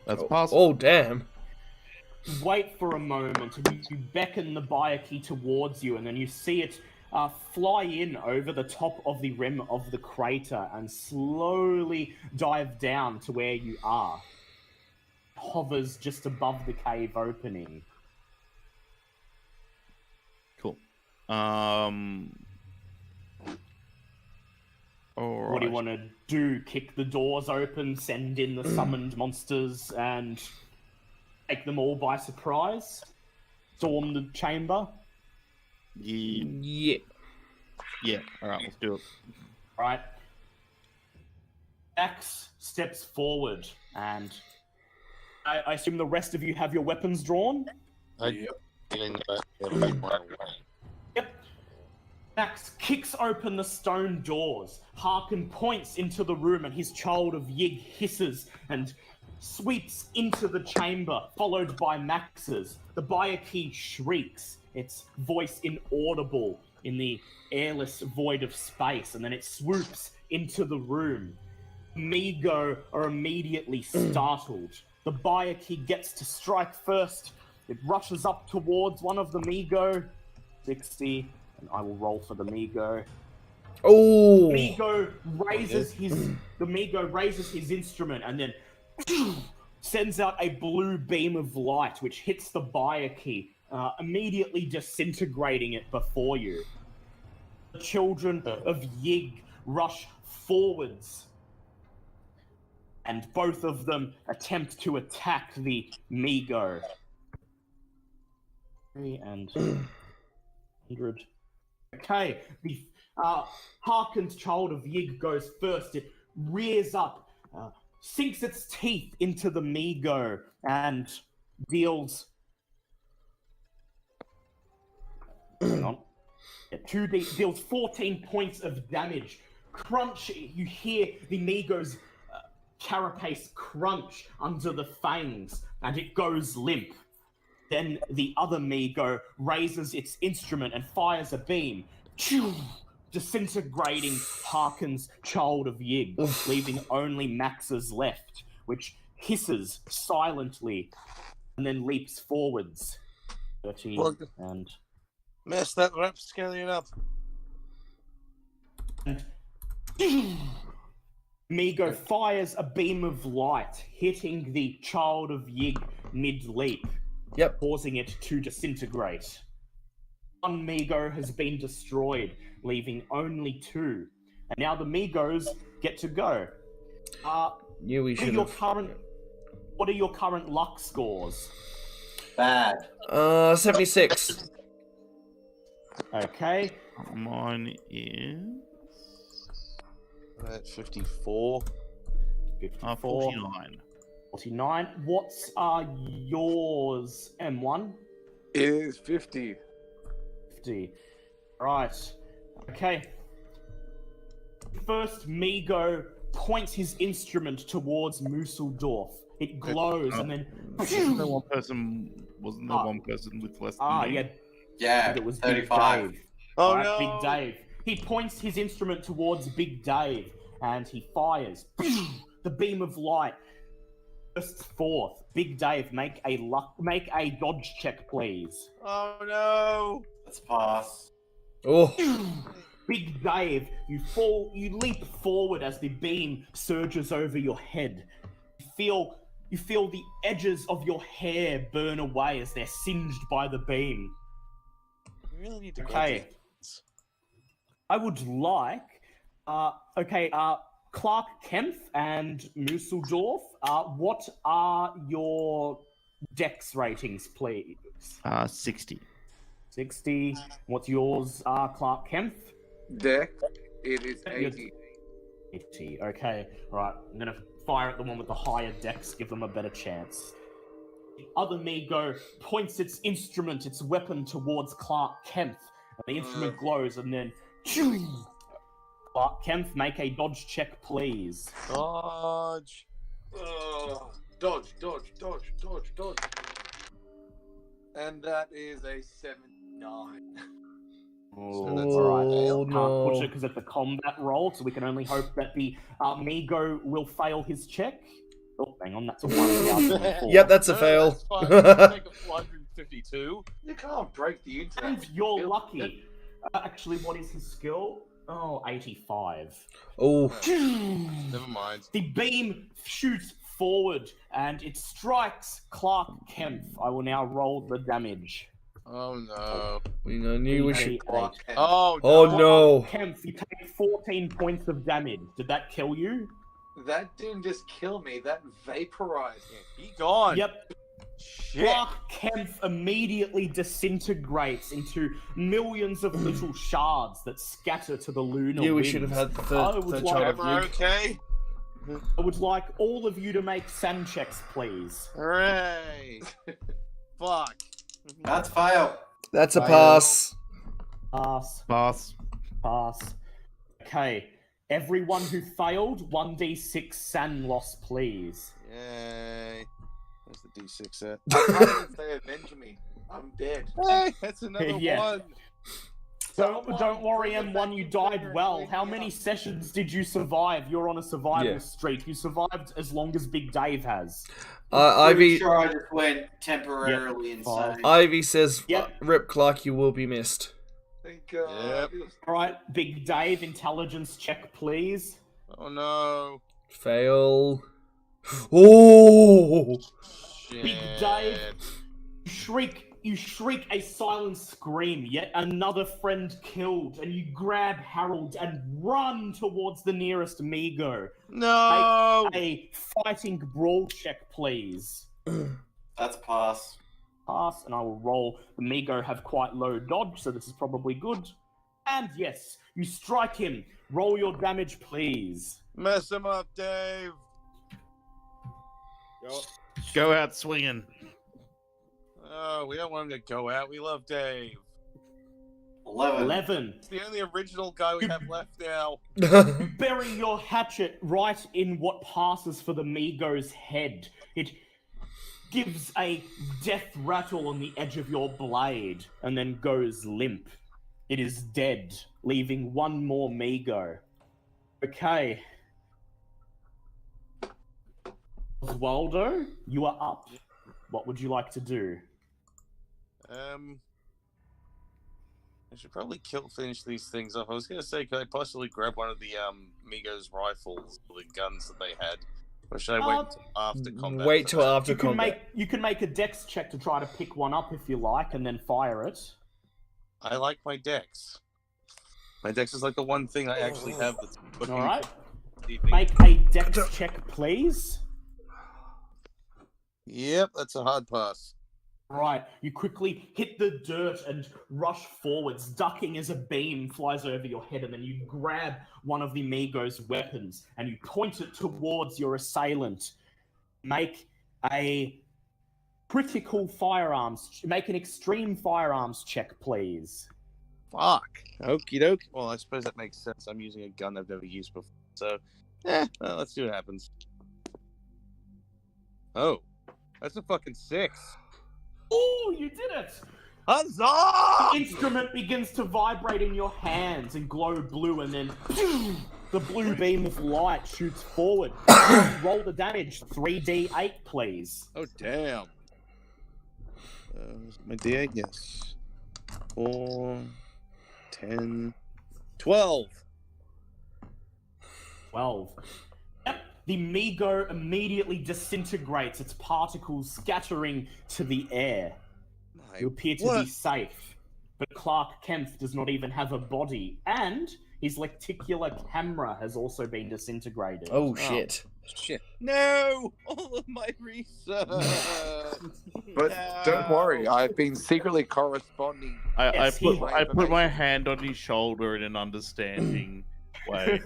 That's possible. Oh, damn. Wait for a moment, and you beckon the Byakhee towards you, and then you see it fly in over the top of the rim of the crater and slowly dive down to where you are. It hovers just above the cave opening. Cool. All What do you want to do? Kick the doors open, send in the summoned monsters, and take them all by surprise? Storm the chamber? Yeah. Alright, let's do it. Alright. Axe steps forward, and I assume the rest of you have your weapons drawn? Yep. Max kicks open the stone doors. Harkin points into the room and his Child of Yig hisses and sweeps into the chamber, followed by Max's. The Byakhee shrieks, its voice inaudible in the airless void of space, and then it swoops into the room. Migo are immediately startled. The Byakhee gets to strike first. It rushes up towards one of the Migo. 60, and I will roll for the Migo. Oh! The Migo raises his instrument and then sends out a blue beam of light which hits the Byakhee, immediately disintegrating it before you. The children of Yig rush forwards, and both of them attempt to attack the Migo. 3 and 100. Okay, the Harkin's Child of Yig goes first. It rears up, sinks its teeth into the Migo, and deals... Hang on. Deals 14 points of damage. Crunch, you hear the Migo's carapace crunch under the fangs, and it goes limp. Then the other Migo raises its instrument and fires a beam. Choo! Disintegrating Harkin's Child of Yig, leaving only Max's left, which hisses silently and then leaps forwards. 30 Well, and... Mess that rapscallion up. And Migo fires a beam of light, hitting the Child of Yig mid-leap, causing it to disintegrate. One Migo has been destroyed, leaving only 2. And now the Migos get to go. What are your current luck scores? Bad. 76. Okay. Mine is... At 54. 49. 49. What's yours, M1? It is 50. 50. Right. Okay. First, Migo points his instrument towards Museldorf. It glows and then... Wasn't there one person with less than me? yeah. Yeah, It was 35. Big Dave. Oh, Right, no. Big Dave. He points his instrument towards Big Dave and he fires. The beam of light bursts forth. Big Dave, make a dodge check, please. Oh no! Let's pass. Oh. Big Dave, you leap forward as the beam surges over your head. You feel the edges of your hair burn away as they're singed by the beam. You really need to Okay. I would like, Clark Kempf and Museldorf, what are your dex ratings, please? 60. 60. What's yours, Clark Kempf? Deck, it is 80. 80. Okay, right. I'm gonna fire at the one with the higher dex, give them a better chance. The other Migo points its weapon towards Clark Kempf, and the instrument glows, and then Clark Kempf, make a dodge check, please. Dodge. Dodge. And that is a 79. So that's Oh, Can't push no. it because it's a combat roll, so we can only hope that the Migo will fail his check. Oh, hang on, that's a 1. Yep, that's a fail. That's fine. I'll take a 452. You can't break the internet. And you're lucky. Actually, what is his skill? Oh, 85. Oh. Never mind. The beam shoots forward and it strikes Clark Kempf. I will now roll the damage. Oh no. We knew we should. Oh no. Oh no. Kempf, you take 14 points of damage. Did that kill you? That didn't just kill me, that vaporized me. Be gone. Yep. Shit. Clark Kempf immediately disintegrates into millions of little shards that scatter to the lunar Yeah, we winds. should have had I the would child of Everyone Yig. okay? I would like all of you to make sand checks, please. Hooray. Fuck. That's fail. That's a pass. Pass. Pass. Pass. Okay. Everyone who failed, 1d6 sand loss, please. Yay. Where's the D6 at? I can't even say avenge me. I'm dead. Hey, that's another Yeah. one. Don't worry, M1, you died well. How many sessions did you survive? You're on a survival Yeah. streak. You survived as long as Big Dave has. Pretty Ivy. sure I just went temporarily insane. Ivy says, Yep. "Rip Clark, you will be missed." Thank Yep. Alright, Big Dave, intelligence check, please. Oh no. Fail. Oh. Shit. Big Dave, you shriek a silent scream, yet another friend killed, and you grab Harold and run towards the nearest Migo. No. Make a fighting brawl check, please. That's pass. Pass, and I will roll. The Migo have quite low dodge, so this is probably good. And yes, you strike him. Roll your damage, please. Mess him up, Dave. Go out swinging. Oh, we don't want him to go out. We love Dave. 11. It's the only original guy we have left now. You bury your hatchet right in what passes for the Migo's head. It gives a death rattle on the edge of your blade and then goes limp. It is dead, leaving one more Migo. Okay. Oswaldo, you are up. What would you like to do? I should probably finish these things off. I was gonna say, could I possibly grab one of the Migos rifles, or the guns that they had, or should I wait until after combat? Wait till after You can combat. make a dex check to try to pick one up if you like, and then fire it. I like my dex. My dex is like the one thing I actually have that's looking. All right. Make a dex check, please. Yep, that's a hard pass. Right, you quickly hit the dirt and rush forwards, ducking as a beam flies over your head, and then you grab one of the Migo's weapons and you point it towards your assailant. Make a critical firearms, make an extreme firearms check, please. Fuck. Okie doke. Well, I suppose that makes sense. I'm using a gun I've never used before, so well, let's see what happens. Oh, that's a fucking 6. Oh, you did it! Huzzah! The instrument begins to vibrate in your hands and glow blue, and then the blue beam of light shoots forward. Roll the damage, 3d8, please. Oh, damn. My D8, yes. 4, 10, 12. 12. Yep, the Migo immediately disintegrates, its particles scattering to the air. You appear to be safe, but Clark Kempf does not even have a body, and his lenticular camera has also been disintegrated. Oh, shit. Shit. No! All of my research! But don't worry, I've been secretly corresponding. I put my hand on his shoulder in an understanding way.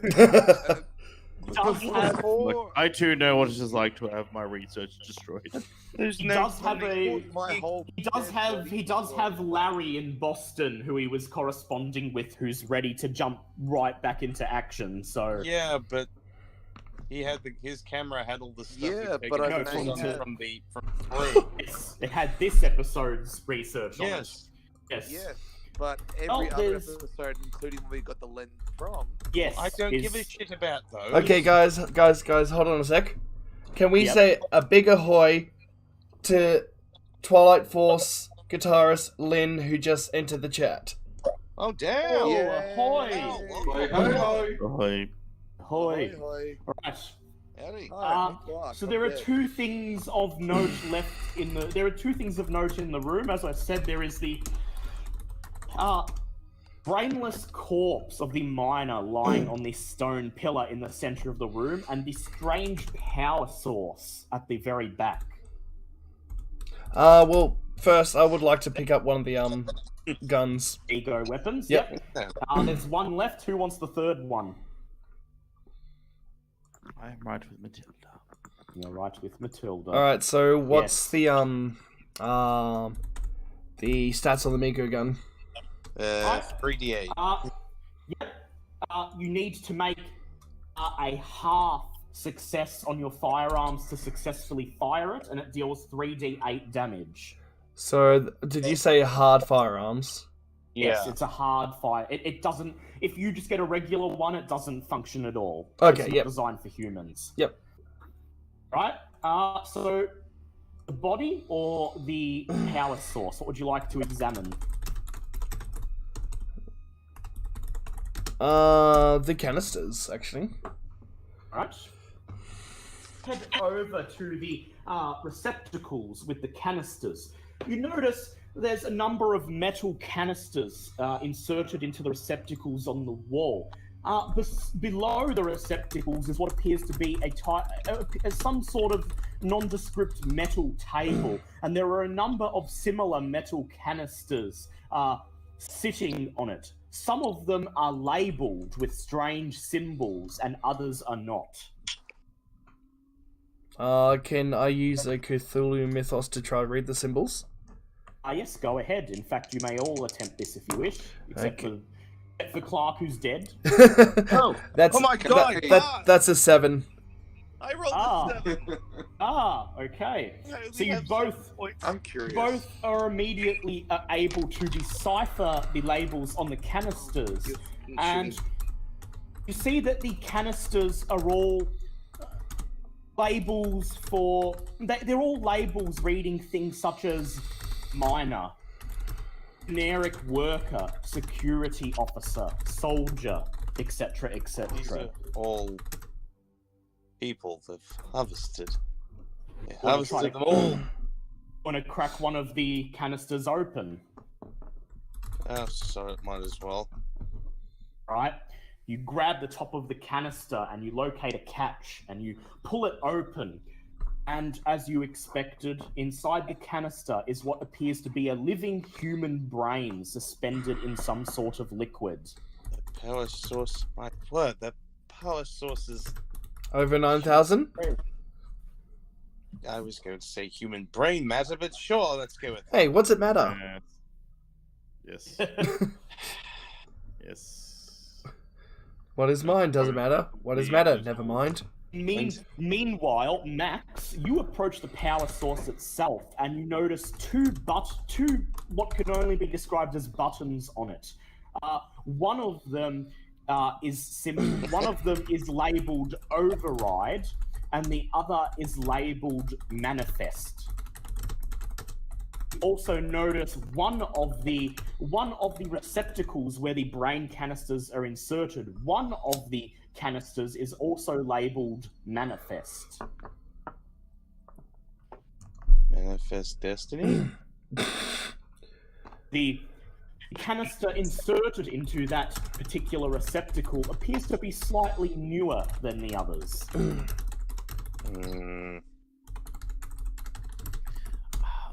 I too know what it is like to have my research destroyed. He does have Larry in Boston, who he was corresponding with, who's ready to jump right back into action. So yeah, but he had his camera had all the stuff. Yeah, but I from it had this episode's research on it. Yes. But every other episode, including when we got the lens from. Yes. I don't give a shit about those. Okay, guys, hold on a sec. Can we say a big ahoy to Twilight Force guitarist Lynn, who just entered the chat? Oh, damn! Oh, yeah. Ahoy! Ahoy! Ahoy! Right. So there are two things of note left in the. There are two things of note in the room. As I said, there is the brainless corpse of the miner lying on this stone pillar in the center of the room, and the strange power source at the very back. Well, first I would like to pick up one of the guns. Ego weapons. Yep. There's one left. Who wants the third one? I'm right with Matilda. You're right with Matilda. All right. So what's the stats on the Migo gun? 3d8. You need to make a half success on your firearms to successfully fire it, and it deals 3d8 damage. So, did you say hard firearms? Yes, it's a hard fire. It doesn't. If you just get a regular one, it doesn't function at all. Okay, it's not designed for humans. Yep. Right. So, the body or the power source? What would you like to examine? The canisters, actually. Right. Head over to the receptacles with the canisters. You notice there's a number of metal canisters inserted into the receptacles on the wall. Below the receptacles is what appears to be some sort of nondescript metal table, and there are a number of similar metal canisters sitting on it. Some of them are labelled with strange symbols, and others are not. Can I use a Cthulhu mythos to try to read the symbols? Yes, go ahead. In fact, you may all attempt this if you wish, except for Clark, who's dead. Oh, That's, oh my God! that's a 7. I rolled a 7. Okay. I only So you have both 7 points. I'm curious. both are immediately able to decipher the labels on the canisters, and you see that the canisters are all labels for... They're all labels reading things such as miner, generic worker, security officer, soldier, etc., These etc. are all people they've harvested. They Wanna harvested try them all. Want to crack one of the canisters open? Oh, so it might as well. Right? You grab the top of the canister and you locate a catch and you pull it open. And as you expected, inside the canister is what appears to be a living human brain suspended in some sort of liquid. The power source. My word, that power source is. Over 9,000? I was going to say human brain matter, but sure, let's go with that. Hey, what's it matter? Yes. Yes. What is mine? Doesn't matter. What is matter? Never mind. Meanwhile, Max, you approach the power source itself and you notice two what can only be described as buttons on it. One of them is labeled override, and the other is labeled manifest. Also notice one of the receptacles where the brain canisters are inserted. One of the canisters is also labeled manifest. Manifest destiny? The canister inserted into that particular receptacle appears to be slightly newer than the others.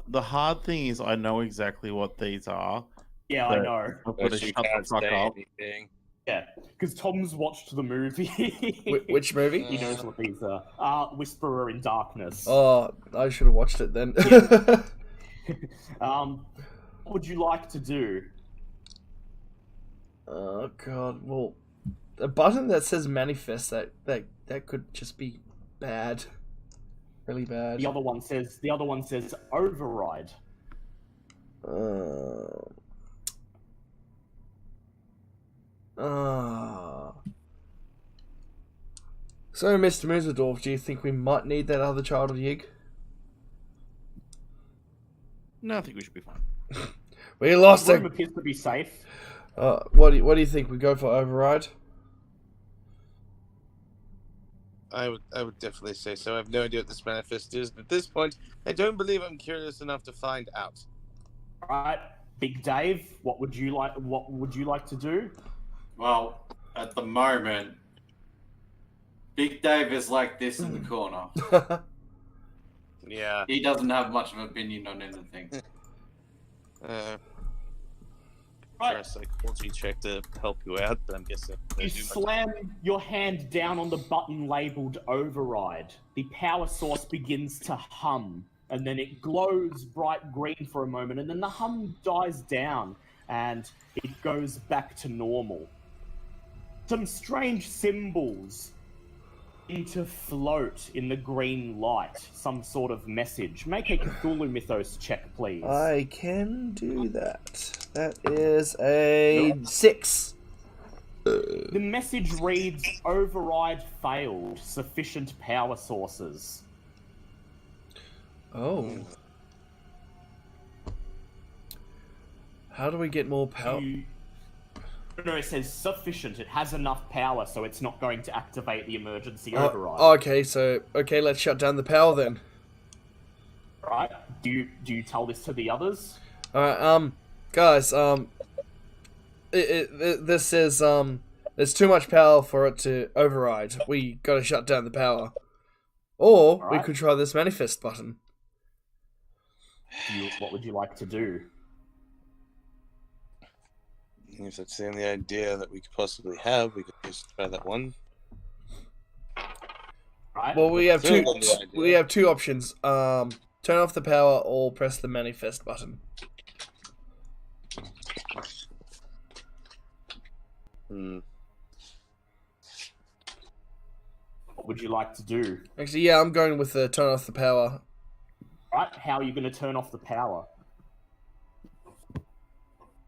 The hard thing is I know exactly what these are. Yeah, I know. I've got to shut the fuck up. anything. Yeah, because Tom's watched the movie. Which movie? He knows what these are. Whisperer in Darkness. Oh, I should have watched it then. What would you like to do? Oh god, well, a button that says manifest, that could just be bad. Really bad. The other one says override. So, Mr. Muserdorf, do you think we might need that other child of Yig? No, I think we should be fine. We lost The room it. appears to be safe. What do you think? We go for override? I would definitely say so. I have no idea what this manifest is, but at this point, I don't believe I'm curious enough to find out. Alright, Big Dave, what would you like to do? Well, at the moment, Big Dave is like this in the corner. Yeah. He doesn't have much of an opinion on anything. For a psychology check to help you out, but I'm guessing You slam your hand down on the button labeled override. The power source begins to hum, and then it glows bright green for a moment, and then the hum dies down, and it goes back to normal. Some strange symbols seem to float in the green light, some sort of message. Make a Cthulhu Mythos check, please. I can do that. That is a 6. The message reads, override failed, sufficient power sources. Oh. How do we get more power? No, it says sufficient. It has enough power, so it's not going to activate the emergency override. Okay, let's shut down the power then. Right? Do you tell this to the others? Alright, guys, this says, there's too much power for it to override. We gotta shut down the power. Or, we could try this manifest button. What would you like to do? If that's the only idea that we could possibly have, we could just try that one. Right? Well, we have two options. Turn off the power or press the manifest button. What would you like to do? Actually, yeah, I'm going with the turn off the power. Right, how are you going to turn off the power?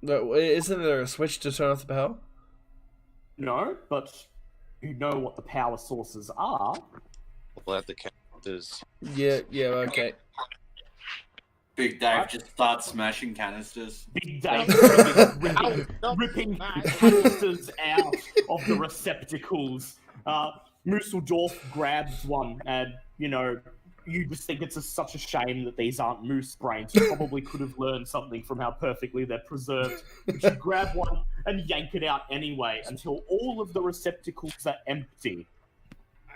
No, isn't there a switch to turn off the power? No, but you know what the power sources are. We'll have the characters. Yeah, okay. Big Dave just starts smashing canisters. Big Dave ripping canisters out of the receptacles. Mooseldorf grabs one, and you just think it's such a shame that these aren't moose brains. You probably could have learned something from how perfectly they're preserved. But you grab one and yank it out anyway until all of the receptacles are empty.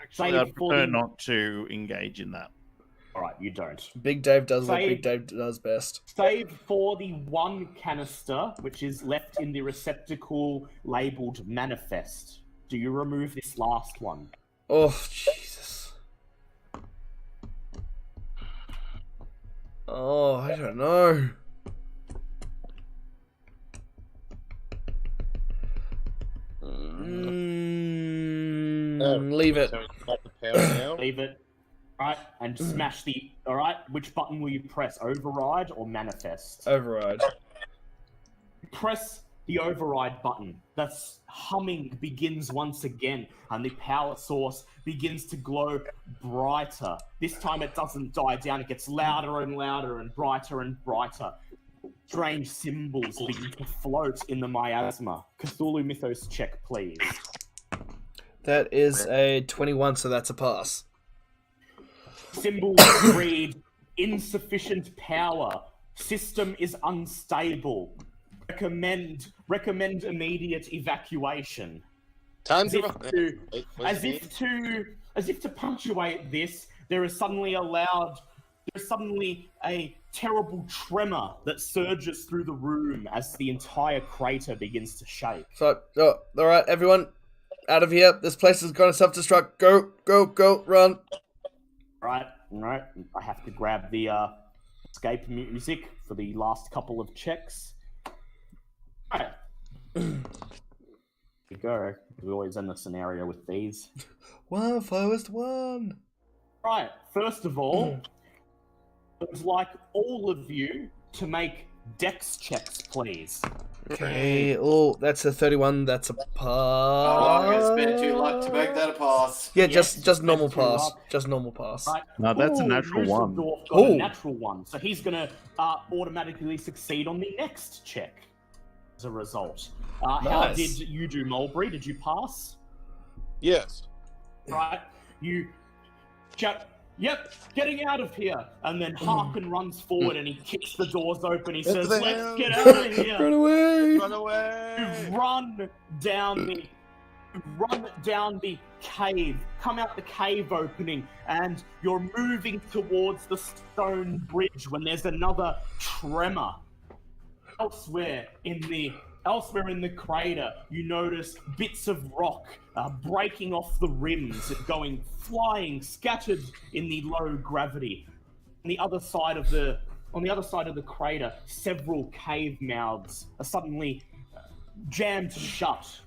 Actually, I'd prefer not to engage in that. Alright, you don't. Big Dave does what Big Dave does best. Save for the one canister, which is left in the receptacle labelled Manifest. Do you remove this last one? Oh, Jesus. Oh, I don't know. Leave it. Leave it. Alright, and smash the... Alright, which button will you press? Override or Manifest? Override. Press the override button. That's humming begins once again, and the power source begins to glow brighter. This time it doesn't die down, it gets louder and louder and brighter. Strange symbols begin to float in the miasma. Cthulhu Mythos check, please. That is a 21, so that's a pass. Symbols read, insufficient power. System is unstable. Recommend immediate evacuation. As if to punctuate this, there is suddenly a terrible tremor that surges through the room as the entire crater begins to shake. So, alright, everyone, out of here. This place is going to self-destruct. Go, run. Right. I have to grab the escape music for the last couple of checks. Alright. Here we go. We always end the scenario with these. One, first one. Right, first of all, I would like all of you to make dex checks, please. Okay, oh, that's a 31, that's a pass. Oh, I'm going to spend 2 luck to make that a pass. Yeah, just normal pass. Just normal pass. Right. No, that's a natural one. Got a natural one, so he's going to automatically succeed on the next check as a result. How did you do, Mulberry? Did you pass? Yes. Right. You shout, "Yep, getting out of here!" And then Harkin runs forward and he kicks the doors open. He says, "Let's get out of here!" Run away! Run away! You run down the cave, come out the cave opening, and you're moving towards the stone bridge when there's another tremor. Elsewhere in the crater, you notice bits of rock breaking off the rims and going flying, scattered in the low gravity. On the other side of the crater, several cave mouths are suddenly jammed shut.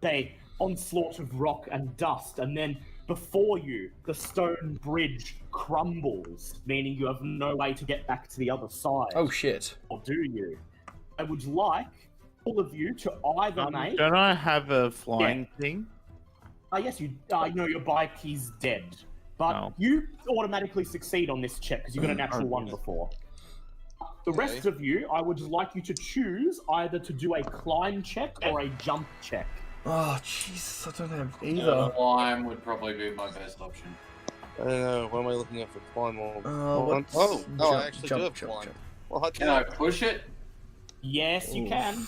They onslaught of rock and dust, and then before you, the stone bridge crumbles, meaning you have no way to get back to the other side. Oh shit. Or do you? I would like all of you to either make... Don't I have a flying thing? Yes, you know your bike is dead. But you automatically succeed on this check because you got a natural one before. The rest of you, I would like you to choose either to do a climb check or a jump check. Oh, Jesus, I don't have either. Climb would probably be my best option. I don't know. What am I looking at for climb? I actually do have climb. Well, Can I push it? Yes, you can.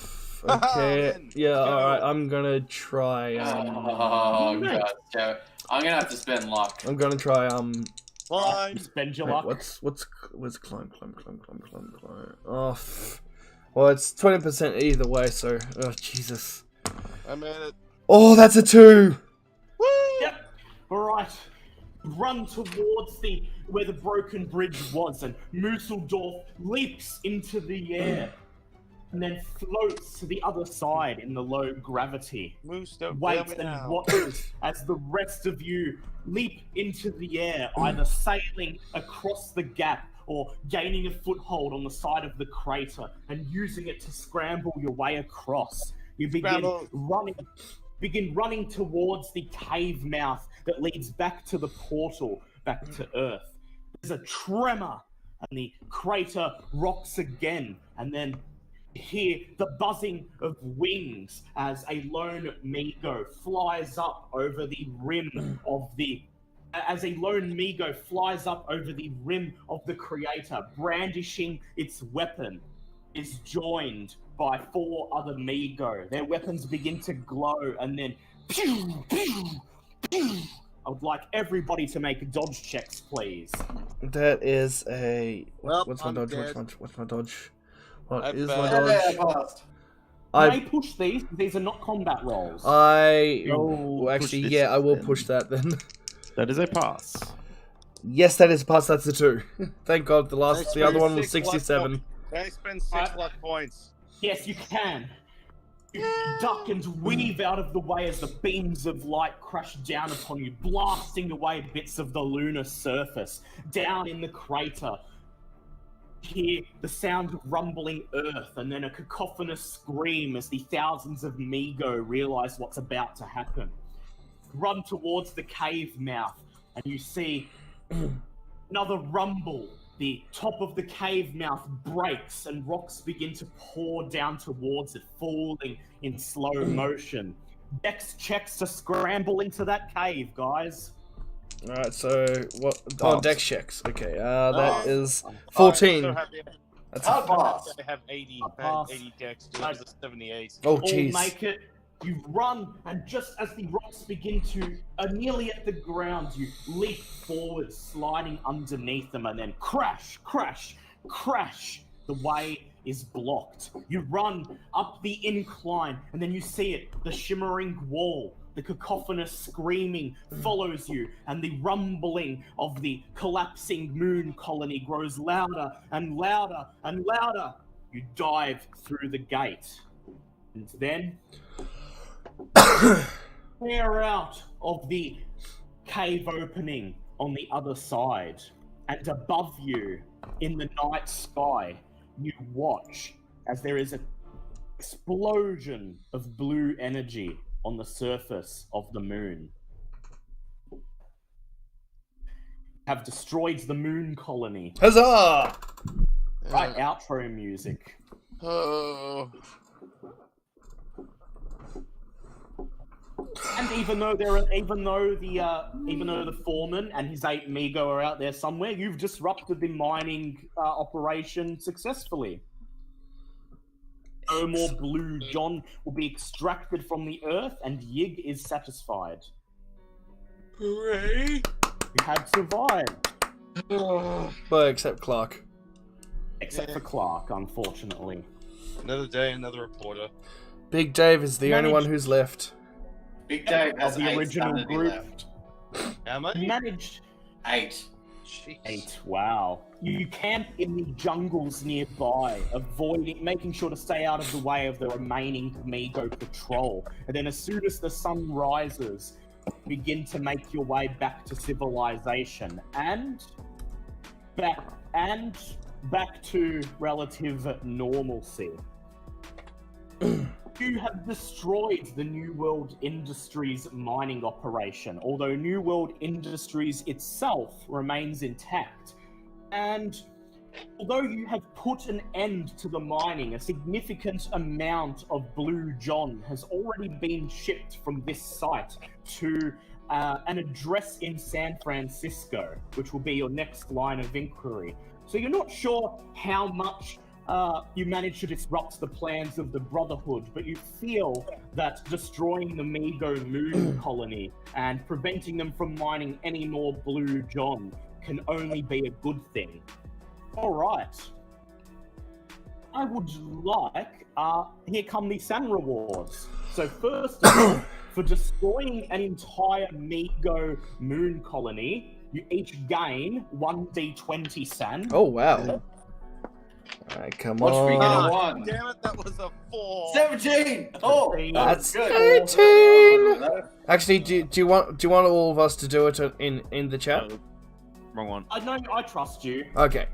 Okay, yeah, alright, I'm gonna try, Oh, God. So I'm gonna have to spend luck. I'm gonna try, Climb! Spend your wait, luck. what's climb? Oh, well, it's 20% either way, so, oh, Jesus. I made it. Oh, that's a 2! Woo! Yep. Alright. Run towards where the broken bridge was, and Mooseldorf leaps into the air. and then floats to the other side in the low gravity. Moose, don't Waits blame me and now. watches as the rest of you leap into the air, either sailing across the gap or gaining a foothold on the side of the crater and using it to scramble your way across. You begin running towards the cave mouth that leads back to the portal, back to Earth. There's a tremor, and the crater rocks again, and then you hear the buzzing of wings as a lone Migo flies up over the rim of the creator, brandishing its weapon, is joined by 4 other Migo. Their weapons begin to glow, and then pew, pew, pew. I would like everybody to make dodge checks, please. That is a... Well, what's my I'm dodge? dead. What's my dodge? What I've is been- my Yeah, dodge? passed. You may push these. These are not combat rolls. Well, actually, push yeah, this I will then. push that then. That is a pass. Yes, that is a pass. That's a 2. Thank God. The Nice other very one was 6 luck 67. Can I spend 6 luck points? Yes, you can. You duck and weave out of the way as the beams of light crash down upon you, blasting away bits of the lunar surface. Down in the crater, you hear the sound of rumbling earth, and then a cacophonous scream as the thousands of Migo realize what's about to happen. Run towards the cave mouth, and you see another rumble. The top of the cave mouth breaks and rocks begin to pour down towards it, falling in slow motion. Dex checks to scramble into that cave, guys. Alright, so what? Pass. Oh, dex checks. Okay, that is I'm 14. so happy That's Hard pass. I have 80, pass. 80 dex. Dude, that was a 78. Oh, All jeez. make it. You run, and just as the rocks begin to nearly at the ground, you leap forward, sliding underneath them, and then crash, crash, crash. The way is blocked. You run up the incline, and then you see it, the shimmering wall. The cacophonous screaming follows you, and the rumbling of the collapsing moon colony grows louder and louder and louder. You dive through the gate, and then clear out of the cave opening on the other side, and above you in the night sky, you watch as there is an explosion of blue energy on the surface of the moon. Have destroyed the moon colony. Huzzah! Right, outro music. Oh. And even though the foreman and his 8 Migo are out there somewhere, you've disrupted the mining operation successfully. No more Blue John will be extracted from the earth, and Yig is satisfied. Hooray! You have survived, Well, except Clark. except for Clark, unfortunately. Another day, another reporter. Big Dave is the only Managed- one who's left. Big Dave has Of the 8 original sanity group. left. Am I? Managed 8. Jeez. 8. Wow. You camp in the jungles nearby, making sure to stay out of the way of the remaining Migo patrol. And then as soon as the sun rises, begin to make your way back to civilization and back to relative normalcy. You have destroyed the New World Industries mining operation, although New World Industries itself remains intact. And although you have put an end to the mining, a significant amount of Blue John has already been shipped from this site to an address in San Francisco, which will be your next line of inquiry. So you're not sure how much you managed to disrupt the plans of the Brotherhood, but you feel that destroying the Migo moon colony and preventing them from mining any more Blue John can only be a good thing. All right. I would like, here come the San rewards. So first of all, for destroying an entire Migo moon colony, you each gain 1d20 San. Oh, wow. Alright, come Watch me get a on. one. Damn it, that was a 4. 17. Oh, That's good. 18. Actually, do you want all of us to do it in the chat? Wrong one. I trust you. Okay.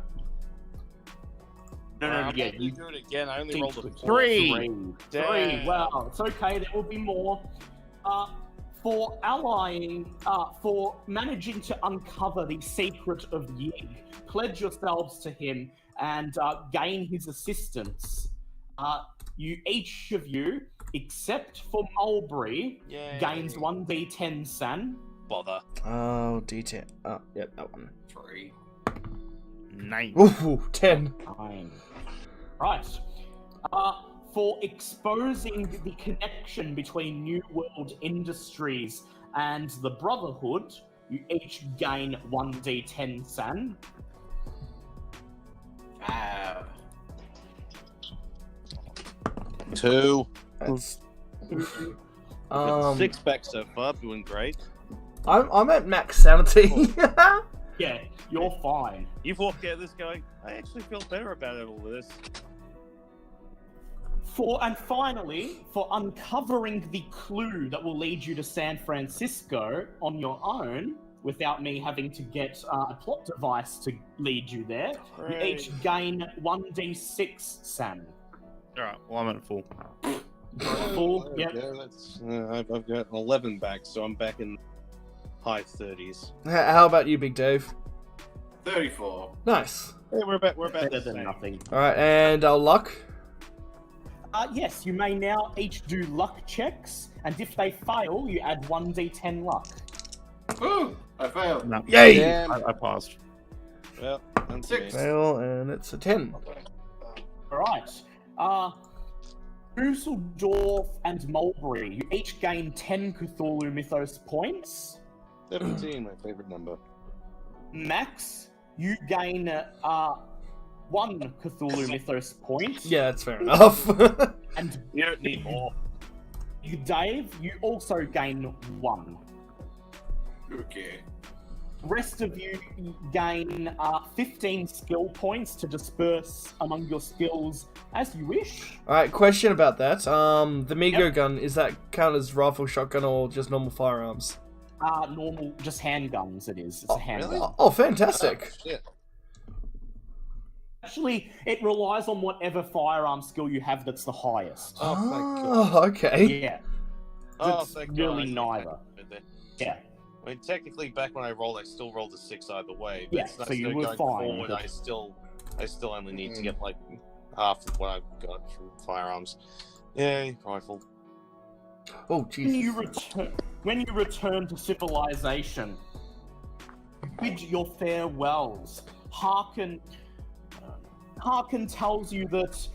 No, I'm yeah, not gonna you do it again. I only rolled a 4. Three. Damn. Well, it's okay. There will be more. For allying, for managing to uncover the secret of Yig, pledge yourselves to him and gain his assistance. Each of you, except for Mulberry, Yay. gains 1d10 san. Bother. Oh, D10. Oh, yep, that one. 3. 9. Ooh, 10. 9. Right. For exposing the connection between New World Industries and the Brotherhood, you each gain 1d10 san. Fab. 2. That's, 6 back so far, doing great. I'm at max sanity. Yeah, you're fine. You've walked out of this going, I actually feel better about it all of this. And finally, for uncovering the clue that will lead you to San Francisco on your own, without me having to get a plot device to lead you there, you each gain 1d6 san. Alright, well, I'm at full. Full, yep. Yeah, that's, I've got an 11 back, so I'm back in high 30s. How about you, Big Dave? 34. Nice. Hey, we're about Better the than same. nothing. Alright, and our luck? Yes, you may now each do luck checks, and if they fail, you add 1d10 luck. Ooh, I failed. No. Yay! Damn. I passed. Well, and 6. Fail, and it's a 10. Alright. Dusseldorf and Mulberry, you each gain 10 Cthulhu Mythos points. 17, my favorite number. Max, you gain 1 Cthulhu Mythos point. Yeah, that's fair enough. And You don't need more. Dave, you also gain 1. Okay. Rest of you gain 15 skill points to disperse among your skills as you wish. Alright, question about that. The Migo Yep. gun, is that count as rifle, shotgun, or just normal firearms? Normal, just handguns it is. It's a handgun. Oh, fantastic. Shit. Actually, it relies on whatever firearm skill you have that's the highest. Oh, thank God. Okay. Yeah. Oh, It's thank God. really I see neither. that. Yeah. I mean, technically, back when I rolled, I still rolled a 6 either way. But Yeah, it's nice so you that were going fine, forward, but- I still only need to get like half of what I've got from firearms. Yay, rifle. Oh, When Jesus. you return to civilization, bid your farewells. Harkin tells you that.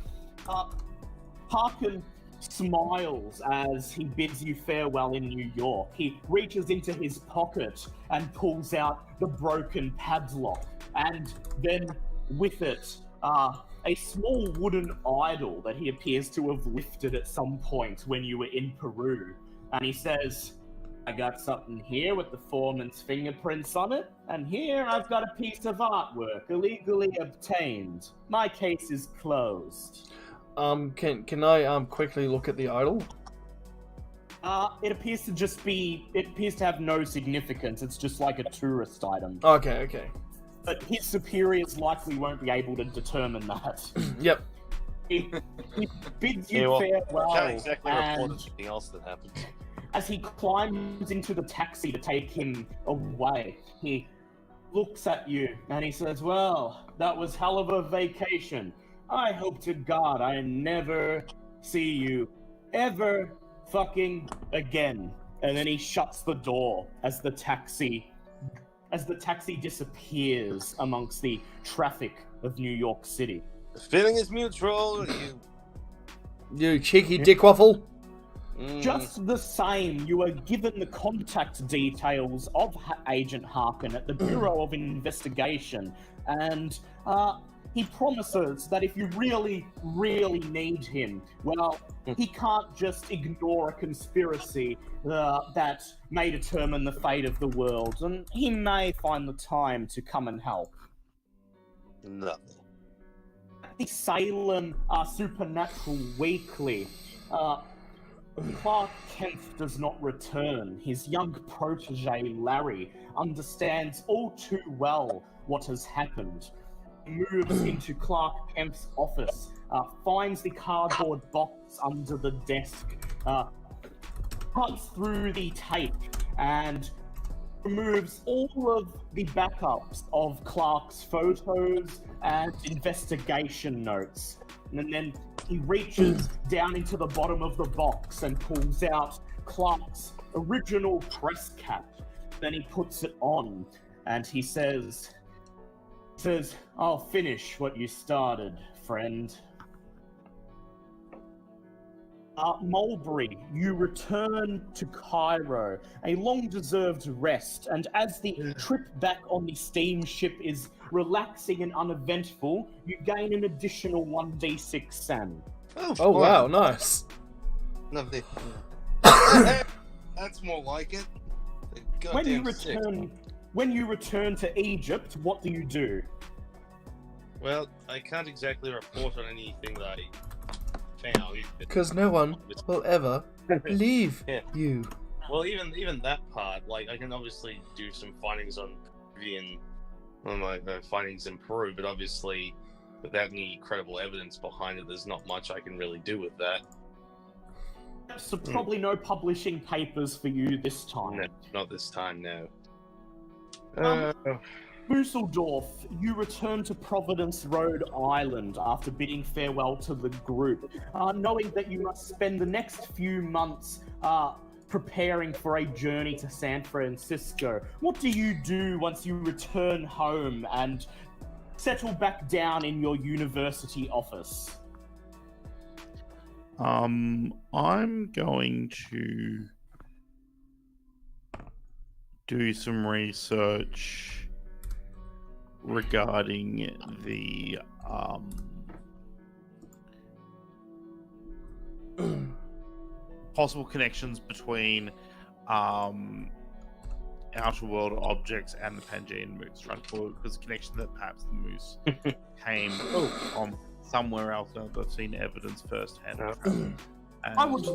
Harkin smiles as he bids you farewell in New York. He reaches into his pocket and pulls out the broken padlock, and then with it, a small wooden idol that he appears to have lifted at some point when you were in Peru. And he says, I got something here with the foreman's fingerprints on it, and here I've got a piece of artwork illegally obtained. My case is closed. Can I quickly look at the idol? It appears to have no significance. It's just like a tourist item. Okay. But his superiors likely won't be able to determine that. Yep. He bids you Yeah, well, farewell, I can't exactly report and anything else that happened. as he climbs into the taxi to take him away, he looks at you and he says, well, that was hell of a vacation. I hope to God I never see you ever fucking again. And then he shuts the door as the taxi disappears amongst the traffic of New York City. The feeling is mutual. You cheeky dickwaffle. Just the same, you are given the contact details of Agent Harkin at the Bureau of Investigation, and he promises that if you really, really need him, well, he can't just ignore a conspiracy that may determine the fate of the world, and he may find the time to come and help. Nothing. the Salem Supernatural Weekly, Clark Kent does not return. His young protege, Larry, understands all too well what has happened. He moves into Clark Kent's office, finds the cardboard box under the desk, cuts through the tape, and removes all of the backups of Clark's photos and investigation notes. And then he reaches down into the bottom of the box and pulls out Clark's original press cap. Then he puts it on and he says, "I'll finish what you started, friend." Mulberry, you return to Cairo, a long-deserved rest, and as the trip back on the steamship is relaxing and uneventful, you gain an additional 1d6 SAN. Oh wow, nice. Lovely. That's more like it. When you return to Egypt, what do you do? Well, I can't exactly report on anything that I found. Because no one will ever believe you. Well, even that part, like, I can obviously do some findings on my findings in Peru, but obviously, without any credible evidence behind it, there's not much I can really do with that. So probably no publishing papers for you this time. No, not this time, no. Busseldorf, you return to Providence, Rhode Island after bidding farewell to the group, knowing that you must spend the next few months preparing for a journey to San Francisco. What do you do once you return home and settle back down in your university office? I'm going to do some research regarding the possible connections between outer world objects and the Pangean moose, right? Because the connection that perhaps the moose came from somewhere else that I've seen evidence firsthand. I would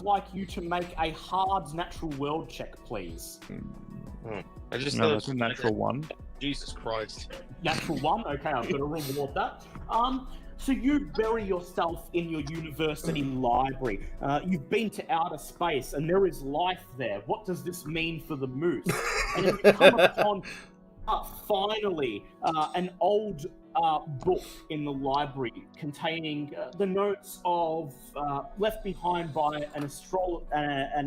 like you to make a hard natural world check, please. That's a natural one. Jesus Christ. Natural one? Okay, I'm going to reward that. So you bury yourself in your university library. You've been to outer space and there is life there. What does this mean for the moose? And you come upon, finally, an old book in the library containing the notes of left behind by an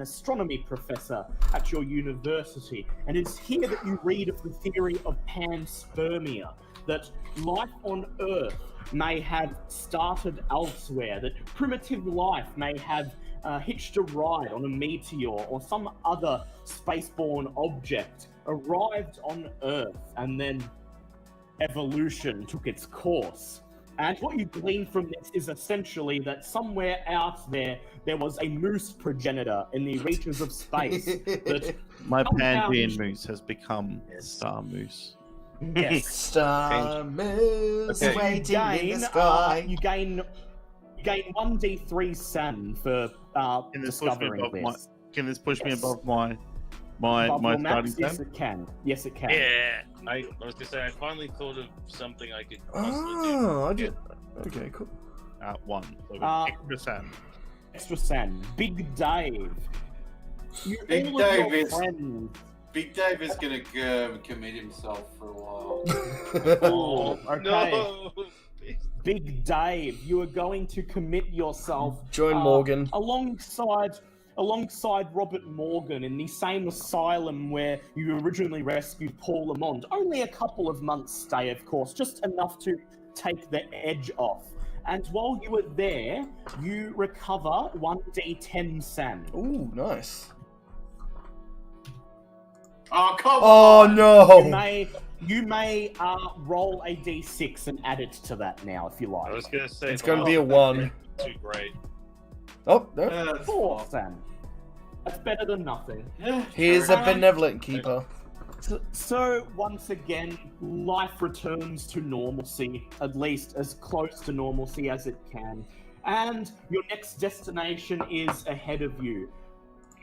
astronomy professor at your university. And it's here that you read of the theory of panspermia, that life on Earth may have started elsewhere, that primitive life may have hitched a ride on a meteor or some other spaceborne object, arrived on Earth, and then evolution took its course. And what you glean from this is essentially that somewhere out there was a moose progenitor in the reaches of space. That my Pangean moose has become a star moose. Yes. Star moose waiting in the sky. You gain 1d3 SAN for discovering this. Can this push me above my starting Yes, SAN? it can. Yes, it can. Yeah. I was gonna say I finally thought of something I could possibly do. Okay, cool. 1. So extra SAN. Extra SAN. Big Dave. Big Dave is going to commit himself for a while. Oh, okay. No. Big Dave, you are going to commit yourself. Join Morgan. Alongside Robert Morgan in the same asylum where you originally rescued Paul Lamond. Only a couple of months stay, of course, just enough to take the edge off. And while you were there, you recover 1d10 SAN. Ooh, nice. Oh, come on! Oh, no! You may roll a d6 and add it to that now, if you like. I was gonna say it's going to be a 1. Too great. Oh, no. 4 SAN. That's better than nothing. He is a benevolent keeper. So once again, life returns to normalcy, at least as close to normalcy as it can. And your next destination is ahead of you. You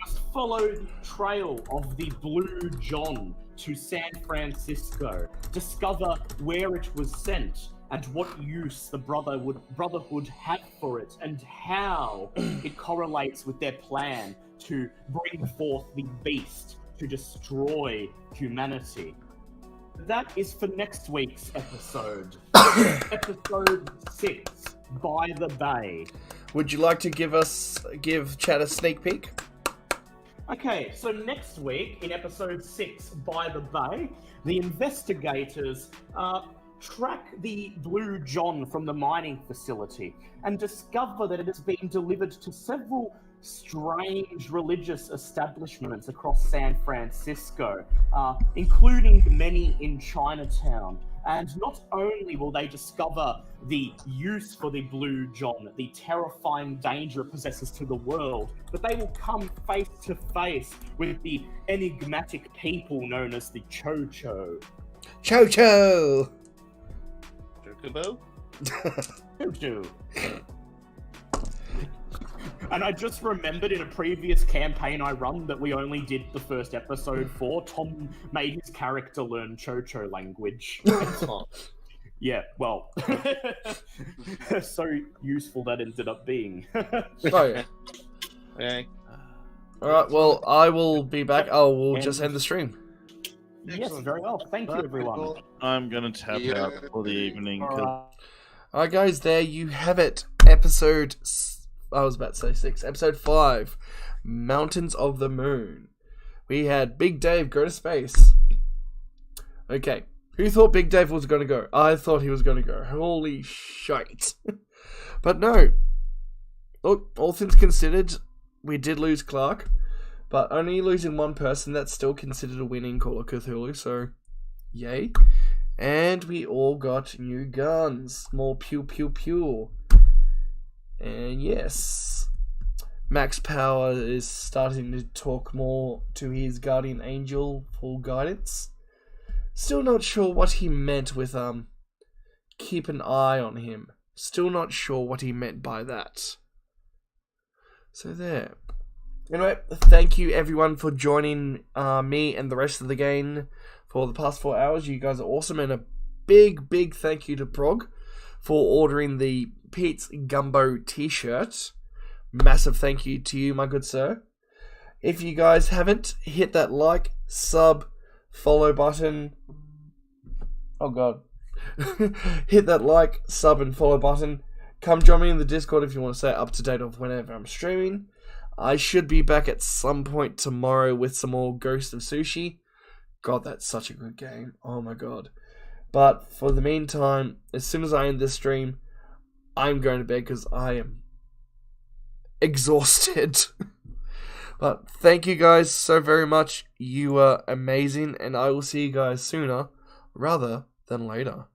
must follow the trail of the Blue John to San Francisco. Discover where it was sent and what use the Brotherhood had for it, and how it correlates with their plan to bring forth the beast to destroy humanity. That is for next week's episode. Episode 6, By the Bay. Would you like to give chat a sneak peek? Okay, so next week, in episode 6, By the Bay, the investigators track the Blue John from the mining facility and discover that it has been delivered to several strange religious establishments across San Francisco, including many in Chinatown. And not only will they discover the use for the Blue John, the terrifying danger it possesses to the world, but they will come face to face with the enigmatic people known as the Cho-Cho. Cho-Cho! Chocobo? Cho-Cho. And I just remembered in a previous campaign I run that we only did the first episode for, Tom made his character learn Cho-Cho language. Yeah, well, so useful that ended up being. Oh, yeah. Okay. Alright, well, I will be back. Oh, we'll just end the stream. Yes, very well. Thank you, everyone. I'm gonna tap out for the evening. Alright, guys, there you have it. Episode... I was about to say 6. Episode 5. Mountains of the Moon. We had Big Dave go to space. Okay. Who thought Big Dave was going to go? I thought he was going to go. Holy shite. But no. Look, all things considered, we did lose Clark. But only losing one person, that's still considered a win in Call of Cthulhu. So, yay. And we all got new guns. More pew pew pew. And yes, Max Power is starting to talk more to his guardian angel for guidance. Still not sure what he meant with keep an eye on him. Still not sure what he meant by that. So there. Anyway, thank you everyone for joining me and the rest of the gang for the past 4 hours. You guys are awesome, and a big thank you to Prog for ordering the Pete's Gumbo t-shirt. Massive thank you to you, my good sir. If you guys haven't, hit that like, sub, follow button. Oh god. Hit that like, sub, and follow button. Come join me in the Discord if you want to stay up to date of whenever I'm streaming. I should be back at some point tomorrow with some more Ghost of Sushi. God, that's such a good game. Oh my god. But for the meantime, as soon as I end this stream, I'm going to bed because I am exhausted. But thank you guys so very much. You are amazing, and I will see you guys sooner rather than later.